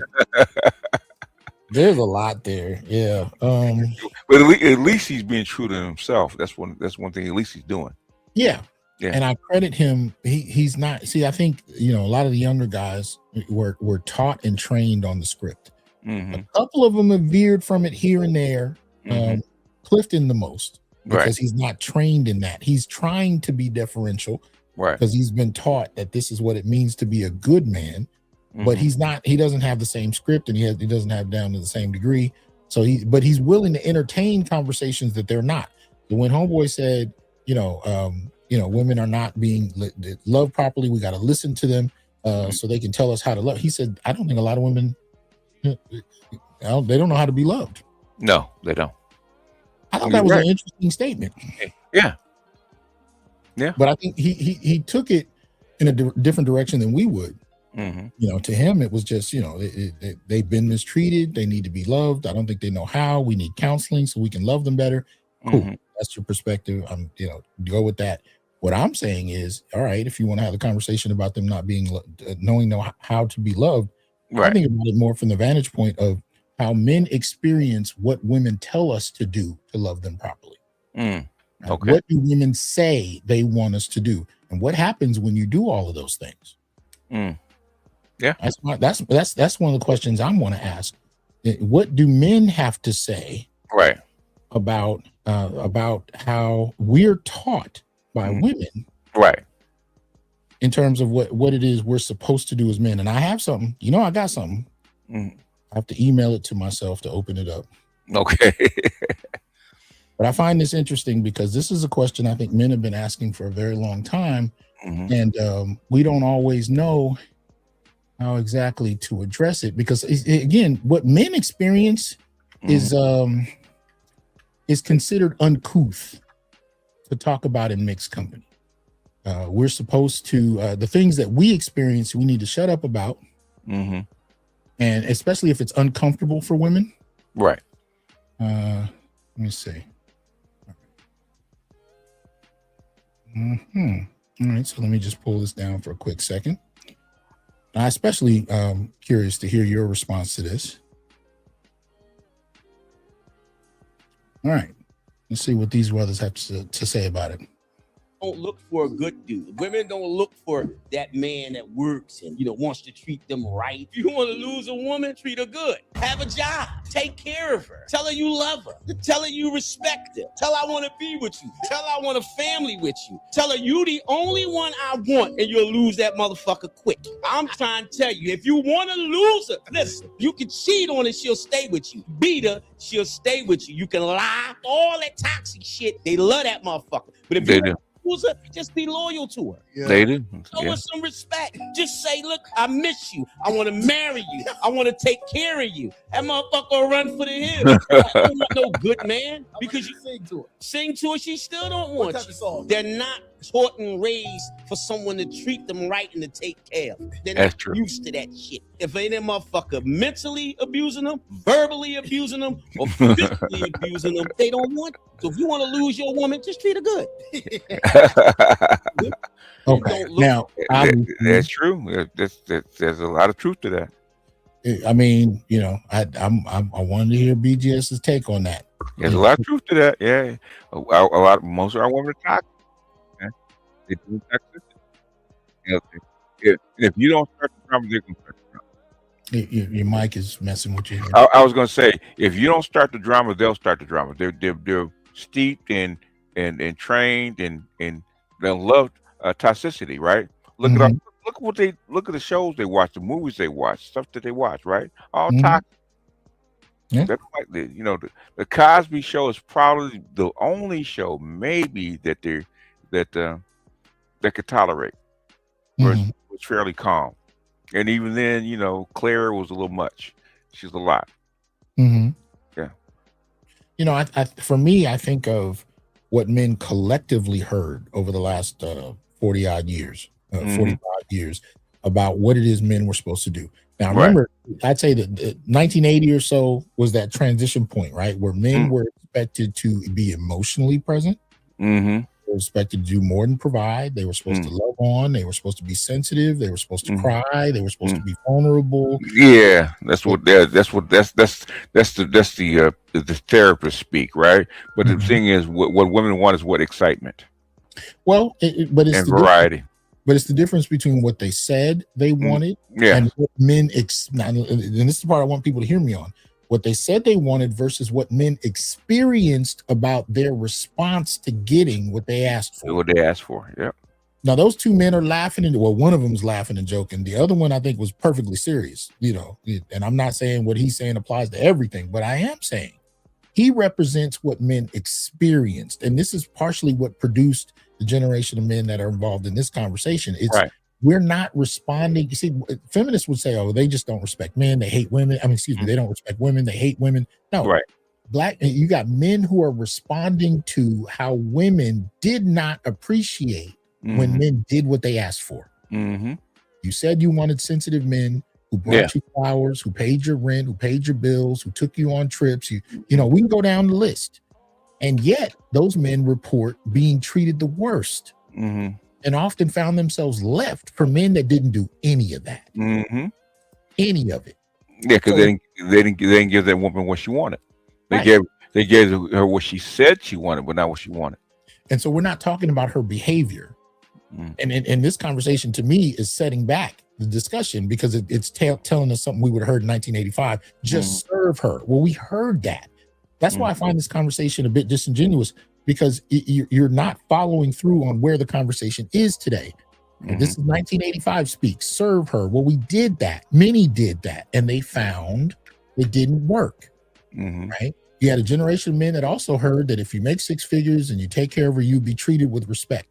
A: There's a lot there. Yeah.
B: But at least he's being true to himself. That's one thing at least he's doing.
A: Yeah. And I credit him. He's not. See, I think a lot of the younger guys were taught and trained on the script. A couple of them have veered from it here and there. Clifton the most, because he's not trained in that. He's trying to be deferential, because he's been taught that this is what it means to be a good man. But he's not. He doesn't have the same script, and he doesn't have down to the same degree. So he's willing to entertain conversations that they're not. But when Homeboy said, women are not being loved properly, we got to listen to them so they can tell us how to love. He said, I don't think a lot of women. They don't know how to be loved.
B: No, they don't.
A: I thought that was an interesting statement.
B: Yeah.
A: But I think he took it in a different direction than we would. To him, it was just, they've been mistreated. They need to be loved. I don't think they know how. We need counseling so we can love them better. Cool. That's your perspective. Go with that. What I'm saying is, all right, if you want to have a conversation about them not being knowing how to be loved, I think about it more from the vantage point of how men experience what women tell us to do to love them properly. What do women say they want us to do, and what happens when you do all of those things? That's one of the questions I want to ask. What do men have to say about how we're taught by women in terms of what it is we're supposed to do as men? And I have something. I got something. I have to email it to myself to open it up.
B: Okay.
A: But I find this interesting because this is a question I think men have been asking for a very long time. And we don't always know how exactly to address it, because again, what men experience is considered uncouth to talk about in mixed company. We're supposed to the things that we experience, we need to shut up about, and especially if it's uncomfortable for women.
B: Right.
A: Let me see. All right, so let me just pull this down for a quick second. I'm especially curious to hear your response to this. All right, let's see what these brothers have to say about it.
N: Don't look for a good dude. Women don't look for that man that works and, wants to treat them right. If you want to lose a woman, treat her good. Have a job. Take care of her. Tell her you love her. Tell her you respect her. Tell her I want to be with you. Tell her I want a family with you. Tell her you the only one I want, and you'll lose that motherfucker quick. I'm trying to tell you, if you want to lose her, listen, you can cheat on her, she'll stay with you. Beat her, she'll stay with you. You can lie, all that toxic shit. They love that motherfucker. But if you lose her, just be loyal to her.
B: Yeah. They do.
N: Show her some respect. Just say, look, I miss you. I want to marry you. I want to take care of you. That motherfucker will run for the hills. I don't want no good man, because you sing to her. Sing to her, she still don't want you. They're not taught and raised for someone to treat them right and to take care of them. They're not used to that shit. If ain't that motherfucker mentally abusing them, verbally abusing them, or physically abusing them, they don't want it. So if you want to lose your woman, just treat her good.
A: Okay, now
B: that's true. There's a lot of truth to that.
A: I mean, I wanted to hear BGS's take on that.
B: There's a lot of truth to that. Yeah, most of our women are toxic. They do toxic. If you don't start the drama, they're going to start the drama.
A: Your mic is messing with you.
B: I was going to say, if you don't start the drama, they'll start the drama. They're steeped and trained and they'll love toxicity, right? Look at the shows they watch, the movies they watch, stuff that they watch, right? All toxic.
A: Yeah.
B: That's like the Cosby Show is probably the only show maybe that could tolerate. Was fairly calm, and even then, Clara was a little much. She's a lot. Yeah.
A: For me, I think of what men collectively heard over the last 40 odd years, 45 years, about what it is men were supposed to do. Now, remember, I'd say that 1980 or so was that transition point, right? Where men were expected to be emotionally present. They were expected to do more than provide. They were supposed to love on. They were supposed to be sensitive. They were supposed to cry. They were supposed to be vulnerable.
B: Yeah, that's the therapist speak, right? But the thing is, what women want is excitement.
A: Well, but it's
B: and variety.
A: But it's the difference between what they said they wanted and what men and this is the part I want people to hear me on. What they said they wanted versus what men experienced about their response to getting what they asked for.
B: What they asked for, yeah.
A: Now, those two men are laughing, one of them is laughing and joking. The other one, I think, was perfectly serious, and I'm not saying what he's saying applies to everything, but I am saying he represents what men experienced. And this is partially what produced the generation of men that are involved in this conversation. It's we're not responding. You see, feminists would say, oh, they just don't respect men. They hate women. I mean, excuse me, they don't respect women. They hate women. No, you got men who are responding to how women did not appreciate when men did what they asked for. You said you wanted sensitive men who brought you flowers, who paid your rent, who paid your bills, who took you on trips. We can go down the list. And yet those men report being treated the worst. And often found themselves left for men that didn't do any of that. Any of it.
B: Yeah, because they didn't give that woman what she wanted. They gave her what she said she wanted, but not what she wanted.
A: And so we're not talking about her behavior. And this conversation to me is setting back the discussion because it's telling us something we would have heard in 1985. Just serve her. Well, we heard that. That's why I find this conversation a bit disingenuous, because you're not following through on where the conversation is today. This is 1985 speak, serve her. Well, we did that. Many did that, and they found it didn't work, right? You had a generation of men that also heard that if you make six figures and you take care of her, you'll be treated with respect.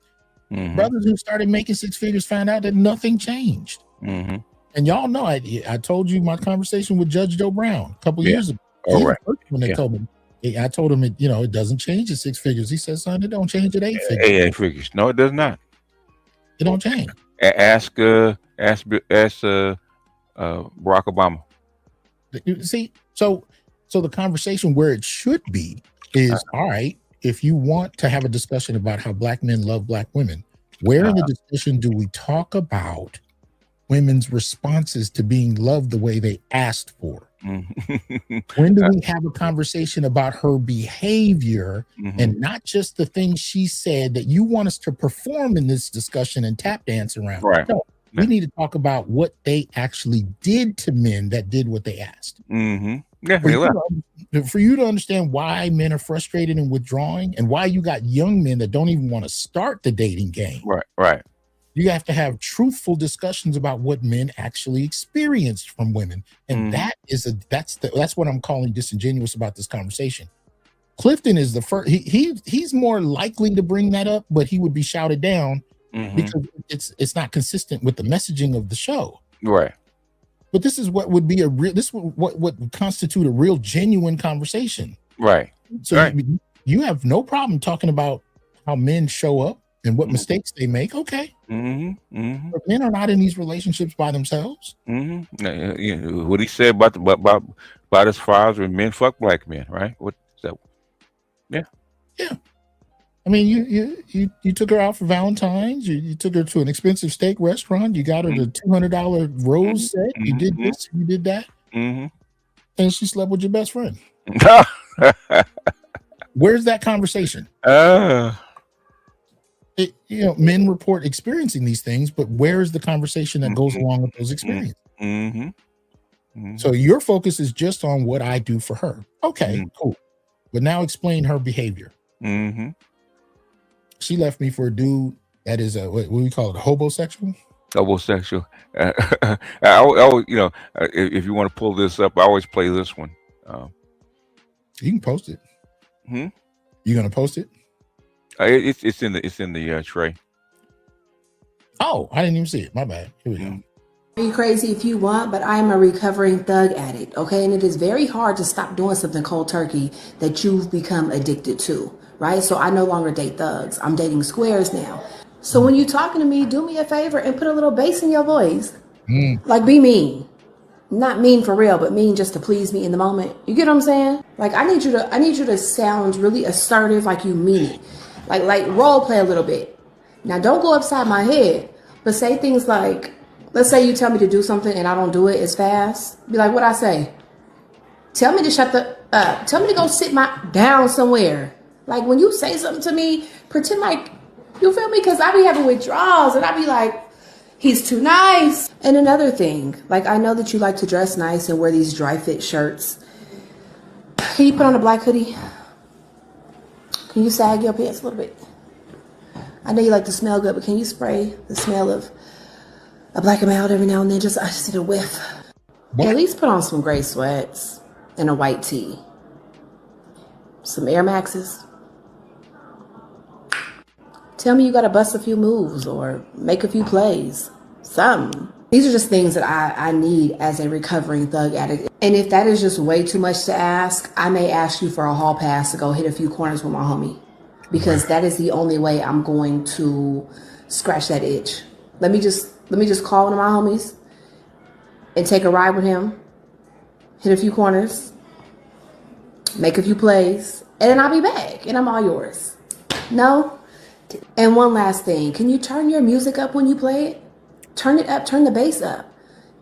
A: Brothers who started making six figures found out that nothing changed. And And y'all know I told you my conversation with Judge Joe Brown a couple years ago.
B: All
A: He's
B: right.
A: the first one that told me. I told him it doesn't change at 6 figures. He said, son, it don't change at 8 figures.
B: 8 figures. No, it does not.
A: It don't change.
B: Ask Barack Obama.
A: You see, so the conversation where it should be is, all right, if you want to have a discussion about how black men love black women, where in the discussion do we talk about women's responses to being loved the way they asked for? When do we have a conversation about her behavior and not just the things she said that you want us to perform in this discussion and tap dance around?
B: Right.
A: No, we need to talk about what they actually did to men that did what they asked.
B: Yeah,
A: for you to understand why men are frustrated and withdrawing, and why you got young men that don't even want to start the dating game.
B: Right.
A: You have to have truthful discussions about what men actually experienced from women, and that's what I'm calling disingenuous about this conversation. Clifton is the first. He's more likely to bring that up, but he would be shouted down because it's not consistent with the messaging of the show.
B: Right.
A: But this is what would be what would constitute a real genuine conversation.
B: Right.
A: So you have no problem talking about how men show up and what mistakes they make. Okay. But men are not in these relationships by themselves.
B: What he said about his fathers and men fuck black men, right? What is that? Yeah.
A: I mean, you took her out for Valentine's. You took her to an expensive steak restaurant. You got her the $200 rose set. You did this. You did that. And she slept with your best friend. Where's that conversation? Men report experiencing these things, but where is the conversation that goes along with those experiences? So your focus is just on what I do for her. Okay, cool. But now explain her behavior. She left me for a dude that is what do we call it? A hobosexual?
B: Homosexual. I always, if you want to pull this up, I always play this one.
A: You can post it. You gonna post it?
B: It's in the tray.
A: Oh, I didn't even see it. My bad. Here we go.
O: Be crazy if you want, but I am a recovering thug addict, okay? And it is very hard to stop doing something cold turkey that you've become addicted to, right? So I no longer date thugs. I'm dating squares now. So when you're talking to me, do me a favor and put a little bass in your voice. Like, be mean. Not mean for real, but mean just to please me in the moment. You get what I'm saying? Like, I need you to sound really assertive, like you mean it. Like role play a little bit. Now, don't go upside my head, but say things like, let's say you tell me to do something and I don't do it as fast. Be like, what I say? Tell me to shut the up. Tell me to go sit down somewhere. Like, when you say something to me, pretend like, you feel me? Because I be having withdrawals and I be like, he's too nice. And another thing, like, I know that you like to dress nice and wear these dry fit shirts. Can you put on a black hoodie? Can you sag your pants a little bit? I know you like to smell good, but can you spray the smell of a black and mild every now and then? I just need a whiff. At least put on some gray sweats and a white tee. Some Air Maxes. Tell me you gotta bust a few moves or make a few plays. Something. These are just things that I need as a recovering thug addict. And if that is just way too much to ask, I may ask you for a hall pass to go hit a few corners with my homie. Because that is the only way I'm going to scratch that itch. Let me just call one of my homies and take a ride with him, hit a few corners, make a few plays, and then I'll be back and I'm all yours. No? And one last thing, can you turn your music up when you play it? Turn it up, turn the bass up.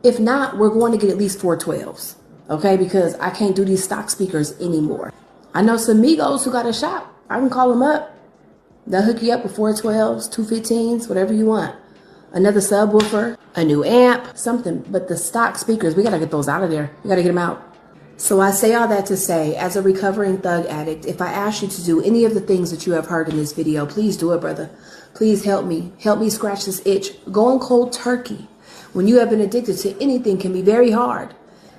O: If not, we're going to get at least 412s, okay? Because I can't do these stock speakers anymore. I know some Migos who got a shop. I can call them up. They'll hook you up with 412s, 215s, whatever you want. Another subwoofer, a new amp, something. But the stock speakers, we got to get those out of there. We got to get them out. So I say all that to say, as a recovering thug addict, if I ask you to do any of the things that you have heard in this video, please do it, brother. Please help me. Help me scratch this itch. Going cold turkey when you have been addicted to anything can be very hard.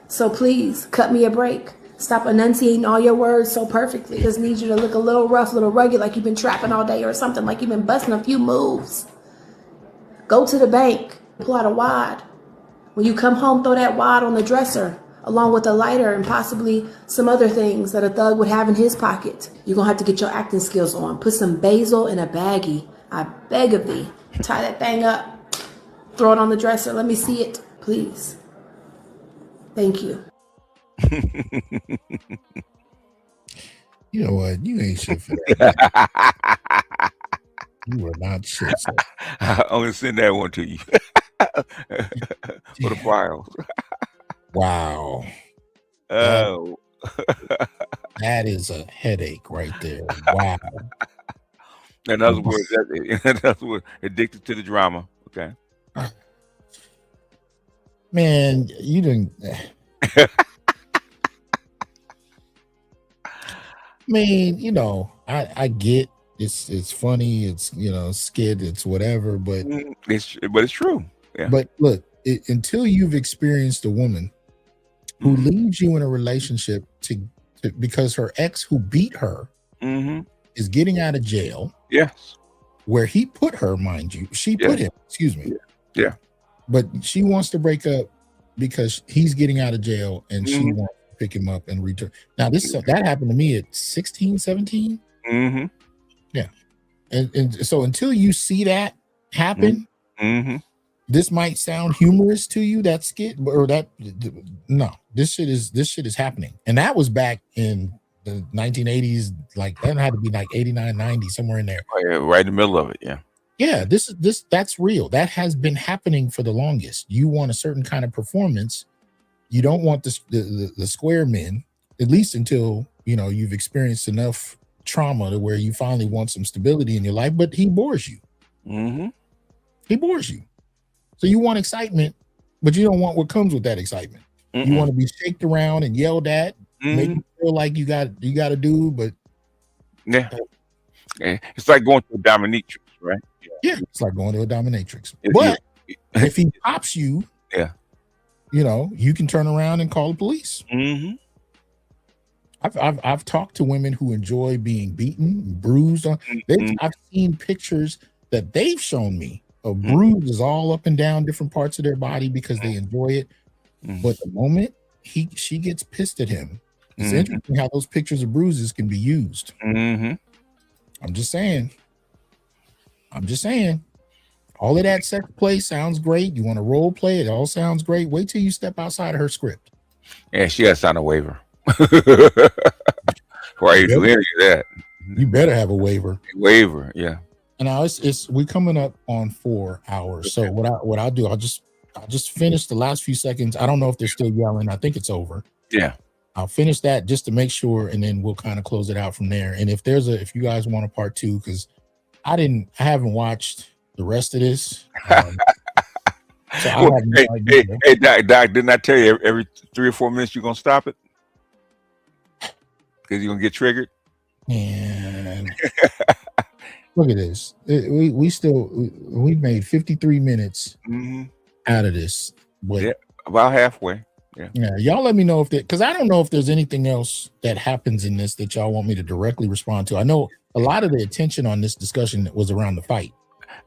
O: So please cut me a break. Stop enunciating all your words so perfectly. Just need you to look a little rough, a little rugged, like you've been trapping all day or something, like you've been busting a few moves. Go to the bank, pull out a wad, When you come home, throw that wad on the dresser, along with a lighter and possibly some other things that a thug would have in his pocket. You're gonna have to get your acting skills on. Put some basil in a baggie. I beg of thee. Tie that thing up. Throw it on the dresser. Let me see it, please. Thank you.
A: You know what? You ain't shit for that. You are not shit. Sir.
B: I'm gonna send that one to you for the files.
A: Wow.
B: Oh,
A: that is a headache right there. Wow.
B: in other words, addicted to the drama. Okay.
A: Man, you didn't. Man, you know, I get it's funny, it's skit, it's whatever, but
B: it's true. Yeah.
A: But look, until you've experienced a woman who leaves you in a relationship because her ex who beat her is getting out of jail.
B: Yes.
A: Where he put her, mind you, she put him. Excuse me.
B: Yeah.
A: But she wants to break up because he's getting out of jail and she wants to pick him up and return. Now, that happened to me at 16, 17. Yeah. And so until you see that happen, this might sound humorous to you, that skit, or that no, this shit is happening. And that was back in the 1980s, like that had to be like 89, 90, somewhere in there.
B: Oh, yeah, right in the middle of it, yeah.
A: Yeah, that's real. That has been happening for the longest. You want a certain kind of performance. You don't want the square men, at least until you've experienced enough trauma to where you finally want some stability in your life. But he bores you. He bores you. So you want excitement, but you don't want what comes with that excitement. You want to be shaked around and yelled at, make you feel like you got to do, but
B: yeah, it's like going to a dominatrix, right?
A: Yeah, it's like going to a dominatrix. But if he pops you, you can turn around and call the police. I've talked to women who enjoy being beaten, bruised. I've seen pictures that they've shown me of bruises all up and down different parts of their body because they enjoy it. But the moment she gets pissed at him, it's interesting how those pictures of bruises can be used. I'm just saying. All of that sex play sounds great. You want to role play, it all sounds great. Wait till you step outside of her script.
B: Yeah, she has to sign a waiver. Why you doing that?
A: You better have a waiver.
B: Waiver, yeah.
A: And now we're coming up on 4 hours. So what I'll do, I'll just finish the last few seconds. I don't know if they're still yelling. I think it's over.
B: Yeah.
A: I'll finish that just to make sure, and then we'll kind of close it out from there. And if you guys want a part 2, because I haven't watched the rest of this. So I have no idea.
B: Hey, Doc, didn't I tell you every 3 or 4 minutes you're gonna stop it? Because you're gonna get triggered.
A: And look at this. We made 53 minutes out of this. But
B: yeah, about halfway.
A: Yeah, y'all let me know because I don't know if there's anything else that happens in this that y'all want me to directly respond to. I know a lot of the attention on this discussion was around the fight.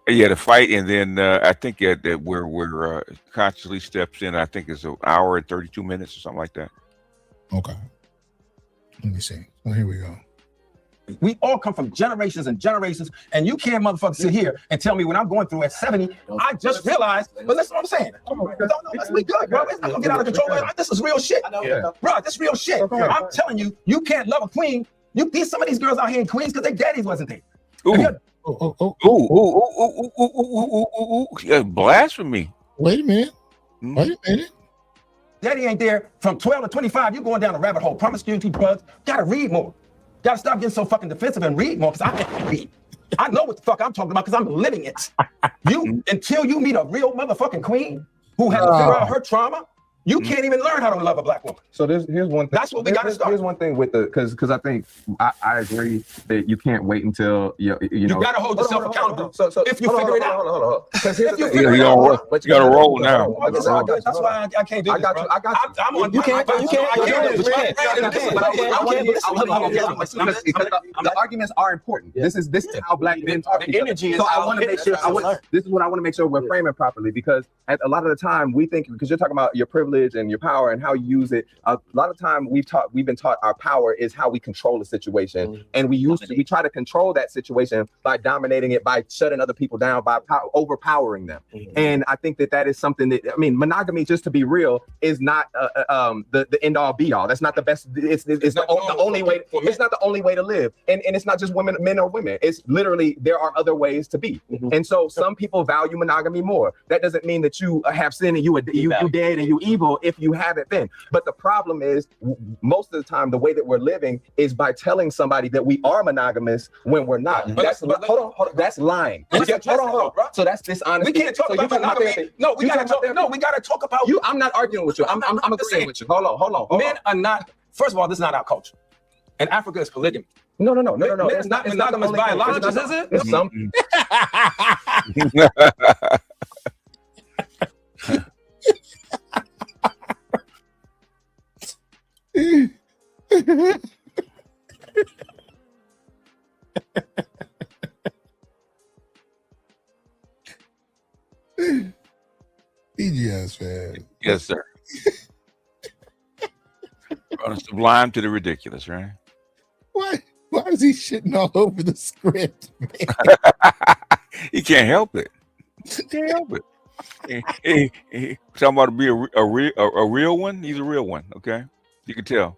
B: Yeah, the fight, and then I think that where consciously steps in. I think it's an hour and 32 minutes or something like that.
A: Okay. Let me see. Well, here we go.
C: We all come from generations and generations, and you can't motherfucker sit here and tell me when I'm going through at 70, I just realized, but listen what I'm saying. We good, bro. It's not gonna get out of control. This is real shit. Bro, this is real shit. I'm telling you, you can't love a queen. Some of these girls out here in Queens because their daddies wasn't there.
B: Yeah, blasphemy.
A: Wait a minute.
C: Daddy ain't there from 12 to 25. You're going down a rabbit hole. Promiscuity, drugs. Gotta read more. Gotta stop getting so fucking defensive and read more, because I can't read. I know what the fuck I'm talking about because I'm living it. Until you meet a real motherfucking queen who has to figure out her trauma, You can't even learn how to love a black woman.
E: So here's one thing.
C: That's what we got to start.
E: Here's one thing with the because I think I agree that you can't wait until you know
C: You got to hold yourself accountable. So if you figure it out,
J: hold on.
C: Because if you
B: You
C: figure it out,
B: got to roll now.
C: that's why I can't do this. I got you. I'm on.
M: You can't.
E: The arguments are important. This is how black men talk.
J: The energy is.
E: So I want to make sure. This is what I want to make sure we're framing properly, because a lot of the time we think, because you're talking about your privilege and your power and how you use it. A lot of time we've been taught our power is how we control a situation, and we try to control that situation by dominating it, by shutting other people down, by overpowering them. And I think that is something that, I mean, monogamy, just to be real, is not the end all be all. That's not the best. It's the only way. It's not the only way to live, and it's not just men or women. It's literally there are other ways to be. And so some people value monogamy more. That doesn't mean that you have sin and you dead and you evil if you haven't been. But the problem is, most of the time, the way that we're living is by telling somebody that we are monogamous when we're not. Hold on. That's lying. Hold on. So that's dishonest.
C: We can't talk about monogamy. No, we got to talk about
E: you. I'm not arguing with you. I'm agreeing with you. Hold on.
C: Men are not. First of all, this is not our culture. And Africa is polygamy.
E: No.
C: It's not monogamous biological, is it?
E: It's some.
A: BGS, man.
B: Yes, sir. From the sublime to the ridiculous, right?
A: Why is he shitting all over the script, man?
B: He can't help it. He talking about to be a real one. He's a real one. Okay, you can tell.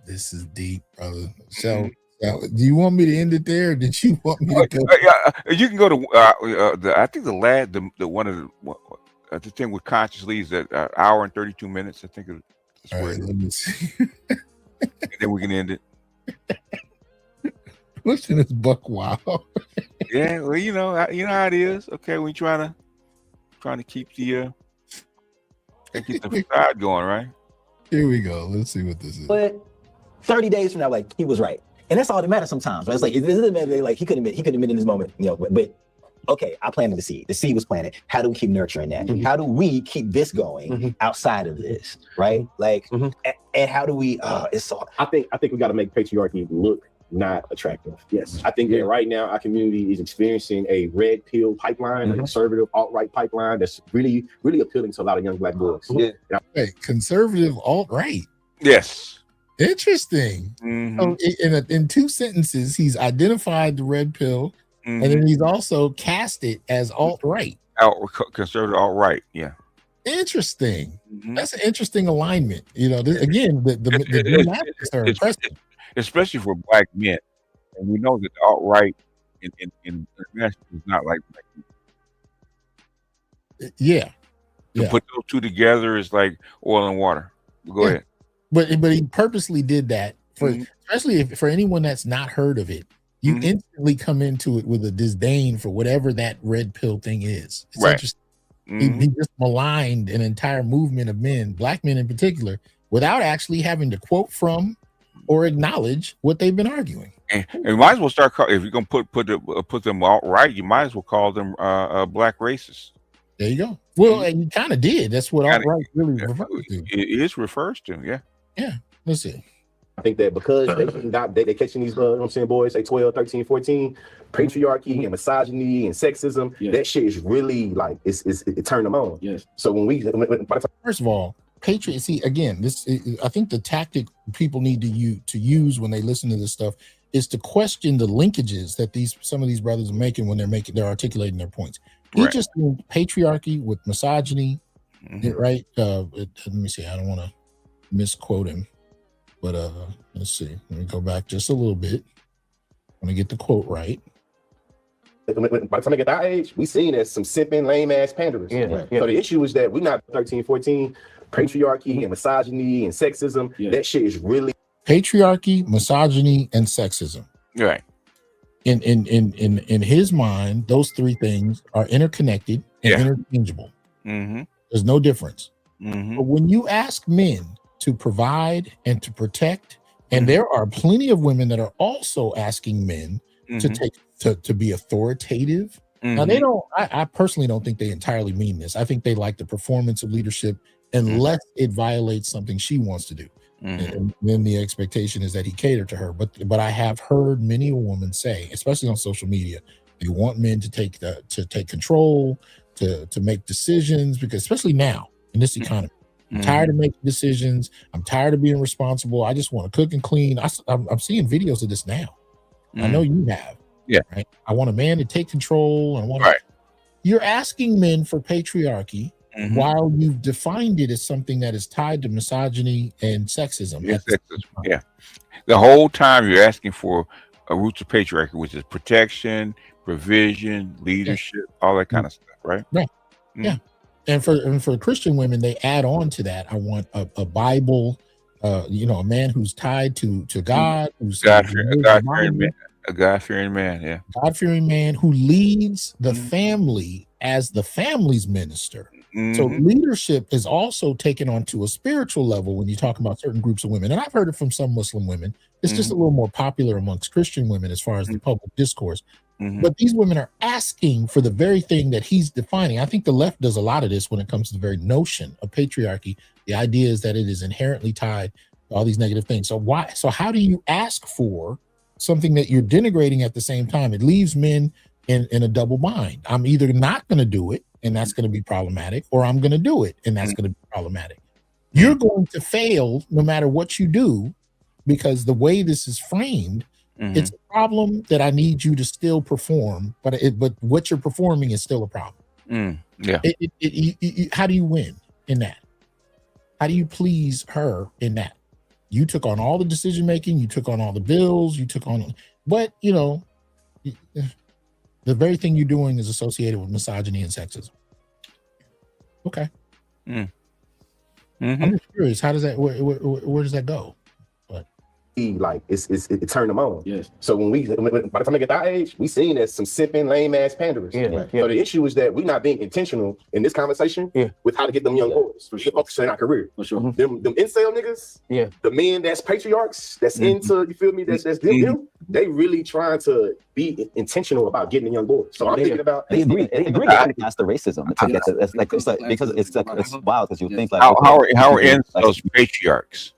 A: This is deep, brother. So, do you want me to end it there? Or did you want me to go?
B: You can go to I think the one of the thing with consciously is that hour and 32 minutes. I think it's
A: all right, let me see.
B: And then we can end it.
A: Pushing this buck wild.
B: Yeah, well, you know how it is. Okay, we trying to keep the facade going, right?
A: Here we go. Let's see what this is.
M: But 30 days from now, like, he was right. And that's all that matters sometimes, right? It's like, it doesn't matter, like, he couldn't admit in this moment, you know, but okay, I planted the seed. The seed was planted. How do we keep nurturing that? How do we keep this going outside of this, right? Like, and how do we, it's so.
J: I think we got to make patriarchy look not attractive. Yes. I think that right now our community is experiencing a red pill pipeline, a conservative alt-right pipeline that's really, really appealing to a lot of young black boys.
A: Yeah. Hey, conservative alt-right.
B: Yes.
A: Interesting. So in two sentences, he's identified the red pill, and then he's also cast it as alt-right.
B: Conservative alt-right, yeah.
A: Interesting. That's an interesting alignment. You know, again, the dynamics are impressive.
B: Especially for black men. And we know that the alt-right in international is not like black men.
A: Yeah.
B: To put those two together is like oil and water. Go ahead.
A: But he purposely did that for especially for anyone that's not heard of it. You instantly come into it with a disdain for whatever that red pill thing is. It's interesting. He just maligned an entire movement of men, black men in particular, without actually having to quote from or acknowledge what they've been arguing.
B: And you might as well start if you're gonna put them alt right, you might as well call them black racists.
A: There you go. Well, and you kind of did. That's what alt right really refers to.
B: It refers to, yeah.
A: Yeah. Let's see.
J: I think that because they catching these, you know what I'm saying, boys, say 12, 13, 14, patriarchy and misogyny and sexism, that shit is really like, it turned them on. Yes. So
A: first of all, see, again, I think the tactic people need to use when they listen to this stuff is to question the linkages that some of these brothers are making when they're articulating their points. He just doing patriarchy with misogyny, right? Let me see. I don't want to misquote him, but let's see. Let me go back just a little bit. I'm gonna get the quote right.
J: By the time I get to our age, we seen as some simping, lame ass panderers. So the issue is that we're not 13, 14. Patriarchy and misogyny and sexism, that shit is really
A: patriarchy, misogyny, and sexism.
B: Right.
A: In his mind, those three things are interconnected and interchangeable. There's no difference.
B: Mhm.
A: But when you ask men to provide and to protect, and there are plenty of women that are also asking men to take to be authoritative. Now they don't. I personally don't think they entirely mean this. I think they like the performance of leadership unless it violates something she wants to do. And then the expectation is that he cater to her. But I have heard many a woman say, especially on social media, they want men to take control, to make decisions, because especially now in this economy, I'm tired of making decisions. I'm tired of being responsible. I just want to cook and clean. I'm seeing videos of this now. I know you have.
B: Yeah.
A: Right. I want a man to take control. I want. You're asking men for patriarchy while you've defined it as something that is tied to misogyny and sexism.
B: Yeah. The whole time you're asking for a roots of patriarchy, which is protection, provision, leadership, all that kind of stuff, right?
A: Right. Yeah. And for Christian women, they add on to that. I want a Bible, a man who's tied to God, who's
B: God-fearing man. A God-fearing man, yeah.
A: God-fearing man who leads the family as the family's minister. So leadership is also taken on to a spiritual level when you talk about certain groups of women. And I've heard it from some Muslim women. It's just a little more popular amongst Christian women as far as the public discourse. But these women are asking for the very thing that he's defining. I think the left does a lot of this when it comes to the very notion of patriarchy. The idea is that it is inherently tied to all these negative things. So how do you ask for something that you're denigrating at the same time? It leaves men in a double bind. I'm either not going to do it, and that's going to be problematic, or I'm going to do it, and that's going to be problematic. You're going to fail no matter what you do, because the way this is framed, it's a problem that I need you to still perform, but what you're performing is still a problem.
B: Yeah.
A: How do you win in that? How do you please her in that? You took on all the decision making, you took on all the bills, but the very thing you're doing is associated with misogyny and sexism. Okay. I'm just curious, how does that where does that go?
J: Like it turned them on. Yes. So by the time they get that age, we seen as some simping, lame ass panderers. So the issue is that we're not being intentional in this conversation with how to get them young boys to focus in our career. For sure. Them incel niggas, the men that's patriarchs, that's into, you feel me, that's them, they really trying to be intentional about getting the young boys. So I'm thinking about
M: they agree that's the racism. It's wild because you think like
B: how are incels patriarchs?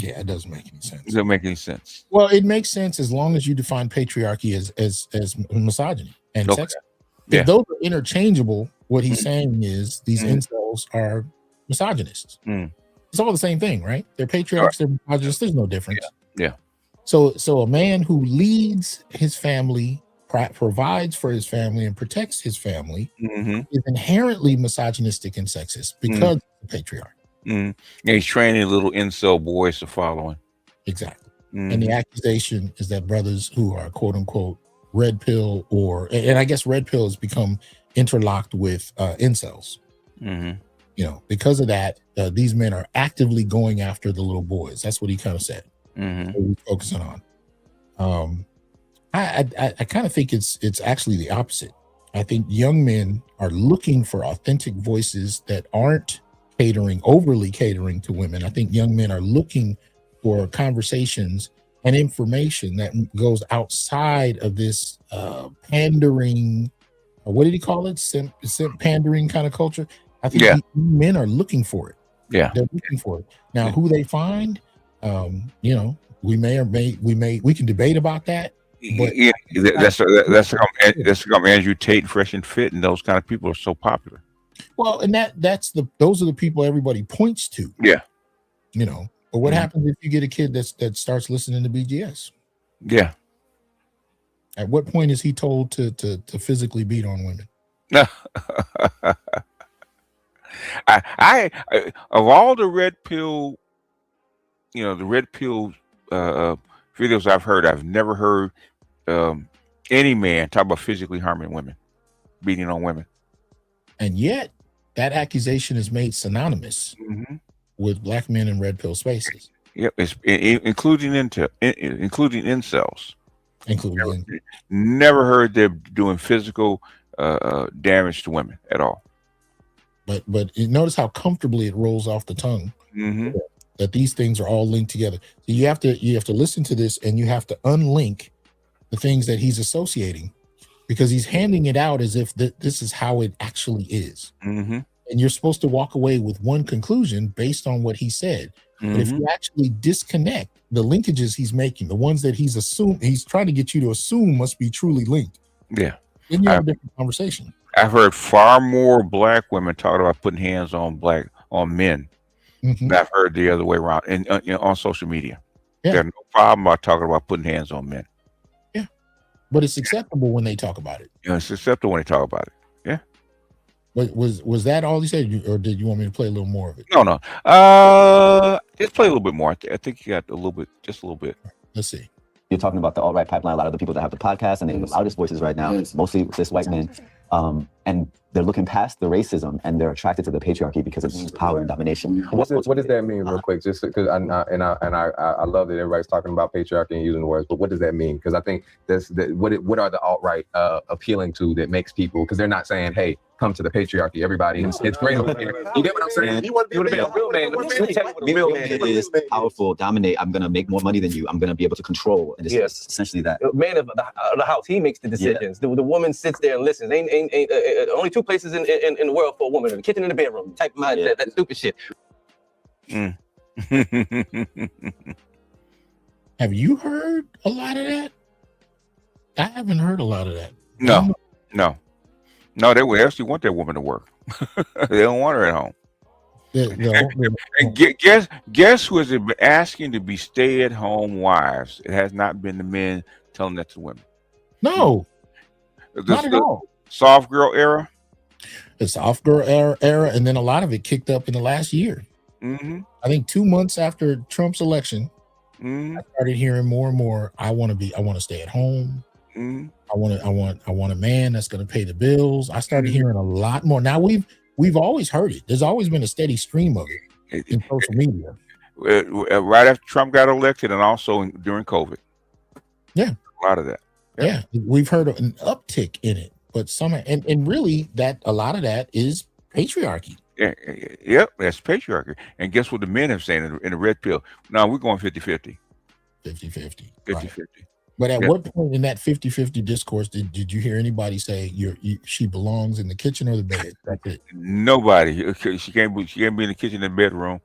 A: Yeah, it doesn't make any sense.
B: Does it make any sense?
A: Well, it makes sense as long as you define patriarchy as misogyny and sex. If those are interchangeable, what he's saying is these incels are misogynists. It's all the same thing, right? They're patriarchs, they're misogynists. There's no difference.
B: Yeah.
A: So a man who leads his family, provides for his family, and protects his family is inherently misogynistic and sexist because of the patriarch.
B: And he's training little incel boys to follow him.
A: Exactly. And the accusation is that brothers who are quote unquote red pill, and I guess red pill has become interlocked with incels. Because of that, these men are actively going after the little boys. That's what he kind of said. What we're focusing on. I kind of think it's actually the opposite. I think young men are looking for authentic voices that aren't overly catering to women. I think young men are looking for conversations and information that goes outside of this pandering, what did he call it? Simp pandering kind of culture. I think men are looking for it.
B: Yeah.
A: They're looking for it. Now, who they find, we can debate about that. But
B: that's how Andrew Tate, Fresh and Fit, and those kind of people are so popular.
A: Well, and those are the people everybody points to.
B: Yeah.
A: But what happens if you get a kid that starts listening to BGS?
B: Yeah.
A: At what point is he told to physically beat on women?
B: I of all the red pill, videos I've heard, I've never heard any man talk about physically harming women, beating on women.
A: And yet, that accusation is made synonymous with black men in red pill spaces.
B: Yep, including incels. Never heard them doing physical damage to women at all.
A: But notice how comfortably it rolls off the tongue.
B: Mm-hmm.
A: That these things are all linked together. So you have to listen to this, and you have to unlink the things that he's associating, because he's handing it out as if this is how it actually is.
B: Mm-hmm.
A: And you're supposed to walk away with one conclusion based on what he said.
B: Mm-hmm.
A: But if you actually disconnect the linkages he's making, the ones that he's trying to get you to assume must be truly linked,
B: yeah,
A: then you have a different conversation.
B: I've heard far more black women talk about putting hands on men than I've heard the other way around, and on social media.
A: Yeah.
B: There's no problem about talking about putting hands on men.
A: Yeah, but it's acceptable when they talk about it.
B: It's acceptable when they talk about it. Yeah.
A: But was that all he said, or did you want me to play a little more of it?
B: No. Just play a little bit more. I think you got just a little bit.
A: Let's see.
M: You're talking about the alt-right pipeline. A lot of the people that have the podcast and they're the loudest voices right now, mostly cis white men, and they're looking past the racism and they're attracted to the patriarchy because it means power and domination.
E: What does that mean, real quick? Just because I love that everybody's talking about patriarchy and using the words, but what does that mean? Because I think what are the alt-right appealing to that makes people? Because they're not saying, hey, come to the patriarchy, everybody. It's great over here. You get what I'm saying? You want to be a real man. Let me tell you what a real man
M: is. Powerful, dominate. I'm gonna make more money than you. I'm gonna be able to control. And it's essentially that.
G: Man of the house, he makes the decisions. The woman sits there and listens. Ain't only two places in the world for a woman: the kitchen and the bedroom. Type of mindset, that stupid shit.
A: Have you heard a lot of that? I haven't heard a lot of that.
B: No, they actually want that woman to work. They don't want her at home. And guess who has been asking to be stay-at-home wives? It has not been the men telling that to women.
A: No, not at all.
B: Soft girl era.
A: The soft girl era, and then a lot of it kicked up in the last year.
B: Mm-hmm.
A: I think 2 months after Trump's election, I started hearing more and more. I want to stay at home.
B: Mm-hmm.
A: I want a man that's going to pay the bills. I started hearing a lot more. Now we've always heard it. There's always been a steady stream of it in social media.
B: Right after Trump got elected, and also during COVID.
A: Yeah,
B: a lot of that.
A: Yeah, we've heard an uptick in it, but and really that a lot of that is patriarchy.
B: Yeah, yep, that's patriarchy. And guess what the men have said in the red pill? No, we're going 50-50.
A: 50-50.
B: Right.
A: But at what point in that 50-50 discourse did you hear anybody say she belongs in the kitchen or the bed? That's it.
B: Nobody. She can't be in the kitchen and bedroom.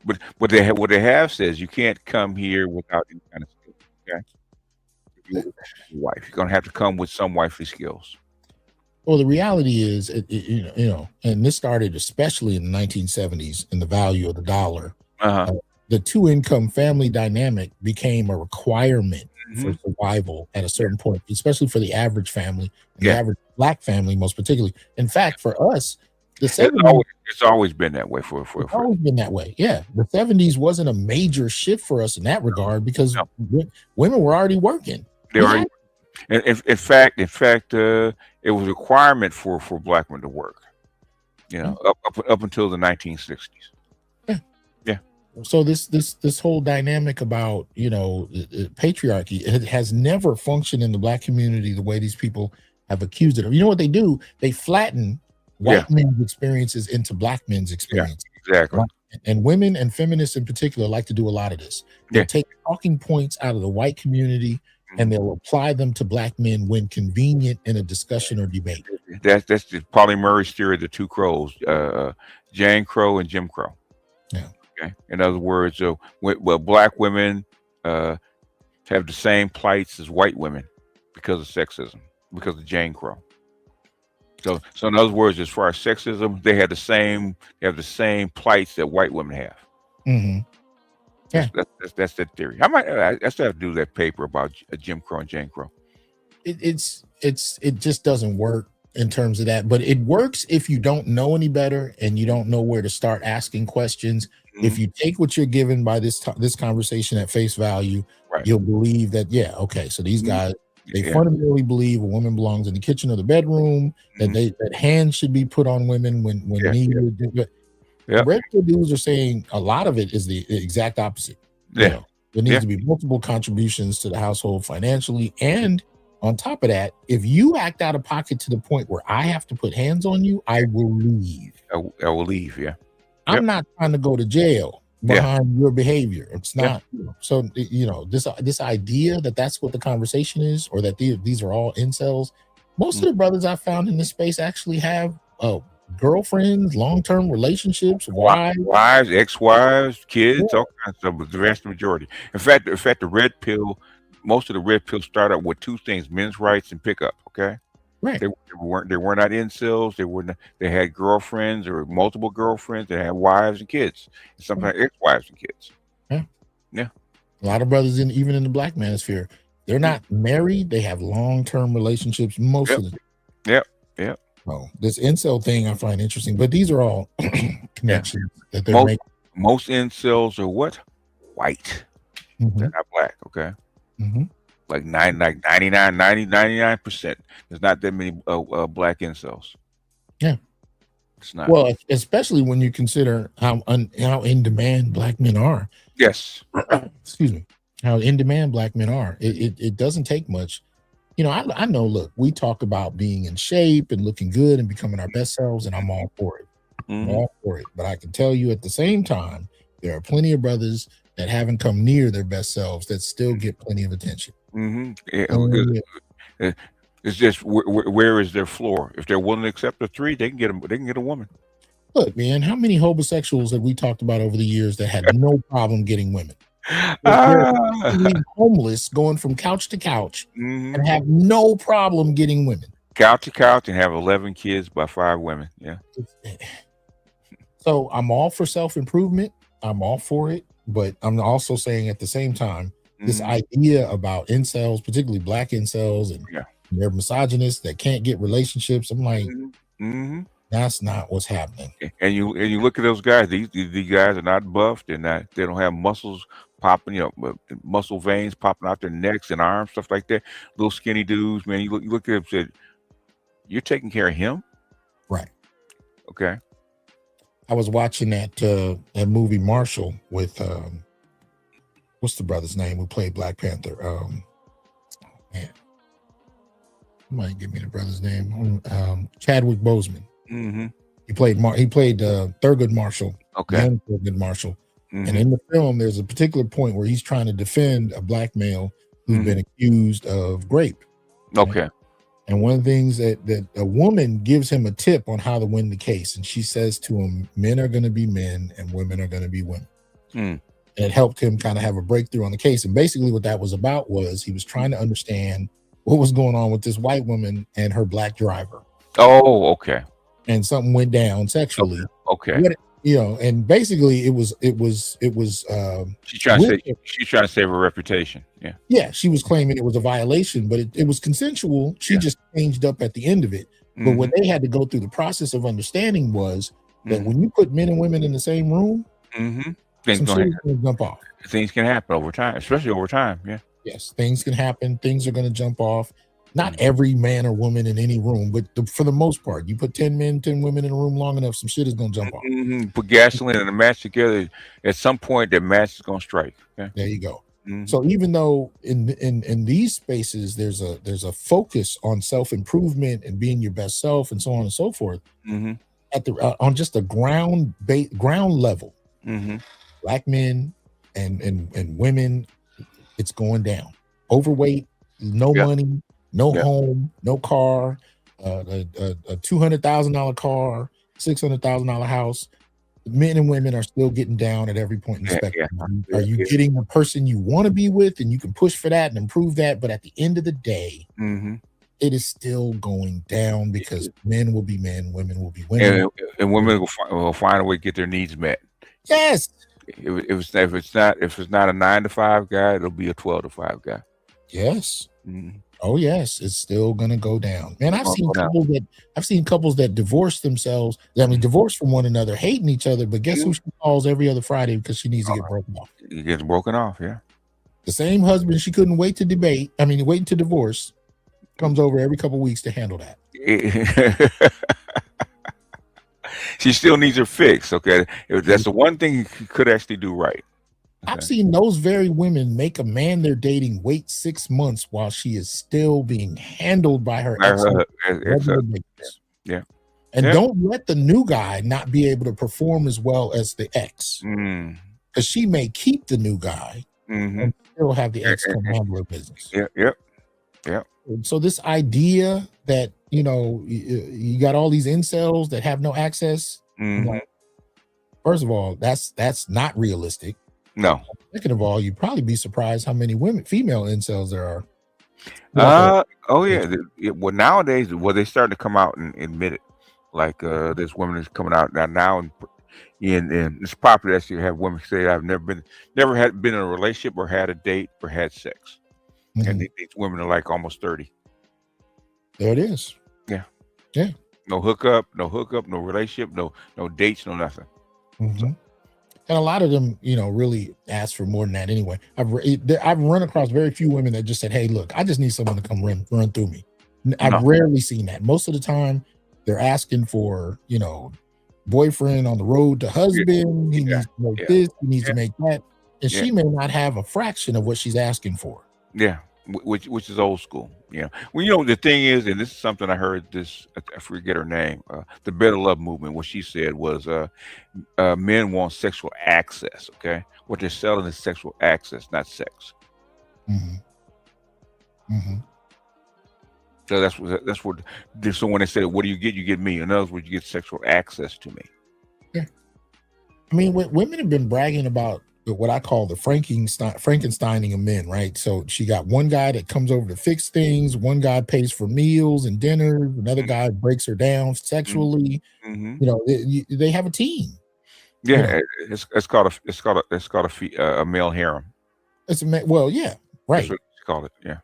B: But what they have says you can't come here without any kind of skill. Okay. You're gonna have to come with some wifely skills.
A: Well, the reality is, and this started especially in the 1970s in the value of the dollar. The two-income family dynamic became a requirement for survival at a certain point, especially for the average family, and the average black family, most particularly. In fact, for us, the 70s,
B: it's always been that way for
A: always been that way. Yeah, the 70s wasn't a major shift for us in that regard because women were already working.
B: They were. In fact, it was a requirement for black women to work. Up until the 1960s. Yeah.
A: So this whole dynamic about patriarchy, it has never functioned in the black community the way these people have accused it of. You know what they do? They flatten white men's experiences into black men's experience.
B: Yeah, exactly.
A: Right? And women and feminists in particular like to do a lot of this. They take talking points out of the white community and they'll apply them to black men when convenient in a discussion or debate.
B: That's the Pauli Murray's theory of the two crows, Jane Crow and Jim Crow.
A: Yeah.
B: Okay. In other words, black women have the same plights as white women because of sexism, because of Jane Crow. So in other words, as far as sexism, they have the same plights that white women have.
A: Mm-hmm. Yeah,
B: that's that theory. I still have to do that paper about Jim Crow and Jane Crow.
A: It just doesn't work in terms of that, but it works if you don't know any better and you don't know where to start asking questions. Mm-hmm. If you take what you're given by this conversation at face value, you'll believe that so these guys they fundamentally believe a woman belongs in the kitchen or the bedroom, that hands should be put on women when needed. The red pill dudes are saying a lot of it is the exact opposite. There needs to be multiple contributions to the household financially, and On top of that, if you act out of pocket to the point where I have to put hands on you, I will leave.
B: I will leave. Yeah.
A: I'm not trying to go to jail behind your behavior. It's not. So this idea that that's what the conversation is, or that these are all incels. Most of the brothers I found in this space actually have girlfriends, long-term relationships,
B: wives, ex-wives, kids, all kinds of stuff. But the vast majority. In fact, the red pill. Most of the red pill start out with two things: men's rights and pickup. Okay,
A: right?
B: They were not incels. They had girlfriends or multiple girlfriends. They had wives and kids, and sometimes ex-wives and kids. Yeah.
A: A lot of brothers even in the black manosphere, they're not married. They have long-term relationships. Most of them.
B: Yep.
A: Oh, this incel thing I find interesting, but these are all connections that they're making.
B: Most incels are what? White. They're not black. Okay. Like 99%. There's not that many black incels.
A: Yeah.
B: It's not.
A: Well, especially when you consider how in demand black men are.
B: Yes.
A: Excuse me. How in demand black men are. It doesn't take much. I know, look, we talk about being in shape and looking good and becoming our best selves, and I'm all for it. I'm all for it. But I can tell you at the same time, there are plenty of brothers that haven't come near their best selves that still get plenty of attention.
B: It's just where is their floor? If they're willing to accept a 3, they can get a woman.
A: Look, man, how many homosexuals have we talked about over the years that had no problem getting women? They're homeless, going from couch to couch, and have no problem getting women.
B: Couch to couch and have 11 kids by 5 women. Yeah.
A: So I'm all for self-improvement. I'm all for it. But I'm also saying at the same time, this idea about incels, particularly black incels, and they're misogynists that can't get relationships. I'm like, that's not what's happening.
B: And you look at those guys. These guys are not buffed, and they don't have muscles popping, muscle veins popping out their necks and arms, stuff like that. Little skinny dudes, man. You look at them and said, you're taking care of him,
A: right?
B: Okay.
A: I was watching that movie Marshall with what's the brother's name who played Black Panther? Man, somebody give me the brother's name. Chadwick Boseman. He played Thurgood Marshall.
B: Okay.
A: Young Thurgood Marshall. And in the film, there's a particular point where he's trying to defend a black male who's been accused of rape.
B: Okay.
A: And one of the things that a woman gives him a tip on how to win the case, and she says to him, men are going to be men and women are going to be women. And it helped him kind of have a breakthrough on the case. And basically what that was about was he was trying to understand what was going on with this white woman and her black driver.
B: Oh, okay.
A: And something went down sexually.
B: Okay.
A: And basically it was
B: she's trying to save her reputation.
A: Yeah, she was claiming it was a violation, but it was consensual. She just changed up at the end of it. But what they had to go through the process of understanding was that when you put men and women in the same room,
B: things
A: can jump off.
B: Things can happen over time, especially over time. Yeah.
A: Yes, things can happen. Things are going to jump off. Not every man or woman in any room, but for the most part, you put 10 men, 10 women in a room long enough, some shit is going to jump off.
B: Put gasoline and a match together. At some point, that match is going to strike. Okay?
A: There you go. So even though in these spaces there's a focus on self-improvement and being your best self and so on and so forth, at the on just a ground level, black men and women, it's going down. Overweight, no money, no home, no car, a $200,000 car, $600,000 house. Men and women are still getting down at every point in the spectrum. Are you getting the person you want to be with, and you can push for that and improve that? But at the end of the day, it is still going down because men will be men, women will be women,
B: and women will find a way to get their needs met.
A: Yes.
B: If it's not a 9-to-5 guy, it'll be a 12-to-5 guy.
A: Yes. Oh yes, it's still gonna go down. Man, I've seen couples that divorce themselves. I mean, divorce from one another, hating each other. But guess who she calls every other Friday because she needs to get broken off?
B: It gets broken off. Yeah.
A: The same husband she couldn't wait to divorce, comes over every couple of weeks to handle that.
B: She still needs her fix. Okay, that's the one thing you could actually do right.
A: I've seen those very women make a man they're dating wait 6 months while she is still being handled by her ex.
B: Yeah.
A: And don't let the new guy not be able to perform as well as the ex. Because she may keep the new guy and still have the ex come handle her business.
B: Yeah.
A: So this idea that, you got all these incels that have no access. First of all, that's not realistic.
B: No.
A: Second of all, you'd probably be surprised how many female incels there are.
B: Well, nowadays, they're starting to come out and admit it. Like there's women that's coming out now, and it's popular that you have women say, "I've never been in a relationship or had a date or had sex," and these women are like almost 30.
A: There it is.
B: Yeah.
A: Yeah.
B: No hookup, no relationship, no dates, no nothing.
A: And a lot of them, really ask for more than that anyway. I've run across very few women that just said, "Hey, look, I just need someone to come run through me." I've rarely seen that. Most of the time, they're asking for, boyfriend on the road to husband. He needs to make this, he needs to make that. And she may not have a fraction of what she's asking for.
B: Yeah. Which is old school. Yeah. Well, the thing is, and this is something I heard I forget her name, the Better Love movement, what she said was men want sexual access. Okay. What they're selling is sexual access, not sex. So that's what. So when they say, "What do you get?" You get me. In other words, you get sexual access to me.
A: Yeah. I mean, women have been bragging about what I call the Frankensteining of men, right? So she got one guy that comes over to fix things, one guy pays for meals and dinner, another guy breaks her down sexually. They have a team.
B: Yeah, it's called a male harem.
A: It's right.
B: That's what you call it. Yeah.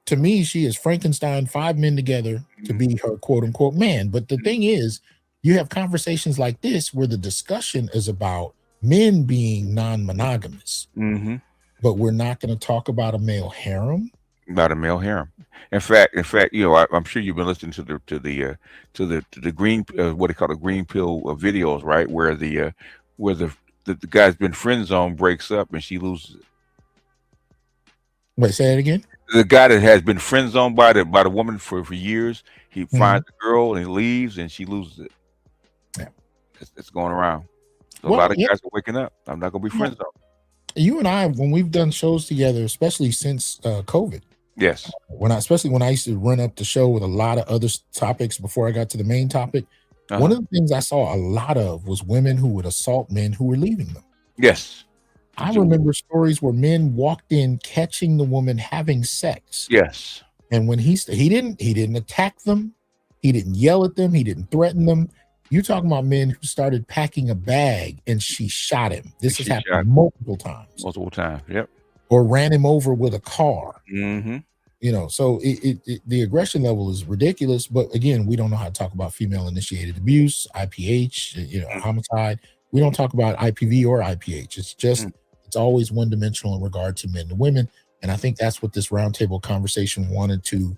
A: To me, she is Frankenstein 5 men together to be her quote unquote man. But the thing is, you have conversations like this where the discussion is about men being non-monogamous, but we're not going to talk about a male harem.
B: About a male harem. In fact, I'm sure you've been listening to the green what they call the green pill videos, right? Where the guy's been friend zone breaks up and she loses it.
A: Wait, say it again.
B: The guy that has been friend zoned by the woman for years, he finds the girl and he leaves and she loses it.
A: Yeah,
B: it's going around. So a lot of guys are waking up. I'm not going to be friends though.
A: You and I, when we've done shows together, especially since COVID.
B: Yes.
A: Especially when I used to run up the show with a lot of other topics before I got to the main topic. One of the things I saw a lot of was women who would assault men who were leaving them.
B: Yes.
A: I remember stories where men walked in catching the woman having sex.
B: Yes.
A: And when he didn't attack them, he didn't yell at them, he didn't threaten them. You're talking about men who started packing a bag and she shot him. This has happened multiple times.
B: Yep.
A: Or ran him over with a car. So the aggression level is ridiculous. But again, we don't know how to talk about female initiated abuse, IPH, homicide. We don't talk about IPV or IPH. It's just, it's always one dimensional in regard to men and women. And I think that's what this roundtable conversation wanted to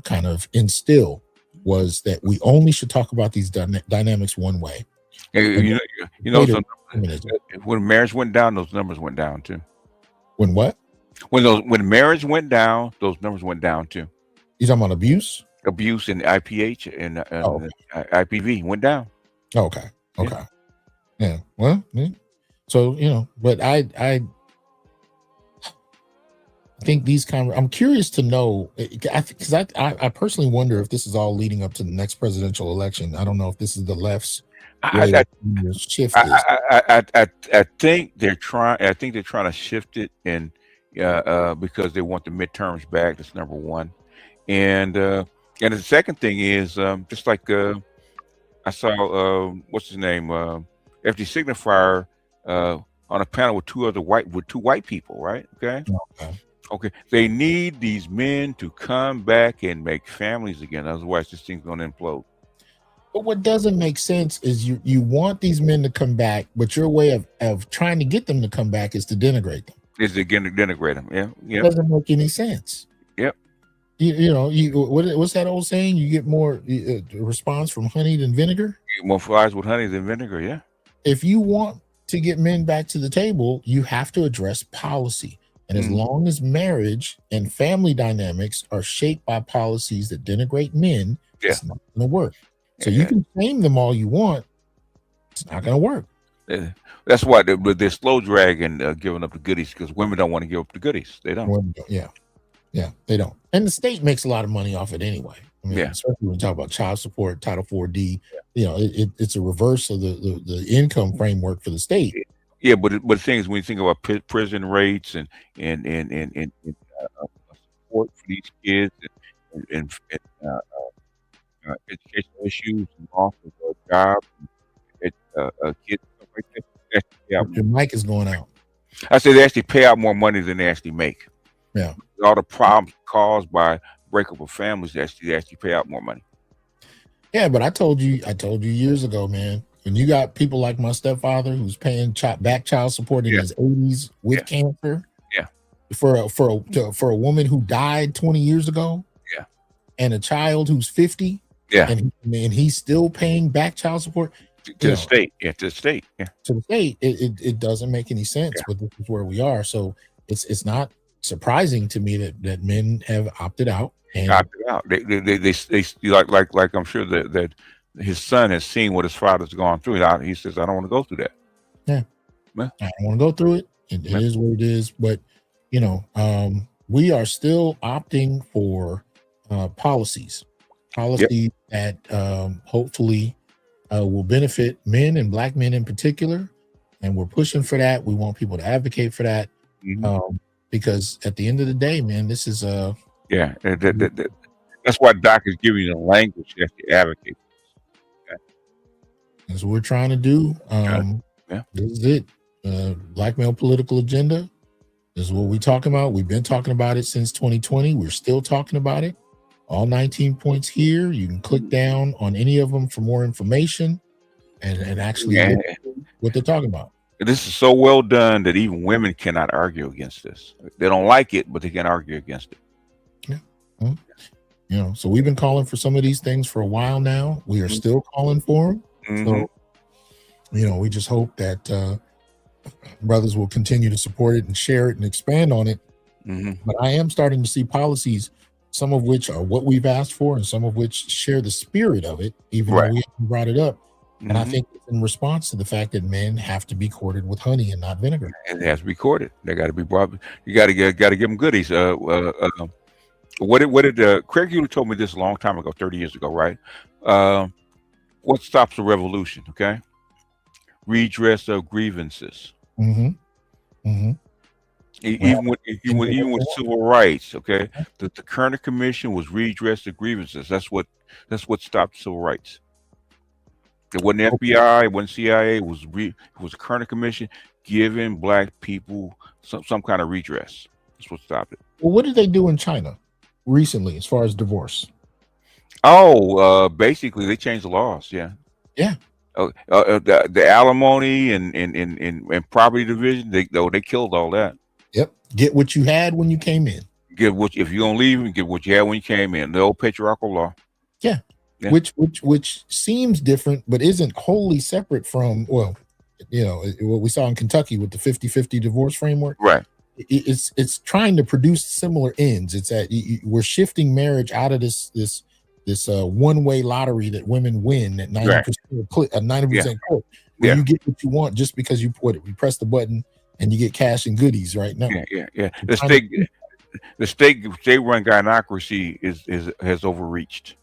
A: kind of instill, was that we only should talk about these dynamics one way.
B: When marriage went down, those numbers went down too.
A: When what?
B: When marriage went down, those numbers went down too.
A: You talking about abuse?
B: Abuse and IPH and IPV went down.
A: Okay. Yeah. Well, so but I think I'm curious to know, because I personally wonder if this is all leading up to the next presidential election. I don't know if this is the left's way to shift this.
B: I think they're trying. I think they're trying to shift it, and because they want the midterms back. That's number one, and the second thing is just like I saw what's his name, FD Signifier on a panel with two white people, right? Okay. They need these men to come back and make families again. Otherwise, this thing's going to implode.
A: But what doesn't make sense is you want these men to come back, but your way of trying to get them to come back is to denigrate them.
B: Is again to denigrate them. Yeah.
A: It doesn't make any sense.
B: Yep.
A: What's that old saying? You get more response from honey than vinegar.
B: You get more flies with honey than vinegar. Yeah.
A: If you want to get men back to the table, you have to address policy. And as long as marriage and family dynamics are shaped by policies that denigrate men, it's not going to work. So you can shame them all you want. It's not going to work.
B: That's why they're slow dragging giving up the goodies, because women don't want to give up the goodies. They don't.
A: Yeah, they don't. And the state makes a lot of money off it anyway. I mean, especially when we talk about child support, Title 4D, you know, it's a reverse of the income framework for the state.
B: Yeah, but the thing is, when you think about prison rates and support for these kids and educational issues and loss of jobs, and kids, stuff like that,
A: Your mic is going out.
B: I say they actually pay out more money than they actually make.
A: Yeah,
B: all the problems caused by breakup of families actually pay out more money.
A: Yeah, but I told you years ago, man. When you got people like my stepfather who's paying back child support in his 80s with cancer, for a woman who died 20 years ago, and a child who's 50, and he's still paying back child support
B: to the state, to the state,
A: to the state. It doesn't make any sense, but this is where we are. So it's not surprising to me that men have opted out.
B: They like I'm sure that his son has seen what his father's gone through. He says, I don't want to go through that.
A: I don't want to go through it. It is what it is. But we are still opting for policies that hopefully will benefit men and black men in particular. And we're pushing for that. We want people to advocate for that. Because at the end of the day, man, this is
B: that's why Doc is giving you the language you have to advocate.
A: That's what we're trying to do. This is it. Black male political agenda. This is what we're talking about. We've been talking about it since 2020. We're still talking about it. All 19 points here. You can click down on any of them for more information and actually look what they're talking about.
B: This is so well done that even women cannot argue against this. They don't like it, but they can argue against it.
A: So we've been calling for some of these things for a while now. We are still calling for them. So, we just hope that brothers will continue to support it and share it and expand on it. But I am starting to see policies, some of which are what we've asked for and some of which share the spirit of it, even though we haven't brought it up. And I think it's in response to the fact that men have to be courted with honey and not vinegar.
B: And it has to be courted. They got to be brought. You got to give them goodies. What did Craig Hewlett told me this a long time ago, 30 years ago, right? What stops a revolution? Okay, redress of grievances. Even with civil rights, okay, the Kerner Commission was redress of grievances. That's what stopped civil rights. It wasn't FBI, it wasn't CIA. It was a Kerner Commission giving black people some kind of redress. That's what stopped it.
A: Well, what did they do in China recently as far as divorce?
B: Basically they changed the laws. The alimony and property division. They killed all that.
A: Yep. Get what you had when you came in.
B: If you're gonna leave, get what you had when you came in. The old patriarchal law.
A: Yeah. Which seems different, but isn't wholly separate from, what we saw in Kentucky with the 50-50 divorce framework.
B: Right.
A: It's trying to produce similar ends. It's that we're shifting marriage out of this one-way lottery that women win at 90% court, where you get what you want just because you press the button and you get cash and goodies right now.
B: The state-run gynocracy has overreached.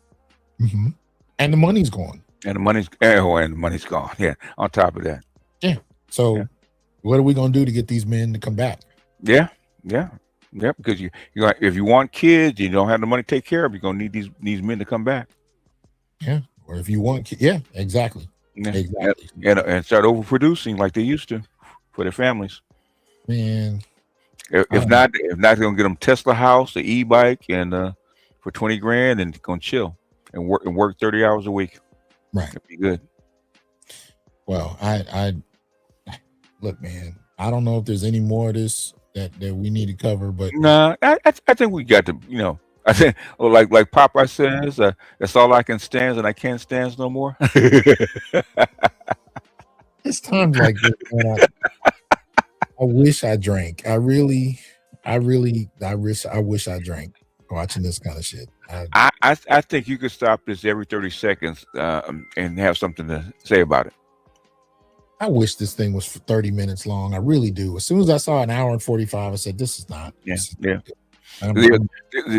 A: And the money's gone.
B: And the money's gone. Yeah. On top of that.
A: Yeah. So what are we going to do to get these men to come back?
B: Yeah. Because if you want kids, you don't have the money to take care of. You're going to need these men to come back.
A: Yeah. Or if you want, exactly. Exactly.
B: And start overproducing like they used to for their families.
A: Man.
B: If not, they're going to get them Tesla house, the e-bike, and for $20,000 and going to chill. And work 30 hours a week.
A: Right.
B: That'd be good.
A: Well, I look, man, I don't know if there's any more of this that we need to cover, but
B: I think we got to, I think like Popeye says, that's all I can stand and I can't stand no more.
A: It's times like this, man. I wish I drank. I wish I drank watching this kind of shit.
B: I think you could stop this every 30 seconds and have something to say about it.
A: I wish this thing was for 30 minutes long. I really do. As soon as I saw an hour and 45, I said, "This is not."
B: Yeah,
A: this is
B: yeah.
A: not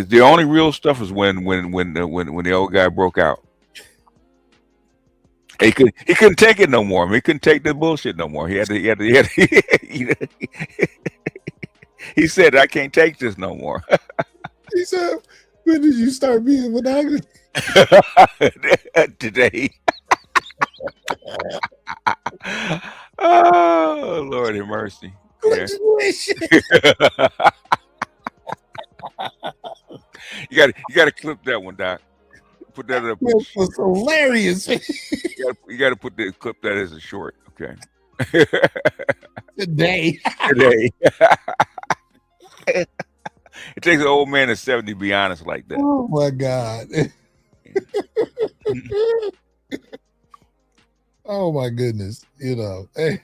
B: The only real stuff is when the old guy broke out. He couldn't take it no more. I mean, he couldn't take the bullshit no more. He had to he said, "I can't take this no more."
A: He said, "When did you start being monogamous?"
B: Today. Oh, Lord have mercy. Yeah. You got to clip that one, Doc. Put that up.
A: That was hilarious.
B: You got to clip that as a short. Okay.
A: Today.
B: It takes an old man of 70 to be honest like that.
A: Oh my God. Oh my goodness. Hey.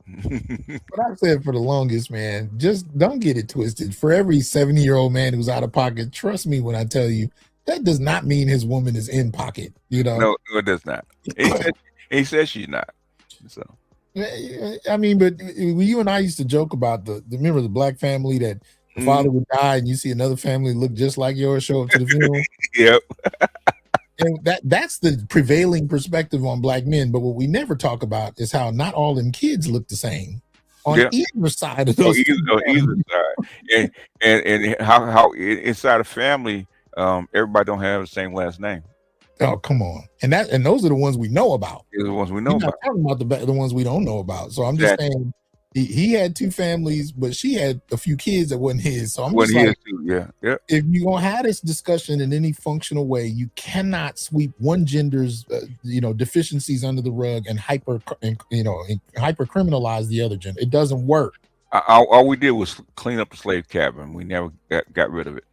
A: But I've said for the longest, man, just don't get it twisted. For every 70-year-old man who's out of pocket, trust me when I tell you, that does not mean his woman is in pocket.
B: No, it does not. He says she's not. So
A: I mean, but you and I used to joke about remember the black family that the father would die and you see another family look just like yours show up to the funeral.
B: Yep.
A: And that's the prevailing perspective on black men. But what we never talk about is how not all them kids look the same on either side of those.
B: Either side. And how inside a family, everybody don't have the same last name.
A: Oh, come on. And those are the ones we know about.
B: They're the ones we know about.
A: Talking about the ones we don't know about. So I'm just saying he had two families, but she had a few kids that wasn't his. So I'm just like,
B: yeah.
A: If you're gonna have this discussion in any functional way, you cannot sweep one gender's deficiencies under the rug and hyper criminalize the other gender. It doesn't work.
B: All we did was clean up the slave cabin. We never got rid of it.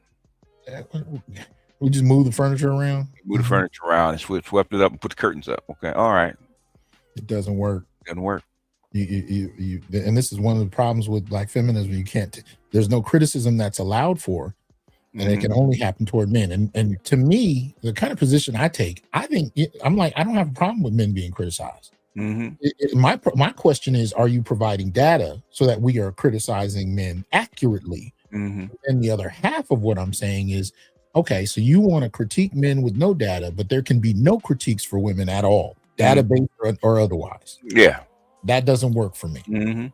A: We just moved the furniture around.
B: Moved the furniture around and swept it up and put the curtains up. Okay, all right.
A: It doesn't work.
B: Doesn't work.
A: You and this is one of the problems with black feminism. You can't. There's no criticism that's allowed for, and it can only happen toward men. And to me, the kind of position I take, I think I'm like, I don't have a problem with men being criticized. My question is, are you providing data so that we are criticizing men accurately? And the other half of what I'm saying is, okay, so you want to critique men with no data, but there can be no critiques for women at all, data-based or otherwise.
B: Yeah.
A: That doesn't work for me.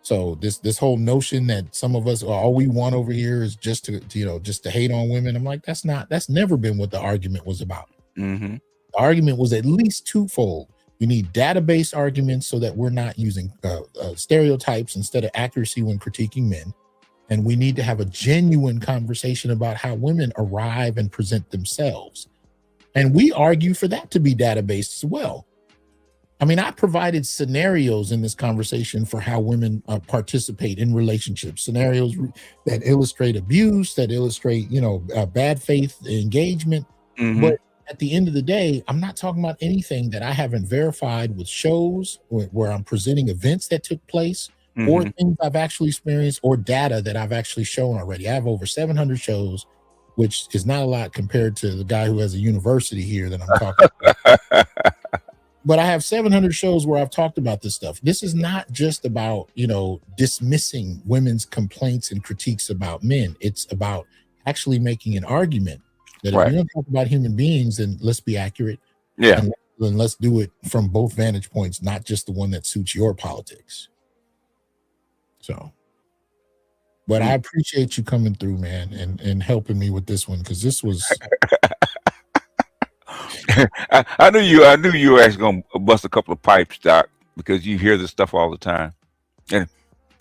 A: So this whole notion that some of us, all we want over here is just to hate on women. I'm like, that's never been what the argument was about. The argument was at least twofold. We need database arguments so that we're not using stereotypes instead of accuracy when critiquing men. And we need to have a genuine conversation about how women arrive and present themselves. And we argue for that to be data-based as well. I mean, I provided scenarios in this conversation for how women participate in relationships, scenarios that illustrate abuse, that illustrate, bad faith engagement. But at the end of the day, I'm not talking about anything that I haven't verified with shows where I'm presenting events that took place or things I've actually experienced or data that I've actually shown already. I have over 700 shows, which is not a lot compared to the guy who has a university here that I'm talking about. But I have 700 shows where I've talked about this stuff. This is not just about, dismissing women's complaints and critiques about men. It's about actually making an argument that if you're going to talk about human beings, then let's be accurate.
B: Yeah.
A: And let's do it from both vantage points, not just the one that suits your politics. So, but I appreciate you coming through, man, and helping me with this one, because this was.
B: I knew you were actually gonna bust a couple of pipes, Doc, because you hear this stuff all the time, and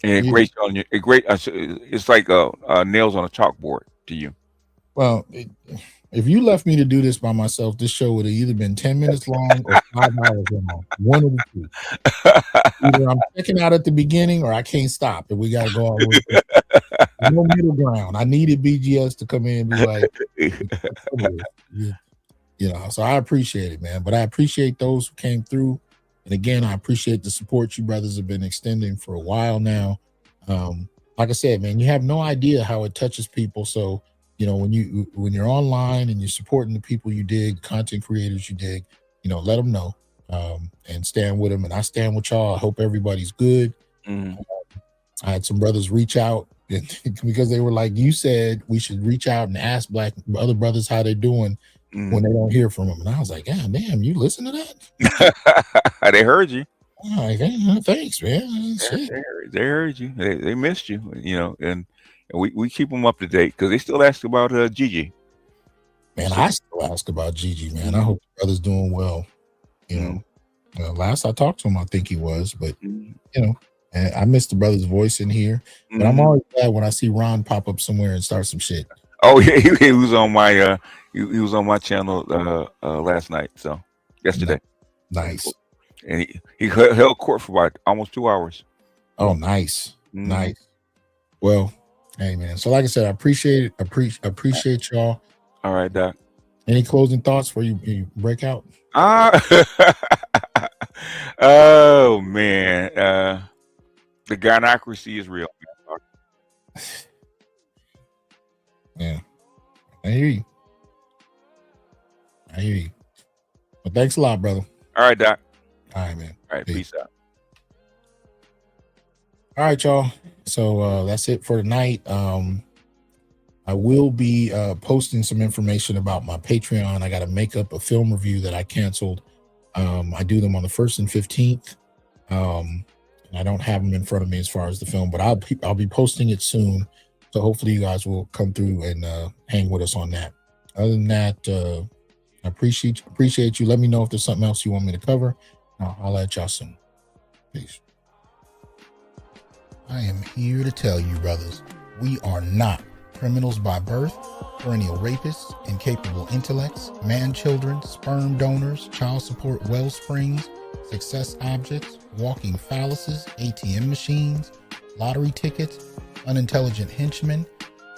B: it grates on you. It's like nails on a chalkboard to you.
A: Well, if you left me to do this by myself, this show would have either been 10 minutes long or 5 hours long. One of the two. Either I'm checking out at the beginning or I can't stop, and we got to go all the way through. There's no middle ground. I needed BGS to come in and be like, so I appreciate it, man. But I appreciate those who came through. And again, I appreciate the support you brothers have been extending for a while now. Like I said, man, you have no idea how it touches people. So, you know, when you're online and you're supporting the people you dig, content creators you dig, you know, let them know and stand with them. And I stand with y'all. I hope everybody's good. I had some brothers reach out because they were like, you said we should reach out and ask other brothers how they're doing when they don't hear from them. And I was like, God damn, you listen to that?
B: They heard you.
A: Oh, like, hey, thanks, man.
B: They heard you. They missed you, you know, and we keep them up to date because they still ask about Gigi.
A: Man, I still ask about Gigi, man. I hope the brother's doing well. You know, last I talked to him, I think he was, but you know, and I miss the brother's voice in here. But I'm always glad when I see Ron pop up somewhere and start some shit.
B: Oh yeah, he was on my he was on my channel last night, so yesterday.
A: Nice.
B: And he held court for about almost 2 hours.
A: Oh, nice. Nice. Well, hey man. So like I said, I appreciate it. Appreciate y'all.
B: All right, Doc.
A: Any closing thoughts before you break out?
B: Oh man. The gynocracy is real.
A: Yeah. I hear you. Well, thanks a lot, brother.
B: All right, Doc.
A: All right, man.
B: All right, peace out.
A: All right, y'all. So that's it for tonight. I will be posting some information about my Patreon. I got to make up a film review that I canceled. I do them on the 1st and 15th. And I don't have them in front of me as far as the film, but I'll be posting it soon. So hopefully you guys will come through and hang with us on that. Other than that, I appreciate you. Let me know if there's something else you want me to cover. I'll let y'all soon. Peace. I am here to tell you, brothers, we are not criminals by birth, perennial rapists, incapable intellects, man-children, sperm donors, child support wellsprings, success objects, walking phalluses, ATM machines, lottery tickets, unintelligent henchmen,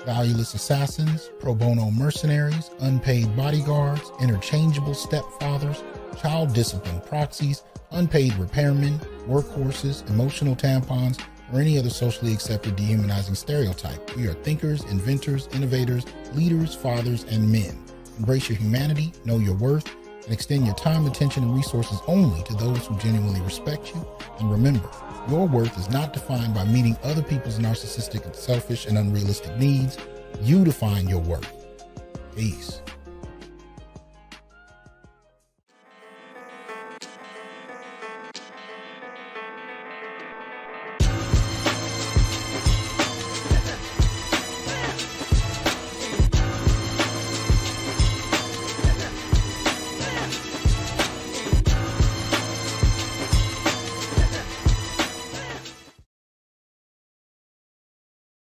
A: valueless assassins, pro bono mercenaries, unpaid bodyguards, interchangeable stepfathers, child discipline proxies, unpaid repairmen, workhorses, emotional tampons, or any other socially accepted dehumanizing stereotype. We are thinkers, inventors, innovators, leaders, fathers, and men. Embrace your humanity, know your worth, and extend your time, attention, and resources only to those who genuinely respect you. And remember, your worth is not defined by meeting other people's narcissistic, selfish, and unrealistic needs. You define your worth. Peace.